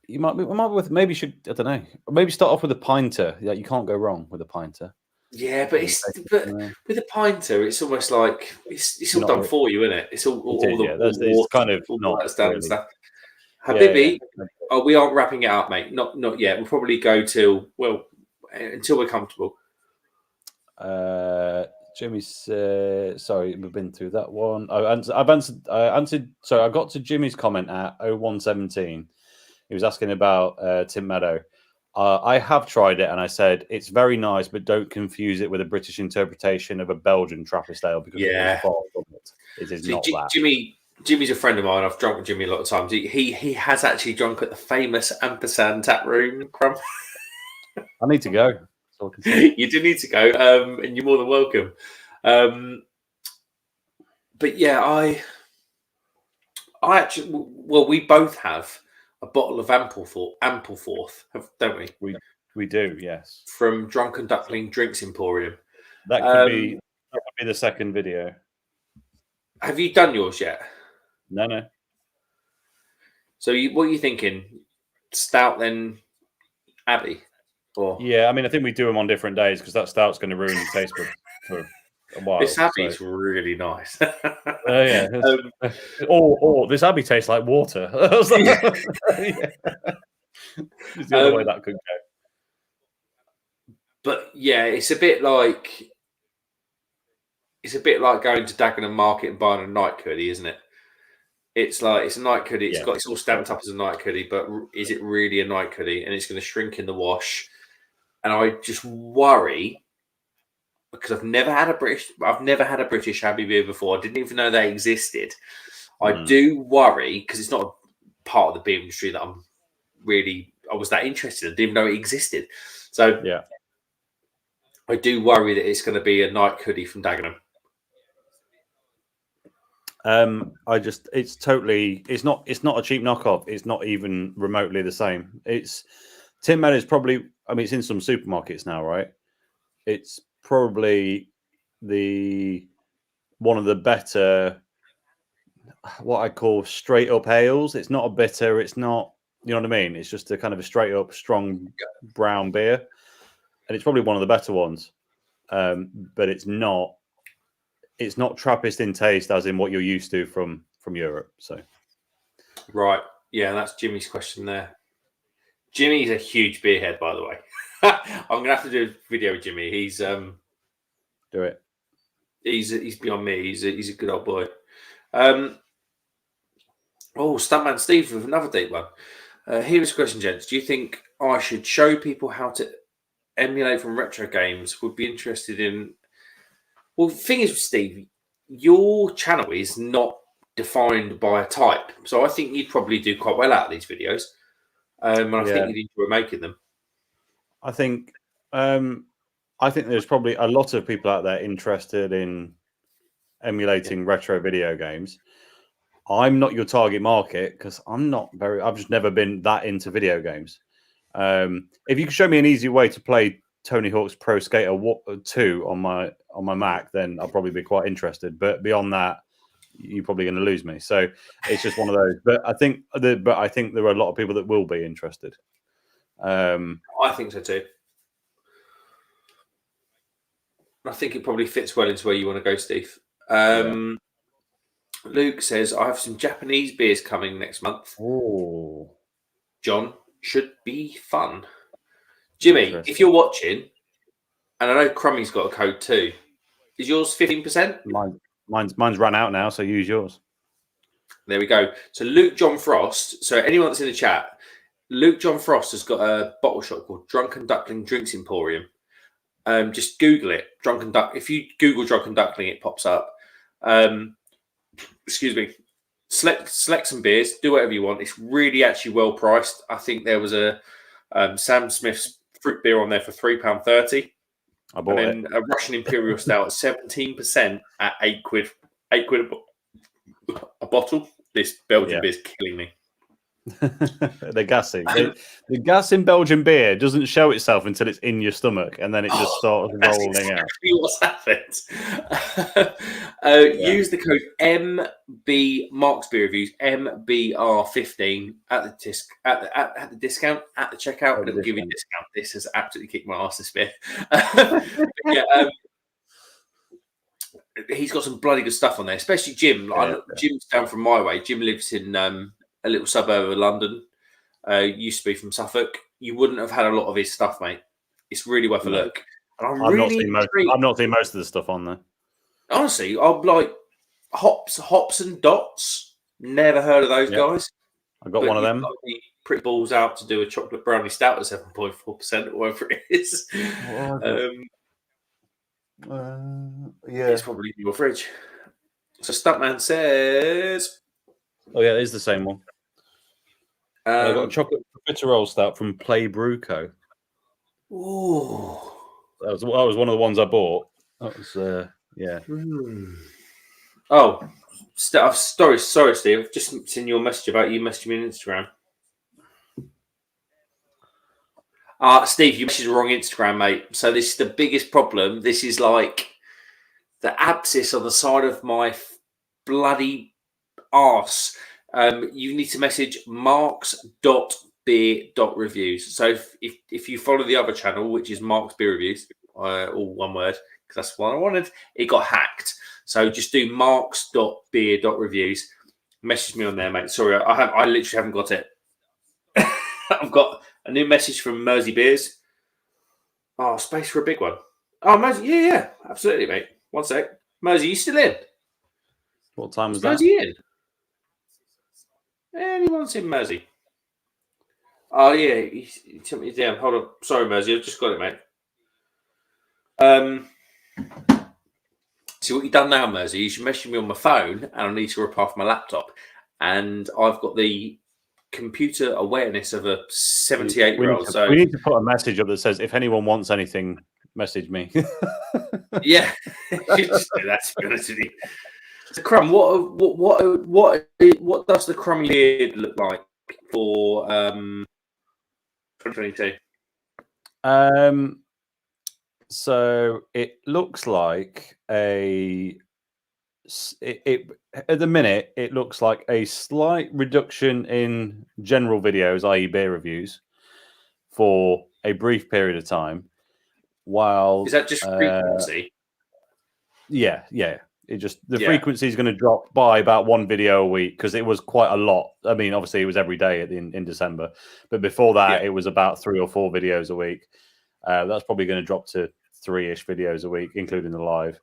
you might be with. Maybe you should. I don't know. Maybe start off with a pinter. Yeah, you can't go wrong with a pinter. Yeah, but with a pinter, it's almost like it's all done for you, isn't it? It's all it's kind of not really. Stuff. Habibi, we aren't wrapping it up, mate. Not yet. We'll probably go until we're comfortable. Jimmy said, sorry, we've been through that one. I've answered. So I got to Jimmy's comment at 0117. He was asking about Tint Meadow. I have tried it, and I said it's very nice, but don't confuse it with a British interpretation of a Belgian Trappist ale because it is far from it. It is not that. Jimmy's a friend of mine. I've drunk with Jimmy a lot of times. He has actually drunk at the famous Ampersand tap room. Crumb. I need to go. You do need to go, and you're more than welcome. But yeah, I actually, we both have. a bottle of Ampleforth, don't we? We do, yes. From Drunken Duckling Drinks Emporium. That could be the second video. Have you done yours yet? No. So what are you thinking? Stout then Abbey? Or Yeah, I mean, I think we do them on different days because that stout's going to ruin the taste bud for a while. this Abbey's really nice. Yeah. Or this Abbey tastes like water. There's the other way that could go. But yeah, it's a bit like going to Dagenham Market and buying a night hoodie, isn't it? It's like it's a night hoodie. It's all stamped up as a night hoodie, but is it really a night hoodie? And it's going to shrink in the wash. And I just worry because I've never had a British Abbey beer before. I didn't even know they existed. I do worry because it's not a part of the beer industry that I was that interested in. I didn't even know it existed. So yeah, I do worry that it's going to be a night hoodie from Dagenham. It's not a cheap knockoff. It's not even remotely the same. Tin Man is probably, I mean, it's in some supermarkets now, right? It's probably one of the better, what I call straight up ales. It's not a bitter. It's not, you know what I mean? It's just a kind of a straight up strong brown beer. And it's probably one of the better ones. But it's not Trappist in taste as in what you're used to from Europe. So, right. Yeah, that's Jimmy's question there. Jimmy's a huge beer head, by the way. I'm gonna have to do a video with Jimmy. He's do it. He's beyond me. He's a good old boy. Stuntman Steve with another deep one. Here's a question, gents. Do you think I should show people how to emulate from retro games? Would be interested in. Well, the thing is, Steve, your channel is not defined by a type, so I think you'd probably do quite well out of these videos. And I think you'd enjoy making them. I think there's probably a lot of people out there interested in emulating retro video games. I'm not your target market because I've just never been that into video games. If you could show me an easy way to play Tony Hawk's Pro Skater 2 on my Mac, then I'll probably be quite interested. But beyond that, you're probably going to lose me. So it's just one of those. But I think there are a lot of people that will be interested. I think so too. I think it probably fits well into where you want to go, Steve. Luke says, I have some Japanese beers coming next month. Oh, John, should be fun. Jimmy, if you're watching, and I know Crummy's got a code too, is yours 15%? Mine's run out now, so use yours. There we go. So Luke John Frost, so anyone that's in the chat, Luke John Frost has got a bottle shop called Drunken Duckling Drinks Emporium. Just Google it. If you Google Drunken Duckling, it pops up. Excuse me. Select some beers. Do whatever you want. It's really actually well priced. I think there was a Sam Smith's fruit beer on there for £3.30. I bought it. A Russian Imperial Stout at 17% at £8 a bottle. This Belgian beer is killing me. They're gassing. The gas in Belgian beer doesn't show itself until it's in your stomach, and then it just starts rolling out. What's happened? Use the code MB Marks Beer Reviews MBR15 at the discount at the checkout, and it will give you a discount. This has absolutely kicked my ass, this beer. He's got some bloody good stuff on there, especially Jim. Jim's down from my way. Jim lives in a little suburb of London. Used to be from Suffolk. You wouldn't have had a lot of his stuff, mate. It's really worth a look. And I've not seen most of the stuff on there. Honestly, I'm like Hops and Dots. Never heard of those guys. I got one of them. Pretty balls out to do a chocolate brownie stout at 7.4% or whatever it is. It's probably in your fridge. So Stuntman says, "Oh yeah, it is the same one." I got a chocolate profiterole stout from Play Brew Co. Ooh, that was one of the ones I bought. That was Oh, sorry, Steve. I've just seen your message about you messaging me on Instagram. Steve, you messaged the wrong Instagram, mate. So this is the biggest problem. This is like the abscess on the side of my bloody arse. You need to message marks.beer.reviews. So if you follow the other channel, which is Mark's Beer Reviews, all one word, because that's what I wanted, it got hacked. So just do marks.beer.reviews. Message me on there, mate. Sorry, I literally haven't got it. I've got a new message from Mersey Beers. Oh, space for a big one. Oh, Mersey, yeah, absolutely, mate. One sec. Mersey, you still in? What time was Is that? Mersey in? Anyone's in Mersey? Oh, yeah, he took me down. Hold on. Sorry, Mersey, I've just got it, mate. See what you've done now, Mersey. You should message me on my phone, and I need to rip off my laptop. And I've got the computer awareness of a 78-year-old. So we need to put a message up that says, "If anyone wants anything, message me." yeah, you just do that. To be honest with you. So, Crumb, what does the crummy beard look like for 2022? So it looks like at the minute it looks like a slight reduction in general videos, i.e. beer reviews, for a brief period of time. While Is that just frequency? Yeah. The frequency is going to drop by about one video a week because it was quite a lot. I mean, obviously it was every day in December, but before that it was about 3 or 4 videos a week. That's probably going to drop to 3-ish videos a week, including the live,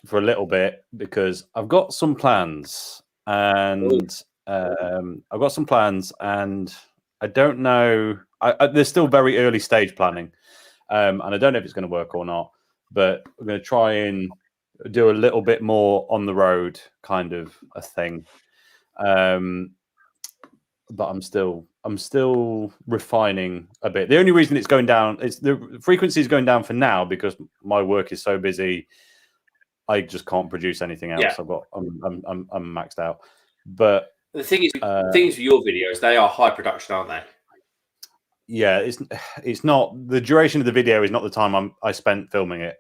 for a little bit, because I've got some plans, and I don't know. There's still very early stage planning, and I don't know if it's going to work or not. But we're going to try and do a little bit more on the road, kind of a thing. But I'm still refining a bit. The only reason it's going down, it's the frequency is going down for now because my work is so busy. I just can't produce anything else. Yeah. I'm maxed out. But the thing is with your videos, they are high production, aren't they? Yeah, it's not, the duration of the video is not the time I spent filming it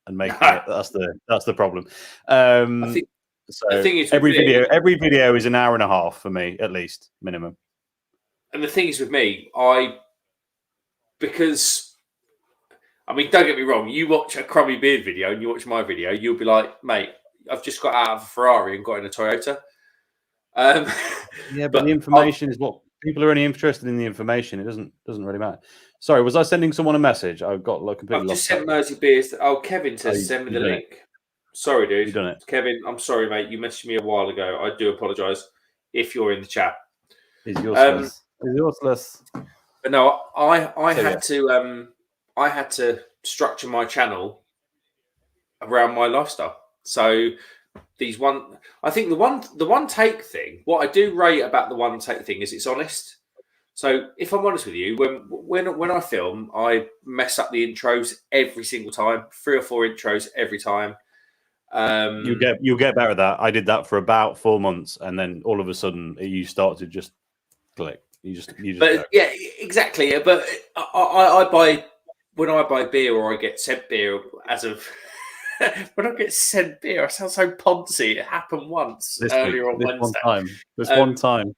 and making it. That's the problem. I think so the thing is every video is an hour and a half for me, at least, minimum. And the thing is with me, because I mean, don't get me wrong, you watch a crummy beard video and you watch my video, you'll be like, mate, I've just got out of a Ferrari and got in a Toyota. Yeah, but the information is what people are only interested in. The information, it doesn't really matter. Sorry, was I sending someone a message? I've got completely I've lost. Just sent Mersey Beers. Oh, Kevin says send me the link. It. Sorry, dude. You've done it. Kevin, I'm sorry, mate. You messaged me a while ago. I do apologise if you're in the chat. Is yours less? But no, I had to structure my channel around my lifestyle. So I think the one take thing, what I do rate about the one take thing is it's honest. So if I'm honest with you, when I film, I mess up the intros every single time, 3 or 4 intros every time. You get better at that. I did that for about 4 months, and then all of a sudden you start to just click. You just. But go. Yeah, exactly. But I buy, when I buy beer or I get sent beer as of. When I get sent beer, I sound so poncy. It happened once earlier on Wednesday. This one time.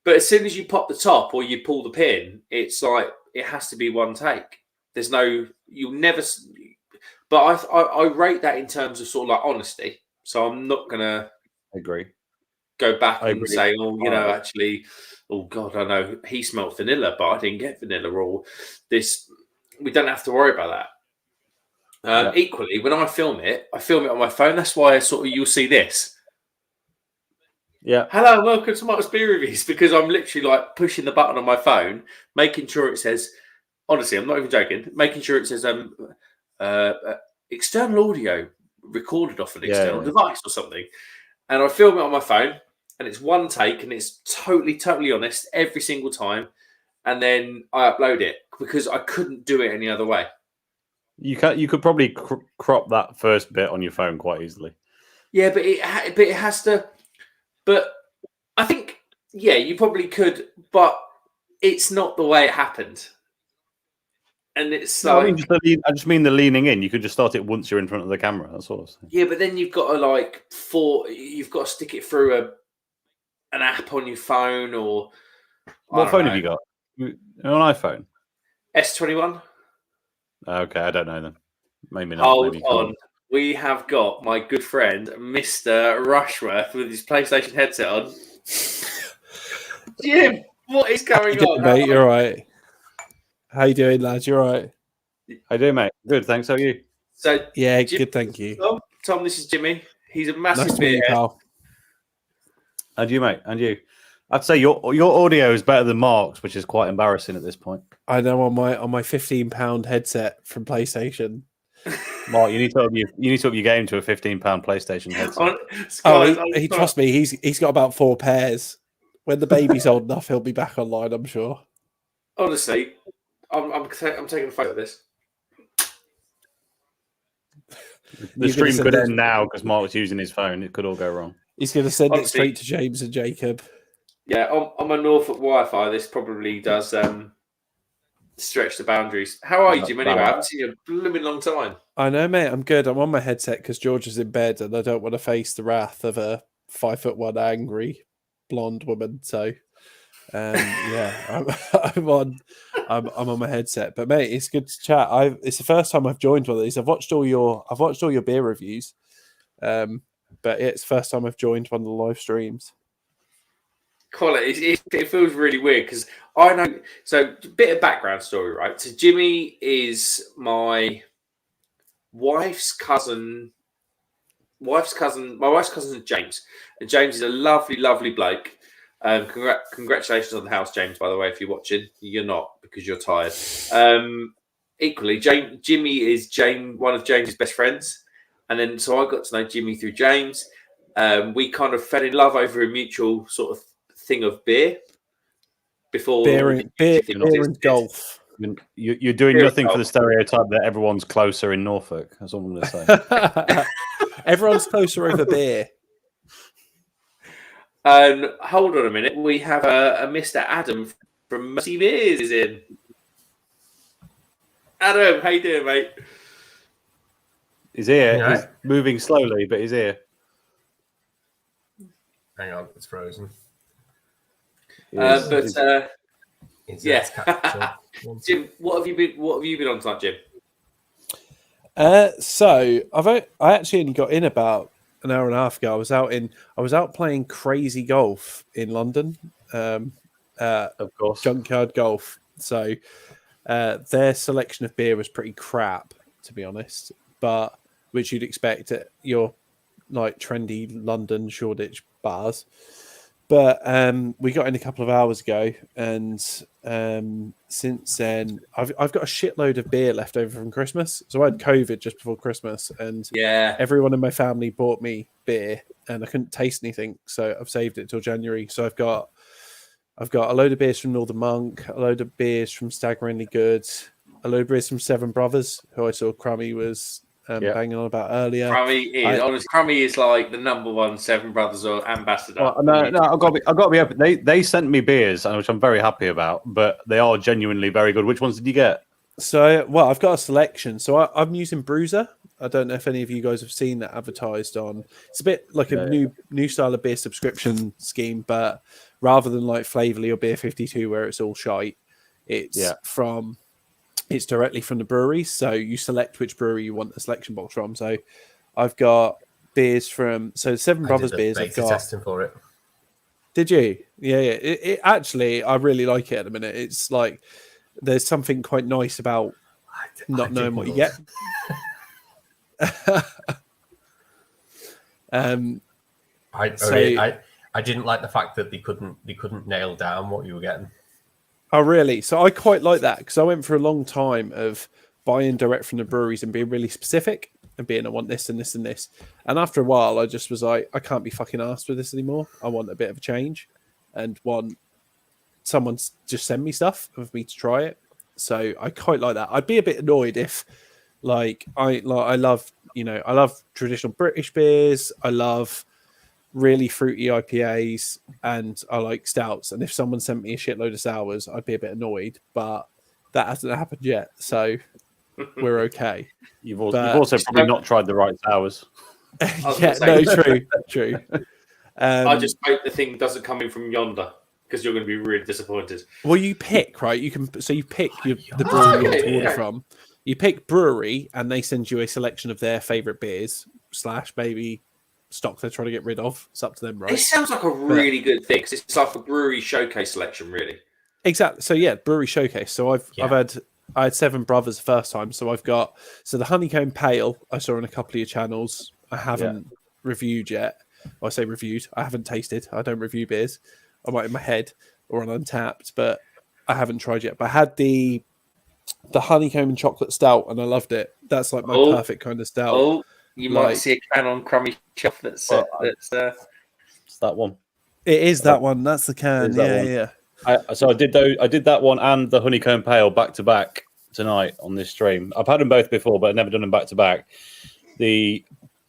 But as soon as you pop the top or you pull the pin, it's like it has to be one take. There's no, you'll never. But I rate that in terms of sort of like honesty. So I'm not gonna go back and say, actually, oh God, I know he smelled vanilla, but I didn't get vanilla. Or this, we don't have to worry about that. Equally, when I film it on my phone. That's why you'll see this. Yeah. Hello, welcome to Mark's Beer Reviews, because I'm literally like pushing the button on my phone, making sure it says, honestly, I'm not even joking, making sure it says external audio recorded off an external device or something. And I film it on my phone, and it's one take, and it's totally honest every single time. And then I upload it because I couldn't do it any other way. You could probably crop that first bit on your phone quite easily. Yeah, but it has to. But I think, you probably could, but it's not the way it happened. And it's No, like, I just mean the leaning in. You could just start it once you're in front of the camera. That's all I was saying. yeah, but then you've got to you've got to stick it through an app on your phone or What phone have you got? An iPhone. S21. Okay, I don't know then. Maybe not. Hold Maybe you on. can't. We have got my good friend, Mr. Rushworth, with his PlayStation headset on. Jim, what is going on? Mate, you're right. How you doing, lads? You're right. I do, mate. Good, thanks. How are you? So, Yeah, Jim, good. Thank you. Tom, this is Jimmy. He's a massive Nice to meet you, beer. pal. And you, mate. And you. I'd say your audio is better than Mark's, which is quite embarrassing at this point. I know on my £15 headset from PlayStation. Mark, you need to up your game to a £15 PlayStation headset. Trust me, he's got about 4 pairs. When the baby's old enough, he'll be back online, I'm sure. Honestly, I'm taking a photo of this. The stream could end now because Mark's using his phone. It could all go wrong. He's going to send it straight to James and Jacob. Yeah, on my Norfolk Wi-Fi, this probably does stretch the boundaries. How are you, Jim? Anyway, I haven't seen you in a blooming long time. I know, mate. I'm good. I'm on my headset because George is in bed and I don't want to face the wrath of a 5'1" angry blonde woman. So, yeah, I'm on my headset. But mate, it's good to chat. It's the first time I've joined one of these. I've watched all your beer reviews, but it's the first time I've joined one of the live streams. Quality. It feels really weird because I know. So, a bit of background story, right? So, Jimmy is my wife's cousin. My wife's cousin is James, and James is a lovely, lovely bloke. Congratulations on the house, James. By the way, if you're watching, you're not because you're tired. Equally, Jimmy is one of James's best friends, and then so I got to know Jimmy through James. We kind of fell in love over a mutual sort of thing of beer before beer and golf. You're doing nothing for the stereotype that everyone's closer in Norfolk. That's all I'm going to say. Everyone's closer over beer. Hold on a minute. We have a Mr. Adam from Mercy Beers is in. Adam, how you doing, mate? He's here. Yeah. He's moving slowly, but he's here. Hang on, it's frozen. Yeah. Jim, what have you been on tonight, Jim? So I actually only got in about an hour and a half ago. I was out playing crazy golf in London. Of course, Junkyard Golf. So their selection of beer was pretty crap, to be honest, but which you'd expect at your like trendy London Shoreditch bars. But we got in a couple of hours ago, and since then I've got a shitload of beer left over from Christmas. So I had COVID just before Christmas, and everyone in my family bought me beer, and I couldn't taste anything, so I've saved it till January. So I've got a load of beers from Northern Monk, a load of beers from Staggeringly Good, a load of beers from Seven Brothers, who I saw Crummy was banging on about earlier. Crummy is like the number one Seven Brothers or ambassador. Well, no, I've got to be open. They sent me beers, which I'm very happy about, but they are genuinely very good. Which ones did you get? So, well, I've got a selection. So I'm using Bruiser. I don't know if any of you guys have seen that advertised on. It's a bit like a new style of beer subscription scheme, but rather than like Flavorly or Beer 52, where it's all shite, it's directly from the breweries. So you select which brewery you want the selection box from. So I've got beers from Seven Brothers beers. I've got testing for it. Did you? Yeah. It actually, I really like it at the minute. It's like there's something quite nice about not knowing what you get. I didn't like the fact that they couldn't nail down what you were getting. Oh, really? So I quite like that because I went for a long time of buying direct from the breweries and being really specific and being, I want this and this and this. And after a while, I just was like, I can't be fucking arsed with this anymore. I want a bit of a change and want someone to just send me stuff for me to try it. So I quite like that. I'd be a bit annoyed if, I love traditional British beers. I love really fruity IPAs, and I like stouts. And if someone sent me a shitload of sours, I'd be a bit annoyed. But that hasn't happened yet, so we're okay. You've also, But- you've also probably not tried the right sours. was Yeah, gonna no, say- true. I just hope the thing doesn't come in from yonder because you're going to be really disappointed. Well, you pick, right? You can you pick the Oh, brewery you want okay, to order yeah. from. You pick brewery, and they send you a selection of their favorite beers / maybe stock they're trying to get rid of. It's up to them, right? This sounds like a really good thing because it's like a brewery showcase selection, really. Exactly. So yeah, brewery showcase. So I had Seven Brothers the first time. So I've got the honeycomb pale. I saw on a couple of your channels. I haven't reviewed yet. Well, I say reviewed. I haven't tasted. I don't review beers. I might in my head or on Untapped, but I haven't tried yet. But I had the honeycomb and chocolate stout, and I loved it. That's like my perfect kind of stout. Oh, you might Like- see a can on crummy shelf that's It's that one. It is that one. That's the can. Is that one. Yeah. So I did that one and the honeycomb pale back to back tonight on this stream. I've had them both before, but I've never done them back to back. The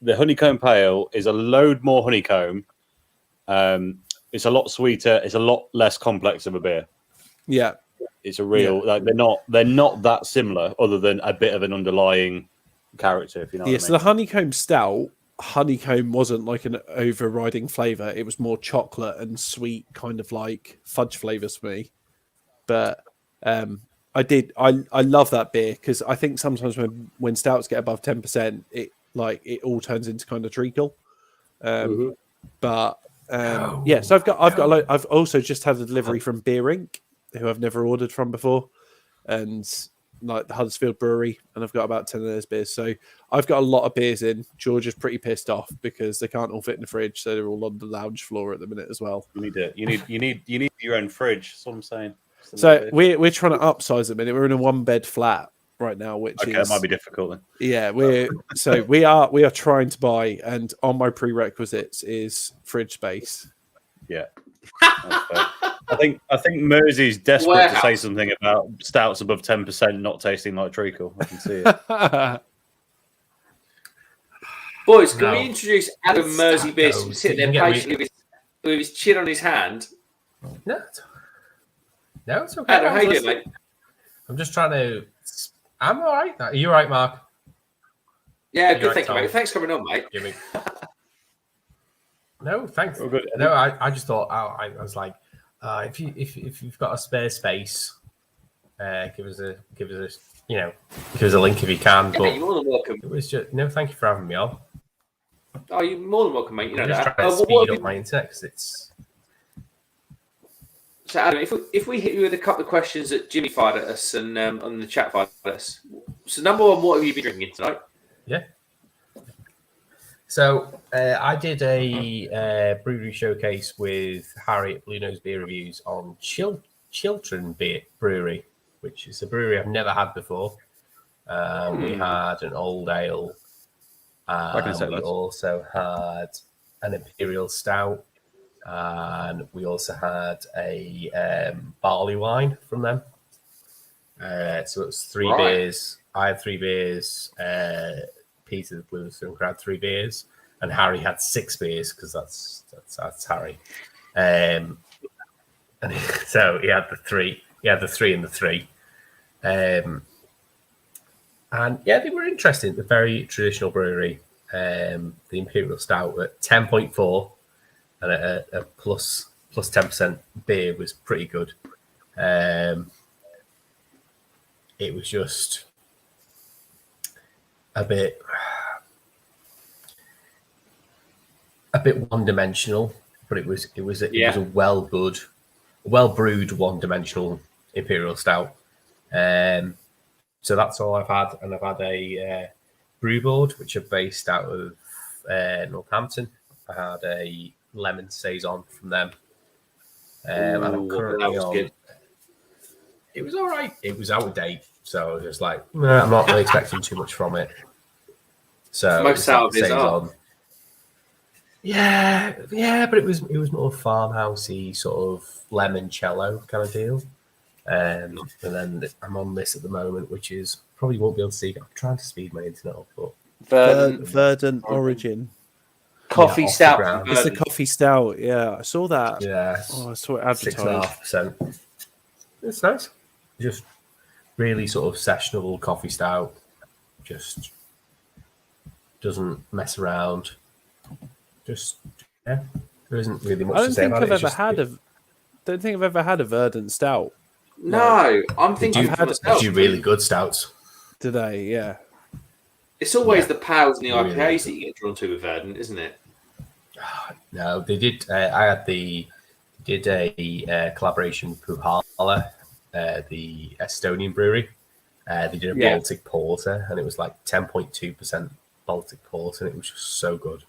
honeycomb pale is a load more honeycomb. It's a lot sweeter. It's a lot less complex of a beer. Yeah. It's a real like they're not that similar, other than a bit of an underlying character. If you know what I mean. So the honeycomb stout, honeycomb wasn't like an overriding flavor. It was more chocolate and sweet, kind of like fudge flavors for me. But I love that beer because I think sometimes when stouts get above 10%, it all turns into kind of treacle. But yeah, so I've also just had a delivery from Brewing, who I've never ordered from before, and like the Huddersfield Brewery, and I've got about 10 of those beers. So I've got a lot of beers in. George is pretty pissed off because they can't all fit in the fridge, so they're all on the lounge floor at the minute as well. You need your own fridge. That's what I'm saying. So we're trying to upsize them, and we're in a 1-bed flat right now, which okay, it might be difficult then. Yeah, we are trying to buy, and on my prerequisites is fridge space. Yeah. I think Mersey's desperate to say something about stouts above 10% not tasting like treacle. I can see it. Boys, can we introduce Adam Mersey Beers goes. sitting there You can get patiently with his chin on his hand? No, it's okay. Adam, how you doing, mate? I'm just trying to. I'm all right. Are you all right, Mark? Yeah, You're good, right, thank you, Tom. mate. Thanks for coming on, mate. Jimmy. No, thanks. All good. No, I just thought I was like, if you've got a spare space, give us a link if you can. Yeah, But you're more than welcome. it was just thank you for having me on. Oh, you're more than welcome, mate. You know I'm just that. trying to What speed have up my internet because it's. So, Adam, if we hit you with a couple of questions that Jimmy fired at us and on the chat fired at us. So, number one, what have you been drinking tonight? Yeah. So I did a brewery showcase with Harry at Blue Nose Beer Reviews on Chiltern Beer Brewery, which is a brewery I've never had before. We had an old ale. We also had an imperial stout, and we also had a barley wine from them. So it was 3 beers. I had 3 beers. Peter the Blue Stone had 3 beers, and Harry had 6 beers because that's Harry. And so he had the 3. He had the 3 and the 3. And yeah, they were interesting. The very traditional brewery. The Imperial Stout at 10.4 and a plus 10% beer was pretty good. It was just a bit one-dimensional, but it was a well brewed one-dimensional Imperial Stout. So that's all I've had, and I've had a brew board which are based out of Northampton. I had a lemon saison from them, and I'm currently on. Good. It was all right. It was out of date, so I was just like, I'm not really expecting too much from it. So most sour beers are. Yeah, but it was more farmhousey sort of limoncello kind of deal. And then I'm on this at the moment, which is probably won't be able to see. I'm trying to speed my internet up, but Verdant Origin coffee stout. It's a coffee stout. Yeah, I saw that. Yeah, I saw it advertised. 6.5%. It's nice. Just really sort of sessionable coffee stout. Just doesn't mess around. Just yeah, there isn't really much I to don't say think about I've it. ever had a. Don't think I've ever had a verdant stout. No, I'm They thinking do, for they myself. do really good stouts. Today, yeah. It's always Yeah. the pals and the Really IPAs good. that you get drawn to with Verdant, isn't it? No, they did. I did a collaboration with Puhala, the Estonian brewery. They did a Yeah. Baltic Porter, and it was like 10.2% Baltic Porter, and it was just so good,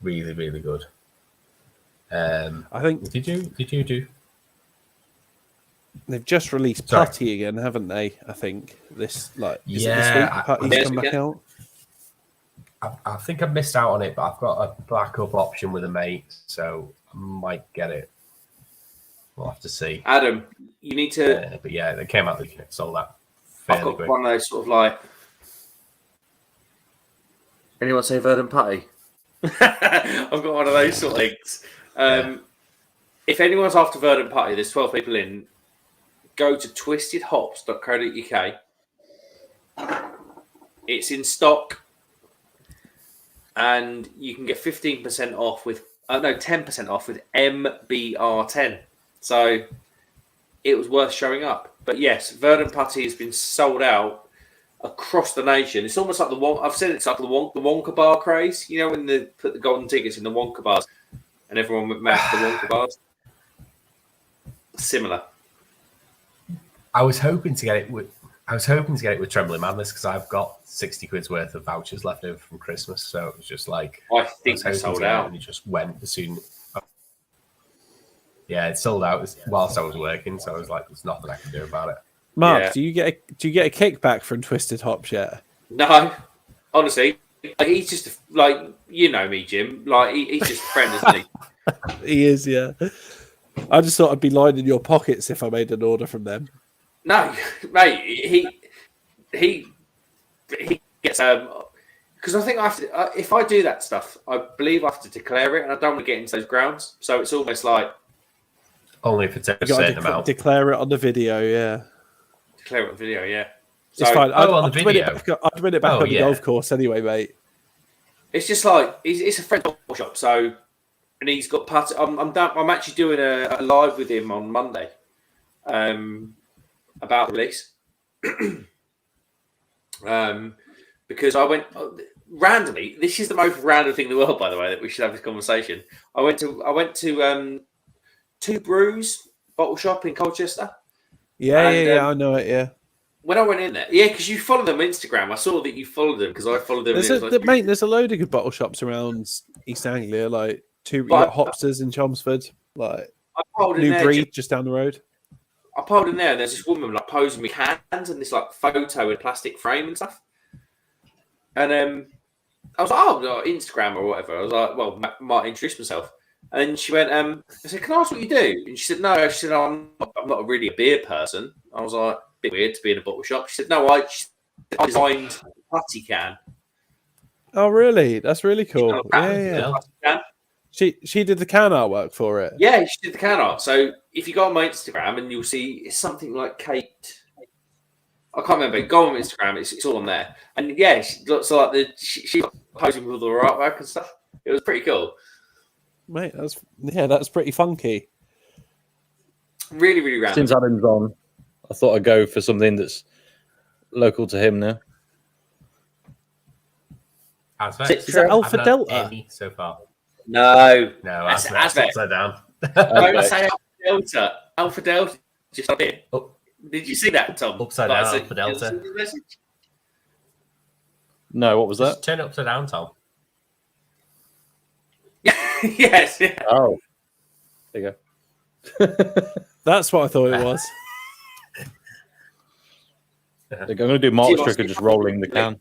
really, really good. I think Did you do? they've just released Sorry. Putty again, haven't they? I think this is it this Yeah, week? Putty's Yes, come we back can. out. I think I've missed out on it, but I've got a backup option with a mate, so I might get it. We'll have to see. Adam, you need to. But yeah, they came out, they sold out I've fairly got quick. one of those sort of like. Anyone say Verdant Putty? I've got one of those sort of things. If anyone's after Verdant Putty, there's 12 people in. Go to twistedhops.co.uk. It's in stock, and you can get 15% off with 10% off with MBR10. So it was worth showing up. But yes, Verdant Putty has been sold out across the nation. It's almost like I've said it's like the Wonka bar craze. You know when they put the golden tickets in the Wonka bars, and everyone went mad for the Wonka bars. Similar. I was hoping to get it with Trembling Madness because I've got 60 quid's worth of vouchers left over from Christmas. So it was just like I think was it's hoping sold to get it, out. and it just went as soon. Yeah, it sold out whilst I was working, so I was like, "There's nothing I can do about it." Mark, Yeah. do you get a kickback from Twisted Hops yet? No, honestly, like, he's just like you know me, Jim. Like he's just a friend, isn't he? He is, yeah. I just thought I'd be lining your pockets if I made an order from them. No, mate. He gets because I think I have to, if I do that stuff, I believe I have to declare it, and I don't want to get into those grounds. So it's almost like Only if it's a You got certain to amount. declare it on the video, yeah. declare it on video. Yeah, It's fine. on the I'd win it video? back, I'd win it back Oh, on the yeah. golf course anyway, mate. it's just like it's a friend shop. So and he's got I'm actually doing a live with him on Monday, about the release. Because I went randomly. This is the most random thing in the world, by the way, that we should have this conversation. I went to Two Brews bottle shop in Colchester. Yeah, And, yeah, I know it, yeah. When I went in there, yeah, because you follow them on Instagram. I saw that you followed them because I followed them. There's and it was like, mate, there's a load of good bottle shops around East Anglia, like you But- got Hopsters in Chelmsford, like I piled in New there, Breed just down the road. I piled in there, and there's this woman like posing with hands and this like photo in plastic frame and stuff. And I was like, oh, like, Instagram or whatever. I was like, well, might introduce myself. And she went, I said, can I ask what you do? And she said, no. She said, I'm not really a beer person. I was like, a bit weird to be in a bottle shop. She said, no, I designed a putty can. Oh, really? That's really cool. You know, Yeah. putty can. She did the can artwork for it. Yeah, she did the can art. So if you go on my Instagram and you'll see it's something like Kate. I can't remember. Go on Instagram. It's all on there. And yeah, she looks like she posing with all her artwork and stuff. It was pretty cool. Mate, that's pretty funky. Really, really random. Since Adam's on, I thought I'd go for something that's local to him now. Azvex. Is that Alpha I've not Delta? any so far. No, No, That's Azvex Azvex. upside down. don't Okay. say Alpha Delta. Alpha Delta just up here. Oh. Did you see that, Tom? Upside Like, down, so- Alpha Delta. No, what was that? Just turn it upside down, Tom. Yes. Yeah. Oh, there you go. That's what I thought it was. I'm going to do Mark's trick of just rolling the can.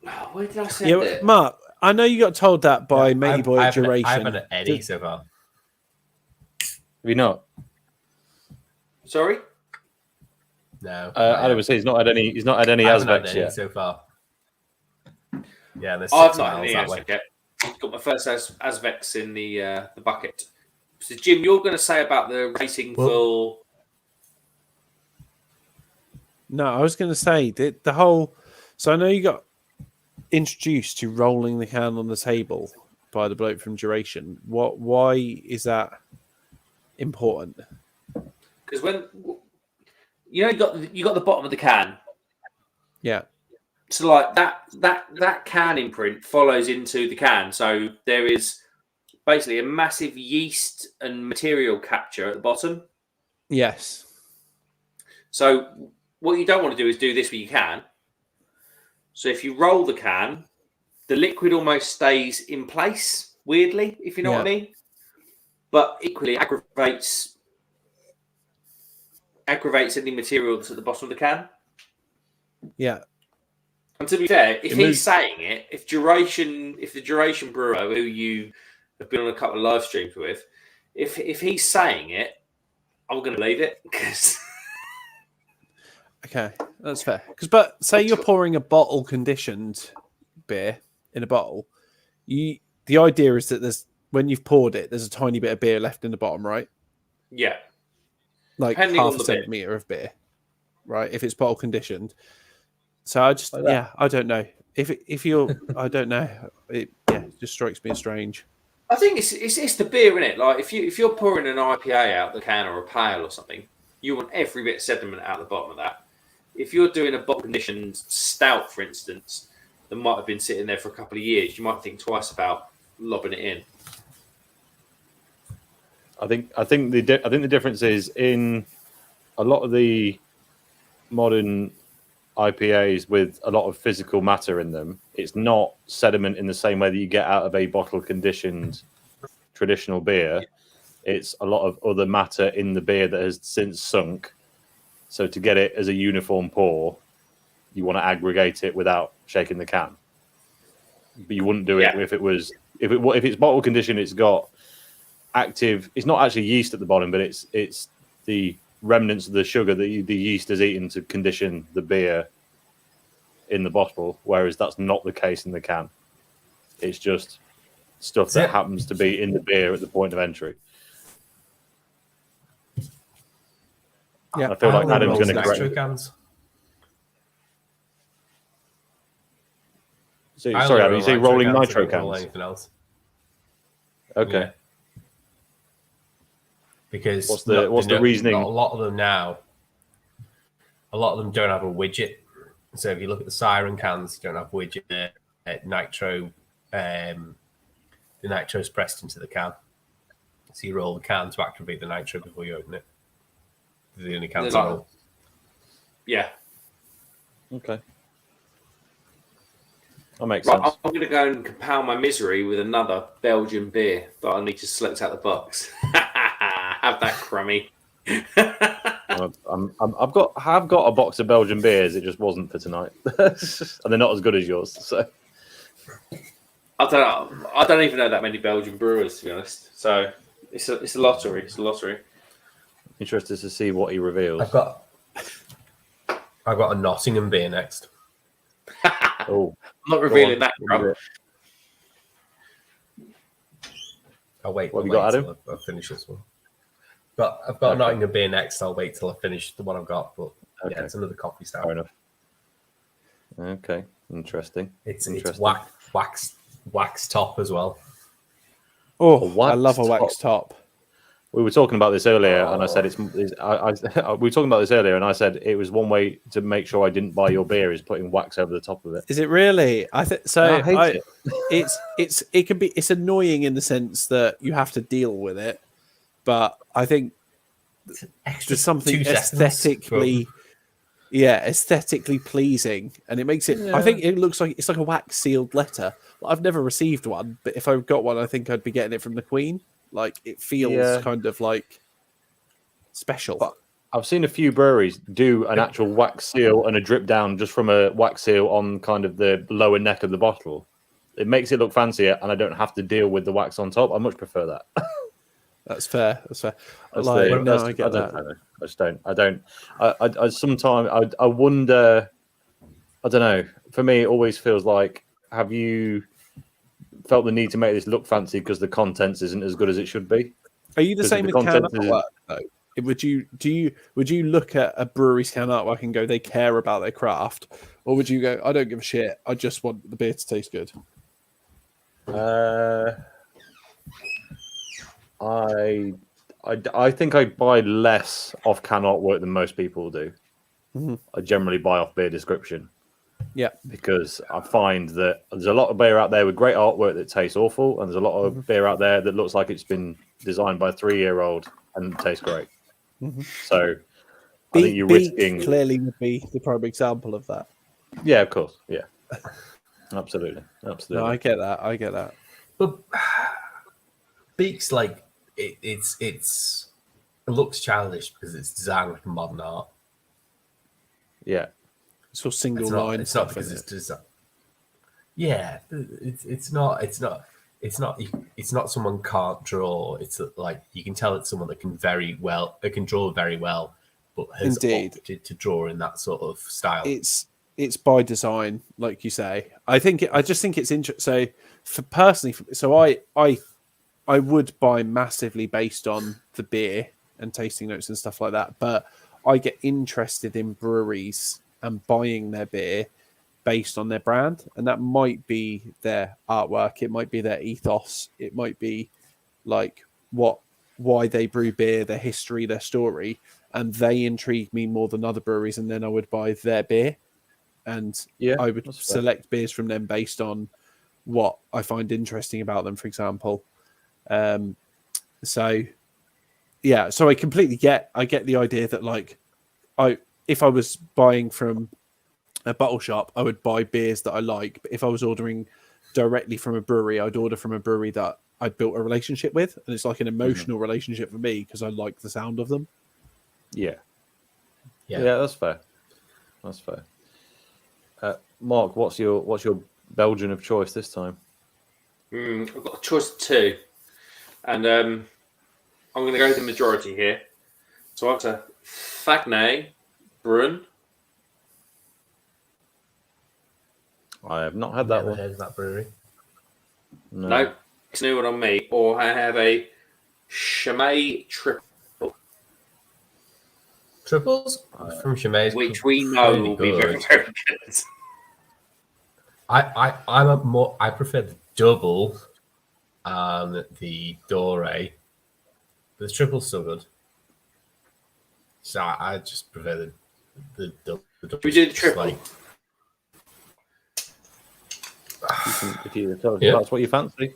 Oh, where did I send Yeah, it? Mark, I know you got told that by Matey Boy I haven't Duration. had any so far. Have you not? Sorry. No. Adam was saying he's not had any. He's not had any I haven't had Azvex any yet. so far. Yeah, there's I've 6 not had miles any that way. Azvex yet. Got my first Azvex in the bucket. So Jim, you're going to say about the rating for No, I was going to say the whole. So I know you got introduced to rolling the can on the table by the bloke from Duration. Why is that important? Because when you got the bottom of the can. Yeah. So like that can imprint follows into the can. So there is basically a massive yeast and material capture at the bottom. Yes. So what you don't want to do is do this with your can. So if you roll the can, the liquid almost stays in place weirdly, if you know what I mean. But equally aggravates any material that's at the bottom of the can. Yeah. And to be fair, if he's saying it, if the duration brewer who you have been on a couple of live streams with, if he's saying it, I'm going to believe it. Okay, that's fair. But say you're pouring a bottle conditioned beer in a bottle, the idea is that when you've poured it, there's a tiny bit of beer left in the bottom, right? Yeah. Like Depending half on a the centimetre of beer, right? If it's bottle conditioned. So I just, I don't know. If you're, I don't know. It just strikes me as strange. I think it's the beer, isn't it? Like if you're pouring an IPA out the can or a pale or something, you want every bit of sediment out the bottom of that. If you're doing a bottle conditioned stout, for instance, that might have been sitting there for a couple of years, you might think twice about lobbing it in. I think the difference is in a lot of the modern IPAs with a lot of physical matter in them. It's not sediment in the same way that you get out of a bottle conditioned traditional beer. It's a lot of other matter in the beer that has since sunk. So to get it as a uniform pour, you want to aggregate it without shaking the can. But you wouldn't do it if it's bottle conditioned. It's got active. It's not actually yeast at the bottom, but it's the remnants of the sugar that the yeast has eaten to condition the beer in the bottle. Whereas that's not the case in the can. It's just stuff that happens to be in the beer at the point of entry. Yeah, I feel like Adam's going to correct me. cans. So, sorry, Adam, you say rolling nitro cans? Roll anything else. Okay. Yeah. Because what's the reasoning? A lot of them now, a lot of them don't have a widget. So if you look at the Siren cans, you don't have widget. Nitro, the nitro's pressed into the can. So you roll the can to activate the nitro before you open it. The only cans to roll. Yeah. Okay. That makes sense. I'm going to go and compound my misery with another Belgian beer that I need to select out the box. Have that, crummy. I've got a box of Belgian beers. It just wasn't for tonight, and they're not as good as yours. So I don't even know that many Belgian brewers, to be honest. So it's a lottery. It's a lottery. Interested to see what he reveals. I've got a Nottingham beer next. Oh, I'm not revealing that. I'll wait. What have you got, Adam? I'll finish this one. But I've got a Nottingham beer next. I'll wait till I finish the one I've got. But yeah, it's another coffee stout. Fair enough. Okay, interesting. It's wax top as well. Oh, I love a wax top. We were talking about this earlier, and I said we were talking about this earlier, and I said it was one way to make sure I didn't buy your beer is putting wax over the top of it. Is it really? I think so. I hate it. It's annoying in the sense that you have to deal with it, but I think there's something aesthetically pleasing, and it makes it. I think it looks like it's like a wax sealed letter. I've never received one, but if I got one, I think I'd be getting it from the Queen. Like it feels kind of like special. But I've seen a few breweries do an actual wax seal and a drip down just from a wax seal on kind of the lower neck of the bottle. It makes it look fancier, and I don't have to deal with the wax on top. I much prefer that. That's fair. That's fair. I get that. I just don't. I sometimes I wonder. I don't know. For me, it always feels like, have you felt the need to make this look fancy because the contents isn't as good as it should be? Are you the same with can artwork, though? would you look at a brewery scan artwork and go, they care about their craft, or would you go, I don't give a shit, I just want the beer to taste good? I think I buy less off can artwork than most people do. Mm-hmm. I generally buy off beer description. Yeah, because I find that there's a lot of beer out there with great artwork that tastes awful, and there's a lot of beer out there that looks like it's been designed by a 3-year-old and tastes great. So I think you're risking. Clearly would be the prime example of that. Yeah, of course. Yeah, absolutely. No, I get that. But Beak's like it looks childish because it's designed like a modern art. Yeah. So single line. It's not because it's designed. Yeah, it's not someone can't draw. It's like you can tell it's someone that can draw very well, but has opted to draw in that sort of style. It's by design, like you say. I just think it's interesting. So I would buy massively based on the beer and tasting notes and stuff like that, but I get interested in breweries and buying their beer based on their brand, and that might be their artwork, it might be their ethos, it might be like why they brew beer, their history, their story, and they intrigue me more than other breweries, and then I would buy their beer, and I would select beers from them based on what I find interesting about them, for example. So I completely get the idea that like if I was buying from a bottle shop, I would buy beers that I like. But if I was ordering directly from a brewery, I'd order from a brewery that I'd built a relationship with. And it's like an emotional relationship for me because I like the sound of them. Yeah, that's fair. That's fair. Mark, what's your Belgian of choice this time? I've got a choice of two. And I'm going to go with the majority here. So I've got Fagney Brewing. I have not had that one. Heard of that brewery? No, it's a new one on me. Or I have a Chimay Triple. Triples from Chimay, which we know will be very, very good. I prefer the double and the Doré. The triple's still good. So I just prefer the double. We do the triple. Like, if that's what you fancy.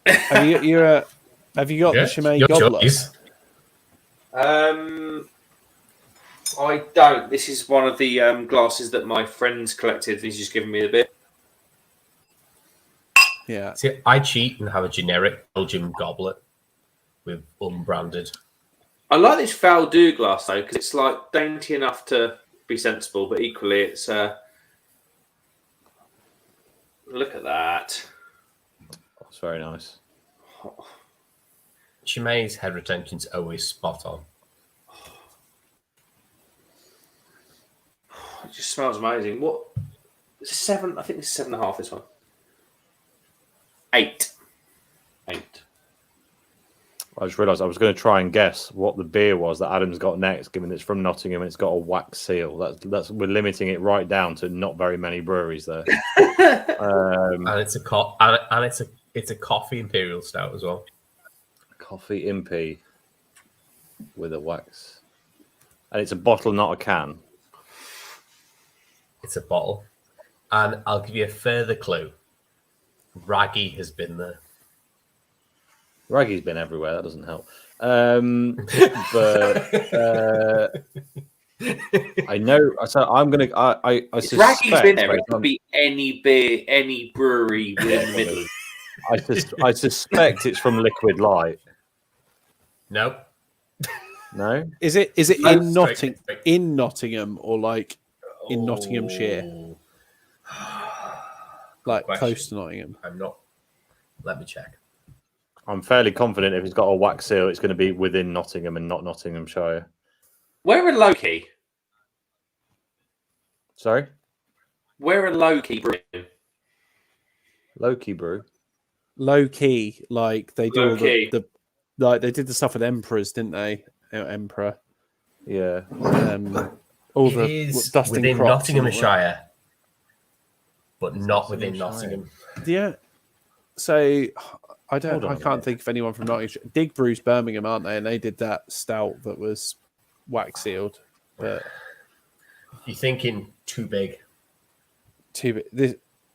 Have you got the Chimay goblet? Choice. I don't. This is one of the glasses that my friend's collected. He's just given me a bit. Yeah. See, I cheat and have a generic Belgian goblet with unbranded. I like this Valdu glass though because it's like dainty enough to be sensible, but equally it's. Look at that. That's very nice. Chimay's head retention's always spot on. It just smells amazing. What? Is it 7? I think it's 7.5. This one. 8. I just realised I was going to try and guess what the beer was that Adam's got next, given it's from Nottingham and it's got a wax seal. That's we're limiting it right down to not very many breweries there. And it's a coffee imperial stout as well. Coffee impy with a wax, and it's a bottle, not a can. It's a bottle, and I'll give you a further clue. Raggy has been there. Raggy's been everywhere. That doesn't help. But I know. So I'm gonna. I suspect. Raggy's been there. It could be any beer, any brewery within the Midlands. I suspect it's from Liquid Light. No. No. Is it in Nottingham or like in Nottinghamshire? Like close to Nottingham. I'm not. Let me check. I'm fairly confident if it's got a wax seal, it's going to be within Nottingham and not Nottinghamshire. Where are Loki? Sorry? Where are Loki brewing? Loki brew. Low key, like they do all the like they did the stuff with Emperors, didn't they? Emperor. Yeah. All It the is dusting within crops and all that. Nottinghamshire, but It's not within Nottinghamshire. Nottingham. Yeah. So I Hold on a can't minute. think of anyone from Nottinghamshire. Dig Brews Birmingham, aren't they? And they did that stout that was wax sealed, but You're thinking too big.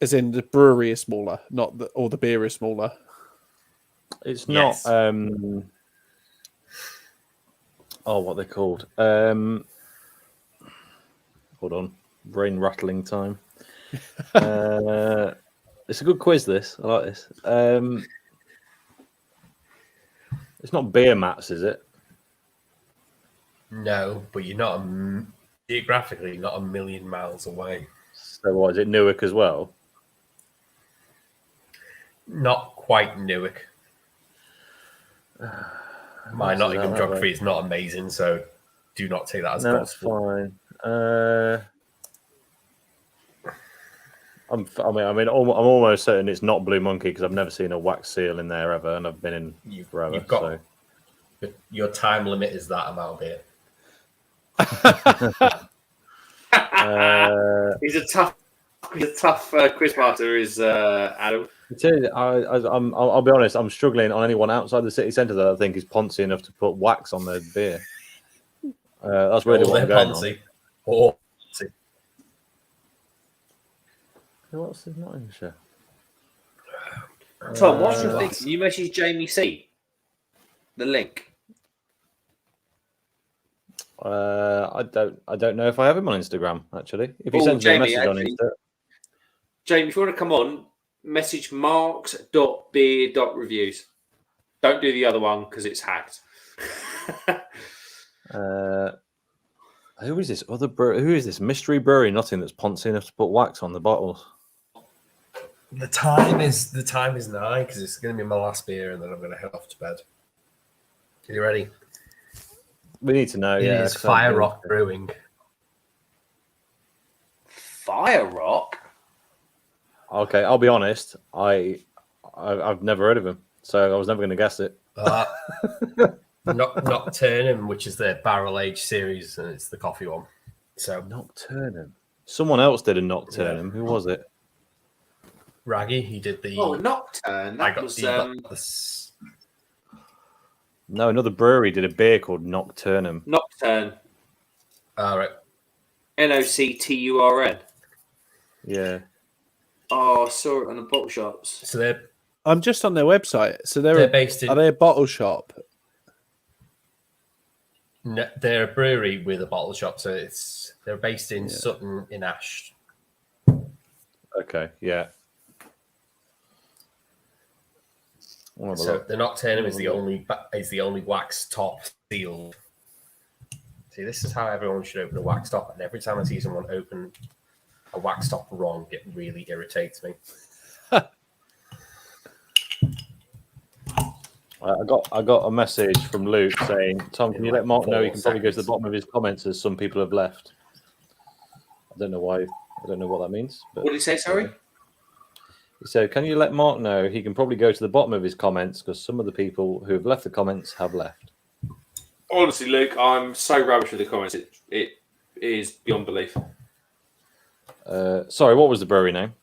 as in the brewery is smaller, not or the beer is smaller. It's Yes. not. What they're called? Hold on, brain rattling time. It's a good quiz. This I like this. It's not beer mats, is it? No, but you're not geographically not a million miles away. So what is it? Newark as well. Not quite Newark. My Nottingham geography is not amazing, so do not take that as gospel. That's fine. I'm almost certain it's not Blue Monkey because I've never seen a wax seal in there ever, and I've been in forever. You've got your time limit is that amount of beer. He's a tough quizmaster. Is Adam? I'll be honest. I'm struggling on anyone outside the city centre that I think is poncy enough to put wax on their beer. That's really what I'm going on. Or Who else is Nottinghamshire? Tom, what's your thing? You message Jamie C. The link. I don't know if I have him on Instagram actually. If he sends Jamie, me a message on Insta, Jamie, if you want to come on, message marks.beer.reviews. Don't do the other one because it's hacked. who is this other who is this mystery brewery? Nothing that's poncy enough to put wax on the bottles. the time is nigh because it's going to be my last beer, and then I'm going to head off to bed. Are you ready? We need to know. It is Fire Rock Brewing. Fire Rock? Okay, I'll be honest. I've never heard of him, so I was never going to guess it. Nocturnum, which is their barrel aged series, and it's the coffee one. So Nocturnum. Someone else did a Nocturnum. Yeah. Who was it? Raggy. He did the. Oh, Nocturne. That was. No, another brewery did a beer called Nocturnum. Nocturne. All right. Nocturn. Yeah. Oh, I saw it on the bottle shops. So I'm just on their website. So they're based in. Are they a bottle shop? No, they're a brewery with a bottle shop. So they're based in Sutton in Ash. Okay. Yeah. So the Nocturnum is the only wax top sealed. See, this is how everyone should open a wax top, and every time I see someone open a wax top wrong, it really irritates me. I got a message from Luke saying, "Tom, can you let Mark know he can probably go to the bottom of his comments as some people have left." I don't know why. I don't know what that means. But what did he say? Sorry. He said, "Can you let Mark know he can probably go to the bottom of his comments because some of the people who have left the comments have left." Honestly, Luke, I'm so rubbish with the comments. It is beyond belief. Sorry, what was the brewery name?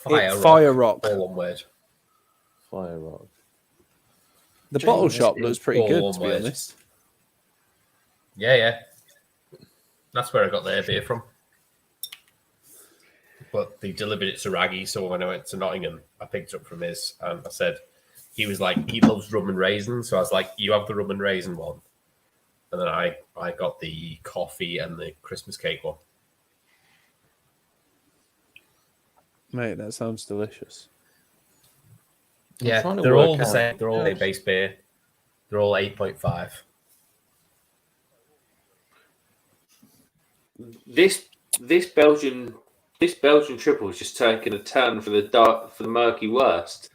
Fire Rock. All one word. Fire Rock. The bottle shop looks pretty good, to be honest. Yeah. That's where I got their beer from. But they delivered it to Raggy, so when I went to Nottingham, I picked it up from his, and I said, he was like, he loves rum and raisin, so I was like, you have the rum and raisin one. And then I got the coffee and the Christmas cake one. Mate, that sounds delicious. Yeah, they're all the same. They're all base beer. They're all 8.5. This Belgian triple is just taking a turn for the murky worst.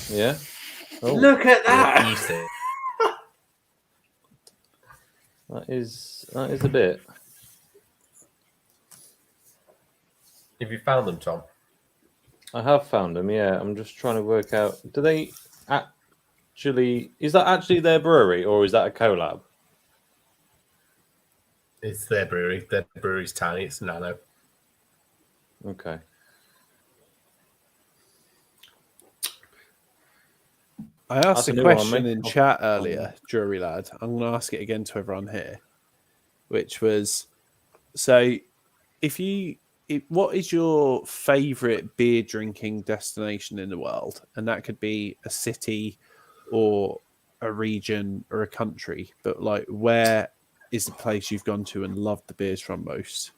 Yeah. Oh. Look at that. That is a bit. Have you found them, Tom? I have found them. Yeah, I'm just trying to work out. Do they actually their brewery, or is that a collab? It's their brewery. Their brewery's tiny. It's nano. Okay. I asked That's a a new one on question me. in chat earlier, Jury Lad. I'm going to ask it again to everyone here, which was, so what is your favourite beer drinking destination in the world? And that could be a city or a region or a country, but like, where is the place you've gone to and loved the beers from most?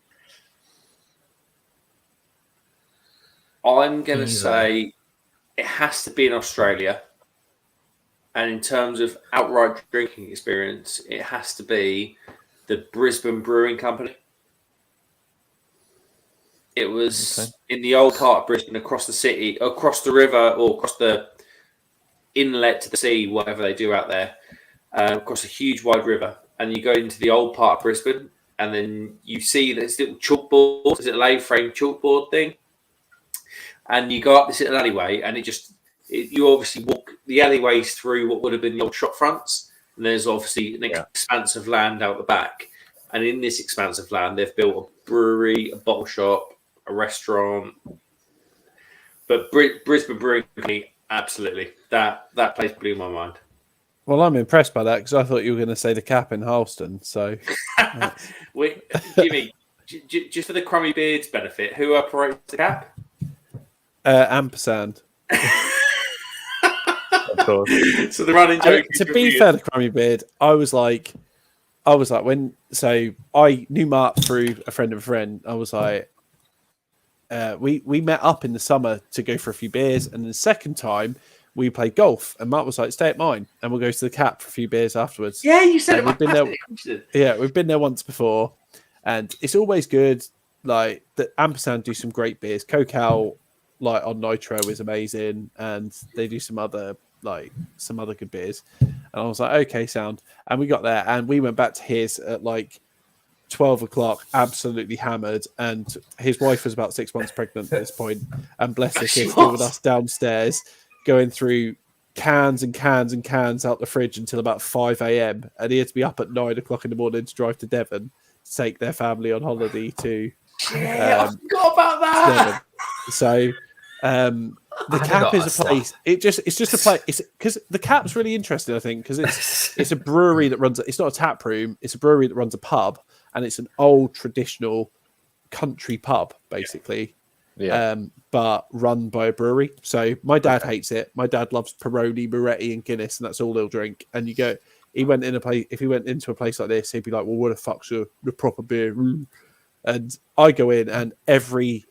I'm going to Either. say it has to be in Australia. And in terms of outright drinking experience, it has to be the Brisbane Brewing Company. It was in the old part of Brisbane, across the city, across the river, or across the inlet to the sea, whatever they do out there, across a huge wide river. And you go into the old part of Brisbane, and then you see this little chalkboard, this little A-frame chalkboard thing. And you go up this little alleyway, and you obviously walk the alleyways through what would have been the old shop fronts, and there's obviously an expanse of land out the back. And in this expanse of land, they've built a brewery, a bottle shop, a restaurant. But Brisbane Brewing Company, absolutely, that place blew my mind. Well, I'm impressed by that because I thought you were going to say the Cap in Halston. So, Wait, Jimmy, just for the Crummy Beards benefit, who operates the Cap? ampersand. Of course. So the running joke. To be fair to Crummy Beard, I was like when I knew Mark through a friend of a friend. I was like, we met up in the summer to go for a few beers, and the second time we played golf, and Mark was like, "Stay at mine, and we'll go to the Cap for a few beers afterwards." Yeah, you said we've been there. Yeah, we've been there once before, and it's always good. Like the ampersand do some great beers. Cocal, like on Nitro, is amazing, and they do some other good beers. And I was like, okay, sound. And we got there, and we went back to his at like 12 o'clock, absolutely hammered. And his wife was about 6 months pregnant at this point, and bless her, she's still with us downstairs, going through cans and cans and cans out the fridge until about 5 a.m. And he had to be up at 9 o'clock in the morning to drive to Devon to take their family on holiday to. I forgot about that. Devon. So the Cap is a place. It's just a place. It's because the Cap's really interesting, I think, because it's a brewery that runs. It's not a tap room. It's a brewery that runs a pub, and it's an old traditional country pub, basically. Yeah. But run by a brewery. So my dad hates it. My dad loves Peroni, Moretti, and Guinness, and that's all he'll drink. And you go. He went in a place. If he went into a place like this, he'd be like, "Well, what the fuck's the proper beer?" And I go in, and every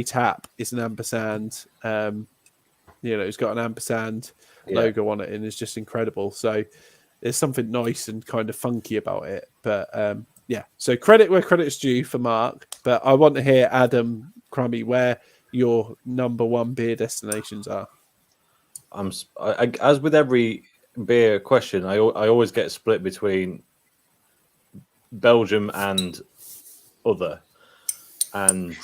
tap is an ampersand. It's got an ampersand logo on it, and it's just incredible. So there's something nice and kind of funky about it. But so credit where credit's due for Mark. But I want to hear, Adam, Crummy, where your number one beer destinations are. As with every beer question, I always get split between Belgium and other. And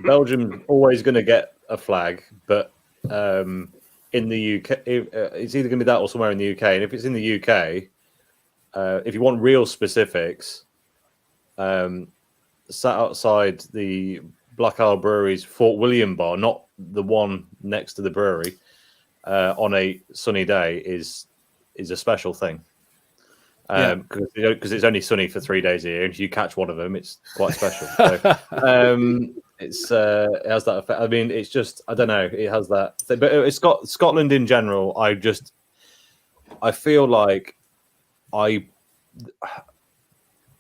Belgium's always going to get a flag, but in the UK, it's either going to be that or somewhere in the UK. And if it's in the UK, if you want real specifics, sat outside the Black Isle Brewery's Fort William bar, not the one next to the brewery, on a sunny day is a special thing. Because it's only sunny for 3 days a year, and if you catch one of them, it's quite special. So, it has that effect. I mean, it's just, I don't know, it has that thing. But it's got Scotland in general. I feel like a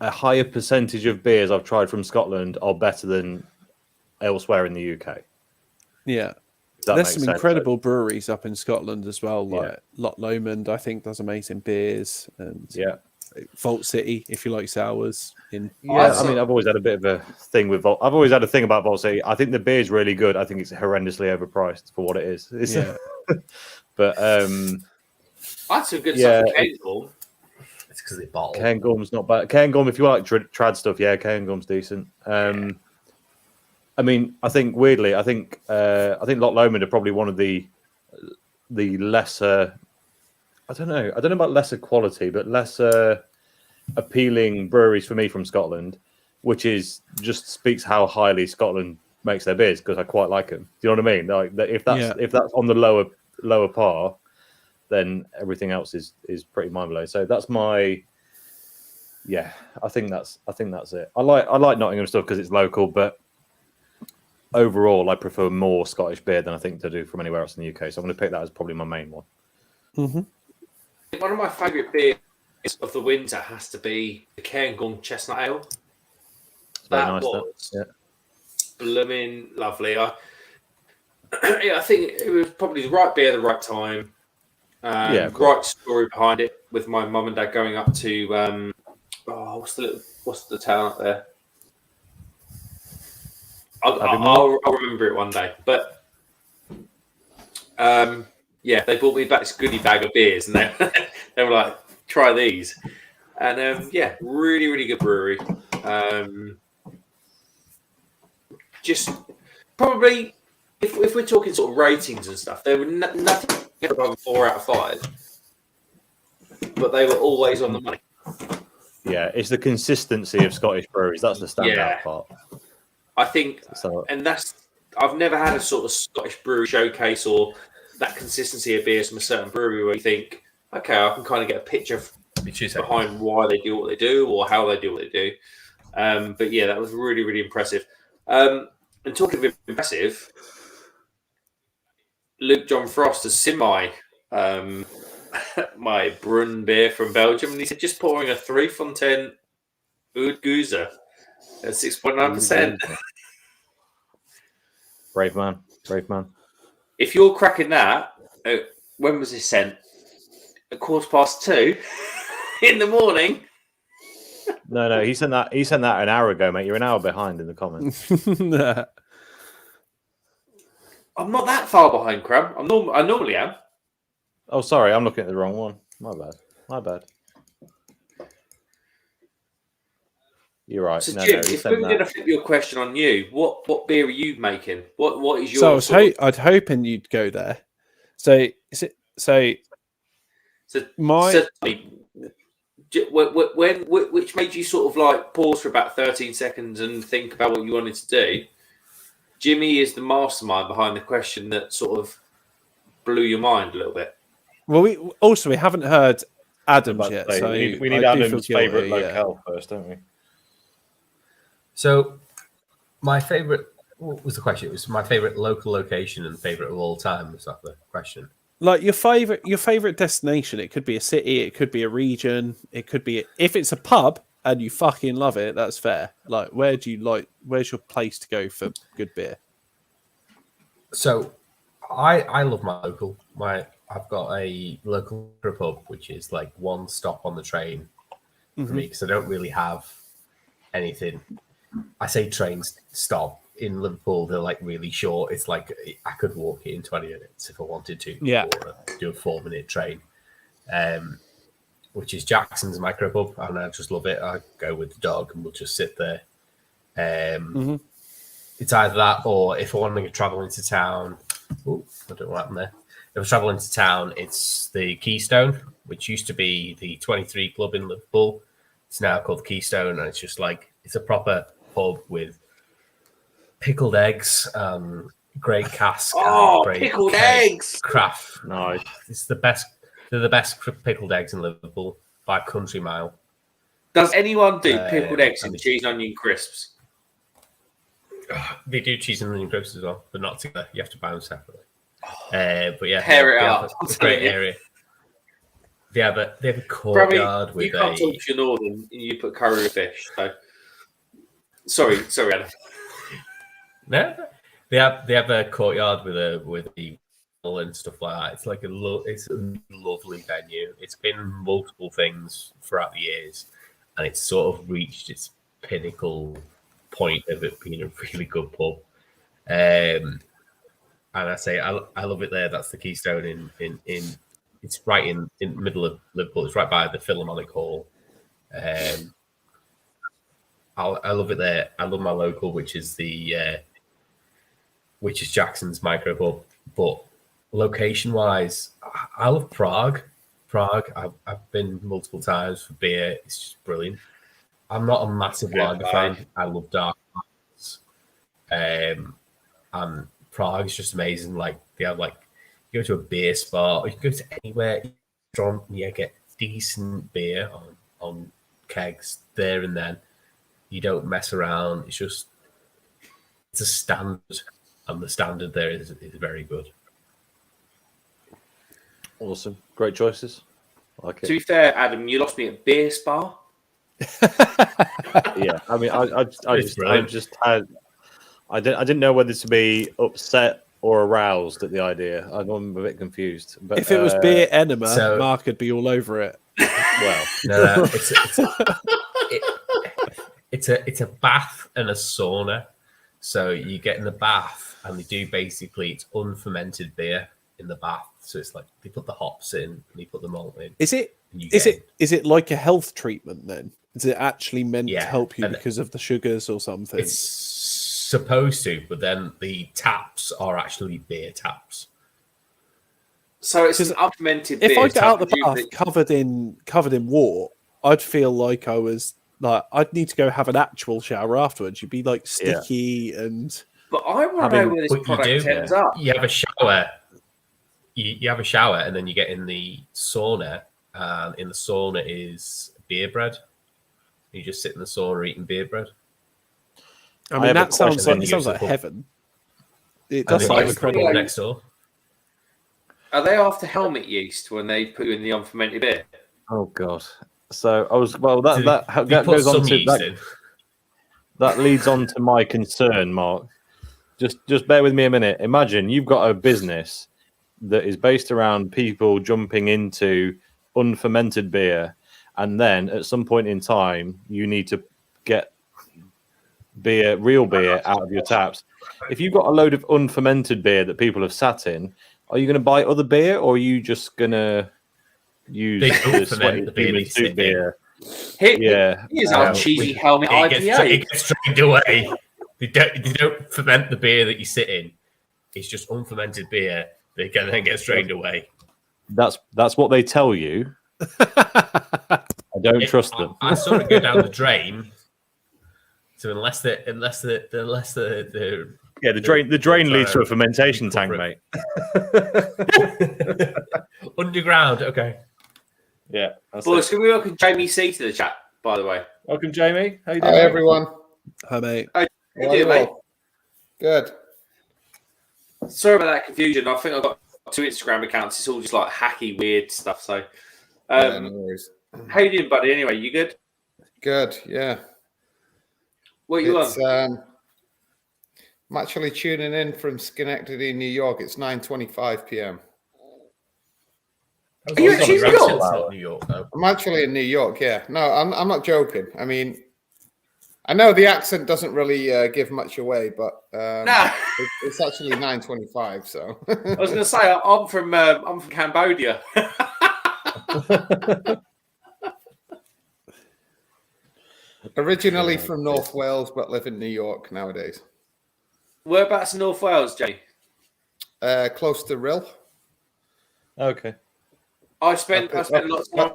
higher percentage of beers I've tried from Scotland are better than elsewhere in the UK. Yeah. There's some incredible breweries up in Scotland as well, like Loch Lomond, I think, does amazing beers, and Vault City, if you like sours. I mean, I've always had a bit of a thing with Vault. I've always had a thing about Vault City. I think the beer's really good. I think it's horrendously overpriced for what it is. But that's some good stuff for Cairngorm. It's because it's bottled. Cairngorm's not bad. Cairngorm, if you like trad stuff, Cairngorm's decent. I mean, I think weirdly, I think Loch Lomond are probably one of the lesser I don't know about lesser quality, but less appealing breweries for me from Scotland, which is just speaks how highly Scotland makes their beers because I quite like them. Do you know what I mean? Like if that's on the lower par, then everything else is pretty mind blowing. So that's my I think that's it. I like Nottingham stuff because it's local, but overall I prefer more Scottish beer than I think to do from anywhere else in the UK. So I'm going to pick that as probably my main one. Mm-hmm. One of my favourite beers of the winter has to be the Cairngorm Chestnut Ale. It's very That nice. was blooming lovely. I think it was probably the right beer at the right time. Right story behind it with my mum and dad going up to what's the town up there? I'll remember it one day. But they brought me back this goodie bag of beers, and they were like, "Try these," and really, really good brewery. Just probably, if we're talking sort of ratings and stuff, they were nothing above 4 out of 5, but they were always on the money. Yeah, it's the consistency of Scottish breweries. That's the standout part. I think, and I've never had a sort of Scottish brewery showcase or that consistency of beers from a certain brewery where you think, okay, I can kind of get a picture behind why they do what they do or how they do what they do. But yeah, that was really, really impressive. And talking of impressive, Luke John Frost has seen my Brun beer from Belgium, and he said just pouring a 3 Fontaine Oud Geuze at 6.9%. Brave man. If you're cracking that, when was this sent? At 2:15 in the morning. No, he sent that an hour ago, mate. You're an hour behind in the comments. I'm not that far behind, Cram. I normally am. Oh, sorry, I'm looking at the wrong one. My bad. You're right. So, no, Jim, no, if we were going to flip your question on you, what beer are you making? What is your? So I'd hoping you'd go there. So is it? So my which made you sort of like pause for about 13 seconds and think about what you wanted to do. Jimmy is the mastermind behind the question that sort of blew your mind a little bit. Well, we haven't heard Adam's yet. So we need Adam's favourite locale first, don't we? So, my favourite. What was the question? It was my favourite local location and favourite of all time. Was that the question? Like your favourite destination? It could be a city. It could be a region. It could be if it's a pub and you fucking love it. That's fair. Like, where's your place to go for good beer? So, I love my local. I've got a local pub which is like one stop on the train for me because I don't really have anything. I say train stop in Liverpool. They're like really short. It's like I could walk it in 20 minutes if I wanted to. Yeah. Or do a 4-minute train. Which is Jackson's micro pub, and I just love it. I go with the dog, and we'll just sit there. It's either that, or if I want to travel into town. Oh, I don't know what happened there. If I travel into town, it's the Keystone, which used to be the 23 Club in Liverpool. It's now called the Keystone, and it's just like it's a proper pub with pickled eggs, great cask. Great pickled eggs! Craft. Nice. It's the best. They're the best pickled eggs in Liverpool by a country mile. Does anyone do pickled eggs and cheese and onion crisps? They do cheese and onion crisps as well, but not together. You have to buy them separately. But yeah, pair it up. It's a great area. They have a courtyard with you can't talk to your northern and you put curry with fish. So sorry, Adam. No, they have a courtyard with the and stuff like that. It's like it's a lovely venue. It's been multiple things throughout the years, and it's sort of reached its pinnacle point of it being a really good pub. And I say I love it there. That's the Keystone in it's right in the middle of Liverpool. It's right by the Philharmonic Hall. I love it there. I love my local, which is Jackson's micro pub. But location wise, I love Prague. Prague. I've been multiple times for beer. It's just brilliant. I'm not a massive lager fan. I love dark lagers. And Prague is just amazing. Like they have like you go to a beer spot, or you can go to anywhere restaurant, and you get decent beer on kegs there and then. You don't mess around. It's a standard, and the standard there is very good. Awesome, great choices. I like it. To be fair, Adam, you lost me at beer spa. Yeah, I mean, I didn't know whether to be upset or aroused at the idea. I'm a bit confused. But If it was beer enema, Mark would be all over it. Well, no, it's a bath and a sauna. So you get in the bath, and they do basically it's unfermented beer in the bath. So it's like they put the hops in and they put the malt in. Is it like a health treatment then? Is it actually meant to help you because of the sugars or something? It's supposed to, but then the taps are actually beer taps. So it's an unfermented beer. If I get out the bath covered in water, I'd feel like I was like I'd need to go have an actual shower afterwards. You'd be like sticky and. But I want to know where this product ends up. You have a shower. You have a shower, and then you get in the sauna. And in the sauna is beer bread. You just sit in the sauna eating beer bread. I mean, that sounds like heaven. It does sound incredible. Next door. Are they after helmet yeast when they put you in the unfermented beer? Oh God! So I was that goes on to that. That leads on to my concern, Mark. Just bear with me a minute. Imagine you've got a business that is based around people jumping into unfermented beer, and then at some point in time you need to get real beer out of your taps. If you've got a load of unfermented beer that people have sat in, are you going to buy other beer, or are you just going to use the sweaty human soup beer? Here's our cheesy helmet IPA. It gets strained away. They don't ferment the beer that you sit in. It's just unfermented beer. They can then get strained away. That's what they tell you. I don't trust them. I sort of go down the drain. So unless the drain leads to a fermentation tank, mate. Underground, okay. Yeah. Boys, can we welcome Jamie C to the chat? By the way, welcome, Jamie. How you doing? Hi, everyone. Hi, mate. How you doing, mate? Good. Sorry about that confusion. I think I've got 2 Instagram accounts. It's all just like hacky, weird stuff. So, no worries. How you doing, buddy? Anyway, you good? Good. Yeah. What are you on? I'm actually tuning in from Schenectady, New York. It's 9:25 p.m. Are you actually in New York? No. I'm actually in New York. Yeah. No, I'm not joking. I mean, I know the accent doesn't really give much away, but it's actually 9:25. So I was going to say I'm from Cambodia. Originally from North Wales, but live in New York nowadays. Whereabouts in North Wales, Jay? Close to Rill. Okay. I spent lots of time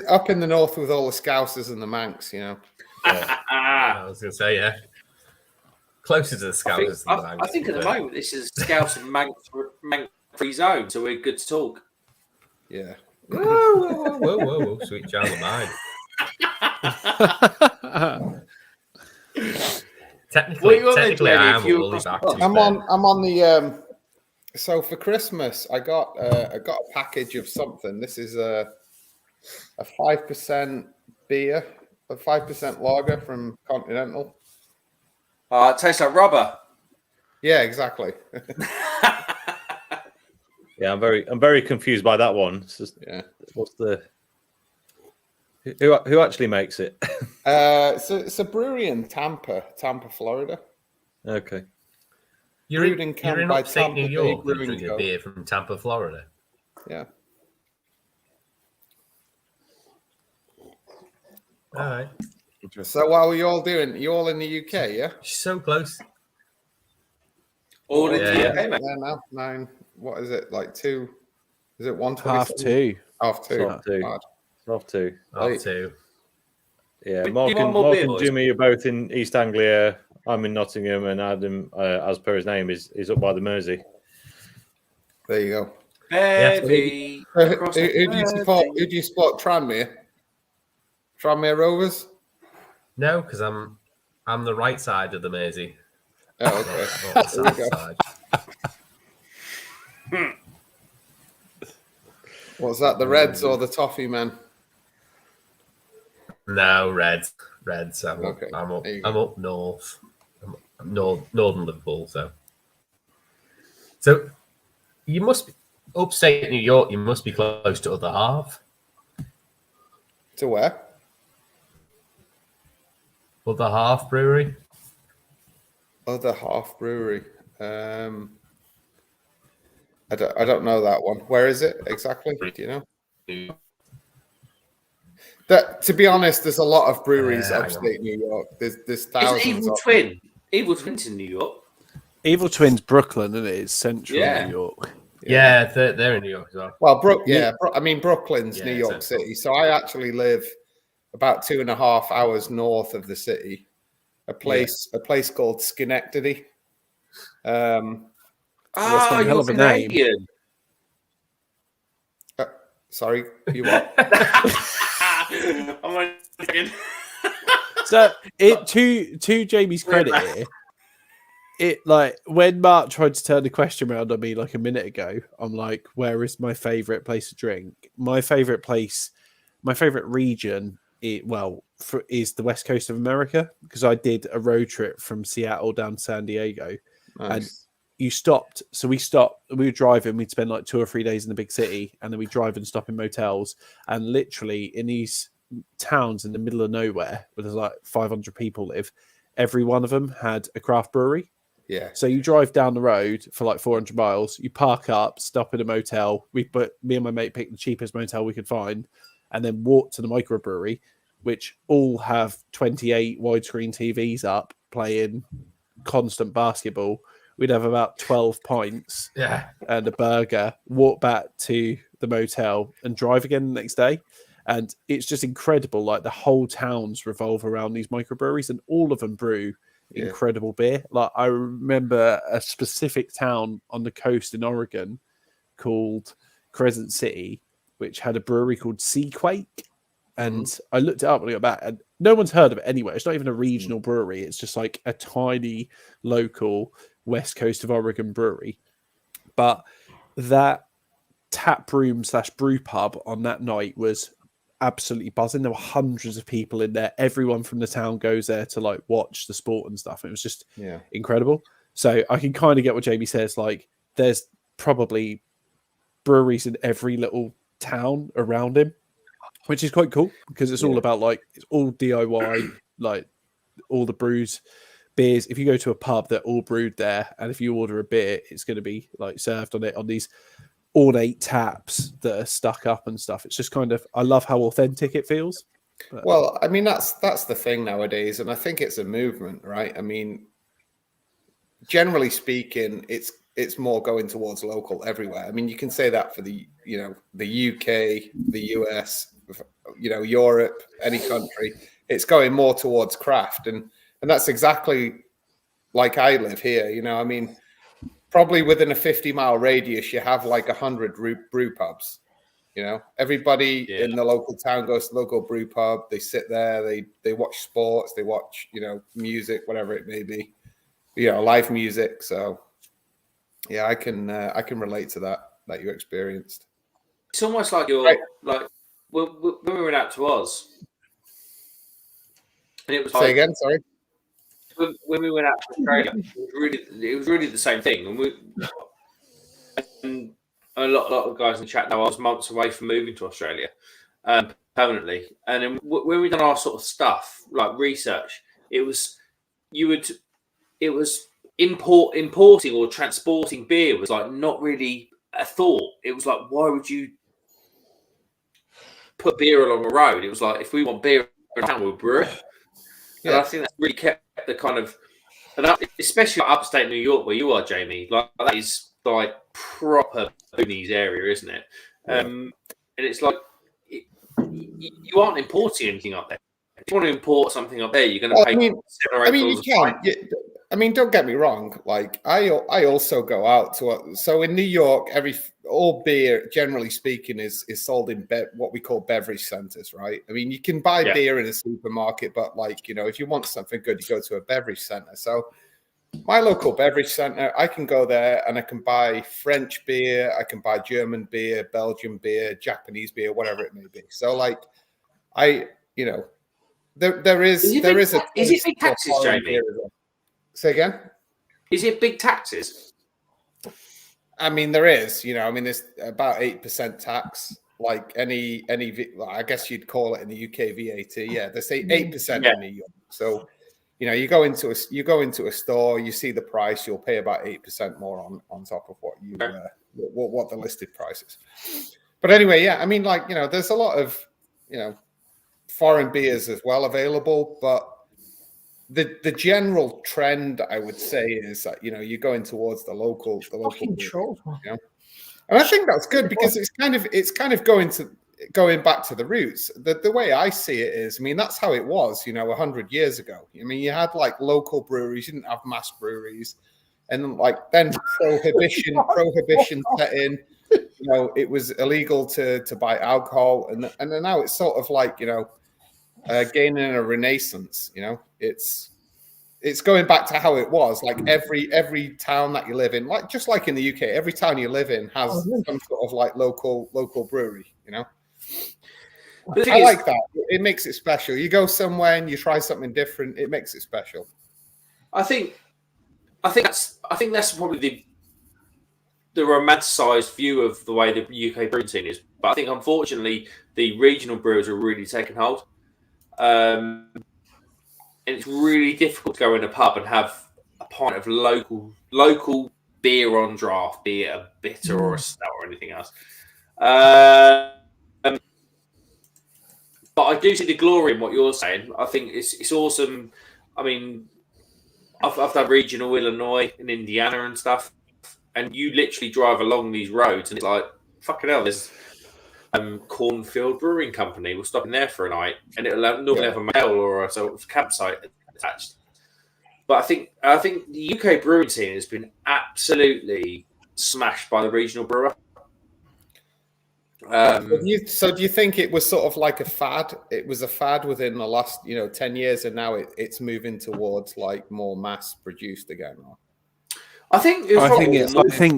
up in the north with all the Scousers and the Manx, you know. Yeah. I was going to say, yeah. Closer to the Scousers than the Manx. I think at the moment this is Scouse and Manx free zone, so we're good to talk. Yeah. Whoa. Sweet child of mine. Technically, I am. I'm on the. So for Christmas, I got a package of something. This is a 5% beer, a 5% lager from Continental. It tastes like rubber. Yeah, exactly. Yeah, I'm very confused by that one. It's just, what's the who actually makes it? It's a brewery in Tampa, Florida. Okay. You're in upstate New York. You're drinking a beer from Tampa, Florida. Yeah. All right. So what are you all doing? You all in the UK, yeah? So close. All in the UK, mate. Yeah, now 9. What is it? Like 2 Is it 1:27? Half two. Half two. Half two. Hard. Half two. Half two. Yeah, We Mark do one and, more Mark beer, and boys. Jimmy are both in East Anglia. I'm in Nottingham, and Adam, as per his name, is up by the Mersey. There you go. Bevy. Who do you support? Who do you support? Tranmere? Tranmere Rovers? No, because I'm the right side of the Mersey. Oh, okay. Not the There you south go. side. Was that the Reds or the Toffee man? No, Reds. Reds. I'm Okay, up there you go. I'm up north. I'm northern Liverpool, so you must be upstate New York. You must be close to Other Half. To where? Other Half Brewery. Other Half Brewery. I don't know that one. Where is it exactly? Do you know? To be honest, there's a lot of breweries hang on. upstate New York. There's It's thousands. Evil of Twin. Evil Twin's in New York. Evil Twins, Brooklyn, and it is central Yeah. New York. Yeah, they're in New York as well. Well, Brooklyn's Yeah, New York central. City. So I actually live about 2.5 hours north of the city. A place called Schenectady. That's one Ah, hell you're of a name. Canadian. Sorry, you what? I'm only joking. So to Jamie's credit here, it like when Mark tried to turn the question around on me like a minute ago, I'm like, where is my favorite place to drink? My favorite region, is the West Coast of America, because I did a road trip from Seattle down to San Diego, and we were driving, we'd spend like 2 or 3 days in the big city, and then we'd drive and stop in motels, and literally in these towns in the middle of nowhere where there's like 500 people live, every one of them had a craft brewery. Yeah. So you drive down the road for like 400 miles, you park up, stop in a motel. Me and my mate picked the cheapest motel we could find, and then walk to the microbrewery, which all have 28 widescreen TVs up playing constant basketball. We'd have about 12 pints and a burger, walk back to the motel and drive again the next day. And it's just incredible. Like the whole towns revolve around these microbreweries, and all of them brew incredible beer. Like I remember a specific town on the coast in Oregon called Crescent City, which had a brewery called Seaquake. And I looked it up when I got back, and no one's heard of it anyway. It's not even a regional brewery. It's just like a tiny local West Coast of Oregon brewery. But that tap room / brew pub on that night was absolutely buzzing. There were hundreds of people in there. Everyone from the town goes there to like watch the sport and stuff. It was just incredible. So I can kind of get what Jamie says. Like there's probably breweries in every little town around him, which is quite cool because it's all about like, it's all DIY, like all the beers. If you go to a pub, they're all brewed there. And if you order a beer, it's going to be like served on these ornate taps that are stuck up and stuff. It's just kind of, I love how authentic it feels. But... Well, I mean, that's the thing nowadays. And I think it's a movement, right? I mean, generally speaking, it's more going towards local everywhere. I mean, you can say that for the UK, the US, Europe, any country. It's going more towards craft. And that's exactly like I live here. I mean, probably within a 50-mile radius, you have like 100 brew pubs. Everybody in the local town goes to the local brew pub. They sit there, they watch sports, they watch, music, whatever it may be, live music. So yeah, I can relate to that you experienced. It's almost like you're like when we went out to Oz, and it was Say again, sorry. When we went out to Australia, it was really the same thing. And a lot of guys in the chat know I was months away from moving to Australia permanently. And then when we done our sort of stuff, like research, it was importing or transporting beer was like not really a thought. It was like, why would you put beer along a road? It was like, if we want beer in town, we'll brew it. And I think that's really kept the kind of, and especially upstate New York where you are, Jamie, like that is like proper boonies area, isn't it? And it's like you aren't importing anything up there. If you want to import something up there, you're going to pay $7 or $8 you can. I mean, don't get me wrong. Like I also go out to so in New York, all beer, generally speaking, is sold in what we call beverage centers, right? I mean, you can buy beer in a supermarket, but like if you want something good, you go to a beverage center. So my local beverage center, I can go there and I can buy French beer, I can buy German beer, Belgian beer, Japanese beer, whatever it may be. So like there is it big taxes, Jamie? Say again? Is it big taxes? I mean, there is. I mean, there's about 8% tax, like any. I guess you'd call it in the UK VAT. Yeah, they say 8% in New York. So, you go into a store, you see the price, you'll pay about 8% more on top of what what the listed price is. But anyway, yeah, I mean, like there's a lot of foreign beers as well available, but the general trend, I would say, is that you're going towards the local beer, and I think that's good because it's kind of going back to the roots. The way I see it is, I mean, that's how it was 100 years ago. I mean, you had like local breweries, you didn't have mass breweries, and like then prohibition set in. It was illegal to buy alcohol, and then now it's sort of like gaining a renaissance. It's going back to how it was. Like every town that you live in, like just like in the UK, every town you live in has some sort of like local brewery. I like that. It makes it special. You go somewhere and you try something different. It makes it special. I think that's probably the romanticized view of the way the UK brewing scene is. But I think unfortunately the regional brewers are really taking hold. And it's really difficult to go in a pub and have a pint of local beer on draft, be it a bitter or a stout or anything else. But I do see the glory in what you're saying. I think it's awesome. I mean, I've done regional Illinois and Indiana and stuff, and you literally drive along these roads, and it's like fucking hell. There's Cornfield Brewing Company. We'll stop in there for a night, and it'll normally have a mail or a sort of campsite attached. But I think the UK brewing scene has been absolutely smashed by the regional brewer. So do you think it was sort of like a fad? It was a fad within the last 10 years, and now it's moving towards like more mass produced again? I think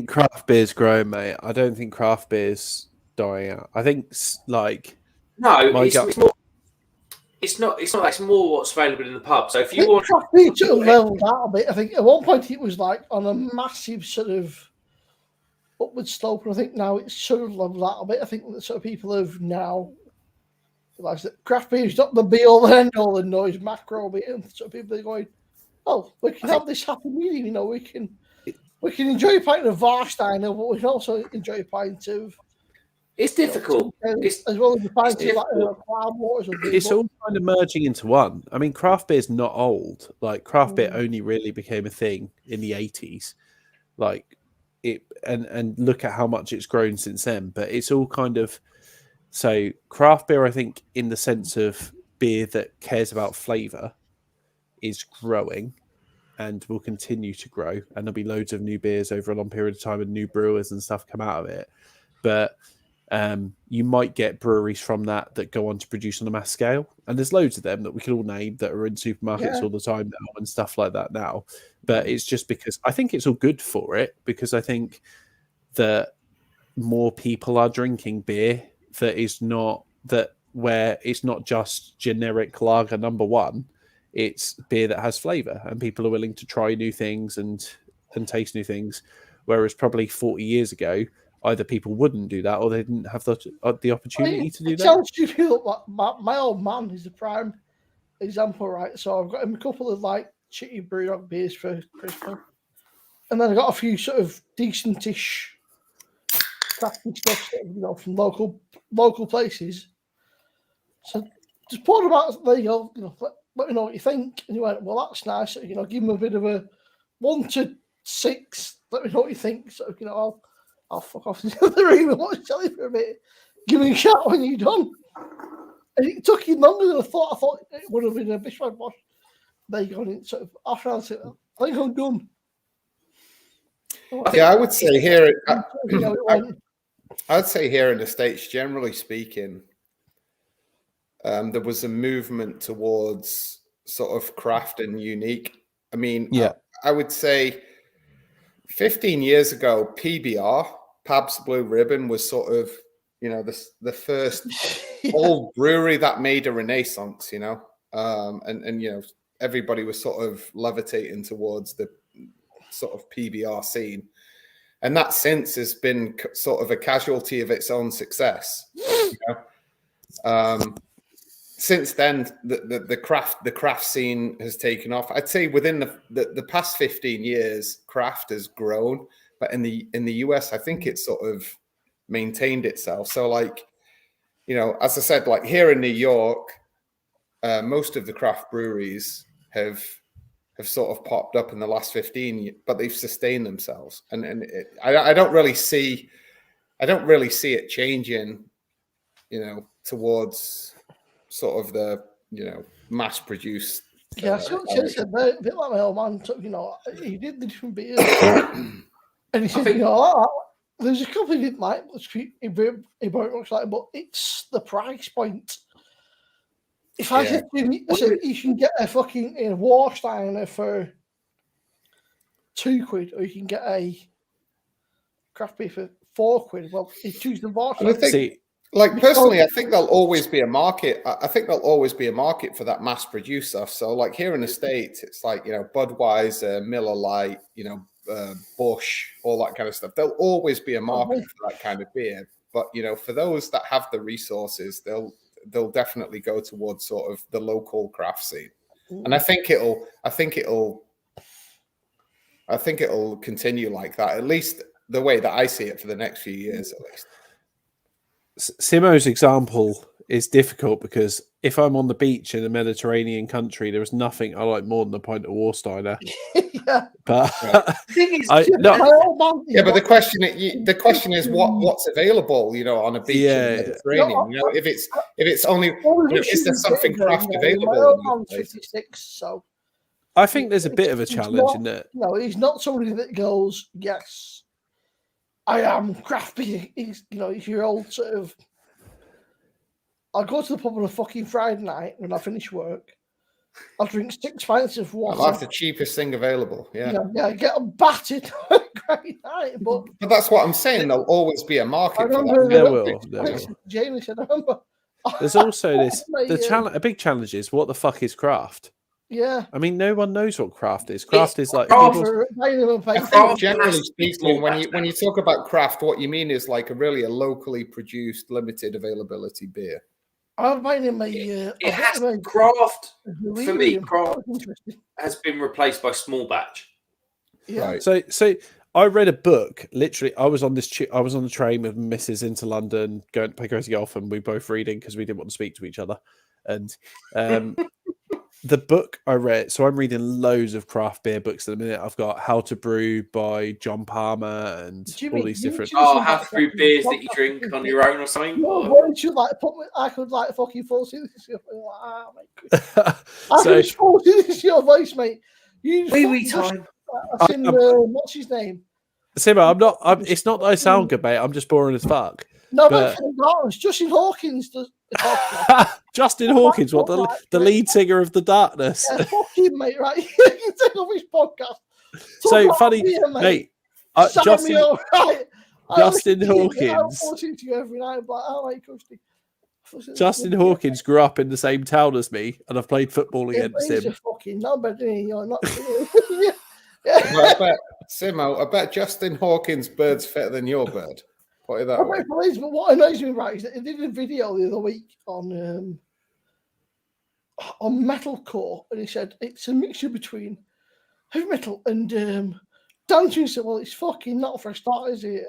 craft beer's growing, mate. I don't think craft beer's dying out. I think like it's not. It's more what's available in the pub. So if you want craft beer sort of leveled out a bit, I think at one point it was like on a massive sort of upward slope, and I think now it's sort of leveled out a bit. I think that sort of people have now realised that craft beer is not the be all and end all and noise macro beer. And so people are going, oh, we can have this happy medium. We can enjoy a pint of Warsteiner, but we can also enjoy a pint of. It's difficult. As well as the pint of Cloud Waters. It's all kind of merging into one. I mean, craft beer's not old. Like craft beer only really became a thing in the 80s. Like it, and look at how much it's grown since then. But it's all kind of so craft beer. I think in the sense of beer that cares about flavour is growing. And will continue to grow, and there'll be loads of new beers over a long period of time, and new brewers and stuff come out of it. But you might get breweries from that go on to produce on a mass scale, and there's loads of them that we can all name that are in supermarkets all the time now and stuff like that now. But it's just because I think it's all good for it, because I think that more people are drinking beer where it's not just generic lager number one. It's beer that has flavour, and people are willing to try new things and taste new things. Whereas probably 40 years ago, either people wouldn't do that or they didn't have the opportunity to do that. Sounds stupid. My old man is a prime example, right? So I've got him a couple of like shitty brewdog beers for Christmas, and then I got a few sort of decentish crafty stuff, from local places. So just poured them out. There you go. Let me know what you think. And he went, well, that's nice. Give him a bit of a 1 to 6. Let me know what you think. So, I'll fuck off into the other room and watch telly for a bit. Give me a shout when you're done. And it took him longer than I thought. I thought it would have been a bishop wash. There you go. And it sort of, after I said, I think I'm done. Yeah, I would say here. I'd say here in the States, generally speaking, there was a movement towards sort of craft and unique. I mean, Yeah. I would say 15 years ago, PBR, Pabst Blue Ribbon, was sort of, you know, the first old brewery that made a renaissance, you know, and you know, everybody was sort of levitating towards the sort of PBR scene. And that since has been sort of a casualty of its own success. You know? Since then, the craft scene has taken off. I'd say within the past 15 years, craft has grown, but in the US, I think it's sort of maintained itself. So, like, you know, as I said, like here in New York, most of the craft breweries have sort of popped up in the last 15, but they've sustained themselves, and I don't really see it changing, you know, towards sort of the, you know, mass produced. Yeah, so a bit like my old man. You know, he did the different beers, and he said, you know, there's a couple he didn't like, which he very much like, but it's the price point. If I said to him, you can get a fucking Warsteiner for £2, or you can get a craft beer for £4. Well, you choose the Warsteiner. Like personally, I think there'll always be a market. I think there'll always be a market for that mass-produced stuff. So, like here in the States, it's like, you know, Budweiser, Miller Lite, you know, Busch, all that kind of stuff. There'll always be a market for that kind of beer. But, you know, for those that have the resources, they'll definitely go towards sort of the local craft scene. And I think it'll continue like that, at least the way that I see it for the next few years, at least. Simo's example is difficult because if I'm on the beach in a Mediterranean country, there is nothing I like more than a pint of Warsteiner. Yeah. But but the question is what's available, you know, on a beach in the Mediterranean. You know, if it's only, you know, is there something craft available? 56, so I think there's a bit of a challenge in that. No, he's not somebody that goes, yes, I am craft beer. He's, you know, if you're old sort of, I'll go to the pub on a fucking Friday night when I finish work. I'll drink 6 pints of water. That's the cheapest thing available. Yeah, get them battered on a great night. But that's what I'm saying. There'll always be a market for that. There will. Jamie said, I remember. There's also this. A big challenge is, what the fuck is craft? Yeah. I mean, no one knows what craft is. Craft is like generally speaking, when you talk about craft, what you mean is like a locally produced, limited availability beer. I'm finding my craft for me. Craft has been replaced by small batch. Yeah. Right. So I read a book. Literally, I was on the train with Mrs. into London, going to play crazy golf, and we both reading because we didn't want to speak to each other. And the book I read, so I'm reading loads of craft beer books at the minute. I've got How to Brew by John Palmer and all these different. How to brew beers that you drink on your own or something. I could like fucking force it. I could force it your voice, mate. Wee time. What's his name? Simo, I'm not. It's not that I sound good, mate. I'm just boring as fuck. No, but Justin Hawkins does. Justin Hawkins, what the lead singer of The Darkness? Yeah, fuck him, mate. Right? You take off his podcast. So funny, mate. Justin Hawkins. I'm to you every night, but I like Kirsty. Justin Hawkins grew up in the same town as me, and I've played football against him. Fucking number, you're not. Well, I bet Justin Hawkins' bird's fitter than your bird. Put it that way. But what annoys me, right, is that he did a video the other week on metalcore, and he said it's a mixture between heavy metal and dancing. So, well, it's fucking not for a start, is it?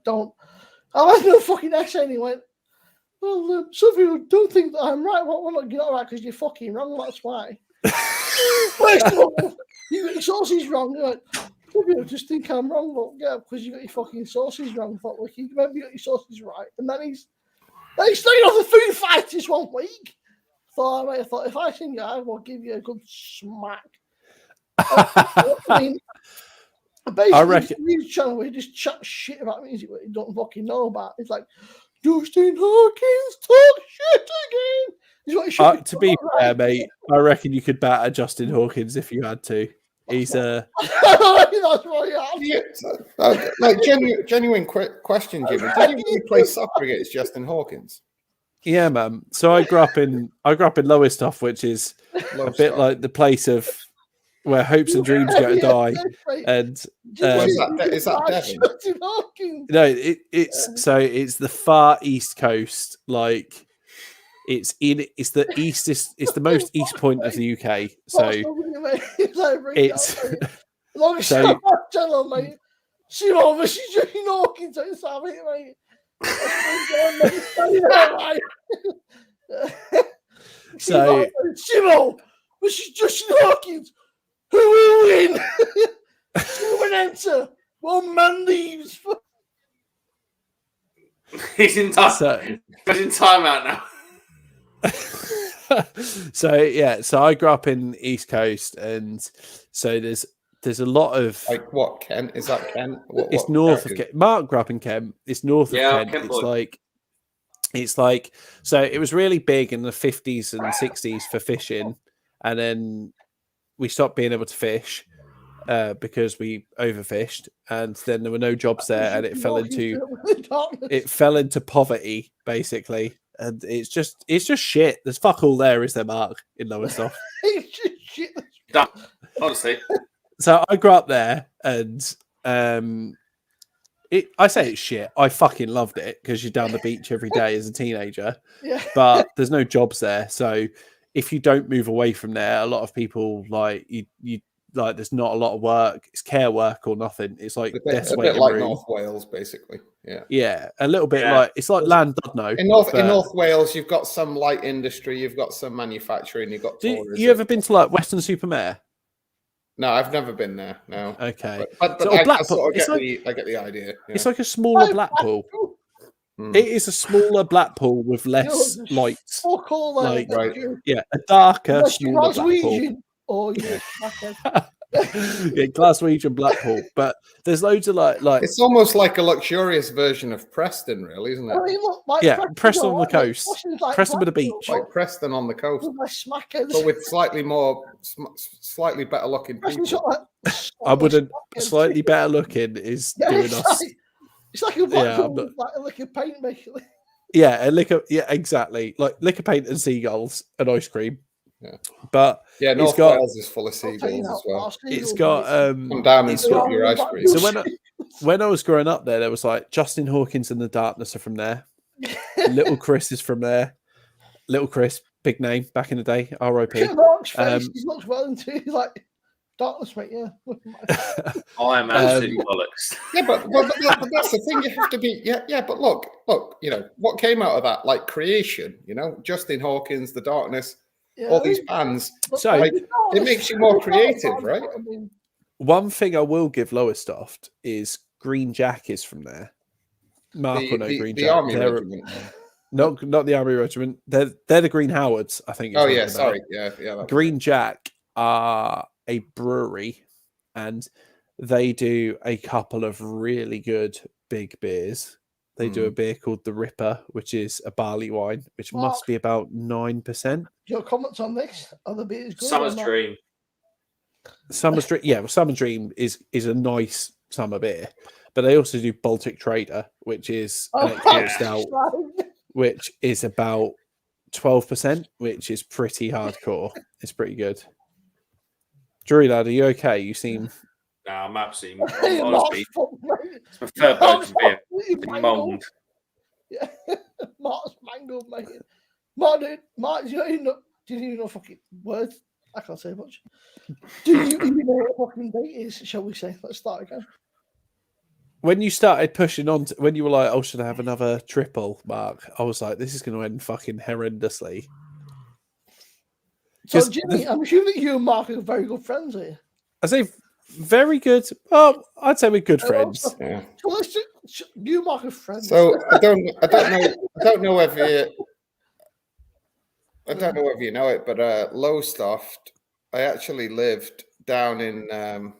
Don't. I like no fucking essay, and he went, well, some people don't think that I'm right. Well, you're not right because you're fucking wrong. That's why. First of all, you source is wrong. He went, you just think I'm wrong, but yeah, because you got your fucking sources wrong. Thought, like, you maybe you got your sources right, and then he's staying off the food fighters 1 week. I thought if I sing you, I will give you a good smack. I mean, basically, I reckon- news channel where he just chat shit about music that he don't fucking know about. It's like Justin Hawkins talk shit again. Is what he should To be about, fair, right? mate, I reckon you could batter Justin Hawkins if you had to. He's That's what he had. Yeah, like genuine question, Jimmy. Did you really play soccer against Justin Hawkins? yeah, man. So I grew up in Lowestoft, which is a bit like the place of where hopes and dreams go to die. And Is that Devon? Justin Hawkins. no, it's the far east coast. Like it's the eastest. It's the most east point of the UK. So it's long so- channel, mate. Simon versus Justin Hawkins. That's how it, mate. So- Simon versus Justin Hawkins. Who will win? Who will enter? One man leaves. He's in time. so He's in timeout now. so I grew up in East Coast, and so there's a lot of Like what, Kent? Is that Kent? it's north of Kent. Mark grew up in Kent. It's north of Kent. Kent It's boy. like so it was really big in the 50s and 60s for fishing, and then we stopped being able to fish because we overfished, and then there were no jobs there, and it fell into poverty basically. And it's just shit. There's fuck all there, is there, Mark, in Lowestoft? Honestly. So I grew up there, and I say it's shit. I fucking loved it because you're down the beach every day as a teenager. Yeah. But there's no jobs there, so if you don't move away from there, a lot of people like you like there's not a lot of work. It's care work or nothing. It's like A bit waiting like room. North Wales, basically. Yeah. Yeah, a little bit Yeah. like it's like Llandudno. In North Wales, you've got some light industry, you've got some manufacturing, you've got tourism. You ever been to like Weston-super-Mare? No, I've never been there. No. Okay. But So I Blackpool, sort of it's I get the idea. Yeah. It's like a smaller Blackpool. Mm. It is a smaller Blackpool with less lights. Fuck all that. Like, right. Yeah, a darker, Unless you're smaller Blackpool. Glaswegian or you're fuckhead. Yeah, Glaswegian Blackpool. But there's loads of like It's almost like a luxurious version of Preston, really, isn't it? I mean, look, like yeah, Preston's Preston on the alright, like, coast. Preston's like Preston with a Blackpool, beach. Like Preston on the coast, with my smackers. but with slightly better looking Preston's people. got like I wouldn't smackers. slightly better looking is Yeah, doing it's us. it's like a Yeah, Blackpool I'm not- with like a lick of paint, basically. Yeah, a liquor. Yeah, exactly. Like liquor paint and seagulls and ice cream. Yeah. But Yeah, it's North got Wales is full of I'll tell you seagulls now, as well. our it's seagulls got Come down and it's scoop got- your ice cream. So when I was growing up there was like Justin Hawkins and the Darkness are from there. Little Chris is from there. Little Chris, big name back in the day. R.I.P. Mark's face, Um, he looks well into it. He's like darkness, mate. Yeah. I am absolutely bollocks. Yeah, but that's the thing. You have to be. Yeah. But look. You know what came out of that, like creation. You know, Justin Hawkins, The Darkness, Yeah. all these bands. So, like, it makes you more creative, right? I mean, One thing I will give Lowestoft is Green Jack is from there. Mark will know Green The Jack. army They're- regiment. Not the army regiment. They're the Green Howards, I think. Oh you're yeah, talking about. sorry. Yeah. That's Green Jack are a brewery, and they do a couple of really good big beers. They do a beer called the Ripper, which is a barley wine, which must be about 9%. your comments on this? Are the beers good? Summer's or not? dream. Summer's Dream, yeah, well, Summer's Dream is a nice summer beer, but they also do Baltic Trader, which is Oh, an export yeah. stout, right. which is about 12%, which is pretty hardcore. It's pretty good. Drury lad, are you okay? You seem No, I'm absolutely. Hey, Honestly, Mark's fucking right. it's my third Mark's virgin beer. fucking mangled. Mold. Yeah, Mark's mangled, mate. Mark, do you even know fucking words? I can't say much. Do you even know what fucking date is? Shall we say? Let's start again. when you started pushing on, when you were like, "Oh, should I have another triple?" Mark, I was like, "This is going to end fucking horrendously." So, Just Jimmy, I'm assuming that you and Mark are very good friends here. I say Very good. Oh, I'd say we're good friends. Yeah. So let's just, you, Mark, are friends. So I don't know if you know it, but Lowestoft, I actually lived down in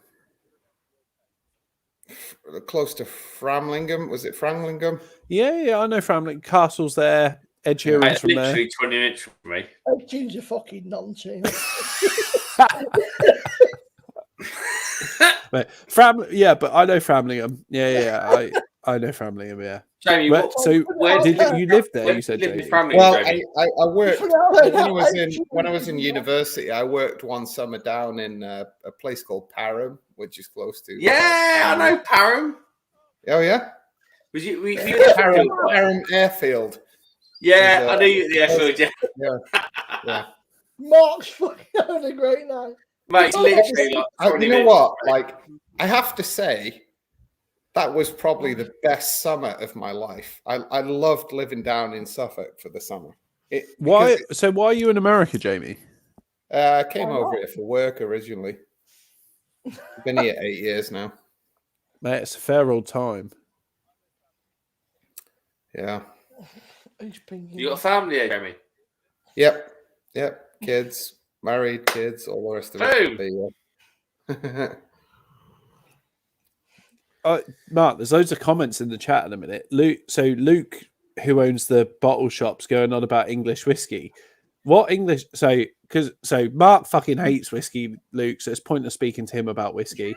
close to Framlingham. Was it Framlingham? Yeah, I know Framling Castle's there. Ed Sheeran's It's from there. literally 20 minutes from me. Tune's a fucking nonsense. But I know Framlingham. Yeah, I know Framlingham. Yeah. Jamie, Where did you live there? where You said, did you live in Jamie. Framlingham, Well, Jamie? I worked when I was in university. I worked one summer down in a place called Parham, which is close to. Yeah, I know Parham. Oh yeah. Was you? We Parham Airfield. Yeah, I knew you at the airfield. Yeah. Mark's fucking having a great night. Mate, it's literally like 20 You know minutes. what? Like, I have to say, that was probably the best summer of my life. I loved living down in Suffolk for the summer. Why are you in America, Jamie? I came over here for work originally. Been here 8 years now. Mate, it's a fair old time. Yeah. You got a family here, Jamie? Yep. Kids, married, kids, all the rest of it. Mark, there's loads of comments in the chat in a minute. Luke, who owns the bottle shops, going on about English whiskey. What English? So Mark fucking hates whiskey, Luke. So it's pointless speaking to him about whiskey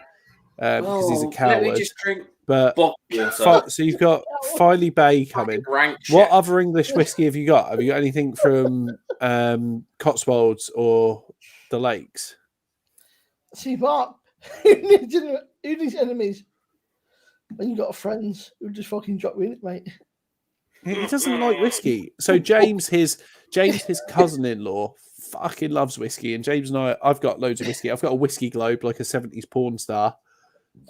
because he's a coward. Let me just drink but water. so you've got Filey Bay coming. What other English whiskey have you got? Have you got anything from Cotswolds or the Lakes? See, Mark, who needs enemies? When you got friends who just fucking drop you in it, mate. He doesn't like whiskey. So James, his cousin-in-law, fucking loves whiskey. And James and I've got loads of whiskey. I've got a whiskey globe, like a 70s porn star.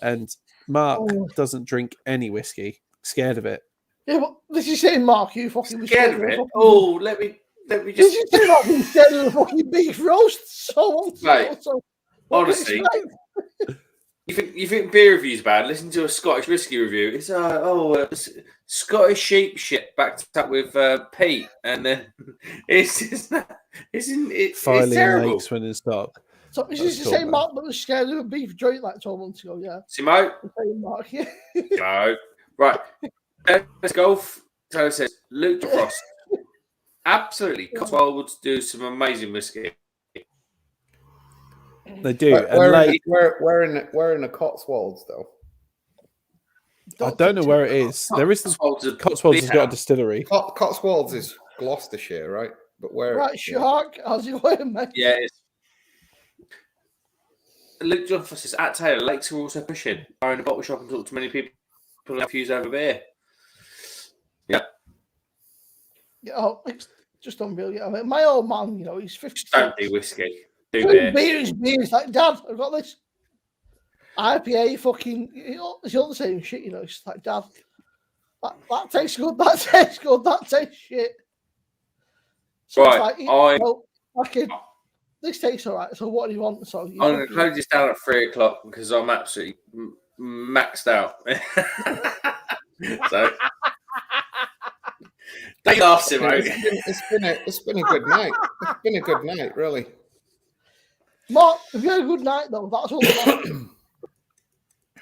And Mark doesn't drink any whiskey. Scared of it. Yeah, but this is saying, Mark, you fucking scared of it. Oh, let me just. This is saying I've been scared of the fucking beef roast. Honestly, you think beer review's bad? Listen to a Scottish whiskey review. It's Scottish sheep shit backed up with peat, and then it's terrible. Lakes when in stock. So is this the same Mark that was scared of a beef joint like 12 months ago? Yeah. Simo? The same Mark, yeah. No. Right. Let's golf. So it says Luke DeFrost. Absolutely. Cotswolds do some amazing whiskey. They do. We're in the Cotswolds though. I don't know where it is. There is Cotswolds has got a distillery. Cotswolds is Gloucestershire, right? But where? Right, Shark. How's it going, mate? Yeah, it's Luke John says at Taylor, Lakes are also pushing. Are in a bottle shop and talk to many people and fuse over beer. Yeah. Yeah, it's just unreal. Yeah, I mean, my old man, he's 50. Don't do whiskey. Do beer. Beer is beer. It's like, Dad, I've got this IPA fucking, it's all the same shit, It's like, Dad, that tastes good, that tastes good, that tastes shit. So right, it's like, this tastes all right, so what do you want? So I'm going to close this down at 3:00 because I'm absolutely maxed out. So, they laugh, Simo. It's been a good night. It's been a good night, really. Mark, have you had a good night though? That's all.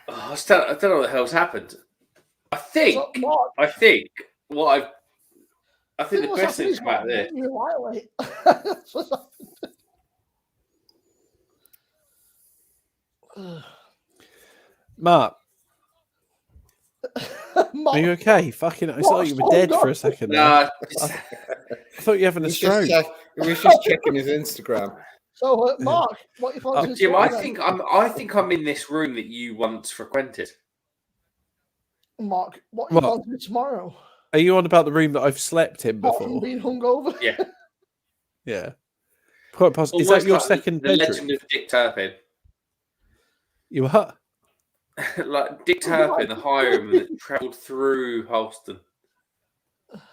I don't know what the hell's happened. I think the best thing's come out of this. That's what's happened. Mark, are you okay? Fucking, I thought you were dead for a second. Nah, I thought you were having a stroke. He was just checking his Instagram. So, Mark, what you thought? Jim, I think I'm in this room that you once frequented. Mark, what are you going to do tomorrow? Are you on about the room that I've slept in before? From being hungover? Yeah. Yeah. Quite possible. Is that your second bedroom? The legend of Dick Turpin. You what? Like Dick Turpin, the highwayman that travelled through Halston.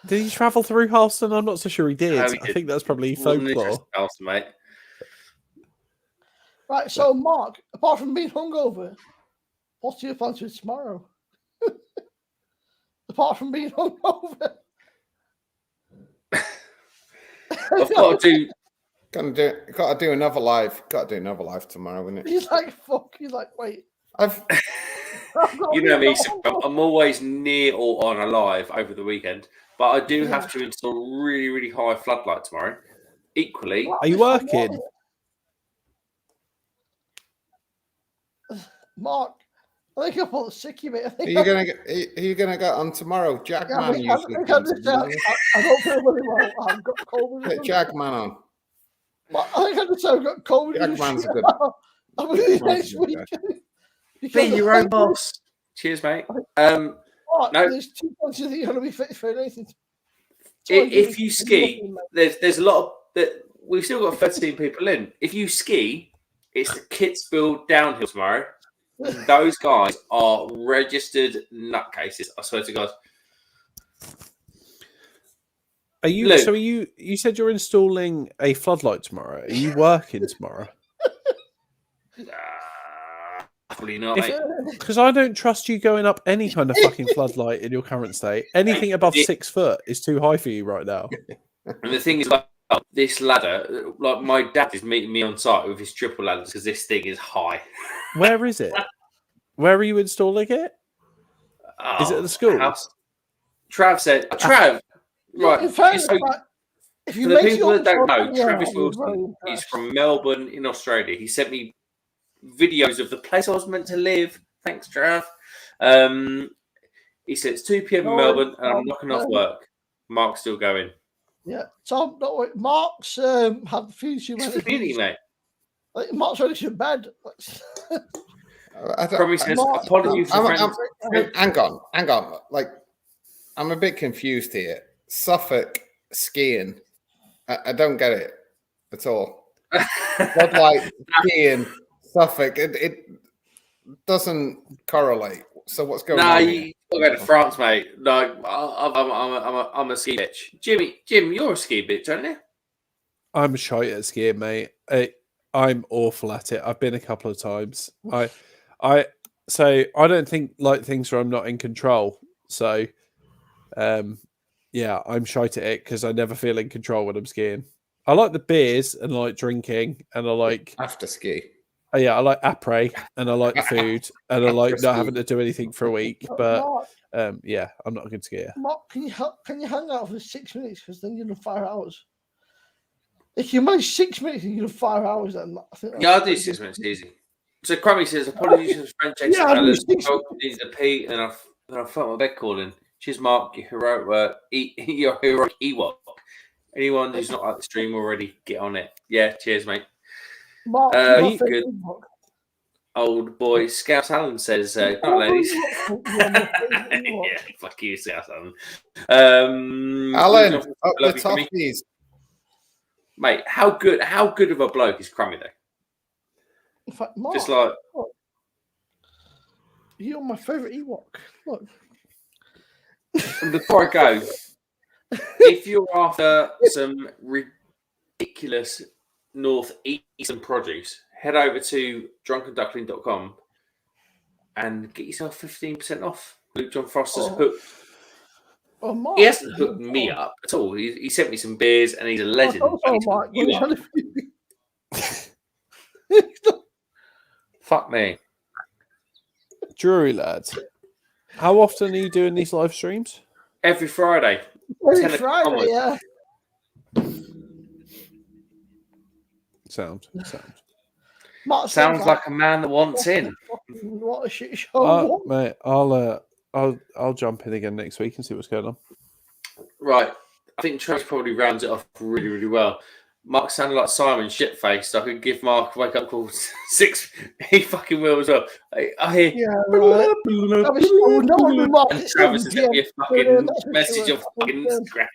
Did he travel through Halston? I'm not so sure he did. No, he did. I think that's probably Wasn't folklore. Halston, mate. Right, so Mark, apart from being hungover, what's your plans for tomorrow? Apart from being hungover. I've got to do. Got to do another live. Got to do another live tomorrow, isn't it? He's like, fuck. He's like, wait. I've You know me, so I'm always near or on a live over the weekend, but I do Yeah. have to install really, really high floodlight tomorrow. Equally, Are you working? Mark, I think I put the sickie bit. Are you gonna get on tomorrow? Jagman usually comes in, doesn't he? I don't feel very well. I've got COVID. Get Jagman on. I think I just said I've got COVID. Jagman's a good. I'm going to next Jagman's a week. good be your own boss. Cheers, mate. No. There's 2 points that you're going to be fit for anything. If you ski, there's a lot of that. We've still got 13 people in. If you ski, it's the Kitzbühel downhill tomorrow. Those guys are registered nutcases. I swear to God. Are you? Luke. So are you? You said you're installing a floodlight tomorrow. Are you working tomorrow? Probably not. Mate. Because I don't trust you going up any kind of fucking floodlight in your current state. Anything above 6 foot is too high for you right now. And the thing is, like, this ladder, like my dad is meeting me on site with his triple ladders because this thing is high. Where is it? Where are you installing it? Is it at the school? House. Trav said, Trav, right. In fairness, so, if for you the make people your that don't know, yeah, Travis I'm very Wilson is impressed. from Melbourne in Australia. He sent me videos of the place I was meant to live. Thanks, Trav. He said it's 2 p.m. in Melbourne and I'm knocking off work. Mark's still going. Yeah, Tom, don't worry. Mark's had a few too It's many. community, mate. Like, Mark's ready to bed. Probably says, apologies for friends. Hang on. Like, I'm a bit confused here. Suffolk skiing. I don't get it at all. Floodlight skiing, Suffolk. It doesn't correlate. So what's going on? You gotta go to France, mate. No, I'm a ski bitch. Jim, you're a ski bitch, aren't you? I'm shite at skiing, mate. I'm awful at it. I've been a couple of times. So I don't think like things where I'm not in control. So, yeah, I'm shite at it because I never feel in control when I'm skiing. I like the beers and I like drinking and I like after ski. Oh, yeah, I like après and I like the food and I like not having to do anything for a week. But yeah, I'm not a good skier. Mark, can you hang out for 6 minutes because then you're in 5 hours. If you manage 6 minutes and you're in 5 hours, then I think I'll do 6 minutes easy. So Crummy says, apologies for the French accent. I needed to pee and I felt my bed calling. Cheers, Mark. Your heroic work. Your heroic Ewok. Anyone who's not at the stream already, get on it. Yeah, cheers, mate. Mark, good. Old boy Scout Allen says, "Come on, ladies." Yeah, fuck you, Scout Allen. Alan, up the toffees, mate. How good of a bloke is Crummy though? In fact, Mark, just like look, you're my favourite Ewok. Look. And before I go, if you're after some ridiculous northeastern produce, head over to drunkenduckling.com and get yourself 15% off. Luke John Foster's hooked. Oh, Mark, he hasn't hooked me up at all. He sent me some beers and he's a legend. Mark, Fuck me. Drury lads, how often are you doing these live streams? Every Friday. Every Friday, yeah. Sound. Mark sounds like a man that wants in. What a shit show, mate. I'll jump in again next week and see what's going on. Right, I think Travis probably rounds it off really, really well. Mark sounded like Simon shitfaced. I could give Mark a wake up call 6. He fucking will as well. I hear. Yeah, right. And Travis has sent me a fucking message on fucking Instagram.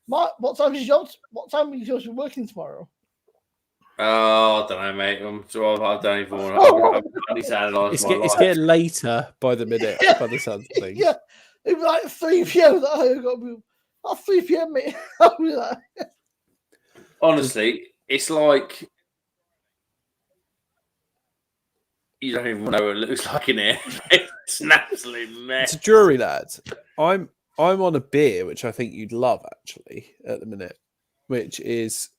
Mark, what time are you working tomorrow? Oh, I don't know, mate. I don't even want to. It's getting later by the minute, by the sounds of things. Yeah, it'd be like 3 p.m. At 3 p.m., mate. I'll be like. Honestly, it's like You don't even know what it looks like in here. It's an absolute mess. It's a jury, lads. I'm on a beer which I think you'd love actually at the minute, which is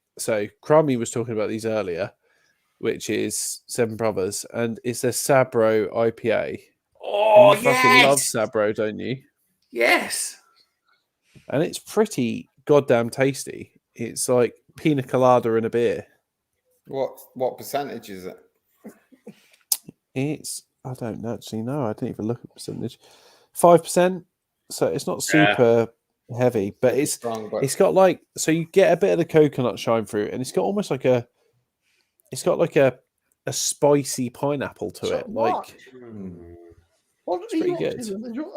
Crummy was talking about these earlier, which is Seven Brothers, and it's a Sabro IPA. Oh, and you fucking love yes. Sabro, don't you? Yes. And it's pretty goddamn tasty. It's like pina colada in a beer. What percentage is it? It's I don't actually know. I didn't even look at percentage. 5%. So it's not super heavy, but it's strong. But it's got like so you get a bit of the coconut shine through, and it's got almost like a spicy pineapple to it. Like What it's pretty good.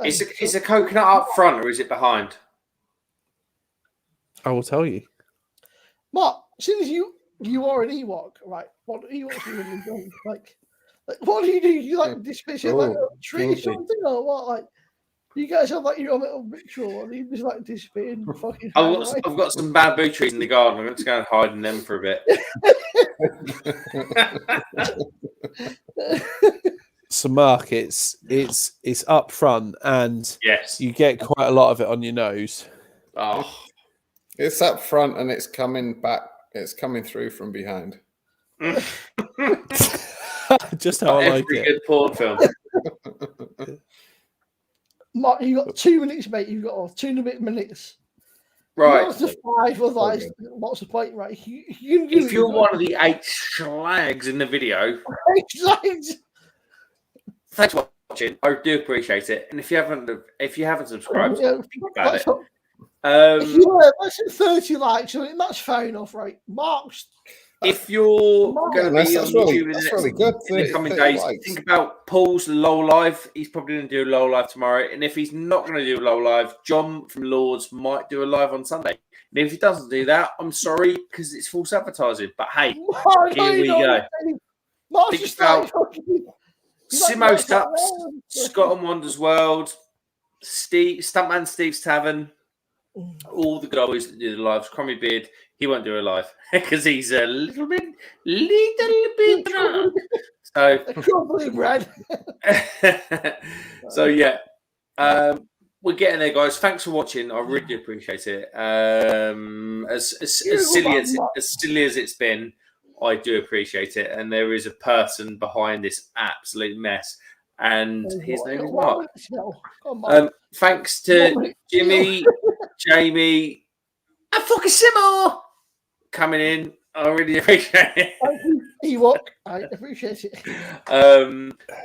Is a coconut up front or is it behind? I will tell you. Mark, since you are an Ewok, right? What Ewoks do you do? Like, what do? You like dismiss it like a tree or something, or what? Like, you guys have like your own little ritual, or you just like disappear and fucking. I've got some bamboo trees in the garden. I'm going to go and hide in them for a bit. So Mark, it's up front, and yes, you get quite a lot of it on your nose. Oh, it's up front and it's coming back. It's coming through from behind. Just how I like every it. good porn film. Mark, you got 2 minutes, mate. You got 2 and a bit minutes. Right. What's the 5? Otherwise, what's the point, right? If you're one of the 8 schlags in the video, thanks for watching. I do appreciate it. And if you haven't subscribed, think about it. Let's say 30 likes. I mean, that's fair enough, right? Mark's. If you're going to be on YouTube in the coming days, think about Paul's low live. He's probably going to do a low live tomorrow. And if he's not going to do a low live, John from Lords might do a live on Sunday. And if he doesn't do that, I'm sorry because it's false advertising. But hey, here we go. Think about Simo Stups, Scott and Wonders World, Stuntman Steve's Tavern, all the guys that do the lives. Crummy Beard, he won't do a live because he's a little bit drunk. So yeah, we're getting there, guys. Thanks for watching. I really do appreciate it. As silly as it's been, I do appreciate it. And there is a person behind this absolute mess, and his name is Mark. Thanks to Jimmy, Jamie, and fucking Simo coming in. I really appreciate it. Thank you, Ewok. I appreciate it.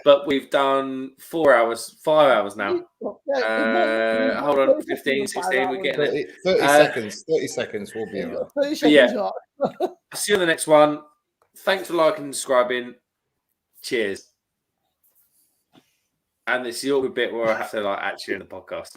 But we've done 5 hours now. Hold on, 15, 16, we're getting it. 30 seconds will be on. 30 seconds. Yeah. I'll see you on the next one. Thanks for liking and subscribing. Cheers. And this is the awkward bit where I have to actually end the podcast.